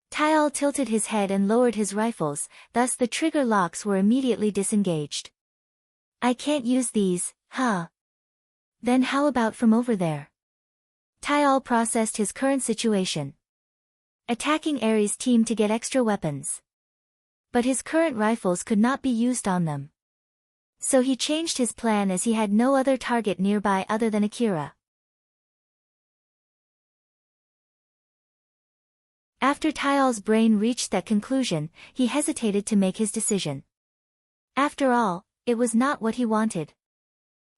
Taial tilted his head and lowered his rifles, thus the trigger locks were immediately disengaged. I can't use these, huh? Then how about from over there? Taial processed his current situation. Attacking Eri's team to get extra weapons. But his current rifles could not be used on them. So he changed his plan as he had no other target nearby other than Akira. After Taial's brain reached that conclusion, he hesitated to make his decision. After all, it was not what he wanted.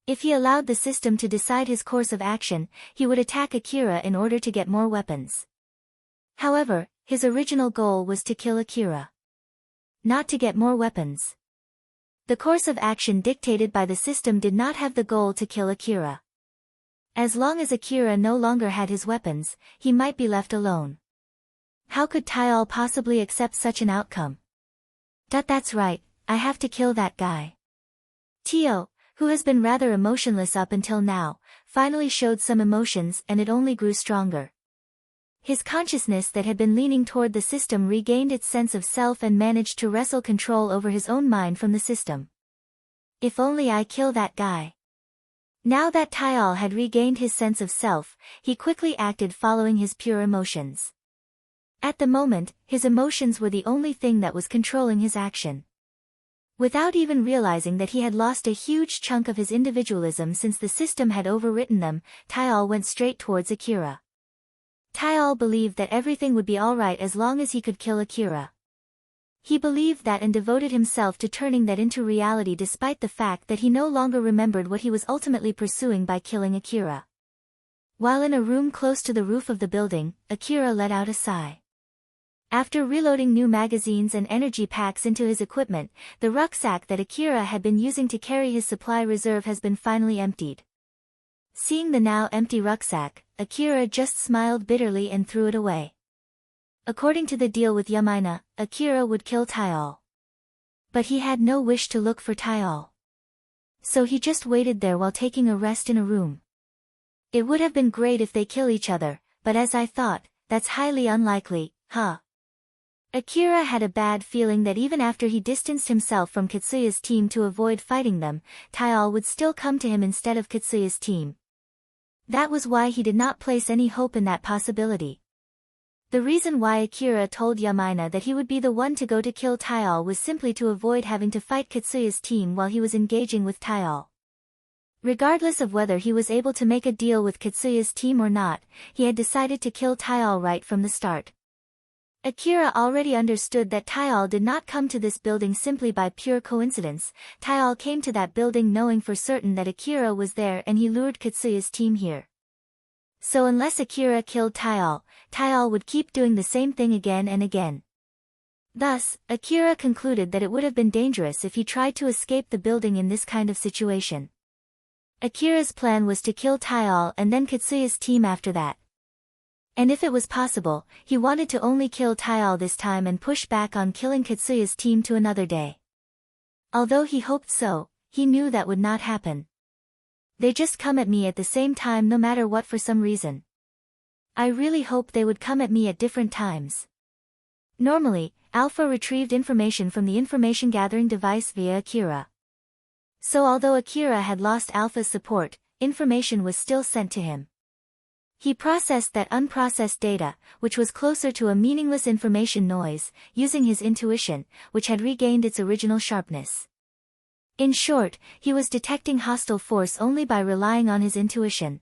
If he allowed the system to decide his course of action, he would attack Akira in order to get more weapons. However, his original goal was to kill Akira. Not to get more weapons. The course of action dictated by the system did not have the goal to kill Akira. As long as Akira no longer had his weapons, he might be left alone. How could Taial possibly accept such an outcome? That's right, I have to kill that guy. Tio, who has been rather emotionless up until now, finally showed some emotions and it only grew stronger. His consciousness that had been leaning toward the system regained its sense of self and managed to wrestle control over his own mind from the system. If only I kill that guy. Now that Taial had regained his sense of self, he quickly acted following his pure emotions. At the moment, his emotions were the only thing that was controlling his action. Without even realizing that he had lost a huge chunk of his individualism since the system had overwritten them, Taial went straight towards Akira. Taial believed that everything would be alright as long as he could kill Akira. He believed that and devoted himself to turning that into reality despite the fact that he no longer remembered what he was ultimately pursuing by killing Akira. While in a room close to the roof of the building, Akira let out a sigh. After reloading new magazines and energy packs into his equipment, the rucksack that Akira had been using to carry his supply reserve has been finally emptied. Seeing the now empty rucksack, Akira just smiled bitterly and threw it away. According to the deal with Yamaina, Akira would kill Taial. But he had no wish to look for Taial. So he just waited there while taking a rest in a room. It would have been great if they kill each other, but as I thought, that's highly unlikely, huh? Akira had a bad feeling that even after he distanced himself from Katsuya's team to avoid fighting them, Taial would still come to him instead of Katsuya's team. That was why he did not place any hope in that possibility. The reason why Akira told Yamaina that he would be the one to go to kill Taial was simply to avoid having to fight Katsuya's team while he was engaging with Taial. Regardless of whether he was able to make a deal with Katsuya's team or not, he had decided to kill Taial right from the start. Akira already understood that Taial did not come to this building simply by pure coincidence. Taial came to that building knowing for certain that Akira was there and he lured Katsuya's team here. So unless Akira killed Taial, Taial would keep doing the same thing again and again. Thus, Akira concluded that it would have been dangerous if he tried to escape the building in this kind of situation. Akira's plan was to kill Taial and then Katsuya's team after that. And if it was possible, he wanted to only kill Taial this time and push back on killing Katsuya's team to another day. Although he hoped so, he knew that would not happen. They just come at me at the same time no matter what for some reason. I really hope they would come at me at different times. Normally, Alpha retrieved information from the information gathering device via Akira. So although Akira had lost Alpha's support, information was still sent to him. He processed that unprocessed data, which was closer to a meaningless information noise, using his intuition, which had regained its original sharpness. In short, he was detecting hostile force only by relying on his intuition.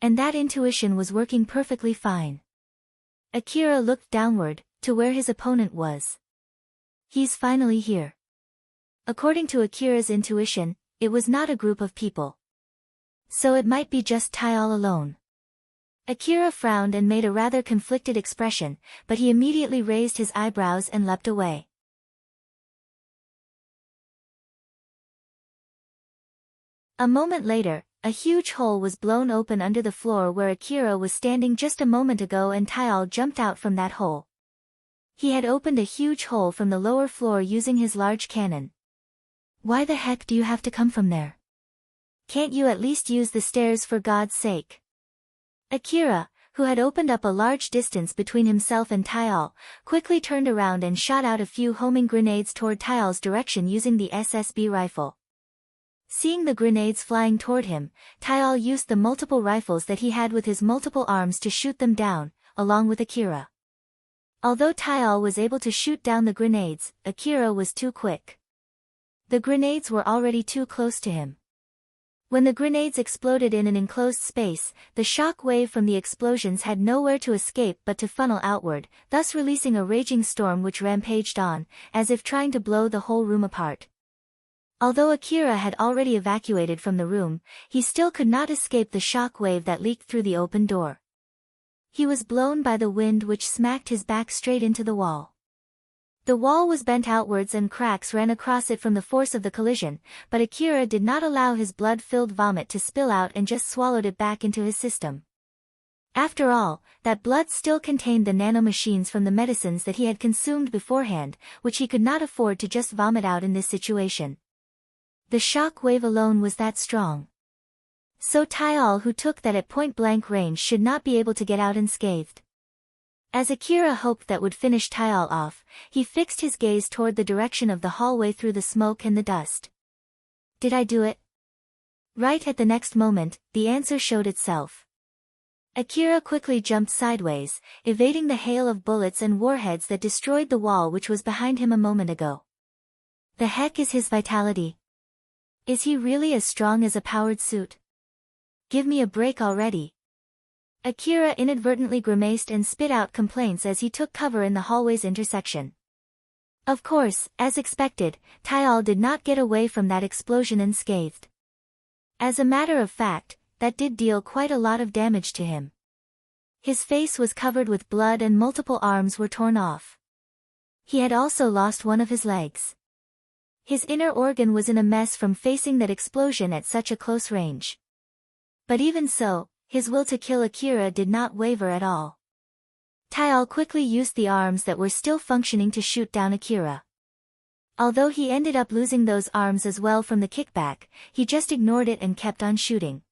And that intuition was working perfectly fine. Akira looked downward, to where his opponent was. He's finally here. According to Akira's intuition, it was not a group of people. So it might be just Taial alone. Akira frowned and made a rather conflicted expression, but he immediately raised his eyebrows and leapt away. A moment later, a huge hole was blown open under the floor where Akira was standing just a moment ago and Taial jumped out from that hole. He had opened a huge hole from the lower floor using his large cannon. Why the heck do you have to come from there? Can't you at least use the stairs for God's sake? Akira, who had opened up a large distance between himself and Taial, quickly turned around and shot out a few homing grenades toward Taial's direction using the SSB rifle. Seeing the grenades flying toward him, Taial used the multiple rifles that he had with his multiple arms to shoot them down, along with Akira. Although Taial was able to shoot down the grenades, Akira was too quick. The grenades were already too close to him. When the grenades exploded in an enclosed space, the shock wave from the explosions had nowhere to escape but to funnel outward, thus releasing a raging storm which rampaged on, as if trying to blow the whole room apart. Although Akira had already evacuated from the room, he still could not escape the shock wave that leaked through the open door. He was blown by the wind which smacked his back straight into the wall. The wall was bent outwards and cracks ran across it from the force of the collision, but Akira did not allow his blood-filled vomit to spill out and just swallowed it back into his system. After all, that blood still contained the nanomachines from the medicines that he had consumed beforehand, which he could not afford to just vomit out in this situation. The shock wave alone was that strong. So Taial, who took that at point-blank range, should not be able to get out unscathed. As Akira hoped that would finish Taial off, he fixed his gaze toward the direction of the hallway through the smoke and the dust. Did I do it? Right at the next moment, the answer showed itself. Akira quickly jumped sideways, evading the hail of bullets and warheads that destroyed the wall which was behind him a moment ago. The heck is his vitality? Is he really as strong as a powered suit? Give me a break already. Akira inadvertently grimaced and spit out complaints as he took cover in the hallway's intersection. Of course, as expected, Taial did not get away from that explosion unscathed. As a matter of fact, that did deal quite a lot of damage to him. His face was covered with blood and multiple arms were torn off. He had also lost one of his legs. His inner organ was in a mess from facing that explosion at such a close range. But even so, his will to kill Akira did not waver at all. Taial quickly used the arms that were still functioning to shoot down Akira. Although he ended up losing those arms as well from the kickback, he just ignored it and kept on shooting.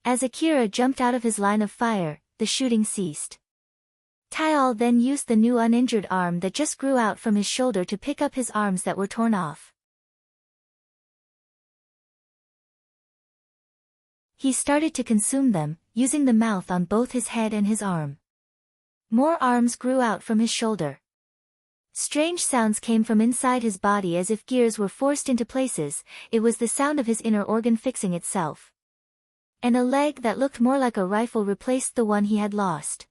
As Akira jumped out of his line of fire, the shooting ceased. Taial then used the new uninjured arm that just grew out from his shoulder to pick up his arms that were torn off. He started to consume them, using the mouth on both his head and his arm. More arms grew out from his shoulder. Strange sounds came from inside his body as if gears were forced into places. It was the sound of his inner organ fixing itself. And a leg that looked more like a rifle replaced the one he had lost.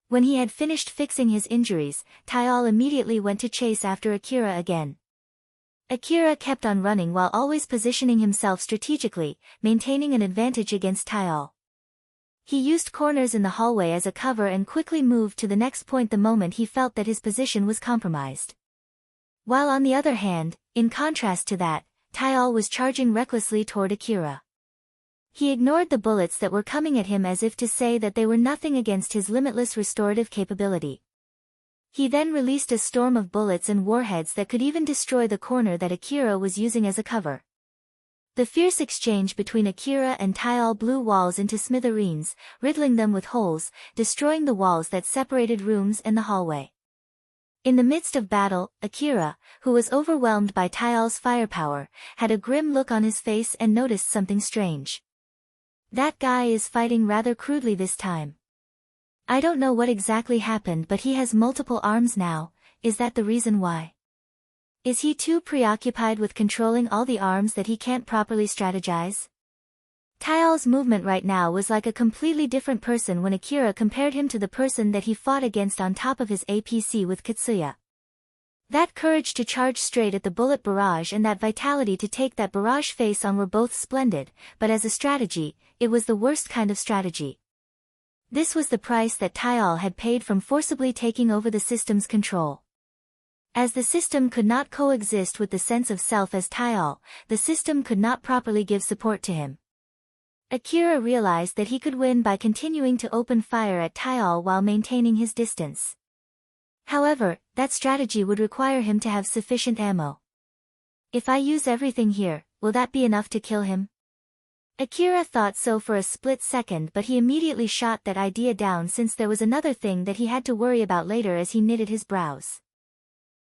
When he had finished fixing his injuries, Taial immediately went to chase after Akira again. Akira kept on running while always positioning himself strategically, maintaining an advantage against Taial. He used corners in the hallway as a cover and quickly moved to the next point the moment he felt that his position was compromised. While on the other hand, in contrast to that, Taial was charging recklessly toward Akira. He ignored the bullets that were coming at him as if to say that they were nothing against his limitless restorative capability. He then released a storm of bullets and warheads that could even destroy the corner that Akira was using as a cover. The fierce exchange between Akira and Taial blew walls into smithereens, riddling them with holes, destroying the walls that separated rooms and the hallway. In the midst of battle, Akira, who was overwhelmed by Taial's firepower, had a grim look on his face and noticed something strange. That guy is fighting rather crudely this time. I don't know what exactly happened, but he has multiple arms now. Is that the reason why? Is he too preoccupied with controlling all the arms that he can't properly strategize? Taial's movement right now was like a completely different person when Akira compared him to the person that he fought against on top of his APC with Katsuya. That courage to charge straight at the bullet barrage and that vitality to take that barrage face on were both splendid, but as a strategy, it was the worst kind of strategy. This was the price that Taial had paid from forcibly taking over the system's control. As the system could not coexist with the sense of self as Taial, the system could not properly give support to him. Akira realized that he could win by continuing to open fire at Taial while maintaining his distance. However, that strategy would require him to have sufficient ammo. If I use everything here, will that be enough to kill him? Akira thought so for a split second, but he immediately shot that idea down since there was another thing that he had to worry about later as he knitted his brows.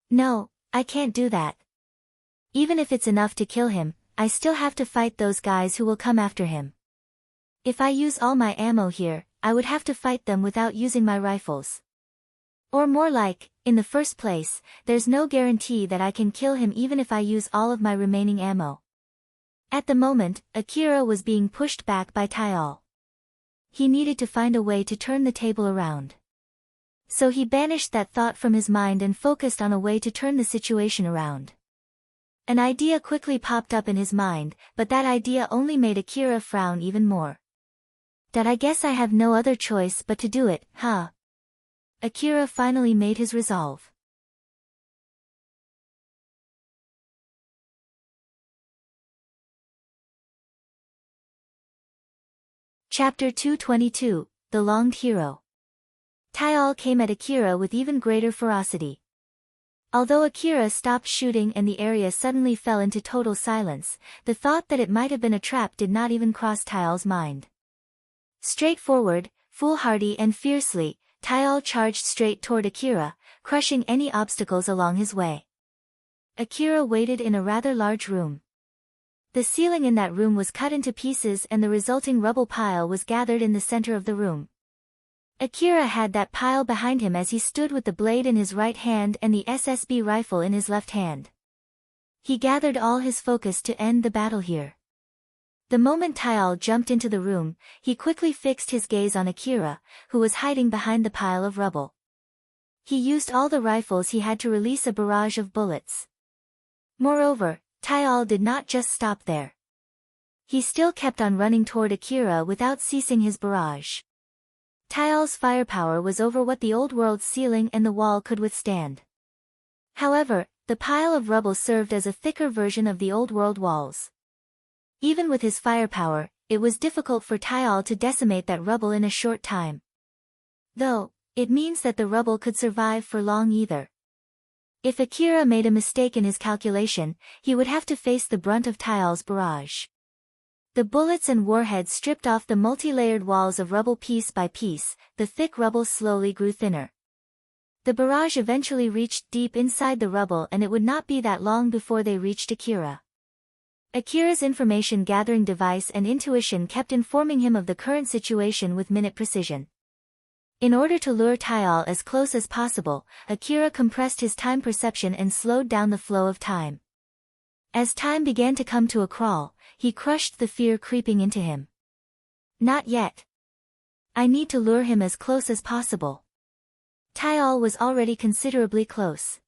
No, I can't do that. Even if it's enough to kill him, I still have to fight those guys who will come after him. If I use all my ammo here, I would have to fight them without using my rifles. Or more like, in the first place, there's no guarantee that I can kill him even if I use all of my remaining ammo. At the moment, Akira was being pushed back by Taial. He needed to find a way to turn the table around. So he banished that thought from his mind and focused on a way to turn the situation around. An idea quickly popped up in his mind, but that idea only made Akira frown even more. That I guess I have no other choice but to do it, huh? Akira finally made his resolve. Chapter 222, The Longed Hero. Taial came at Akira with even greater ferocity. Although Akira stopped shooting and the area suddenly fell into total silence, the thought that it might have been a trap did not even cross Taial's mind. Straightforward, foolhardy and fiercely, Taial charged straight toward Akira, crushing any obstacles along his way. Akira waited in a rather large room. The ceiling in that room was cut into pieces and the resulting rubble pile was gathered in the center of the room. Akira had that pile behind him as he stood with the blade in his right hand and the SSB rifle in his left hand. He gathered all his focus to end the battle here. The moment Taial jumped into the room, he quickly fixed his gaze on Akira, who was hiding behind the pile of rubble. He used all the rifles he had to release a barrage of bullets. Moreover, Taial did not just stop there. He still kept on running toward Akira without ceasing his barrage. Tyal's firepower was over what the old world's ceiling and the wall could withstand. However, the pile of rubble served as a thicker version of the old world walls. Even with his firepower, it was difficult for Tyal to decimate that rubble in a short time. Though, it means that the rubble could survive for long either. If Akira made a mistake in his calculation, he would have to face the brunt of Tyal's barrage. The bullets and warheads stripped off the multi-layered walls of rubble piece by piece. The thick rubble slowly grew thinner. The barrage eventually reached deep inside the rubble, and it would not be that long before they reached Akira. Akira's information-gathering device and intuition kept informing him of the current situation with minute precision. In order to lure Tyal as close as possible, Akira compressed his time perception and slowed down the flow of time. As time began to come to a crawl, he crushed the fear creeping into him. Not yet. I need to lure him as close as possible. Tyal was already considerably close.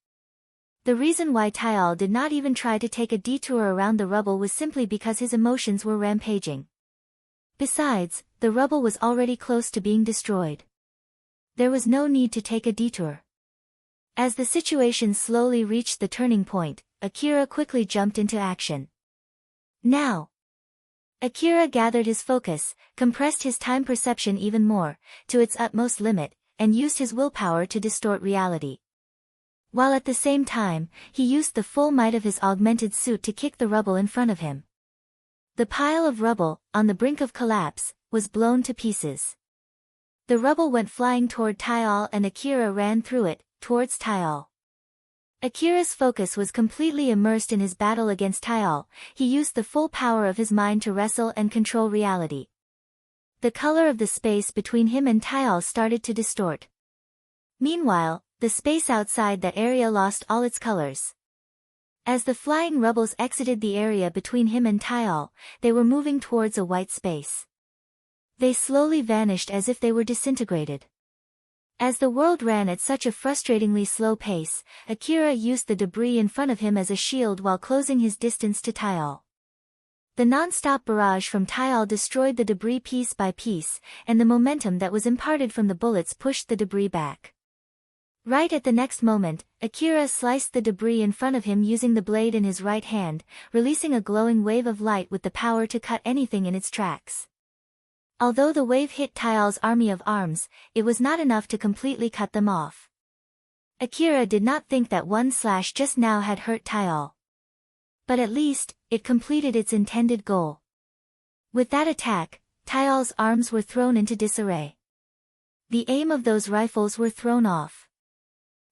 The reason why Tyal did not even try to take a detour around the rubble was simply because his emotions were rampaging. Besides, the rubble was already close to being destroyed. There was no need to take a detour. As the situation slowly reached the turning point, Akira quickly jumped into action. Now! Akira gathered his focus, compressed his time perception even more, to its utmost limit, and used his willpower to distort reality. While at the same time, he used the full might of his augmented suit to kick the rubble in front of him. The pile of rubble, on the brink of collapse, was blown to pieces. The rubble went flying toward Tyal and Akira ran through it, towards Tyal. Akira's focus was completely immersed in his battle against Tyal. He used the full power of his mind to wrestle and control reality. The color of the space between him and Tyal started to distort. Meanwhile, the space outside that area lost all its colors. As the flying rubbles exited the area between him and Tyal, they were moving towards a white space. They slowly vanished as if they were disintegrated. As the world ran at such a frustratingly slow pace, Akira used the debris in front of him as a shield while closing his distance to Tyal. The non-stop barrage from Tyal destroyed the debris piece by piece, and the momentum that was imparted from the bullets pushed the debris back. Right at the next moment, Akira sliced the debris in front of him using the blade in his right hand, releasing a glowing wave of light with the power to cut anything in its tracks. Although the wave hit Tyal's army of arms, it was not enough to completely cut them off. Akira did not think that one slash just now had hurt Tyal. But at least, it completed its intended goal. With that attack, Tyal's arms were thrown into disarray. The aim of those rifles were thrown off.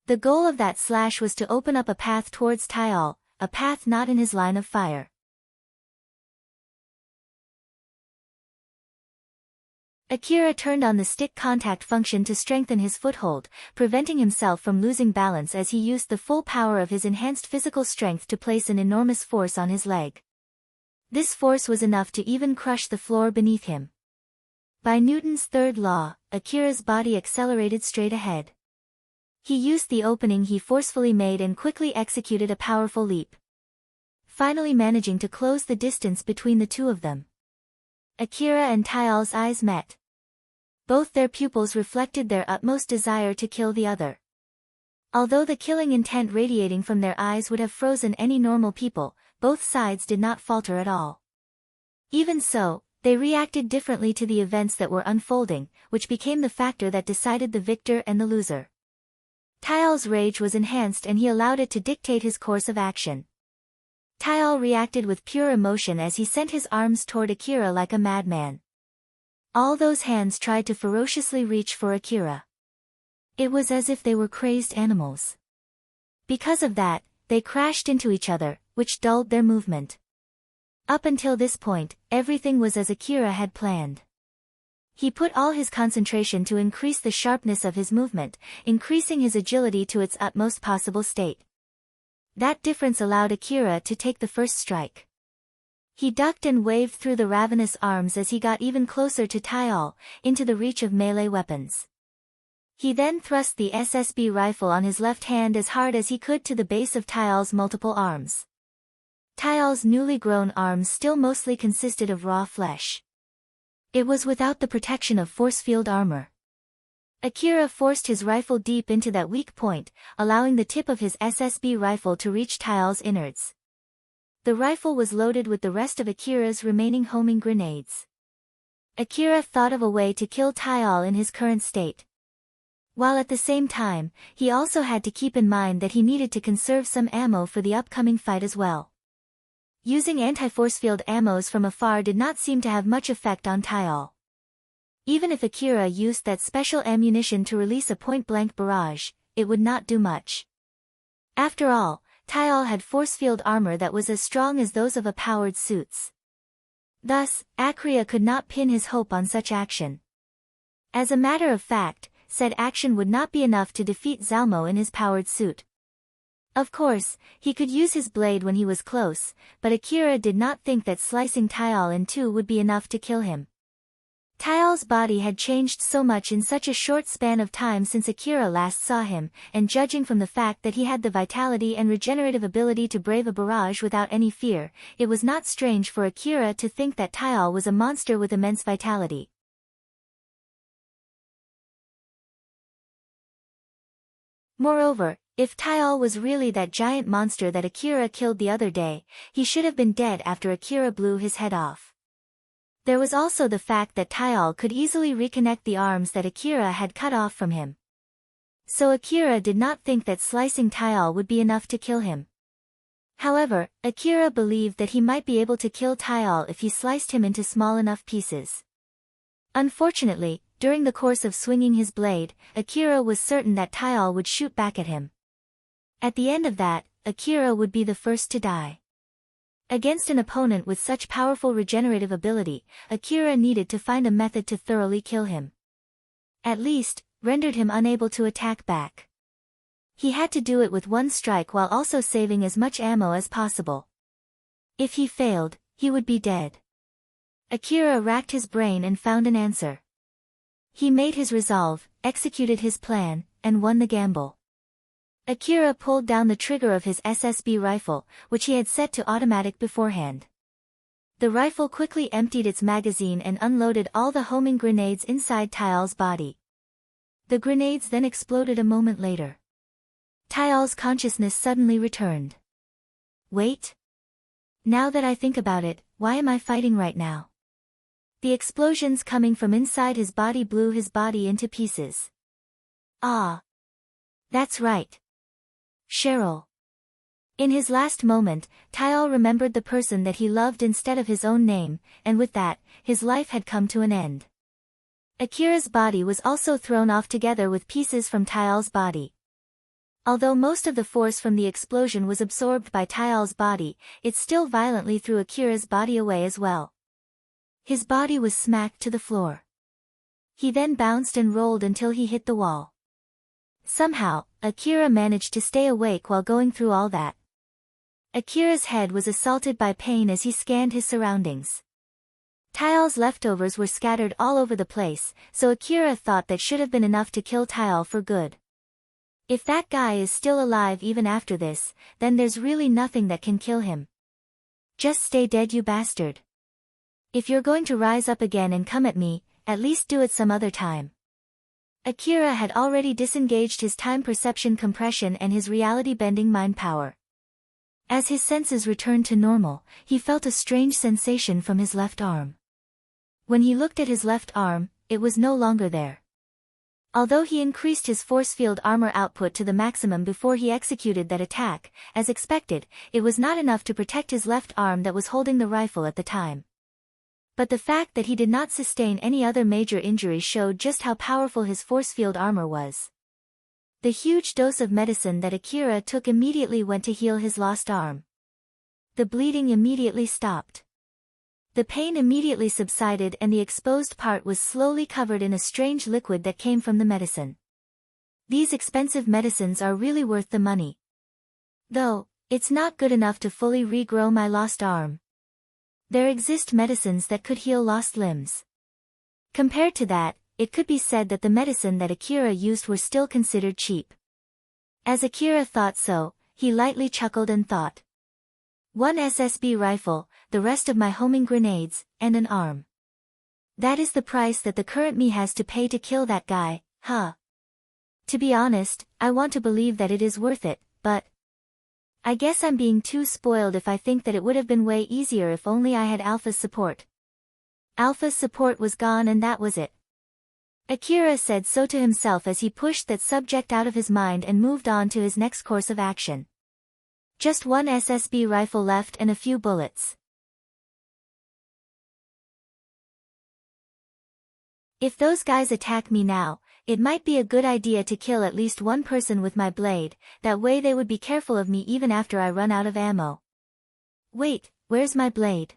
The goal of that slash was to open up a path towards Tyal, a path not in his line of fire. Akira turned on the stick contact function to strengthen his foothold, preventing himself from losing balance as he used the full power of his enhanced physical strength to place an enormous force on his leg. This force was enough to even crush the floor beneath him. By Newton's third law, Akira's body accelerated straight ahead. He used the opening he forcefully made and quickly executed a powerful leap, finally managing to close the distance between the two of them. Akira and Tyal's eyes met. Both their pupils reflected their utmost desire to kill the other. Although the killing intent radiating from their eyes would have frozen any normal people, both sides did not falter at all. Even so, they reacted differently to the events that were unfolding, which became the factor that decided the victor and the loser. Tyal's rage was enhanced and he allowed it to dictate his course of action. Tyal reacted with pure emotion as he sent his arms toward Akira like a madman. All those hands tried to ferociously reach for Akira. It was as if they were crazed animals. Because of that, they crashed into each other, which dulled their movement. Up until this point, everything was as Akira had planned. He put all his concentration to increase the sharpness of his movement, increasing his agility to its utmost possible state. That difference allowed Akira to take the first strike. He ducked and waved through the ravenous arms as he got even closer to Tyal, into the reach of melee weapons. He then thrust the SSB rifle on his left hand as hard as he could to the base of Tyal's multiple arms. Tyal's newly grown arms still mostly consisted of raw flesh. It was without the protection of force field armor. Akira forced his rifle deep into that weak point, allowing the tip of his SSB rifle to reach Tail's innards. The rifle was loaded with the rest of Akira's remaining homing grenades. Akira thought of a way to kill Tail in his current state. While at the same time, he also had to keep in mind that he needed to conserve some ammo for the upcoming fight as well. Using anti-force field ammos from afar did not seem to have much effect on Tail. Even if Akira used that special ammunition to release a point-blank barrage, it would not do much. After all, Tail had force field armor that was as strong as those of a powered suits. Thus, Akira could not pin his hope on such action. As a matter of fact, said action would not be enough to defeat Zalmo in his powered suit. Of course, he could use his blade when he was close, but Akira did not think that slicing Tail in two would be enough to kill him. Tail's body had changed so much in such a short span of time since Akira last saw him, and judging from the fact that he had the vitality and regenerative ability to brave a barrage without any fear, it was not strange for Akira to think that Tail was a monster with immense vitality. Moreover, if Tail was really that giant monster that Akira killed the other day, he should have been dead after Akira blew his head off. There was also the fact that Tail could easily reconnect the arms that Akira had cut off from him. So Akira did not think that slicing Tail would be enough to kill him. However, Akira believed that he might be able to kill Tail if he sliced him into small enough pieces. Unfortunately, during the course of swinging his blade, Akira was certain that Tail would shoot back at him. At the end of that, Akira would be the first to die. Against an opponent with such powerful regenerative ability, Akira needed to find a method to thoroughly kill him. At least, rendered him unable to attack back. He had to do it with one strike while also saving as much ammo as possible. If he failed, he would be dead. Akira racked his brain and found an answer. He made his resolve, executed his plan, and won the gamble. Akira pulled down the trigger of his SSB rifle, which he had set to automatic beforehand. The rifle quickly emptied its magazine and unloaded all the homing grenades inside Tail's body. The grenades then exploded a moment later. Tail's consciousness suddenly returned. Wait. Now that I think about it, why am I fighting right now? The explosions coming from inside his body blew his body into pieces. Ah. That's right. Cheryl. In his last moment, Tail remembered the person that he loved instead of his own name, and with that, his life had come to an end. Akira's body was also thrown off together with pieces from Tail's body. Although most of the force from the explosion was absorbed by Tail's body, it still violently threw Akira's body away as well. His body was smacked to the floor. He then bounced and rolled until he hit the wall. Somehow, Akira managed to stay awake while going through all that. Akira's head was assaulted by pain as he scanned his surroundings. Tail's leftovers were scattered all over the place, so Akira thought that should have been enough to kill Tail for good. If that guy is still alive even after this, then there's really nothing that can kill him. Just stay dead, you bastard. If you're going to rise up again and come at me, at least do it some other time. Akira had already disengaged his time perception compression and his reality-bending mind power. As his senses returned to normal, he felt a strange sensation from his left arm. When he looked at his left arm, it was no longer there. Although he increased his force field armor output to the maximum before he executed that attack, as expected, it was not enough to protect his left arm that was holding the rifle at the time. But the fact that he did not sustain any other major injury showed just how powerful his force field armor was. The huge dose of medicine that Akira took immediately went to heal his lost arm. The bleeding immediately stopped. The pain immediately subsided and the exposed part was slowly covered in a strange liquid that came from the medicine. These expensive medicines are really worth the money. Though, it's not good enough to fully regrow my lost arm. There exist medicines that could heal lost limbs. Compared to that, it could be said that the medicine that Akira used were still considered cheap. As Akira thought so, he lightly chuckled and thought. One SSB rifle, the rest of my homing grenades, and an arm. That is the price that the current me has to pay to kill that guy, Huh. To be honest, I want to believe that it is worth it, but I guess I'm being too spoiled if I think that it would have been way easier if only I had Alpha's support. Alpha's support was gone and that was it. Akira said so to himself as he pushed that subject out of his mind and moved on to his next course of action. Just one SSB rifle left and a few bullets. If those guys attack me now, it might be a good idea to kill at least one person with my blade, that way they would be careful of me even after I run out of ammo. Wait, where's my blade?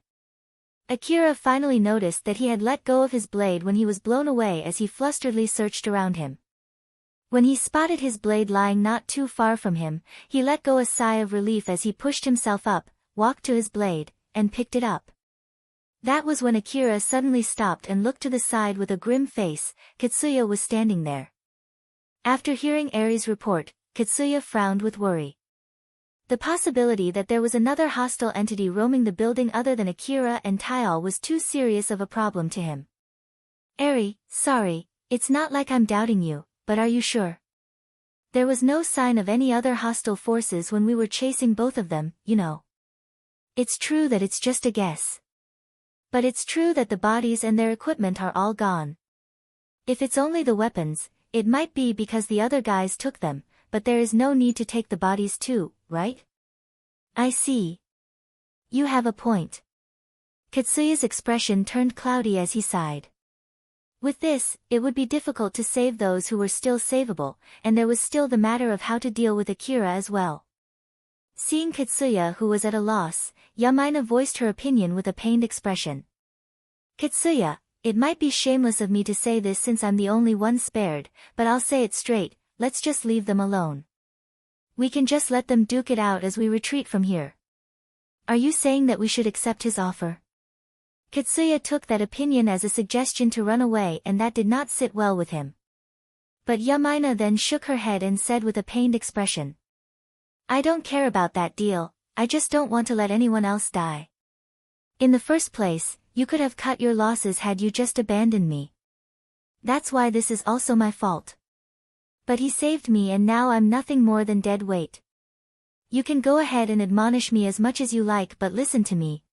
Akira finally noticed that he had let go of his blade when he was blown away as he flusteredly searched around him. When he spotted his blade lying not too far from him, he let go a sigh of relief as he pushed himself up, walked to his blade, and picked it up. That was when Akira suddenly stopped and looked to the side with a grim face. Katsuya was standing there. After hearing Eri's report, Katsuya frowned with worry. The possibility that there was another hostile entity roaming the building other than Akira and Taial was too serious of a problem to him. Eri, sorry, it's not like I'm doubting you, but are you sure? There was no sign of any other hostile forces when we were chasing both of them, you know. It's true that it's just a guess. But it's true that the bodies and their equipment are all gone. If it's only the weapons, it might be because the other guys took them, but there is no need to take the bodies too, right? I see. You have a point. Katsuya's expression turned cloudy as he sighed. With this, it would be difficult to save those who were still savable, and there was still the matter of how to deal with Akira as well. Seeing Katsuya who was at a loss, Yamaina voiced her opinion with a pained expression. Katsuya, it might be shameless of me to say this since I'm the only one spared, but I'll say it straight, let's just leave them alone. We can just let them duke it out as we retreat from here. Are you saying that we should accept his offer? Katsuya took that opinion as a suggestion to run away and that did not sit well with him. But Yamaina then shook her head and said with a pained expression. I don't care about that deal, I just don't want to let anyone else die. In the first place, you could have cut your losses had you just abandoned me. That's why this is also my fault. But he saved me and now I'm nothing more than dead weight. You can go ahead and admonish me as much as you like but listen to me.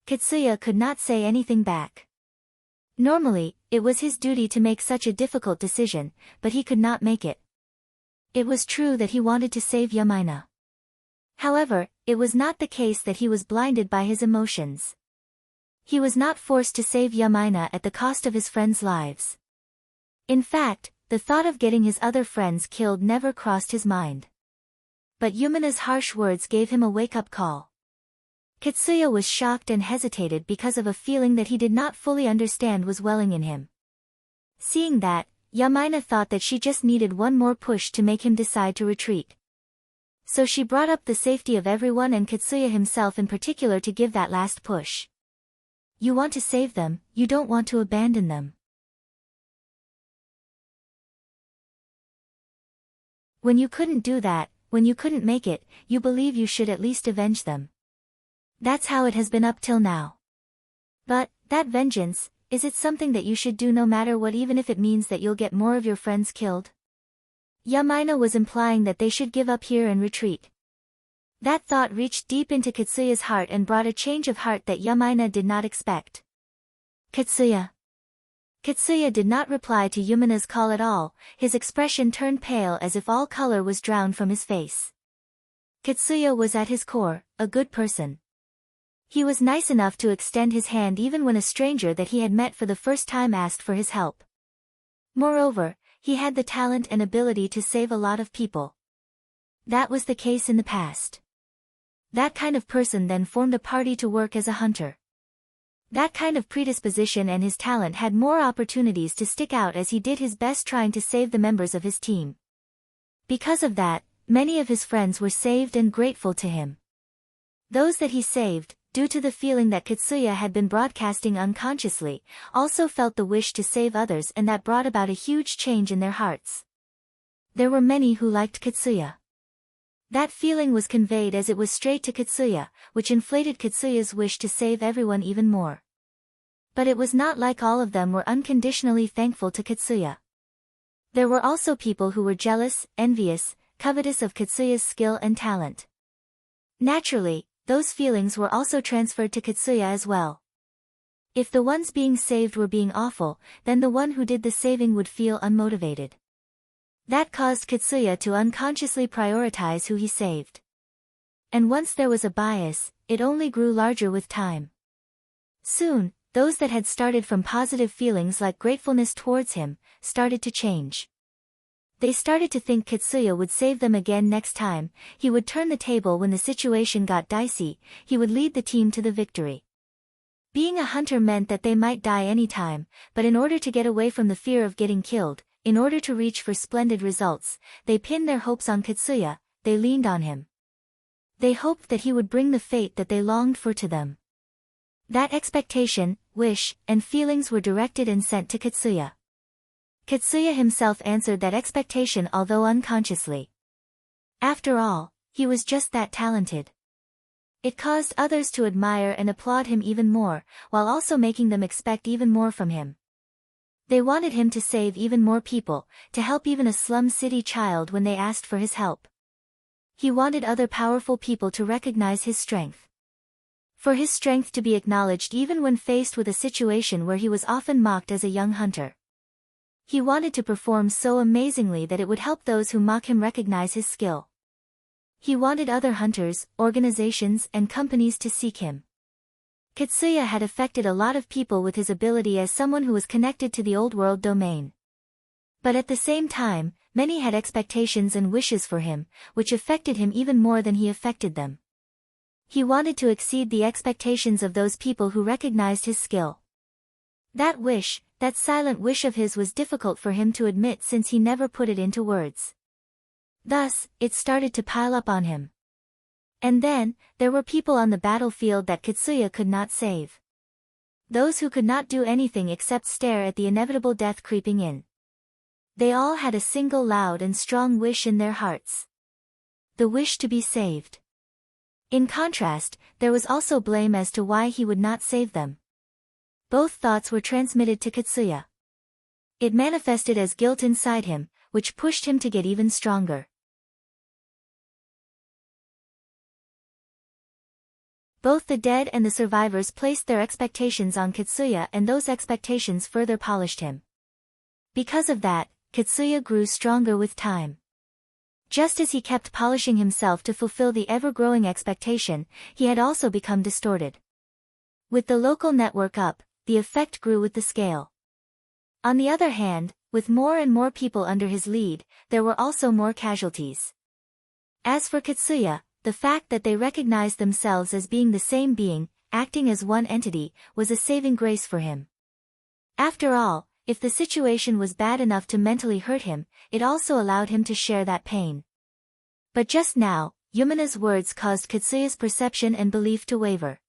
Katsuya could not say anything back. Normally, it was his duty to make such a difficult decision, but he could not make it. It was true that he wanted to save Yamaina. However, it was not the case that he was blinded by his emotions. He was not forced to save Yamaina at the cost of his friends' lives. In fact, the thought of getting his other friends killed never crossed his mind. But Yumina's harsh words gave him a wake-up call. Katsuya was shocked and hesitated because of a feeling that he did not fully understand was welling in him. Seeing that, Yamaina thought that she just needed one more push to make him decide to retreat. So she brought up the safety of everyone and Katsuya himself in particular to give that last push. You want to save them, you don't want to abandon them. When you couldn't do that, when you couldn't make it, you believe you should at least avenge them. That's how it has been up till now. But, that vengeance, is it something that you should do no matter what even if it means that you'll get more of your friends killed? Yamaina was implying that they should give up here and retreat. That thought reached deep into Katsuya's heart and brought a change of heart that Yamaina did not expect. Katsuya. Katsuya did not reply to Yumina's call at all, his expression turned pale as if all color was drowned from his face. Katsuya was at his core, a good person. He was nice enough to extend his hand even when a stranger that he had met for the first time asked for his help. Moreover, he had the talent and ability to save a lot of people. That was the case in the past. That kind of person then formed a party to work as a hunter. That kind of predisposition and his talent had more opportunities to stick out as he did his best trying to save the members of his team. Because of that, many of his friends were saved and grateful to him. Those that he saved, due to the feeling that Katsuya had been broadcasting unconsciously, also felt the wish to save others and that brought about a huge change in their hearts. There were many who liked Katsuya. That feeling was conveyed as it was straight to Katsuya, which inflated Katsuya's wish to save everyone even more. But it was not like all of them were unconditionally thankful to Katsuya. There were also people who were jealous, envious, covetous of Katsuya's skill and talent. Naturally, those feelings were also transferred to Katsuya as well. If the ones being saved were being awful, then the one who did the saving would feel unmotivated. That caused Katsuya to unconsciously prioritize who he saved. And once there was a bias, it only grew larger with time. Soon, those that had started from positive feelings like gratefulness towards him, started to change. They started to think Katsuya would save them again next time, he would turn the table when the situation got dicey, he would lead the team to the victory. Being a hunter meant that they might die anytime, but in order to get away from the fear of getting killed, in order to reach for splendid results, they pinned their hopes on Katsuya, they leaned on him. They hoped that he would bring the fate that they longed for to them. That expectation, wish, and feelings were directed and sent to Katsuya. Katsuya himself answered that expectation although unconsciously. After all, he was just that talented. It caused others to admire and applaud him even more, while also making them expect even more from him. They wanted him to save even more people, to help even a slum city child when they asked for his help. He wanted other powerful people to recognize his strength. For his strength to be acknowledged even when faced with a situation where he was often mocked as a young hunter. He wanted to perform so amazingly that it would help those who mock him recognize his skill. He wanted other hunters, organizations, and companies to seek him. Katsuya had affected a lot of people with his ability as someone who was connected to the old world domain. But at the same time, many had expectations and wishes for him, which affected him even more than he affected them. He wanted to exceed the expectations of those people who recognized his skill. That wish, that silent wish of his was difficult for him to admit since he never put it into words. Thus, it started to pile up on him. And then, there were people on the battlefield that Katsuya could not save. Those who could not do anything except stare at the inevitable death creeping in. They all had a single loud and strong wish in their hearts. The wish to be saved. In contrast, there was also blame as to why he would not save them. Both thoughts were transmitted to Katsuya. It manifested as guilt inside him, which pushed him to get even stronger. Both the dead and the survivors placed their expectations on Katsuya, and those expectations further polished him. Because of that, Katsuya grew stronger with time. Just as he kept polishing himself to fulfill the ever-growing expectation, he had also become distorted. With the local network up, the effect grew with the scale. On the other hand, with more and more people under his lead, there were also more casualties. As for Katsuya, the fact that they recognized themselves as being the same being, acting as one entity, was a saving grace for him. After all, if the situation was bad enough to mentally hurt him, it also allowed him to share that pain. But just now, Yumina's words caused Katsuya's perception and belief to waver.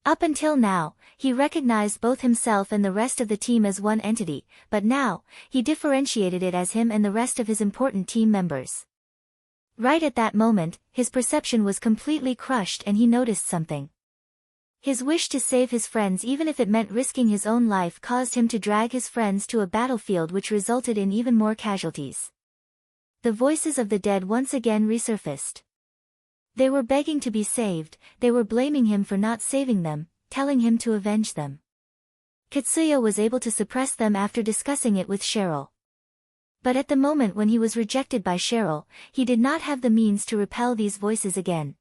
Up until now, he recognized both himself and the rest of the team as one entity, but now, he differentiated it as him and the rest of his important team members. Right at that moment, his perception was completely crushed and he noticed something. His wish to save his friends even if it meant risking his own life caused him to drag his friends to a battlefield which resulted in even more casualties. The voices of the dead once again resurfaced. They were begging to be saved, they were blaming him for not saving them, telling him to avenge them. Katsuya was able to suppress them after discussing it with Cheryl. But at the moment when he was rejected by Cheryl, he did not have the means to repel these voices again.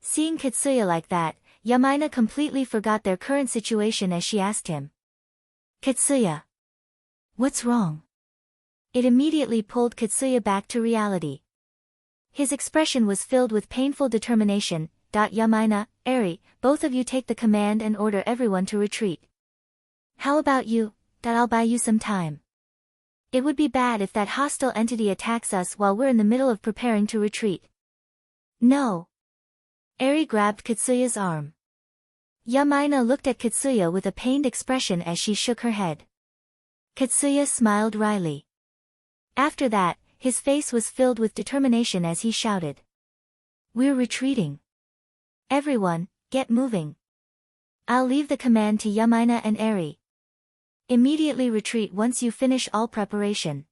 Seeing Katsuya like that, Yamina completely forgot their current situation as she asked him. Katsuya. What's wrong? It immediately pulled Katsuya back to reality. His expression was filled with painful determination. Yamina, Eri, both of you take the command and order everyone to retreat. How about you? I'll buy you some time. It would be bad if that hostile entity attacks us while we're in the middle of preparing to retreat. No. Eri grabbed Katsuya's arm. Yamina looked at Katsuya with a pained expression as she shook her head. Katsuya smiled wryly. After that, his face was filled with determination as he shouted. We're retreating. Everyone, get moving. I'll leave the command to Yamina and Eri. Immediately retreat once you finish all preparation.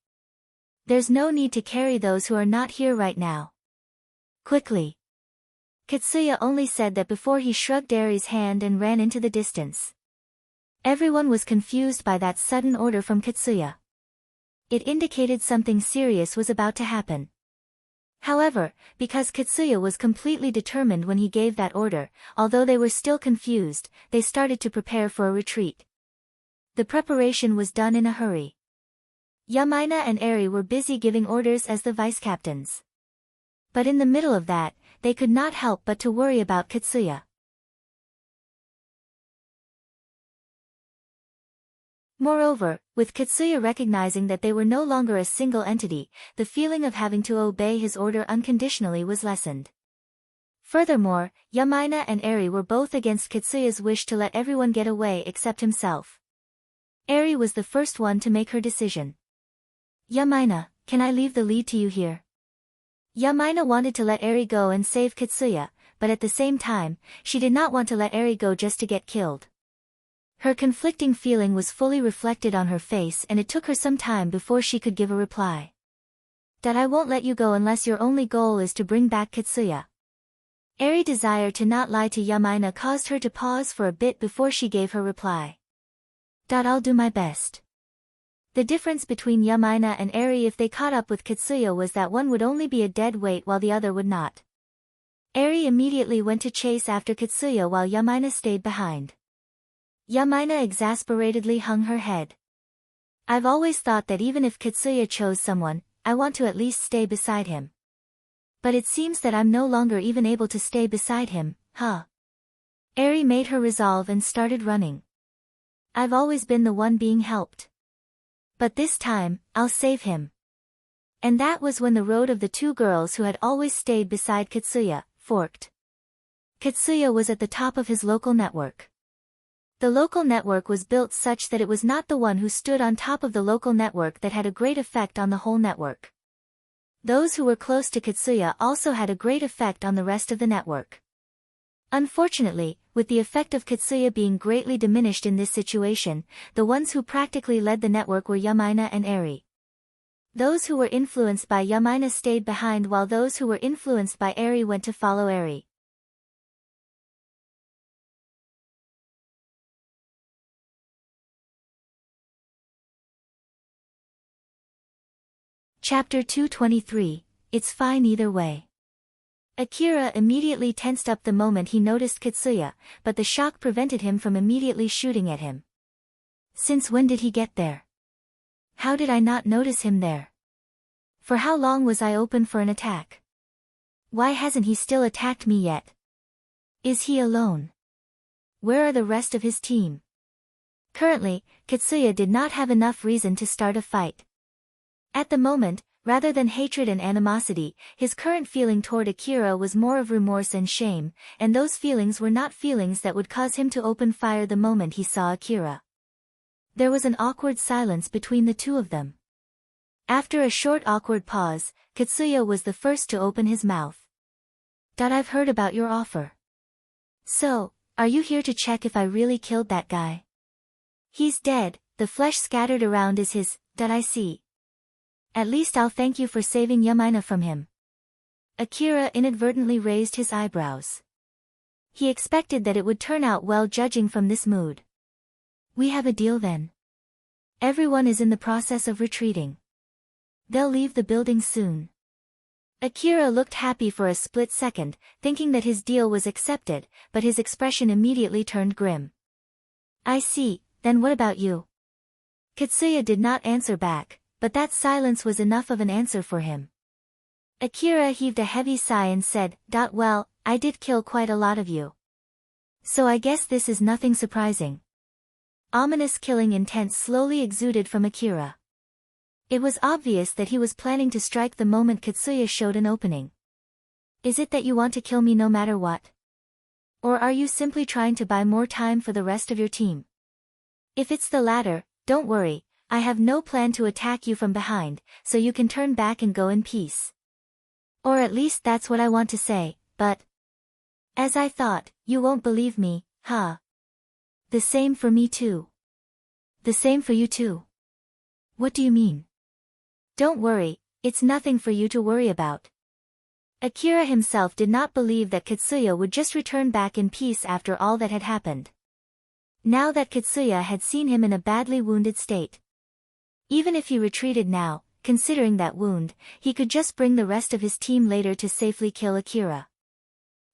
There's no need to carry those who are not here right now. Quickly. Katsuya only said that before he shrugged Eri's hand and ran into the distance. Everyone was confused by that sudden order from Katsuya. It indicated something serious was about to happen. However, because Katsuya was completely determined when he gave that order, although they were still confused, they started to prepare for a retreat. The preparation was done in a hurry. Yamaina and Eri were busy giving orders as the vice-captains. But in the middle of that, they could not help but to worry about Katsuya. Moreover, with Katsuya recognizing that they were no longer a single entity, the feeling of having to obey his order unconditionally was lessened. Furthermore, Yamaina and Eri were both against Katsuya's wish to let everyone get away except himself. Eri was the first one to make her decision. Yamaina, can I leave the lead to you here? Yamaina wanted to let Eri go and save Katsuya, but at the same time, she did not want to let Eri go just to get killed. Her conflicting feeling was fully reflected on her face and it took her some time before she could give a reply. That I won't let you go unless your only goal is to bring back Katsuya. Eri's desire to not lie to Yamaina caused her to pause for a bit before she gave her reply. I'll do my best. The difference between Yamaina and Eri if they caught up with Katsuya was that one would only be a dead weight while the other would not. Eri immediately went to chase after Katsuya while Yamaina stayed behind. Yamaina exasperatedly hung her head. I've always thought that even if Katsuya chose someone, I want to at least stay beside him. But it seems that I'm no longer even able to stay beside him, huh? Eri made her resolve and started running. I've always been the one being helped. But this time, I'll save him. And that was when the road of the two girls who had always stayed beside Katsuya, forked. Katsuya was at the top of his local network. The local network was built such that it was not the one who stood on top of the local network that had a great effect on the whole network. Those who were close to Katsuya also had a great effect on the rest of the network. Unfortunately, with the effect of Katsuya being greatly diminished in this situation, the ones who practically led the network were Yamaina and Eri. Those who were influenced by Yamaina stayed behind while those who were influenced by Eri went to follow Eri. Chapter 223, It's Fine Either Way. Akira immediately tensed up the moment he noticed Katsuya, but the shock prevented him from immediately shooting at him. Since when did he get there? How did I not notice him there? For how long was I open for an attack? Why hasn't he still attacked me yet? Is he alone? Where are the rest of his team? Currently, Katsuya did not have enough reason to start a fight. At the moment, rather than hatred and animosity, his current feeling toward Akira was more of remorse and shame, and those feelings were not feelings that would cause him to open fire the moment he saw Akira. There was an awkward silence between the two of them. After a short awkward pause, Katsuya was the first to open his mouth. I've heard about your offer. So, are you here to check if I really killed that guy? He's dead, the flesh scattered around is his, I see. At least I'll thank you for saving Yamaina from him. Akira inadvertently raised his eyebrows. He expected that it would turn out well judging from this mood. We have a deal then. Everyone is in the process of retreating. They'll leave the building soon. Akira looked happy for a split second, thinking that his deal was accepted, but his expression immediately turned grim. I see, then what about you? Katsuya did not answer back, but that silence was enough of an answer for him. Akira heaved a heavy sigh and said, Well, I did kill quite a lot of you. So I guess this is nothing surprising. Ominous killing intent slowly exuded from Akira. It was obvious that he was planning to strike the moment Katsuya showed an opening. Is it that you want to kill me no matter what? Or are you simply trying to buy more time for the rest of your team? If it's the latter, don't worry, I have no plan to attack you from behind, so you can turn back and go in peace. Or at least that's what I want to say, but... As I thought, you won't believe me, huh? The same for me too. The same for you too. What do you mean? Don't worry, it's nothing for you to worry about. Akira himself did not believe that Katsuya would just return back in peace after all that had happened. Now that Katsuya had seen him in a badly wounded state. Even if he retreated now, considering that wound, he could just bring the rest of his team later to safely kill Akira.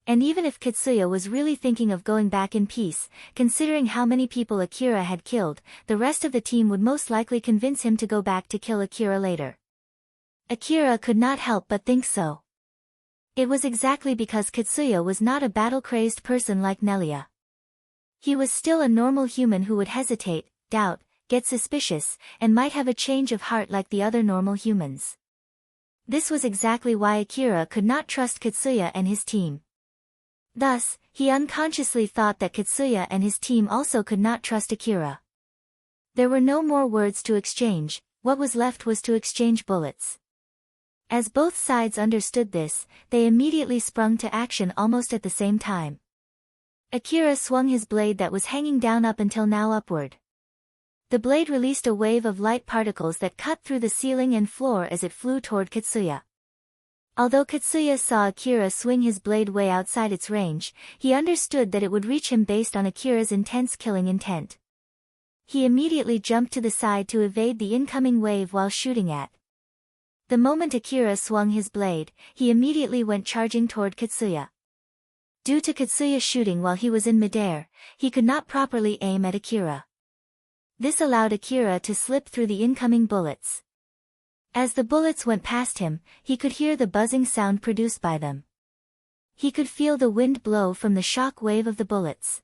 And even if Katsuya was really thinking of going back in peace, considering how many people Akira had killed, the rest of the team would most likely convince him to go back to kill Akira later. Akira could not help but think so. It was exactly because Katsuya was not a battle-crazed person like Nelia. He was still a normal human who would hesitate, doubt, get suspicious, and might have a change of heart like the other normal humans. This was exactly why Akira could not trust Katsuya and his team. Thus, he unconsciously thought that Katsuya and his team also could not trust Akira. There were no more words to exchange, what was left was to exchange bullets. As both sides understood this, they immediately sprung to action almost at the same time. Akira swung his blade that was hanging down up until now upward. The blade released a wave of light particles that cut through the ceiling and floor as it flew toward Katsuya. Although Katsuya saw Akira swing his blade way outside its range, he understood that it would reach him based on Akira's intense killing intent. He immediately jumped to the side to evade the incoming wave while shooting at. The moment Akira swung his blade, he immediately went charging toward Katsuya. Due to Katsuya shooting while he was in midair, he could not properly aim at Akira. This allowed Akira to slip through the incoming bullets. As the bullets went past him, he could hear the buzzing sound produced by them. He could feel the wind blow from the shock wave of the bullets.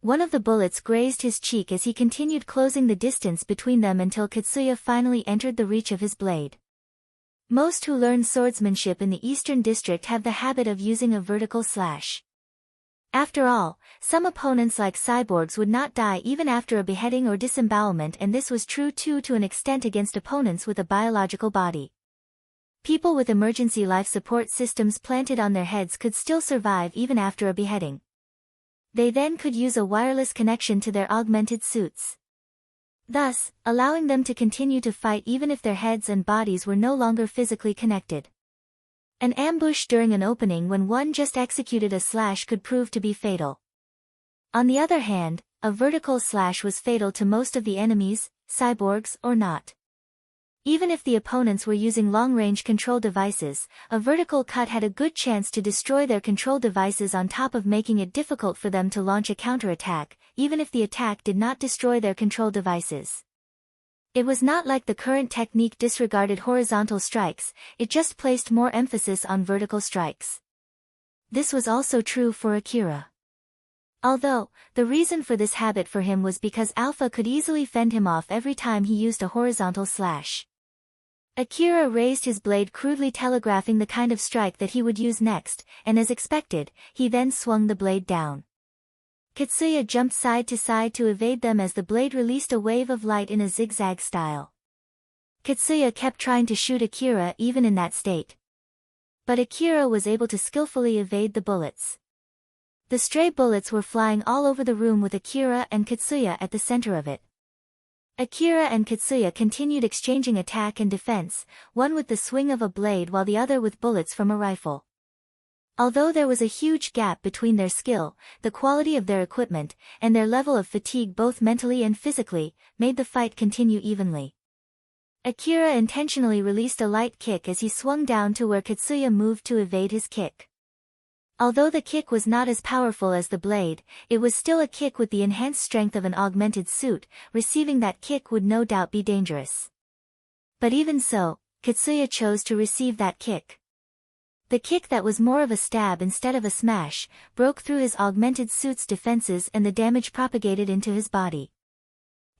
One of the bullets grazed his cheek as he continued closing the distance between them until Katsuya finally entered the reach of his blade. Most who learn swordsmanship in the Eastern District have the habit of using a vertical slash. After all, some opponents like cyborgs would not die even after a beheading or disembowelment, and this was true too to an extent against opponents with a biological body. People with emergency life support systems planted on their heads could still survive even after a beheading. They then could use a wireless connection to their augmented suits, thus allowing them to continue to fight even if their heads and bodies were no longer physically connected. An ambush during an opening when one just executed a slash could prove to be fatal. On the other hand, a vertical slash was fatal to most of the enemies, cyborgs or not. Even if the opponents were using long-range control devices, a vertical cut had a good chance to destroy their control devices on top of making it difficult for them to launch a counterattack, even if the attack did not destroy their control devices. It was not like the current technique disregarded horizontal strikes, it just placed more emphasis on vertical strikes. This was also true for Akira. Although, the reason for this habit for him was because Alpha could easily fend him off every time he used a horizontal slash. Akira raised his blade crudely telegraphing the kind of strike that he would use next, and as expected, he then swung the blade down. Katsuya jumped side to side to evade them as the blade released a wave of light in a zigzag style. Katsuya kept trying to shoot Akira even in that state. But Akira was able to skillfully evade the bullets. The stray bullets were flying all over the room with Akira and Katsuya at the center of it. Akira and Katsuya continued exchanging attack and defense, one with the swing of a blade while the other with bullets from a rifle. Although there was a huge gap between their skill, the quality of their equipment, and their level of fatigue both mentally and physically, made the fight continue evenly. Akira intentionally released a light kick as he swung down to where Katsuya moved to evade his kick. Although the kick was not as powerful as the blade, it was still a kick with the enhanced strength of an augmented suit, receiving that kick would no doubt be dangerous. But even so, Katsuya chose to receive that kick. The kick that was more of a stab instead of a smash, broke through his augmented suit's defenses and the damage propagated into his body.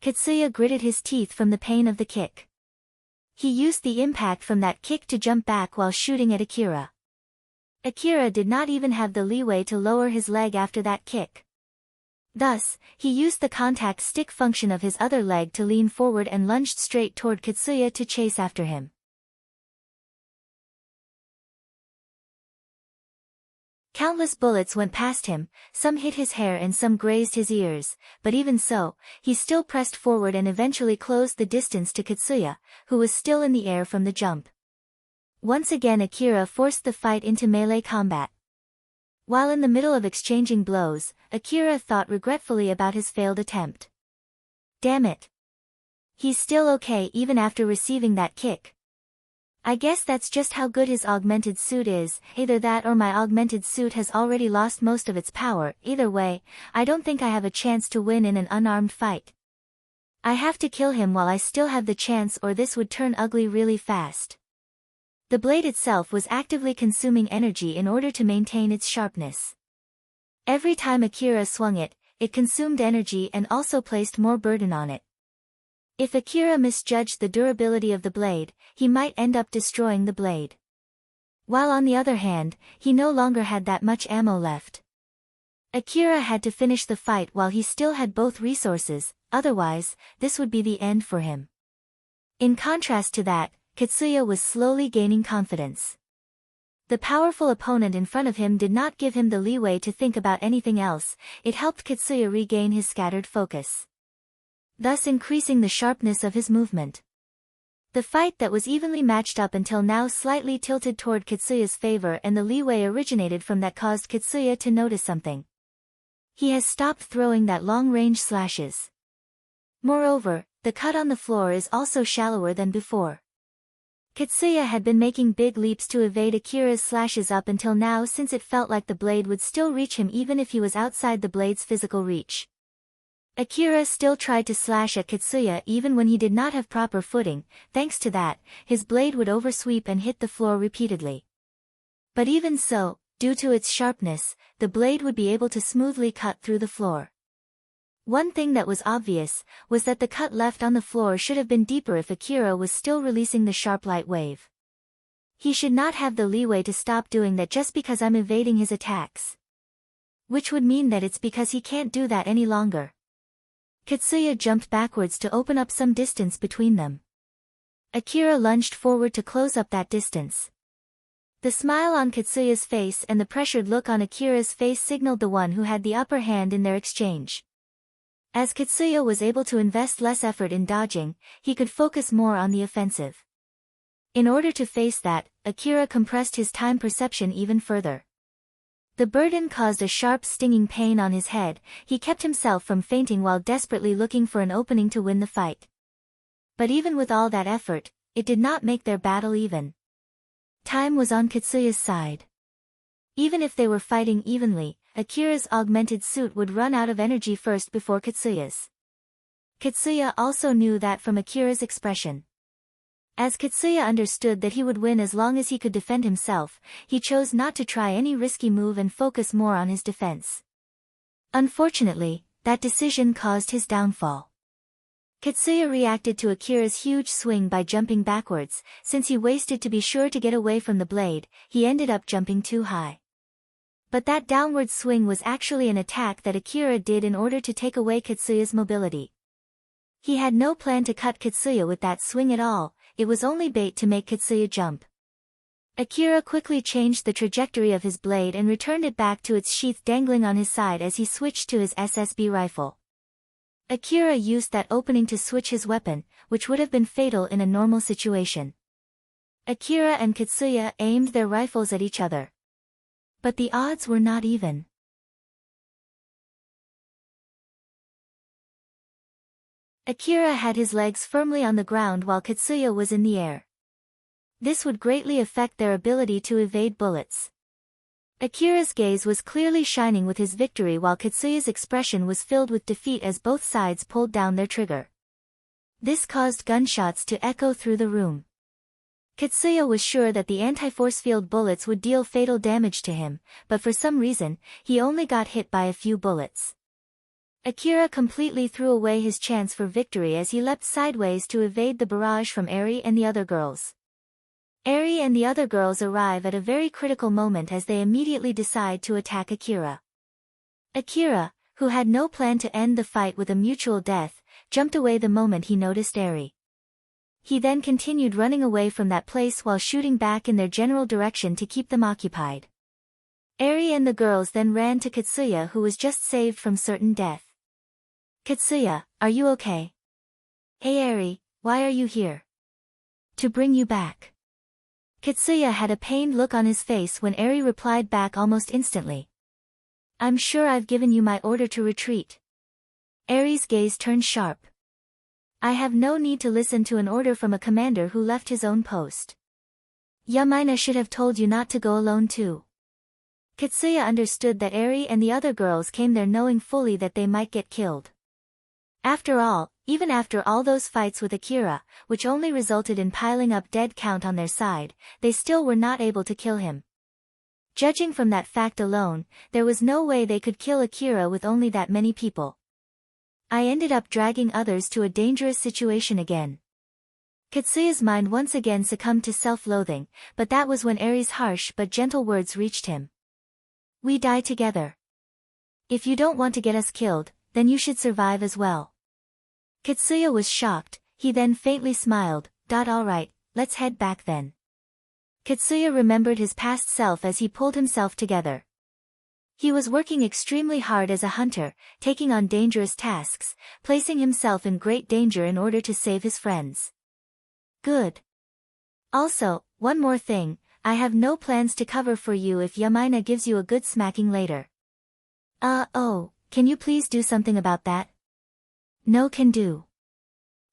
Katsuya gritted his teeth from the pain of the kick. He used the impact from that kick to jump back while shooting at Akira. Akira did not even have the leeway to lower his leg after that kick. Thus, he used the contact stick function of his other leg to lean forward and lunged straight toward Katsuya to chase after him. Countless bullets went past him, some hit his hair and some grazed his ears, but even so, he still pressed forward and eventually closed the distance to Katsuya, who was still in the air from the jump. Once again Akira forced the fight into melee combat. While in the middle of exchanging blows, Akira thought regretfully about his failed attempt. Damn it. He's still okay even after receiving that kick. I guess that's just how good his augmented suit is, either that or my augmented suit has already lost most of its power. Either way, I don't think I have a chance to win in an unarmed fight. I have to kill him while I still have the chance or this would turn ugly really fast. The blade itself was actively consuming energy in order to maintain its sharpness. Every time Akira swung it, it consumed energy and also placed more burden on it. If Akira misjudged the durability of the blade, he might end up destroying the blade. While on the other hand, he no longer had that much ammo left. Akira had to finish the fight while he still had both resources, otherwise, this would be the end for him. In contrast to that, Katsuya was slowly gaining confidence. The powerful opponent in front of him did not give him the leeway to think about anything else, it helped Katsuya regain his scattered focus, thus increasing the sharpness of his movement. The fight that was evenly matched up until now slightly tilted toward Katsuya's favor, and the leeway originated from that caused Katsuya to notice something. He has stopped throwing that long-range slashes. Moreover, the cut on the floor is also shallower than before. Katsuya had been making big leaps to evade Akira's slashes up until now, since it felt like the blade would still reach him even if he was outside the blade's physical reach. Akira still tried to slash at Katsuya even when he did not have proper footing. Thanks to that, his blade would oversweep and hit the floor repeatedly. But even so, due to its sharpness, the blade would be able to smoothly cut through the floor. One thing that was obvious, was that the cut left on the floor should have been deeper if Akira was still releasing the sharp light wave. He should not have the leeway to stop doing that just because I'm evading his attacks. Which would mean that it's because he can't do that any longer. Katsuya jumped backwards to open up some distance between them. Akira lunged forward to close up that distance. The smile on Katsuya's face and the pressured look on Akira's face signaled the one who had the upper hand in their exchange. As Katsuya was able to invest less effort in dodging, he could focus more on the offensive. In order to face that, Akira compressed his time perception even further. The burden caused a sharp stinging pain on his head. He kept himself from fainting while desperately looking for an opening to win the fight. But even with all that effort, it did not make their battle even. Time was on Katsuya's side. Even if they were fighting evenly, Akira's augmented suit would run out of energy first before Katsuya's. Katsuya also knew that from Akira's expression. As Katsuya understood that he would win as long as he could defend himself, he chose not to try any risky move and focus more on his defense. Unfortunately, that decision caused his downfall. Katsuya reacted to Akira's huge swing by jumping backwards. Since he wasted to be sure to get away from the blade, he ended up jumping too high. But that downward swing was actually an attack that Akira did in order to take away Katsuya's mobility. He had no plan to cut Katsuya with that swing at all, it was only bait to make Katsuya jump. Akira quickly changed the trajectory of his blade and returned it back to its sheath dangling on his side as he switched to his SSB rifle. Akira used that opening to switch his weapon, which would have been fatal in a normal situation. Akira and Katsuya aimed their rifles at each other. But the odds were not even. Akira had his legs firmly on the ground while Katsuya was in the air. This would greatly affect their ability to evade bullets. Akira's gaze was clearly shining with his victory while Katsuya's expression was filled with defeat as both sides pulled down their trigger. This caused gunshots to echo through the room. Katsuya was sure that the anti-force field bullets would deal fatal damage to him, but for some reason, he only got hit by a few bullets. Akira completely threw away his chance for victory as he leapt sideways to evade the barrage from Eri and the other girls. Eri and the other girls arrive at a very critical moment as they immediately decide to attack Akira. Akira, who had no plan to end the fight with a mutual death, jumped away the moment he noticed Eri. He then continued running away from that place while shooting back in their general direction to keep them occupied. Eri and the girls then ran to Katsuya, who was just saved from certain death. Katsuya, are you okay? Hey Eri, why are you here? To bring you back. Katsuya had a pained look on his face when Eri replied back almost instantly. I'm sure I've given you my order to retreat. Eri's gaze turned sharp. I have no need to listen to an order from a commander who left his own post. Yamaina should have told you not to go alone too. Katsuya understood that Eri and the other girls came there knowing fully that they might get killed. After all, even after all those fights with Akira, which only resulted in piling up dead count on their side, they still were not able to kill him. Judging from that fact alone, there was no way they could kill Akira with only that many people. I ended up dragging others to a dangerous situation again. Katsuya's mind once again succumbed to self-loathing, but that was when Eri's harsh but gentle words reached him. We die together. If you don't want to get us killed, then you should survive as well. Katsuya was shocked, he then faintly smiled, alright, let's head back then. Katsuya remembered his past self as he pulled himself together. He was working extremely hard as a hunter, taking on dangerous tasks, placing himself in great danger in order to save his friends. Good. Also, one more thing, I have no plans to cover for you if Yamaina gives you a good smacking later. Can you please do something about that? No can do.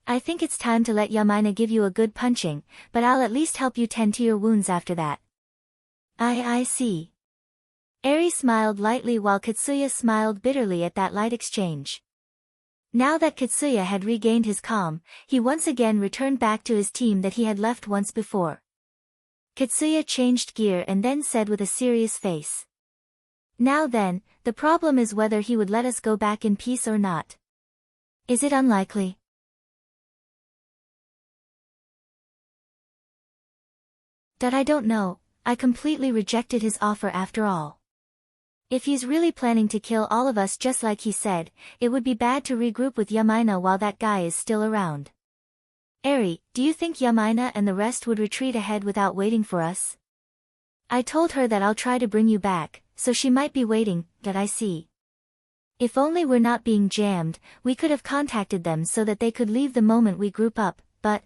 I think it's time to let Yamaina give you a good punching, but I'll at least help you tend to your wounds after that. I see. Eri smiled lightly while Katsuya smiled bitterly at that light exchange. Now that Katsuya had regained his calm, he once again returned back to his team that he had left once before. Katsuya changed gear and then said with a serious face. Now then, the problem is whether he would let us go back in peace or not. Is it unlikely? That I don't know, I completely rejected his offer after all. If he's really planning to kill all of us just like he said, it would be bad to regroup with Yamaina while that guy is still around. Eri, do you think Yamaina and the rest would retreat ahead without waiting for us? I told her that I'll try to bring you back, so she might be waiting, that I see. If only we're not being jammed, we could have contacted them so that they could leave the moment we group up, but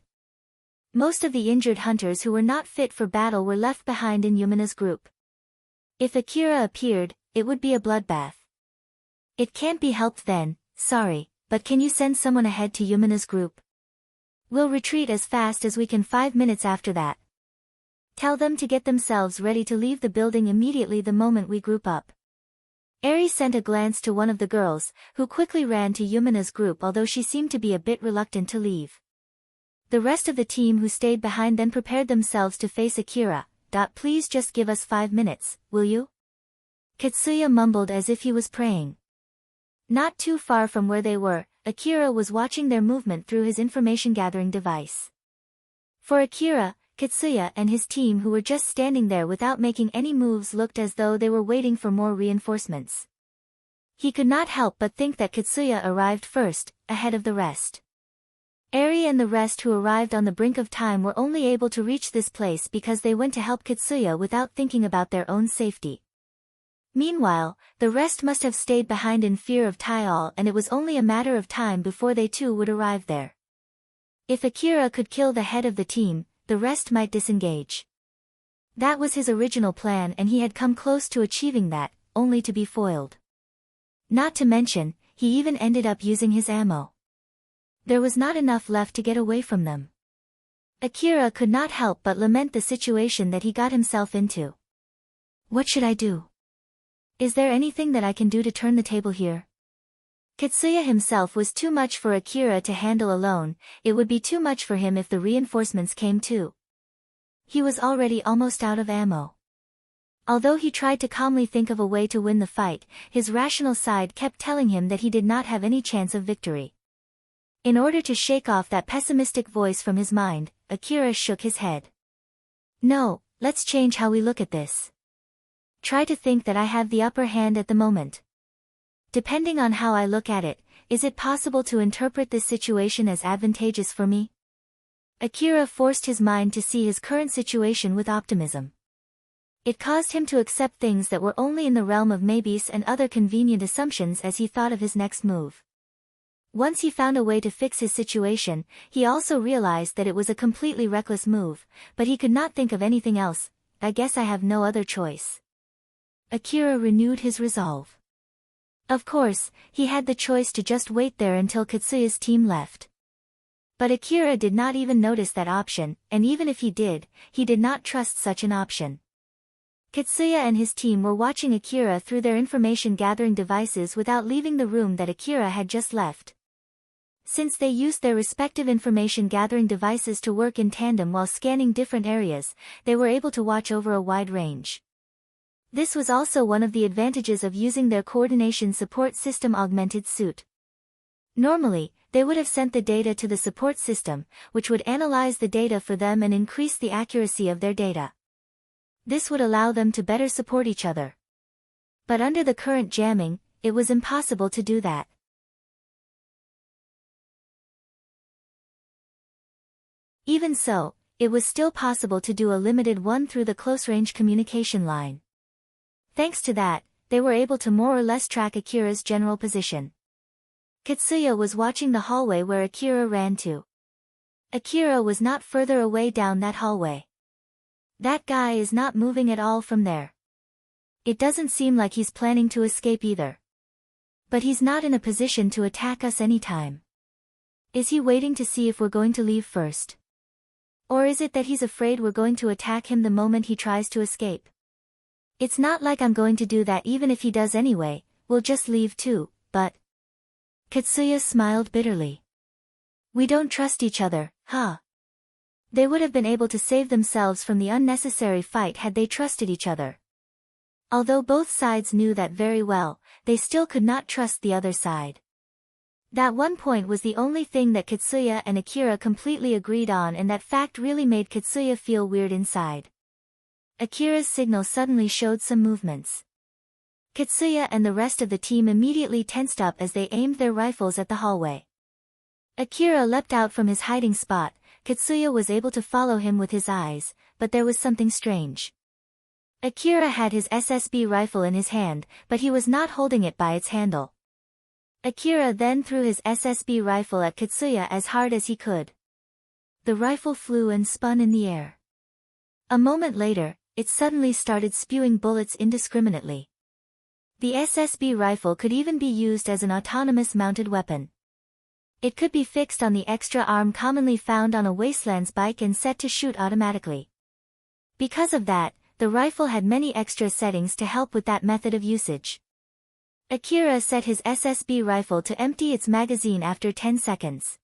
most of the injured hunters who were not fit for battle were left behind in Yumina's group. If Akira appeared, it would be a bloodbath. It can't be helped then, sorry, but can you send someone ahead to Yumina's group? We'll retreat as fast as we can 5 minutes after that. Tell them to get themselves ready to leave the building immediately the moment we group up. Eri sent a glance to one of the girls, who quickly ran to Yumina's group although she seemed to be a bit reluctant to leave. The rest of the team who stayed behind then prepared themselves to face Akira. Please just give us 5 minutes, will you? Katsuya mumbled as if he was praying. Not too far from where they were, Akira was watching their movement through his information-gathering device. For Akira, Katsuya and his team who were just standing there without making any moves looked as though they were waiting for more reinforcements. He could not help but think that Katsuya arrived first, ahead of the rest. Eri and the rest who arrived on the brink of time were only able to reach this place because they went to help Katsuya without thinking about their own safety. Meanwhile, the rest must have stayed behind in fear of Taial, and it was only a matter of time before they too would arrive there. If Akira could kill the head of the team, the rest might disengage. That was his original plan and he had come close to achieving that, only to be foiled. Not to mention, he even ended up using his ammo. There was not enough left to get away from them. Akira could not help but lament the situation that he got himself into. What should I do? Is there anything that I can do to turn the table here? Katsuya himself was too much for Akira to handle alone, it would be too much for him if the reinforcements came too. He was already almost out of ammo. Although he tried to calmly think of a way to win the fight, his rational side kept telling him that he did not have any chance of victory. In order to shake off that pessimistic voice from his mind, Akira shook his head. No, let's change how we look at this. Try to think that I have the upper hand at the moment. Depending on how I look at it, is it possible to interpret this situation as advantageous for me? Akira forced his mind to see his current situation with optimism. It caused him to accept things that were only in the realm of maybes and other convenient assumptions as he thought of his next move. Once he found a way to fix his situation, he also realized that it was a completely reckless move, but he could not think of anything else. I guess I have no other choice. Akira renewed his resolve. Of course, he had the choice to just wait there until Katsuya's team left. But Akira did not even notice that option, and even if he did not trust such an option. Katsuya and his team were watching Akira through their information-gathering devices without leaving the room that Akira had just left. Since they used their respective information-gathering devices to work in tandem while scanning different areas, they were able to watch over a wide range. This was also one of the advantages of using their coordination support system augmented suit. Normally, they would have sent the data to the support system, which would analyze the data for them and increase the accuracy of their data. This would allow them to better support each other. But under the current jamming, it was impossible to do that. Even so, it was still possible to do a limited one through the close-range communication line. Thanks to that, they were able to more or less track Akira's general position. Katsuya was watching the hallway where Akira ran to. Akira was not further away down that hallway. That guy is not moving at all from there. It doesn't seem like he's planning to escape either. But he's not in a position to attack us anytime. Is he waiting to see if we're going to leave first? Or is it that he's afraid we're going to attack him the moment he tries to escape? It's not like I'm going to do that even if he does anyway, we'll just leave too, but... Katsuya smiled bitterly. We don't trust each other, huh? They would have been able to save themselves from the unnecessary fight had they trusted each other. Although both sides knew that very well, they still could not trust the other side. That one point was the only thing that Katsuya and Akira completely agreed on, and that fact really made Katsuya feel weird inside. Akira's signal suddenly showed some movements. Katsuya and the rest of the team immediately tensed up as they aimed their rifles at the hallway. Akira leapt out from his hiding spot. Katsuya was able to follow him with his eyes, but there was something strange. Akira had his SSB rifle in his hand, but he was not holding it by its handle. Akira then threw his SSB rifle at Katsuya as hard as he could. The rifle flew and spun in the air. A moment later, it suddenly started spewing bullets indiscriminately. The SSB rifle could even be used as an autonomous mounted weapon. It could be fixed on the extra arm commonly found on a wasteland's bike and set to shoot automatically. Because of that, the rifle had many extra settings to help with that method of usage. Akira set his SSB rifle to empty its magazine after 10 seconds.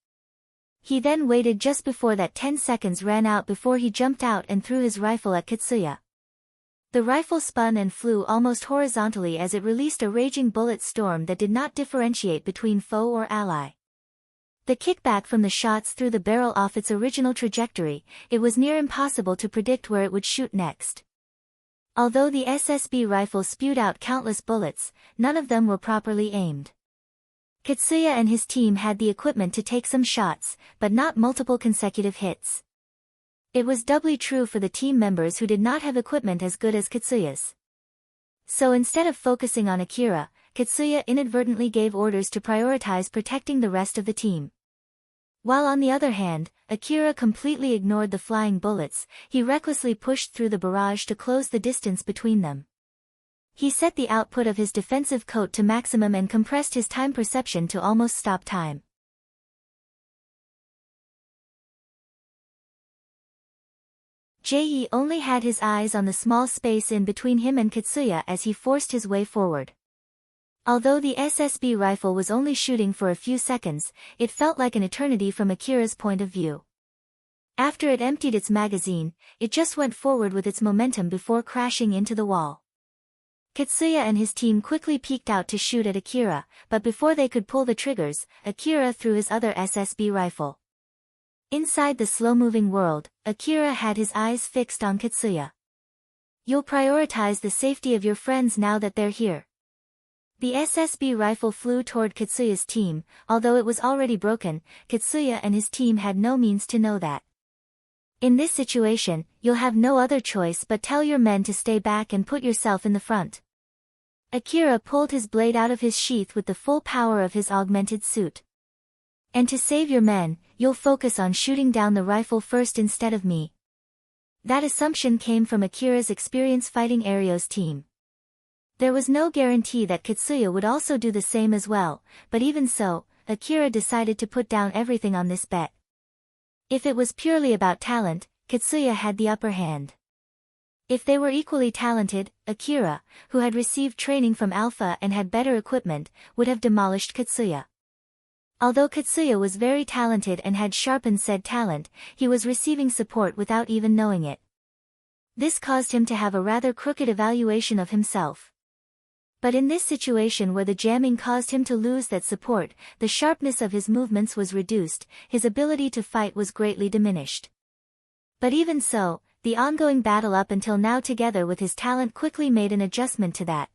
He then waited just before that 10 seconds ran out before he jumped out and threw his rifle at Katsuya. The rifle spun and flew almost horizontally as it released a raging bullet storm that did not differentiate between foe or ally. The kickback from the shots threw the barrel off its original trajectory. It was near impossible to predict where it would shoot next. Although the SSB rifle spewed out countless bullets, none of them were properly aimed. Katsuya and his team had the equipment to take some shots, but not multiple consecutive hits. It was doubly true for the team members who did not have equipment as good as Katsuya's. So instead of focusing on Akira, Katsuya inadvertently gave orders to prioritize protecting the rest of the team. While on the other hand, Akira completely ignored the flying bullets. He recklessly pushed through the barrage to close the distance between them. He set the output of his defensive coat to maximum and compressed his time perception to almost stop time. Jei only had his eyes on the small space in between him and Katsuya as he forced his way forward. Although the SSB rifle was only shooting for a few seconds, it felt like an eternity from Akira's point of view. After it emptied its magazine, it just went forward with its momentum before crashing into the wall. Katsuya and his team quickly peeked out to shoot at Akira, but before they could pull the triggers, Akira threw his other SSB rifle. Inside the slow-moving world, Akira had his eyes fixed on Katsuya. You'll prioritize the safety of your friends now that they're here. The SSB rifle flew toward Katsuya's team. Although it was already broken, Katsuya and his team had no means to know that. In this situation, you'll have no other choice but tell your men to stay back and put yourself in the front. Akira pulled his blade out of his sheath with the full power of his augmented suit. And to save your men, you'll focus on shooting down the rifle first instead of me. That assumption came from Akira's experience fighting Ario's team. There was no guarantee that Katsuya would also do the same as well, but even so, Akira decided to put down everything on this bet. If it was purely about talent, Katsuya had the upper hand. If they were equally talented, Akira, who had received training from Alpha and had better equipment, would have demolished Katsuya. Although Katsuya was very talented and had sharpened said talent, he was receiving support without even knowing it. This caused him to have a rather crooked evaluation of himself. But in this situation where the jamming caused him to lose that support, the sharpness of his movements was reduced, his ability to fight was greatly diminished. But even so, the ongoing battle up until now together with his talent quickly made an adjustment to that.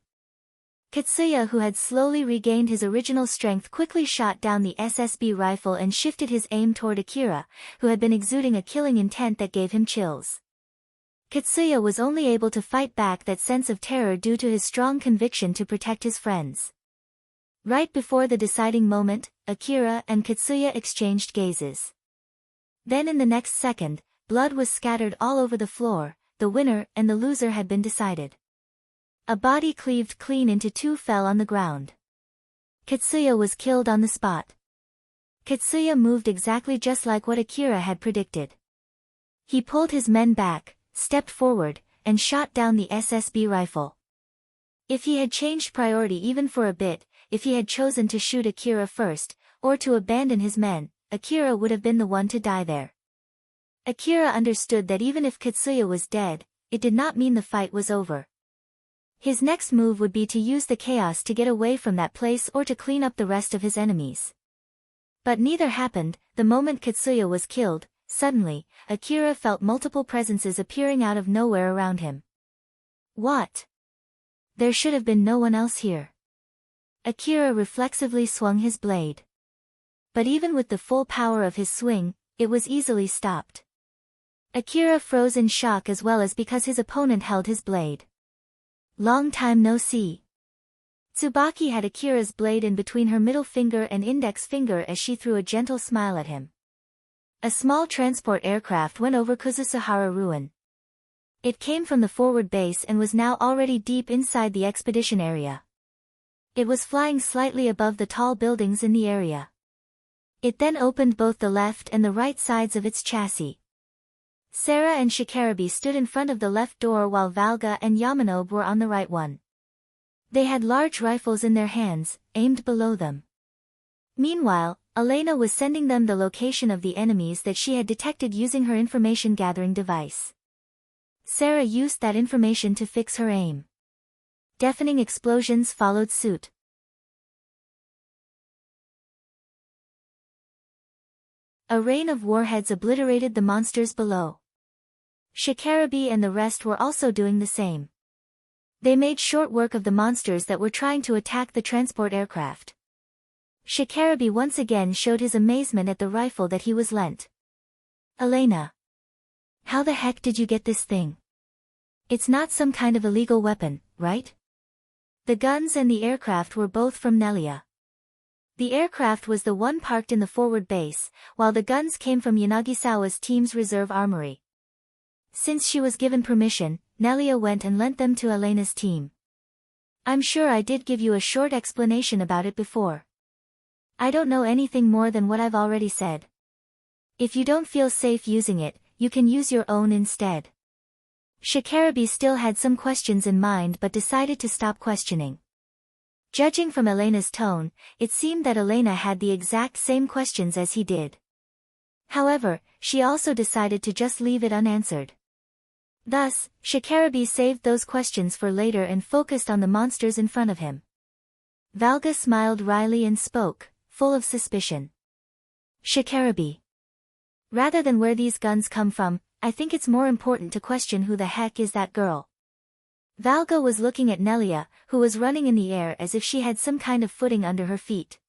Katsuya, who had slowly regained his original strength, quickly shot down the SSB rifle and shifted his aim toward Akira, who had been exuding a killing intent that gave him chills. Katsuya was only able to fight back that sense of terror due to his strong conviction to protect his friends. Right before the deciding moment, Akira and Katsuya exchanged gazes. Then in the next second, blood was scattered all over the floor, the winner and the loser had been decided. A body cleaved clean into two fell on the ground. Katsuya was killed on the spot. Katsuya moved exactly just like what Akira had predicted. He pulled his men back, stepped forward, and shot down the SSB rifle. If he had changed priority even for a bit, if he had chosen to shoot Akira first, or to abandon his men, Akira would have been the one to die there. Akira understood that even if Katsuya was dead, it did not mean the fight was over. His next move would be to use the chaos to get away from that place or to clean up the rest of his enemies. But neither happened. The moment Katsuya was killed, suddenly, Akira felt multiple presences appearing out of nowhere around him. What? There should have been no one else here. Akira reflexively swung his blade. But even with the full power of his swing, it was easily stopped. Akira froze in shock as well as because his opponent held his blade. Long time no see. Tsubaki had Akira's blade in between her middle finger and index finger as she threw a gentle smile at him. A small transport aircraft went over Kuzusuhara ruin. It came from the forward base and was now already deep inside the expedition area. It was flying slightly above the tall buildings in the area. It then opened both the left and the right sides of its chassis. Sarah and Shikarabe stood in front of the left door while Valga and Yamanobe were on the right one. They had large rifles in their hands, aimed below them. Meanwhile, Elena was sending them the location of the enemies that she had detected using her information-gathering device. Sarah used that information to fix her aim. Deafening explosions followed suit. A rain of warheads obliterated the monsters below. Shikarabe and the rest were also doing the same. They made short work of the monsters that were trying to attack the transport aircraft. Shikarabe once again showed his amazement at the rifle that he was lent. Elena. How the heck did you get this thing? It's not some kind of illegal weapon, right? The guns and the aircraft were both from Nelia. The aircraft was the one parked in the forward base, while the guns came from Yanagisawa's team's reserve armory. Since she was given permission, Nelia went and lent them to Elena's team. I'm sure I did give you a short explanation about it before. I don't know anything more than what I've already said. If you don't feel safe using it, you can use your own instead. Shikarabe still had some questions in mind but decided to stop questioning. Judging from Elena's tone, it seemed that Elena had the exact same questions as he did. However, she also decided to just leave it unanswered. Thus, Shikarabe saved those questions for later and focused on the monsters in front of him. Valga smiled wryly and spoke, full of suspicion. Shikarabe. Rather than where these guns come from, I think it's more important to question who the heck is that girl. Valga was looking at Nelia, who was running in the air as if she had some kind of footing under her feet.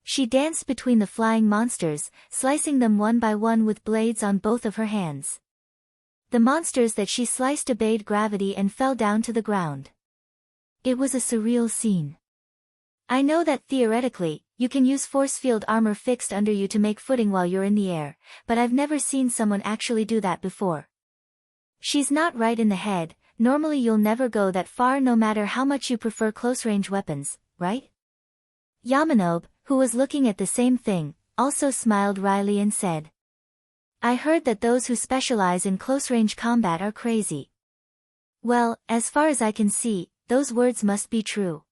She danced between the flying monsters, slicing them one by one with blades on both of her hands. The monsters that she sliced obeyed gravity and fell down to the ground. It was a surreal scene. I know that theoretically, you can use force field armor fixed under you to make footing while you're in the air, but I've never seen someone actually do that before. She's not right in the head. Normally you'll never go that far no matter how much you prefer close-range weapons, right? Yamanobe, who was looking at the same thing, also smiled wryly and said, I heard that those who specialize in close-range combat are crazy. Well, as far as I can see, those words must be true.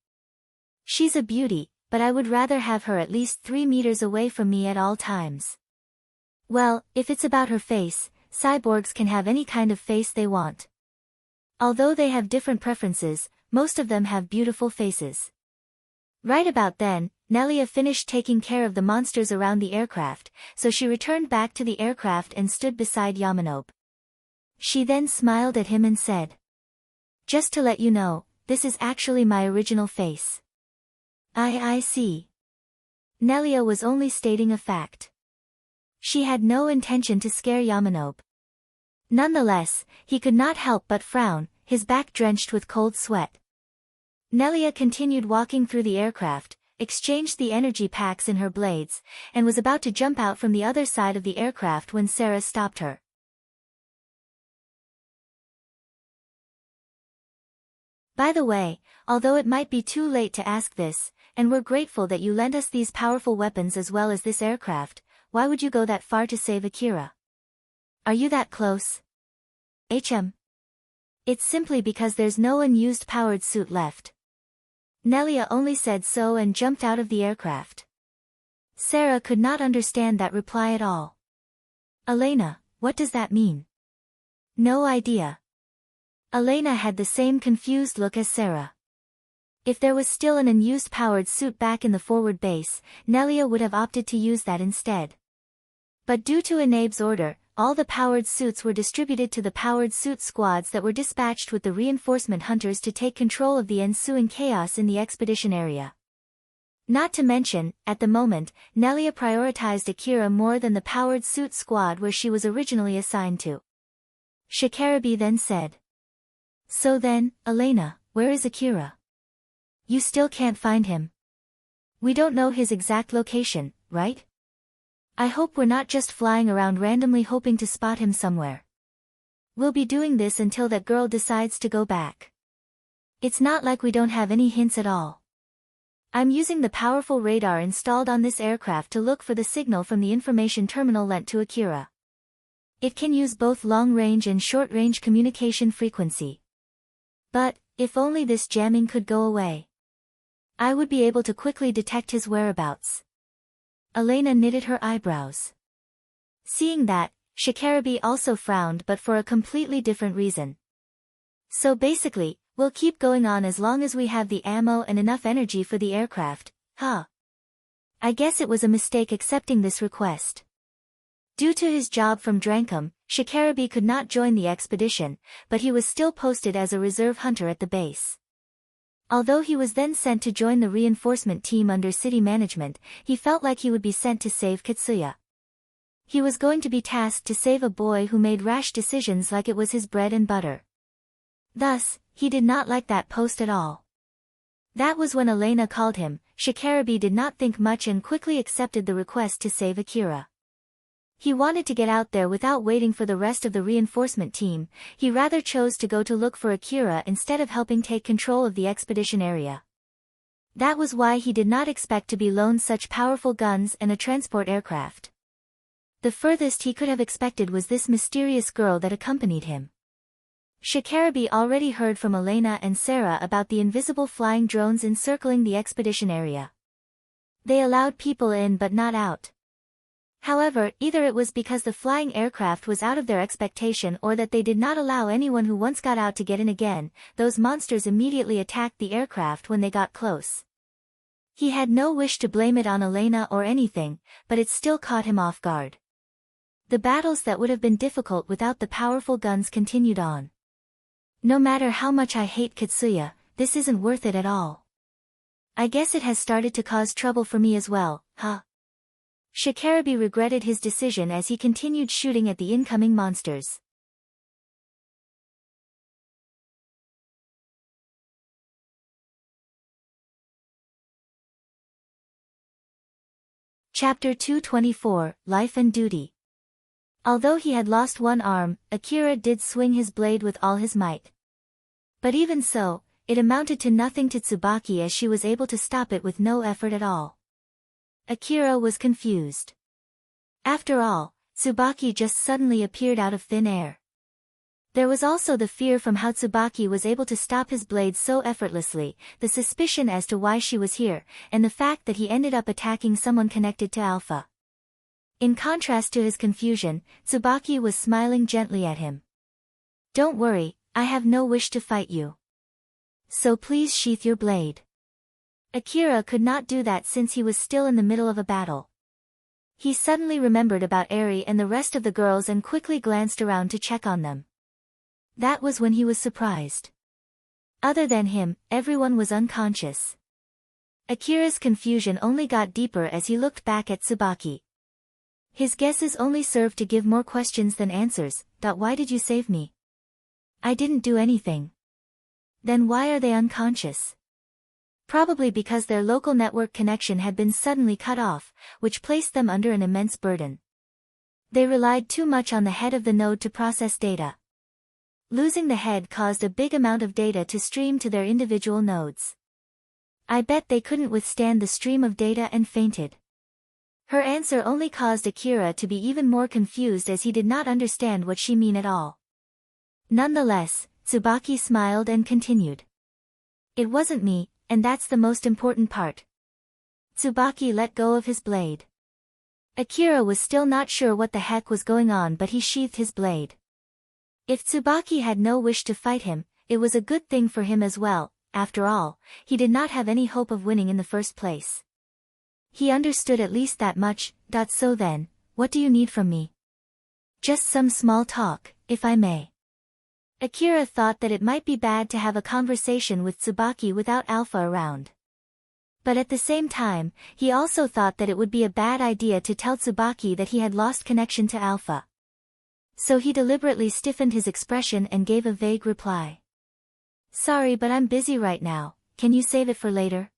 She's a beauty, but I would rather have her at least 3 meters away from me at all times. Well, if it's about her face, cyborgs can have any kind of face they want. Although they have different preferences, most of them have beautiful faces. Right about then, Nelia finished taking care of the monsters around the aircraft, so she returned back to the aircraft and stood beside Yamanobe. She then smiled at him and said, Just to let you know, this is actually my original face. I see. Nelia was only stating a fact. She had no intention to scare Yamanobe. Nonetheless, he could not help but frown, his back drenched with cold sweat. Nelia continued walking through the aircraft, exchanged the energy packs in her blades, and was about to jump out from the other side of the aircraft when Sarah stopped her. By the way, although it might be too late to ask this, and we're grateful that you lent us these powerful weapons as well as this aircraft, why would you go that far to save Akira? Are you that close? It's simply because there's no unused powered suit left. Nelia only said so and jumped out of the aircraft. Sarah could not understand that reply at all. Elena, what does that mean? No idea. Elena had the same confused look as Sarah. If there was still an unused powered suit back in the forward base, Nelia would have opted to use that instead. But due to Inabe's order, all the powered suits were distributed to the powered suit squads that were dispatched with the reinforcement hunters to take control of the ensuing chaos in the expedition area. Not to mention, at the moment, Nelia prioritized Akira more than the powered suit squad where she was originally assigned to. Shikarabe then said. So then, Elena, where is Akira? You still can't find him. We don't know his exact location, right? I hope we're not just flying around randomly hoping to spot him somewhere. We'll be doing this until that girl decides to go back. It's not like we don't have any hints at all. I'm using the powerful radar installed on this aircraft to look for the signal from the information terminal lent to Akira. It can use both long-range and short-range communication frequency. But, if only this jamming could go away. I would be able to quickly detect his whereabouts. Elena knitted her eyebrows. Seeing that, Shikarabe also frowned but for a completely different reason. So basically, we'll keep going on as long as we have the ammo and enough energy for the aircraft, huh? I guess it was a mistake accepting this request. Due to his job from Drankum, Shikarabe could not join the expedition, but he was still posted as a reserve hunter at the base. Although he was then sent to join the reinforcement team under city management, he felt like he would be sent to save Katsuya. He was going to be tasked to save a boy who made rash decisions like it was his bread and butter. Thus, he did not like that post at all. That was when Elena called him. Shikarabe did not think much and quickly accepted the request to save Akira. He wanted to get out there without waiting for the rest of the reinforcement team. He rather chose to go to look for Akira instead of helping take control of the expedition area. That was why he did not expect to be loaned such powerful guns and a transport aircraft. The furthest he could have expected was this mysterious girl that accompanied him. Shikarabe already heard from Elena and Sarah about the invisible flying drones encircling the expedition area. They allowed people in but not out. However, either it was because the flying aircraft was out of their expectation or that they did not allow anyone who once got out to get in again. Those monsters immediately attacked the aircraft when they got close. He had no wish to blame it on Elena or anything, but it still caught him off guard. The battles that would have been difficult without the powerful guns continued on. No matter how much I hate Katsuya, this isn't worth it at all. I guess it has started to cause trouble for me as well, huh? Shikarabe regretted his decision as he continued shooting at the incoming monsters. Chapter 224, Life and Duty. Although he had lost one arm, Akira did swing his blade with all his might. But even so, it amounted to nothing to Tsubaki as she was able to stop it with no effort at all. Akira was confused. After all, Tsubaki just suddenly appeared out of thin air. There was also the fear from how Tsubaki was able to stop his blade so effortlessly, the suspicion as to why she was here, and the fact that he ended up attacking someone connected to Alpha. In contrast to his confusion, Tsubaki was smiling gently at him. "Don't worry, I have no wish to fight you. So please sheath your blade." Akira could not do that since he was still in the middle of a battle. He suddenly remembered about Eri and the rest of the girls and quickly glanced around to check on them. That was when he was surprised. Other than him, everyone was unconscious. Akira's confusion only got deeper as he looked back at Tsubaki. His guesses only served to give more questions than answers. Why did you save me? I didn't do anything. Then why are they unconscious? Probably because their local network connection had been suddenly cut off, which placed them under an immense burden. They relied too much on the head of the node to process data. Losing the head caused a big amount of data to stream to their individual nodes. I bet they couldn't withstand the stream of data and fainted. Her answer only caused Akira to be even more confused as he did not understand what she meant at all. Nonetheless, Tsubaki smiled and continued. It wasn't me, and that's the most important part. Tsubaki let go of his blade. Akira was still not sure what the heck was going on, but he sheathed his blade. If Tsubaki had no wish to fight him, it was a good thing for him as well. After all, he did not have any hope of winning in the first place. He understood at least that much. So then, what do you need from me? Just some small talk, if I may. Akira thought that it might be bad to have a conversation with Tsubaki without Alpha around. But at the same time, he also thought that it would be a bad idea to tell Tsubaki that he had lost connection to Alpha. So he deliberately stiffened his expression and gave a vague reply. Sorry, but I'm busy right now. Can you save it for later?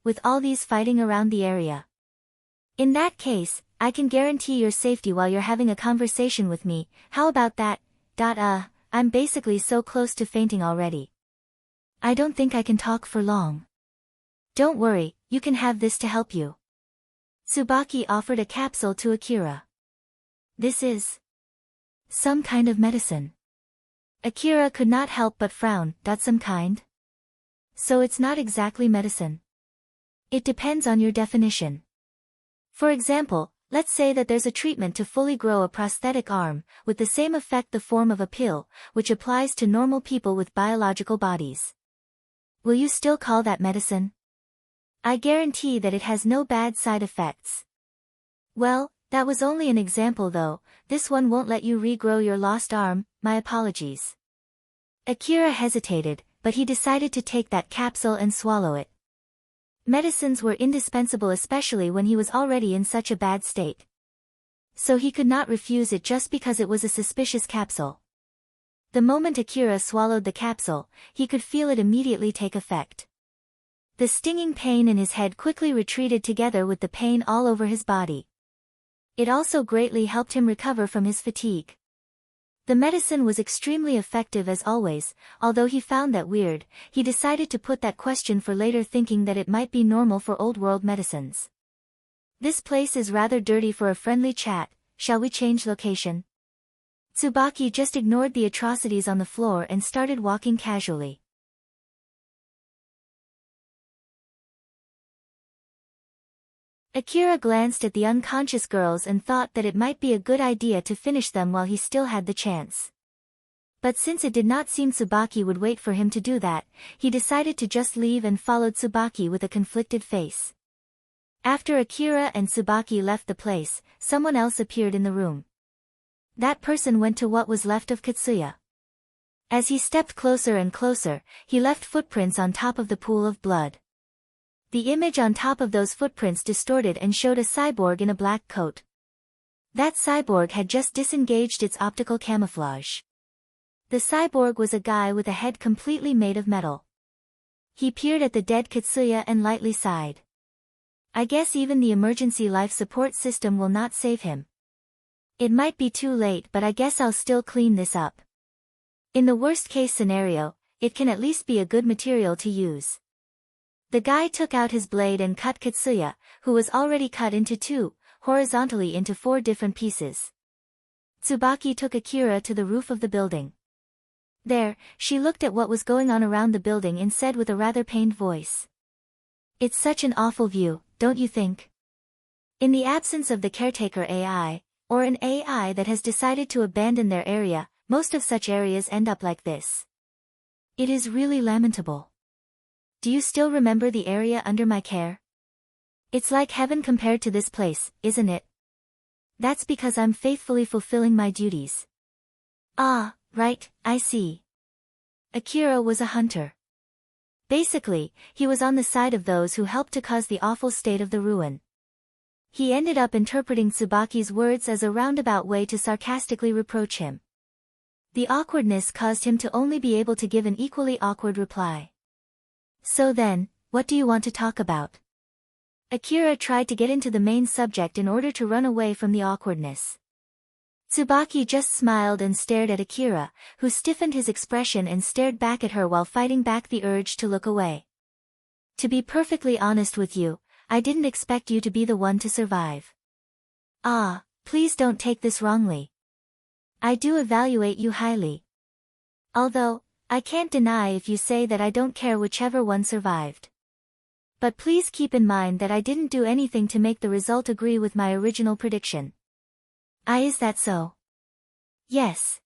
With all these fighting around the area. In that case, I can guarantee your safety while you're having a conversation with me. How about that? I'm basically so close to fainting already. I don't think I can talk for long. Don't worry, you can have this to help you. Tsubaki offered a capsule to Akira. This is some kind of medicine. Akira could not help but frown. Some kind? So it's not exactly medicine. It depends on your definition. For example, let's say that there's a treatment to fully grow a prosthetic arm, with the same effect, the form of a pill, which applies to normal people with biological bodies. Will you still call that medicine? I guarantee that it has no bad side effects. Well, that was only an example though. This one won't let you regrow your lost arm. My apologies. Akira hesitated, but he decided to take that capsule and swallow it. Medicines were indispensable, especially when he was already in such a bad state. So he could not refuse it just because it was a suspicious capsule. The moment Akira swallowed the capsule, he could feel it immediately take effect. The stinging pain in his head quickly retreated together with the pain all over his body. It also greatly helped him recover from his fatigue. The medicine was extremely effective as always. Although he found that weird, he decided to put that question for later, thinking that it might be normal for old world medicines. This place is rather dirty for a friendly chat. Shall we change location? Tsubaki just ignored the atrocities on the floor and started walking casually. Akira glanced at the unconscious girls and thought that it might be a good idea to finish them while he still had the chance. But since it did not seem Tsubaki would wait for him to do that, he decided to just leave and followed Tsubaki with a conflicted face. After Akira and Tsubaki left the place, someone else appeared in the room. That person went to what was left of Katsuya. As he stepped closer and closer, he left footprints on top of the pool of blood. The image on top of those footprints distorted and showed a cyborg in a black coat. That cyborg had just disengaged its optical camouflage. The cyborg was a guy with a head completely made of metal. He peered at the dead Katsuya and lightly sighed. I guess even the emergency life support system will not save him. It might be too late, but I guess I'll still clean this up. In the worst case scenario, it can at least be a good material to use. The guy took out his blade and cut Katsuya, who was already cut into two, horizontally into 4 different pieces. Tsubaki took Akira to the roof of the building. There, she looked at what was going on around the building and said with a rather pained voice. It's such an awful view, don't you think? In the absence of the caretaker AI, or an AI that has decided to abandon their area, most of such areas end up like this. It is really lamentable. Do you still remember the area under my care? It's like heaven compared to this place, isn't it? That's because I'm faithfully fulfilling my duties. Ah, right, I see. Akira was a hunter. Basically, he was on the side of those who helped to cause the awful state of the ruin. He ended up interpreting Tsubaki's words as a roundabout way to sarcastically reproach him. The awkwardness caused him to only be able to give an equally awkward reply. So then, what do you want to talk about? Akira tried to get into the main subject in order to run away from the awkwardness. Tsubaki just smiled and stared at Akira, who stiffened his expression and stared back at her while fighting back the urge to look away. To be perfectly honest with you, I didn't expect you to be the one to survive. Ah, please don't take this wrongly. I do evaluate you highly. Although, I can't deny if you say that I don't care whichever one survived. But please keep in mind that I didn't do anything to make the result agree with my original prediction. Is that so? Yes.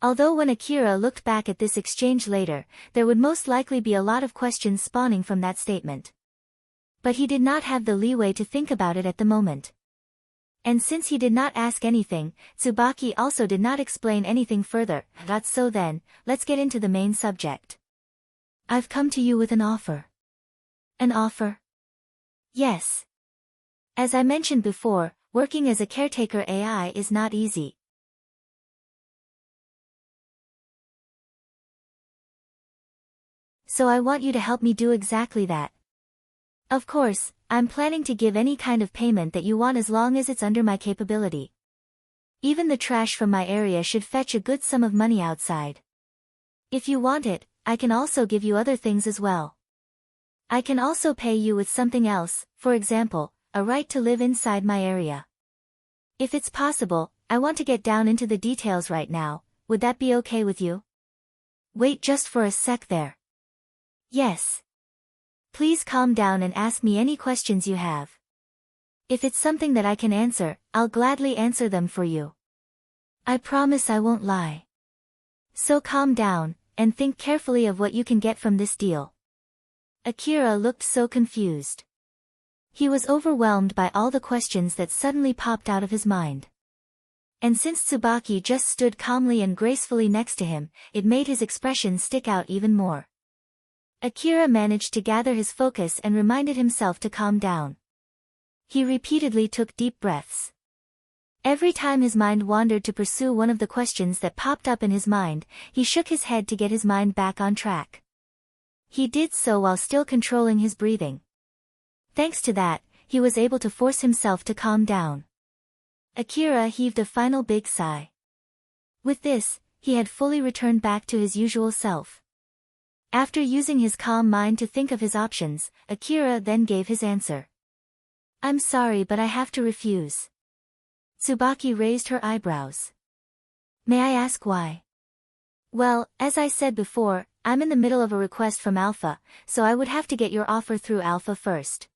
Although when Akira looked back at this exchange later, there would most likely be a lot of questions spawning from that statement. But he did not have the leeway to think about it at the moment. And since he did not ask anything, Tsubaki also did not explain anything further. So then, let's get into the main subject. I've come to you with an offer. An offer? Yes. As I mentioned before, working as a caretaker AI is not easy. So I want you to help me do exactly that. Of course, I'm planning to give any kind of payment that you want as long as it's under my capability. Even the trash from my area should fetch a good sum of money outside. If you want it, I can also give you other things as well. I can also pay you with something else, for example, a right to live inside my area. If it's possible, I want to get down into the details right now. Would that be okay with you? Wait just for a sec there. Yes. Please calm down and ask me any questions you have. If it's something that I can answer, I'll gladly answer them for you. I promise I won't lie. So calm down, and think carefully of what you can get from this deal. Akira looked so confused. He was overwhelmed by all the questions that suddenly popped out of his mind. And since Tsubaki just stood calmly and gracefully next to him, it made his expression stick out even more. Akira managed to gather his focus and reminded himself to calm down. He repeatedly took deep breaths. Every time his mind wandered to pursue one of the questions that popped up in his mind, he shook his head to get his mind back on track. He did so while still controlling his breathing. Thanks to that, he was able to force himself to calm down. Akira heaved a final big sigh. With this, he had fully returned back to his usual self. After using his calm mind to think of his options, Akira then gave his answer. I'm sorry, but I have to refuse. Tsubaki raised her eyebrows. May I ask why? Well, as I said before, I'm in the middle of a request from Alpha, so I would have to get your offer through Alpha first.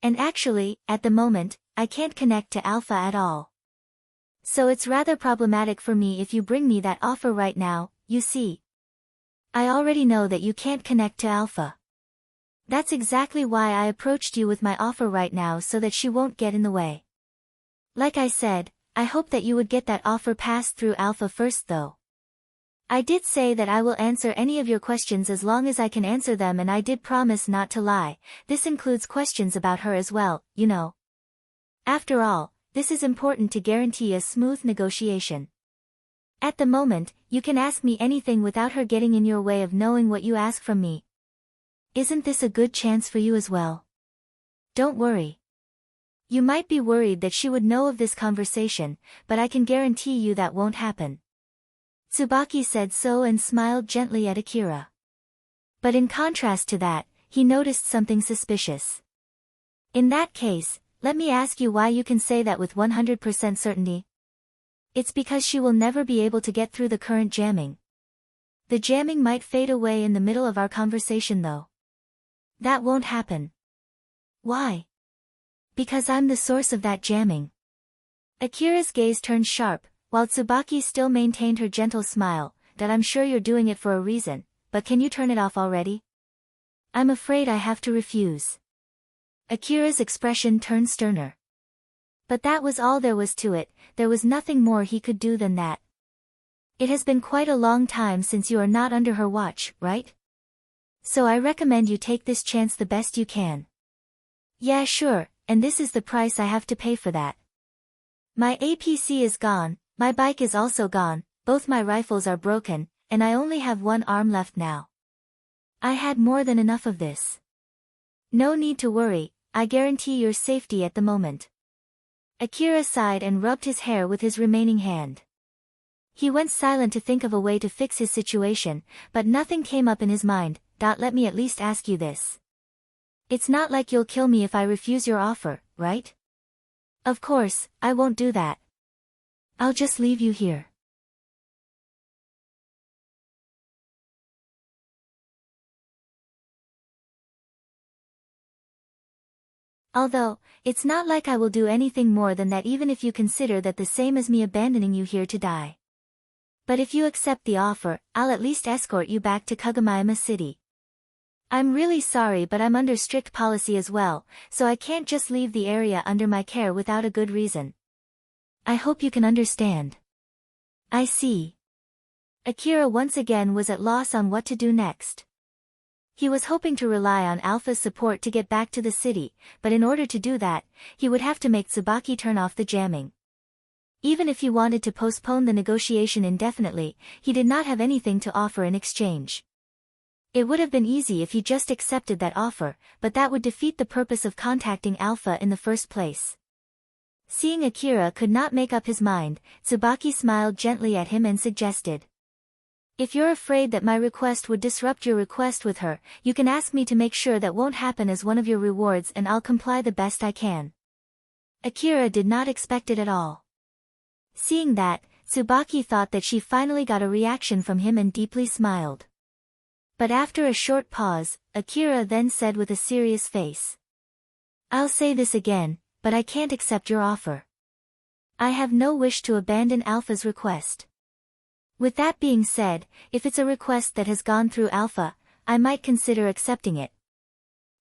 And actually, at the moment, I can't connect to Alpha at all. So it's rather problematic for me if you bring me that offer right now, you see. I already know that you can't connect to Alpha. That's exactly why I approached you with my offer right now, so that she won't get in the way. Like I said, I hope that you would get that offer passed through Alpha first though. I did say that I will answer any of your questions as long as I can answer them, and I did promise not to lie. This includes questions about her as well, you know. After all, this is important to guarantee a smooth negotiation. At the moment, you can ask me anything without her getting in your way of knowing what you ask from me. Isn't this a good chance for you as well? Don't worry. You might be worried that she would know of this conversation, but I can guarantee you that won't happen. Tsubaki said so and smiled gently at Akira. But in contrast to that, he noticed something suspicious. In that case, let me ask you why you can say that with 100% certainty. It's because she will never be able to get through the current jamming. The jamming might fade away in the middle of our conversation though. That won't happen. Why? Because I'm the source of that jamming. Akira's gaze turned sharp, while Tsubaki still maintained her gentle smile, that I'm sure you're doing it for a reason, but can you turn it off already? I'm afraid I have to refuse. Akira's expression turned sterner. But that was all there was to it, there was nothing more he could do than that. It has been quite a long time since you are not under her watch, right? So I recommend you take this chance the best you can. Yeah, sure, and this is the price I have to pay for that. My APC is gone, my bike is also gone, both my rifles are broken, and I only have one arm left now. I had more than enough of this. No need to worry, I guarantee your safety at the moment. Akira sighed and rubbed his hair with his remaining hand. He went silent to think of a way to fix his situation, but nothing came up in his mind. Let me at least ask you this. It's not like you'll kill me if I refuse your offer, right? Of course, I won't do that. I'll just leave you here. Although, it's not like I will do anything more than that, even if you consider that the same as me abandoning you here to die. But if you accept the offer, I'll at least escort you back to Kagamaima City. I'm really sorry, but I'm under strict policy as well, so I can't just leave the area under my care without a good reason. I hope you can understand. I see. Akira once again was at loss on what to do next. He was hoping to rely on Alpha's support to get back to the city, but in order to do that, he would have to make Tsubaki turn off the jamming. Even if he wanted to postpone the negotiation indefinitely, he did not have anything to offer in exchange. It would have been easy if he just accepted that offer, but that would defeat the purpose of contacting Alpha in the first place. Seeing Akira could not make up his mind, Tsubaki smiled gently at him and suggested. If you're afraid that my request would disrupt your request with her, you can ask me to make sure that won't happen as one of your rewards, and I'll comply the best I can. Akira did not expect it at all. Seeing that, Tsubaki thought that she finally got a reaction from him and deeply smiled. But after a short pause, Akira then said with a serious face. I'll say this again, but I can't accept your offer. I have no wish to abandon Alpha's request. With that being said, if it's a request that has gone through Alpha, I might consider accepting it.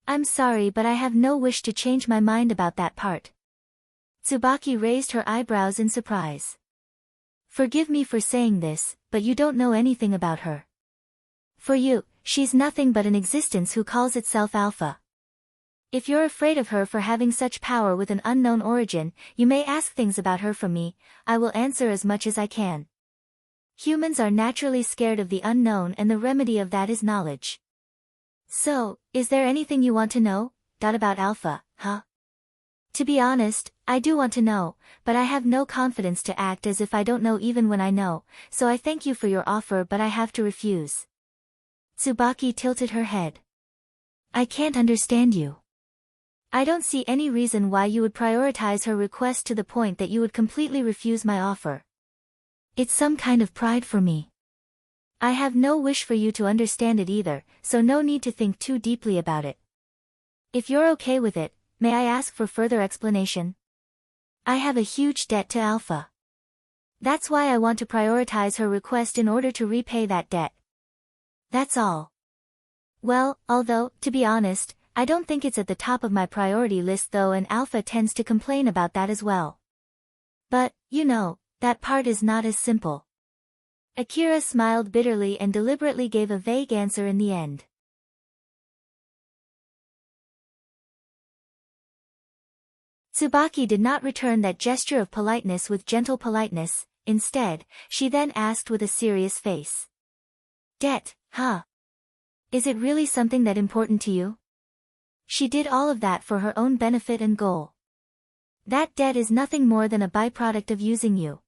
I'm sorry, but I have no wish to change my mind about that part. Tsubaki raised her eyebrows in surprise. Forgive me for saying this, but you don't know anything about her. For you, she's nothing but an existence who calls itself Alpha. If you're afraid of her for having such power with an unknown origin, you may ask things about her from me, I will answer as much as I can. Humans are naturally scared of the unknown, and the remedy of that is knowledge. So, is there anything you want to know, about Alpha, huh? To be honest, I do want to know, but I have no confidence to act as if I don't know even when I know, so I thank you for your offer, but I have to refuse. Tsubaki tilted her head. I can't understand you. I don't see any reason why you would prioritize her request to the point that you would completely refuse my offer. It's some kind of pride for me. I have no wish for you to understand it either, so no need to think too deeply about it. If you're okay with it, may I ask for further explanation? I have a huge debt to Alpha. That's why I want to prioritize her request in order to repay that debt. That's all. Well, although, to be honest, I don't think it's at the top of my priority list though, and Alpha tends to complain about that as well. But, you know, that part is not as simple. Akira smiled bitterly and deliberately gave a vague answer in the end. Tsubaki did not return that gesture of politeness with gentle politeness. Instead, she then asked with a serious face. Debt, huh? Is it really something that important to you? She did all of that for her own benefit and goal. That debt is nothing more than a byproduct of using you.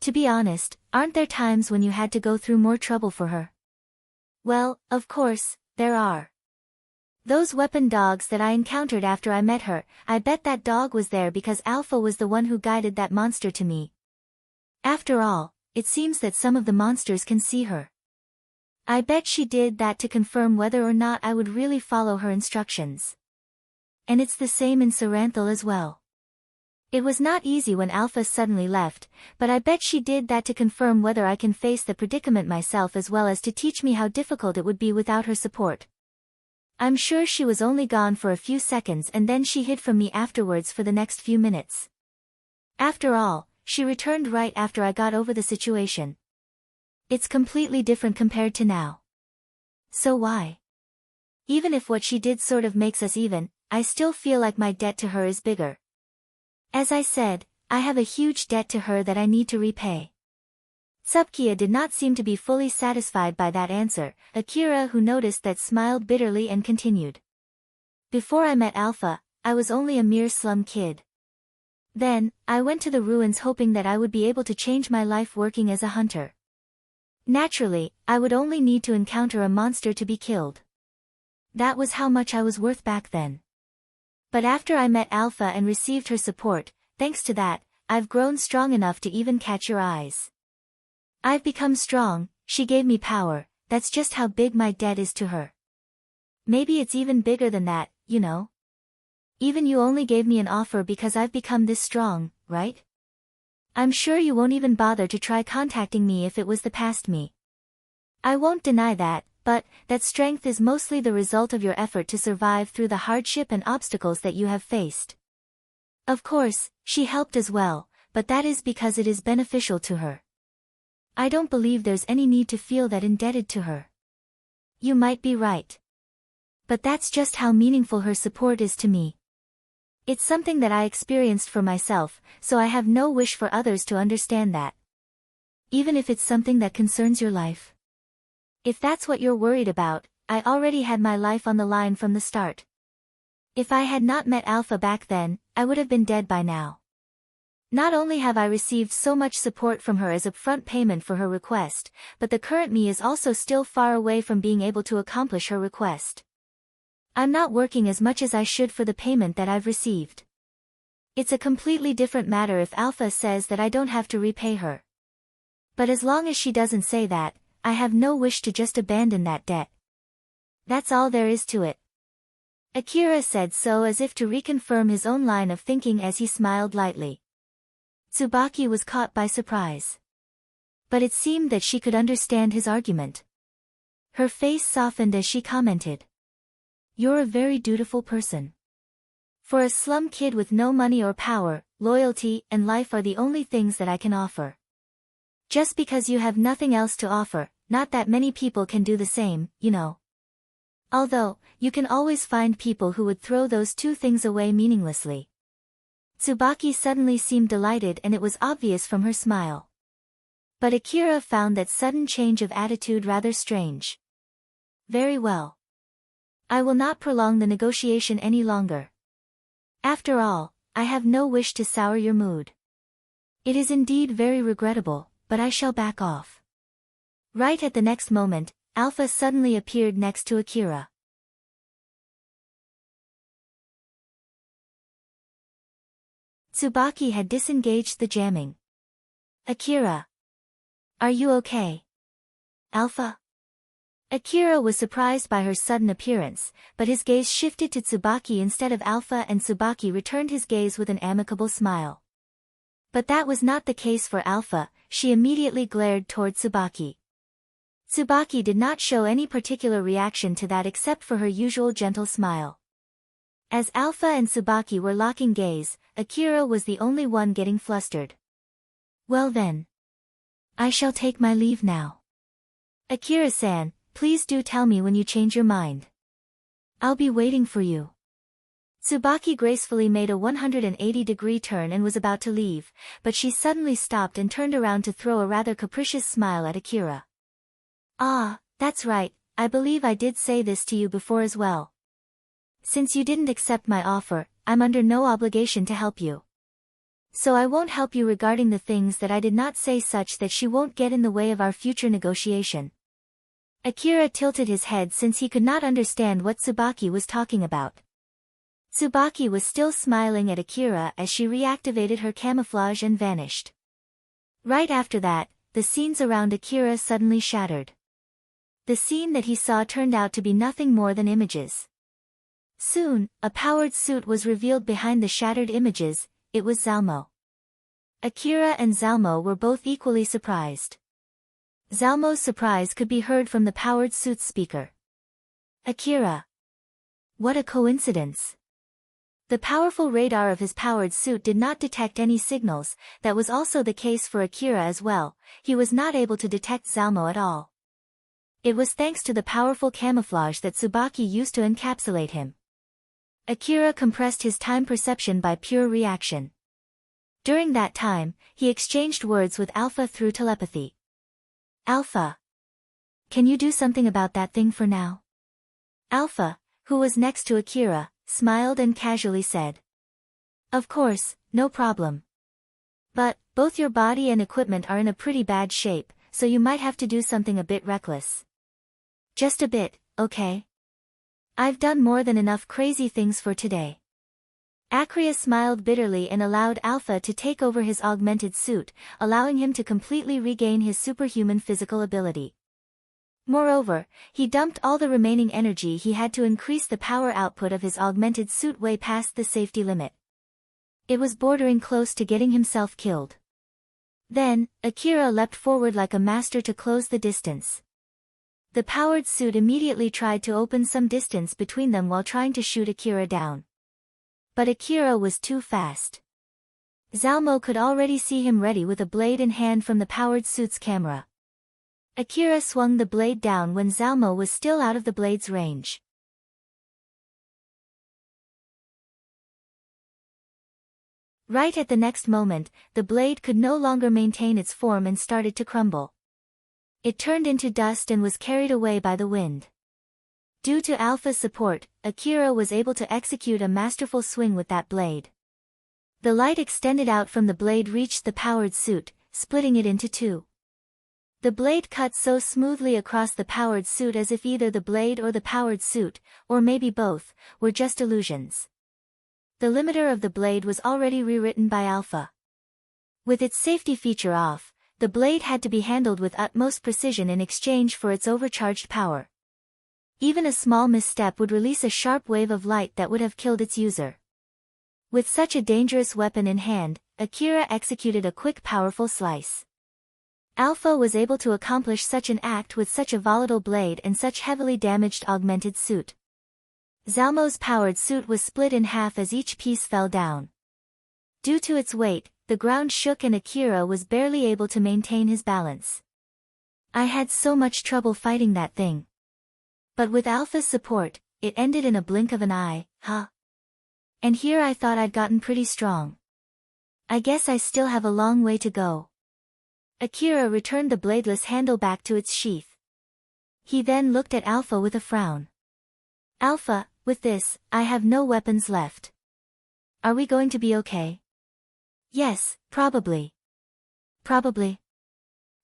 To be honest, aren't there times when you had to go through more trouble for her? Well, of course, there are. Those weapon dogs that I encountered after I met her, I bet that dog was there because Alpha was the one who guided that monster to me. After all, it seems that some of the monsters can see her. I bet she did that to confirm whether or not I would really follow her instructions. And it's the same in Saranthal as well. It was not easy when Alpha suddenly left, but I bet she did that to confirm whether I can face the predicament myself as well as to teach me how difficult it would be without her support. I'm sure she was only gone for a few seconds and then she hid from me afterwards for the next few minutes. After all, she returned right after I got over the situation. It's completely different compared to now. So why? Even if what she did sort of makes us even, I still feel like my debt to her is bigger. As I said, I have a huge debt to her that I need to repay. Tsubaki did not seem to be fully satisfied by that answer. Akira, who noticed that, smiled bitterly and continued. Before I met Alpha, I was only a mere slum kid. Then, I went to the ruins hoping that I would be able to change my life working as a hunter. Naturally, I would only need to encounter a monster to be killed. That was how much I was worth back then. But after I met Alpha and received her support, thanks to that, I've grown strong enough to even catch your eyes. I've become strong, she gave me power, that's just how big my debt is to her. Maybe it's even bigger than that, you know? Even you only gave me an offer because I've become this strong, right? I'm sure you won't even bother to try contacting me if it was the past me. I won't deny that, but that strength is mostly the result of your effort to survive through the hardship and obstacles that you have faced. Of course, she helped as well, but that is because it is beneficial to her. I don't believe there's any need to feel that indebted to her. You might be right. But that's just how meaningful her support is to me. It's something that I experienced for myself, so I have no wish for others to understand that. Even if it's something that concerns your life. If that's what you're worried about, I already had my life on the line from the start. If I had not met Alpha back then, I would have been dead by now. Not only have I received so much support from her as upfront payment for her request, but the current me is also still far away from being able to accomplish her request. I'm not working as much as I should for the payment that I've received. It's a completely different matter if Alpha says that I don't have to repay her. But as long as she doesn't say that, I have no wish to just abandon that debt. That's all there is to it. Akira said so as if to reconfirm his own line of thinking as he smiled lightly. Tsubaki was caught by surprise. But it seemed that she could understand his argument. Her face softened as she commented. You're a very dutiful person. For a slum kid with no money or power, loyalty and life are the only things that I can offer. Just because you have nothing else to offer, not that many people can do the same, you know. Although, you can always find people who would throw those two things away meaninglessly. Tsubaki suddenly seemed delighted and it was obvious from her smile. But Akira found that sudden change of attitude rather strange. Very well. I will not prolong the negotiation any longer. After all, I have no wish to sour your mood. It is indeed very regrettable, but I shall back off. Right at the next moment, Alpha suddenly appeared next to Akira. Tsubaki had disengaged the jamming. Akira. Are you okay? Alpha? Akira was surprised by her sudden appearance, but his gaze shifted to Tsubaki instead of Alpha and Tsubaki returned his gaze with an amicable smile. But that was not the case for Alpha, she immediately glared toward Tsubaki. Tsubaki did not show any particular reaction to that except for her usual gentle smile. As Alpha and Tsubaki were locking gaze, Akira was the only one getting flustered. Well then. I shall take my leave now. Akira-san, please do tell me when you change your mind. I'll be waiting for you. Tsubaki gracefully made a 180-degree turn and was about to leave, but she suddenly stopped and turned around to throw a rather capricious smile at Akira. Ah, that's right, I believe I did say this to you before as well. Since you didn't accept my offer, I'm under no obligation to help you. So I won't help you regarding the things that I did not say, such that she won't get in the way of our future negotiation. Akira tilted his head since he could not understand what Tsubaki was talking about. Tsubaki was still smiling at Akira as she reactivated her camouflage and vanished. Right after that, the scenes around Akira suddenly shattered. The scene that he saw turned out to be nothing more than images. Soon, a powered suit was revealed behind the shattered images. It was Zalmo. Akira and Zalmo were both equally surprised. Zalmo's surprise could be heard from the powered suit's speaker. Akira. What a coincidence. The powerful radar of his powered suit did not detect any signals. That was also the case for Akira as well. He was not able to detect Zalmo at all. It was thanks to the powerful camouflage that Tsubaki used to encapsulate him. Akira compressed his time perception by pure reaction. During that time, he exchanged words with Alpha through telepathy. Alpha. Can you do something about that thing for now? Alpha, who was next to Akira, smiled and casually said. Of course, no problem. But, both your body and equipment are in a pretty bad shape, so you might have to do something a bit reckless. Just a bit, okay? I've done more than enough crazy things for today. Akira smiled bitterly and allowed Alpha to take over his augmented suit, allowing him to completely regain his superhuman physical ability. Moreover, he dumped all the remaining energy he had to increase the power output of his augmented suit way past the safety limit. It was bordering close to getting himself killed. Then, Akira leapt forward like a master to close the distance. The powered suit immediately tried to open some distance between them while trying to shoot Akira down. But Akira was too fast. Zalmo could already see him ready with a blade in hand from the powered suit's camera. Akira swung the blade down when Zalmo was still out of the blade's range. Right at the next moment, the blade could no longer maintain its form and started to crumble. It turned into dust and was carried away by the wind. Due to Alpha's support, Akira was able to execute a masterful swing with that blade. The light extended out from the blade reached the powered suit, splitting it into two. The blade cut so smoothly across the powered suit as if either the blade or the powered suit, or maybe both, were just illusions. The limiter of the blade was already rewritten by Alpha. With its safety feature off, the blade had to be handled with utmost precision in exchange for its overcharged power. Even a small misstep would release a sharp wave of light that would have killed its user. With such a dangerous weapon in hand, Akira executed a quick powerful slice. Alpha was able to accomplish such an act with such a volatile blade and such heavily damaged augmented suit. Zalmo's powered suit was split in half as each piece fell down. Due to its weight, the ground shook and Akira was barely able to maintain his balance. I had so much trouble fighting that thing. But with Alpha's support, it ended in a blink of an eye, huh? And here I thought I'd gotten pretty strong. I guess I still have a long way to go. Akira returned the bladeless handle back to its sheath. He then looked at Alpha with a frown. Alpha, with this, I have no weapons left. Are we going to be okay? Yes, probably. Probably.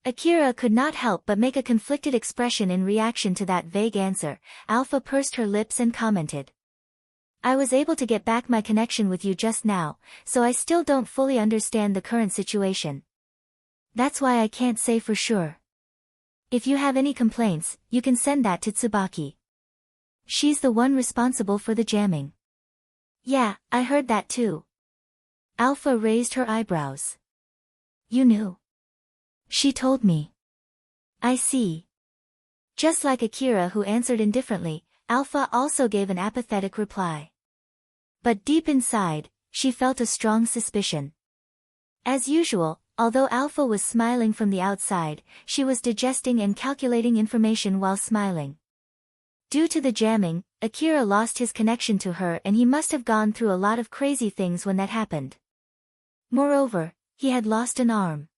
Akira could not help but make a conflicted expression in reaction to that vague answer. Alpha pursed her lips and commented. I was able to get back my connection with you just now, so I still don't fully understand the current situation. That's why I can't say for sure. If you have any complaints, you can send that to Tsubaki. She's the one responsible for the jamming. Yeah, I heard that too. Alpha raised her eyebrows. You knew? She told me. I see. Just like Akira, who answered indifferently, Alpha also gave an apathetic reply. But deep inside, she felt a strong suspicion. As usual, Although Alpha was smiling from the outside, she was digesting and calculating information while smiling. Due to the jamming, Akira lost his connection to her and he must have gone through a lot of crazy things when that happened. Moreover, he had lost an arm.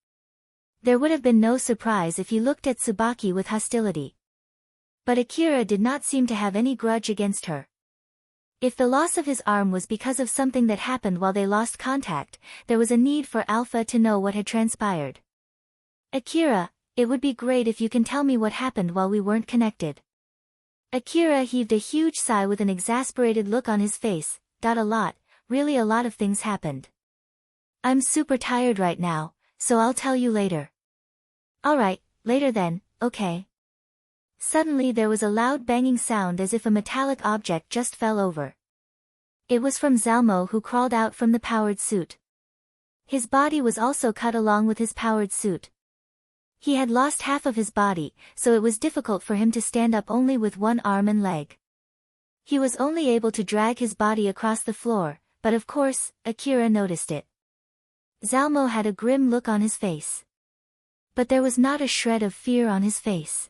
There would have been no surprise if he looked at Tsubaki with hostility. But Akira did not seem to have any grudge against her. If the loss of his arm was because of something that happened while they lost contact, there was a need for Alpha to know what had transpired. Akira, it would be great if you can tell me what happened while we weren't connected. Akira heaved a huge sigh with an exasperated look on his face. Really a lot of things happened. I'm super tired right now, so I'll tell you later. Alright, later then, okay. Suddenly there was a loud banging sound as if a metallic object just fell over. It was from Zalmo, who crawled out from the powered suit. His body was also cut along with his powered suit. He had lost half of his body, so it was difficult for him to stand up only with one arm and leg. He was only able to drag his body across the floor, but of course, Akira noticed it. Zalmo had a grim look on his face. But there was not a shred of fear on his face.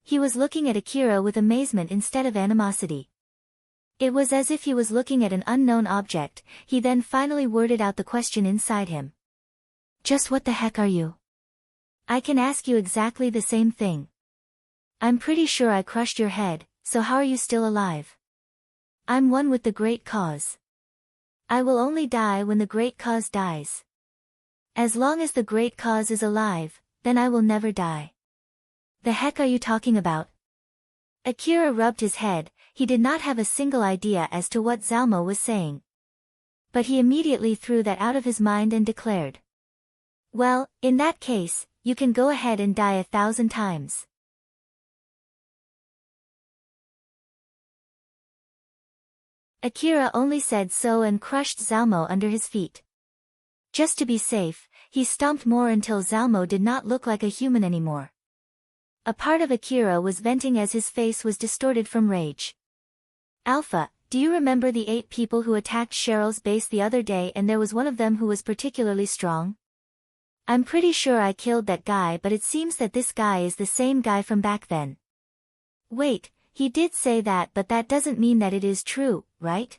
He was looking at Akira with amazement instead of animosity. It was as if he was looking at an unknown object. He then finally worded out the question inside him. Just what the heck are you? I can ask you exactly the same thing. I'm pretty sure I crushed your head, so how are you still alive? I'm one with the great cause. I will only die when the great cause dies. As long as the great cause is alive, then I will never die. The heck are you talking about? Akira rubbed his head. He did not have a single idea as to what Zalmo was saying. But he immediately threw that out of his mind and declared. Well, in that case, you can go ahead and die 1,000 times. Akira only said so and crushed Zalmo under his feet. Just to be safe, he stomped more until Zalmo did not look like a human anymore. A part of Akira was venting as his face was distorted from rage. Alpha, do you remember the 8 people who attacked Cheryl's base the other day and there was one of them who was particularly strong? I'm pretty sure I killed that guy, but it seems that this guy is the same guy from back then. Wait, he did say that, but that doesn't mean that it is true, right?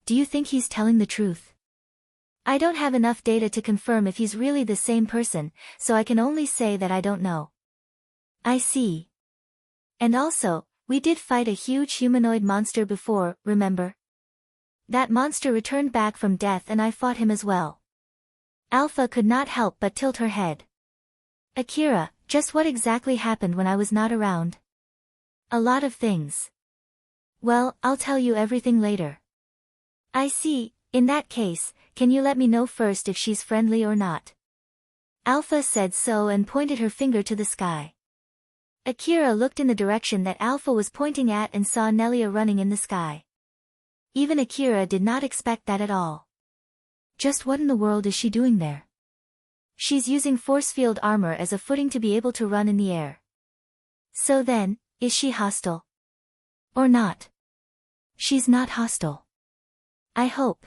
Do you think he's telling the truth? I don't have enough data to confirm if he's really the same person, so I can only say that I don't know. I see. And also, we did fight a huge humanoid monster before, remember? That monster returned back from death and I fought him as well. Alpha could not help but tilt her head. Akira, just what exactly happened when I was not around? A lot of things. Well, I'll tell you everything later. I see, in that case, can you let me know first if she's friendly or not? Alpha said so and pointed her finger to the sky. Akira looked in the direction that Alpha was pointing at and saw Nelia running in the sky. Even Akira did not expect that at all. Just what in the world is she doing there? She's using force field armor as a footing to be able to run in the air. So then, is she hostile? Or not? She's not hostile. I hope.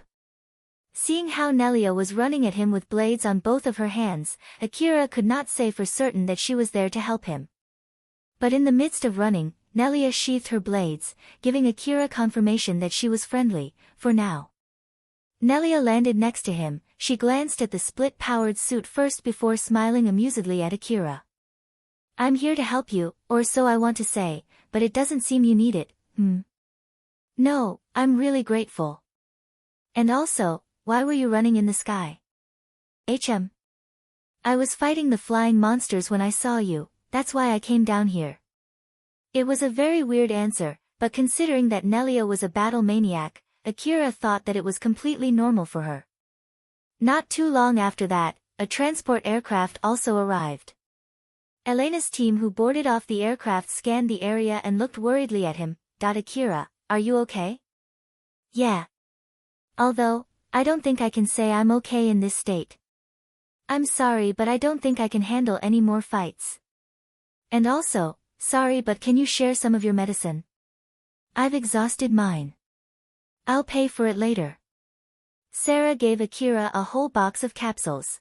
Seeing how Nelia was running at him with blades on both of her hands, Akira could not say for certain that she was there to help him. But in the midst of running, Nelia sheathed her blades, giving Akira confirmation that she was friendly, for now. Nelia landed next to him. She glanced at the split-powered suit first before smiling amusedly at Akira. I'm here to help you, or so I want to say, but it doesn't seem you need it, No, I'm really grateful. And also, why were you running in the sky? I was fighting the flying monsters when I saw you, that's why I came down here. It was a very weird answer, but considering that Nelia was a battle maniac, Akira thought that it was completely normal for her. Not too long after that, a transport aircraft also arrived. Elena's team who boarded off the aircraft scanned the area and looked worriedly at him. Akira, are you okay? Yeah. Although, I don't think I can say I'm okay in this state. I'm sorry, but I don't think I can handle any more fights. And also, sorry, but can you share some of your medicine? I've exhausted mine. I'll pay for it later. Sarah gave Akira a whole box of capsules.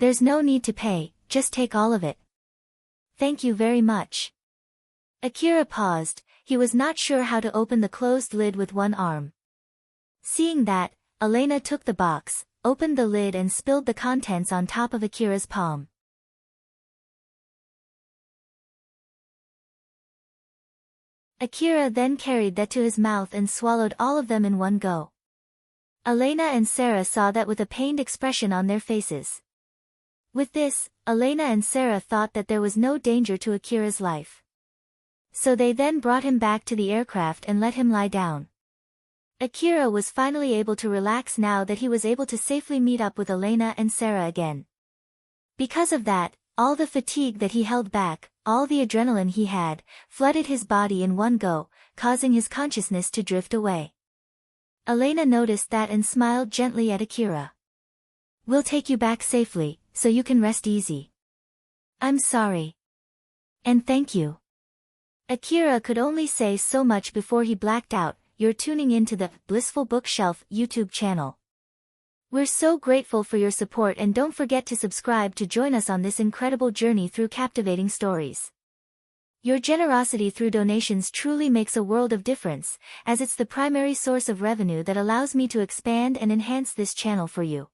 There's no need to pay, just take all of it. Thank you very much. Akira paused, he was not sure how to open the closed lid with one arm. Seeing that, Elena took the box, opened the lid and spilled the contents on top of Akira's palm. Akira then carried that to his mouth and swallowed all of them in one go. Elena and Sarah saw that with a pained expression on their faces. With this, Elena and Sarah thought that there was no danger to Akira's life. So they then brought him back to the aircraft and let him lie down. Akira was finally able to relax now that he was able to safely meet up with Elena and Sarah again. Because of that, all the fatigue that he held back, all the adrenaline he had, flooded his body in one go, causing his consciousness to drift away. Elena noticed that and smiled gently at Akira. We'll take you back safely, so you can rest easy. I'm sorry. And thank you. Akira could only say so much before he blacked out. You're tuning into the Blissful Bookshelf YouTube channel. We're so grateful for your support and don't forget to subscribe to join us on this incredible journey through captivating stories. Your generosity through donations truly makes a world of difference, as it's the primary source of revenue that allows me to expand and enhance this channel for you.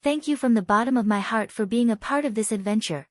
Thank you from the bottom of my heart for being a part of this adventure.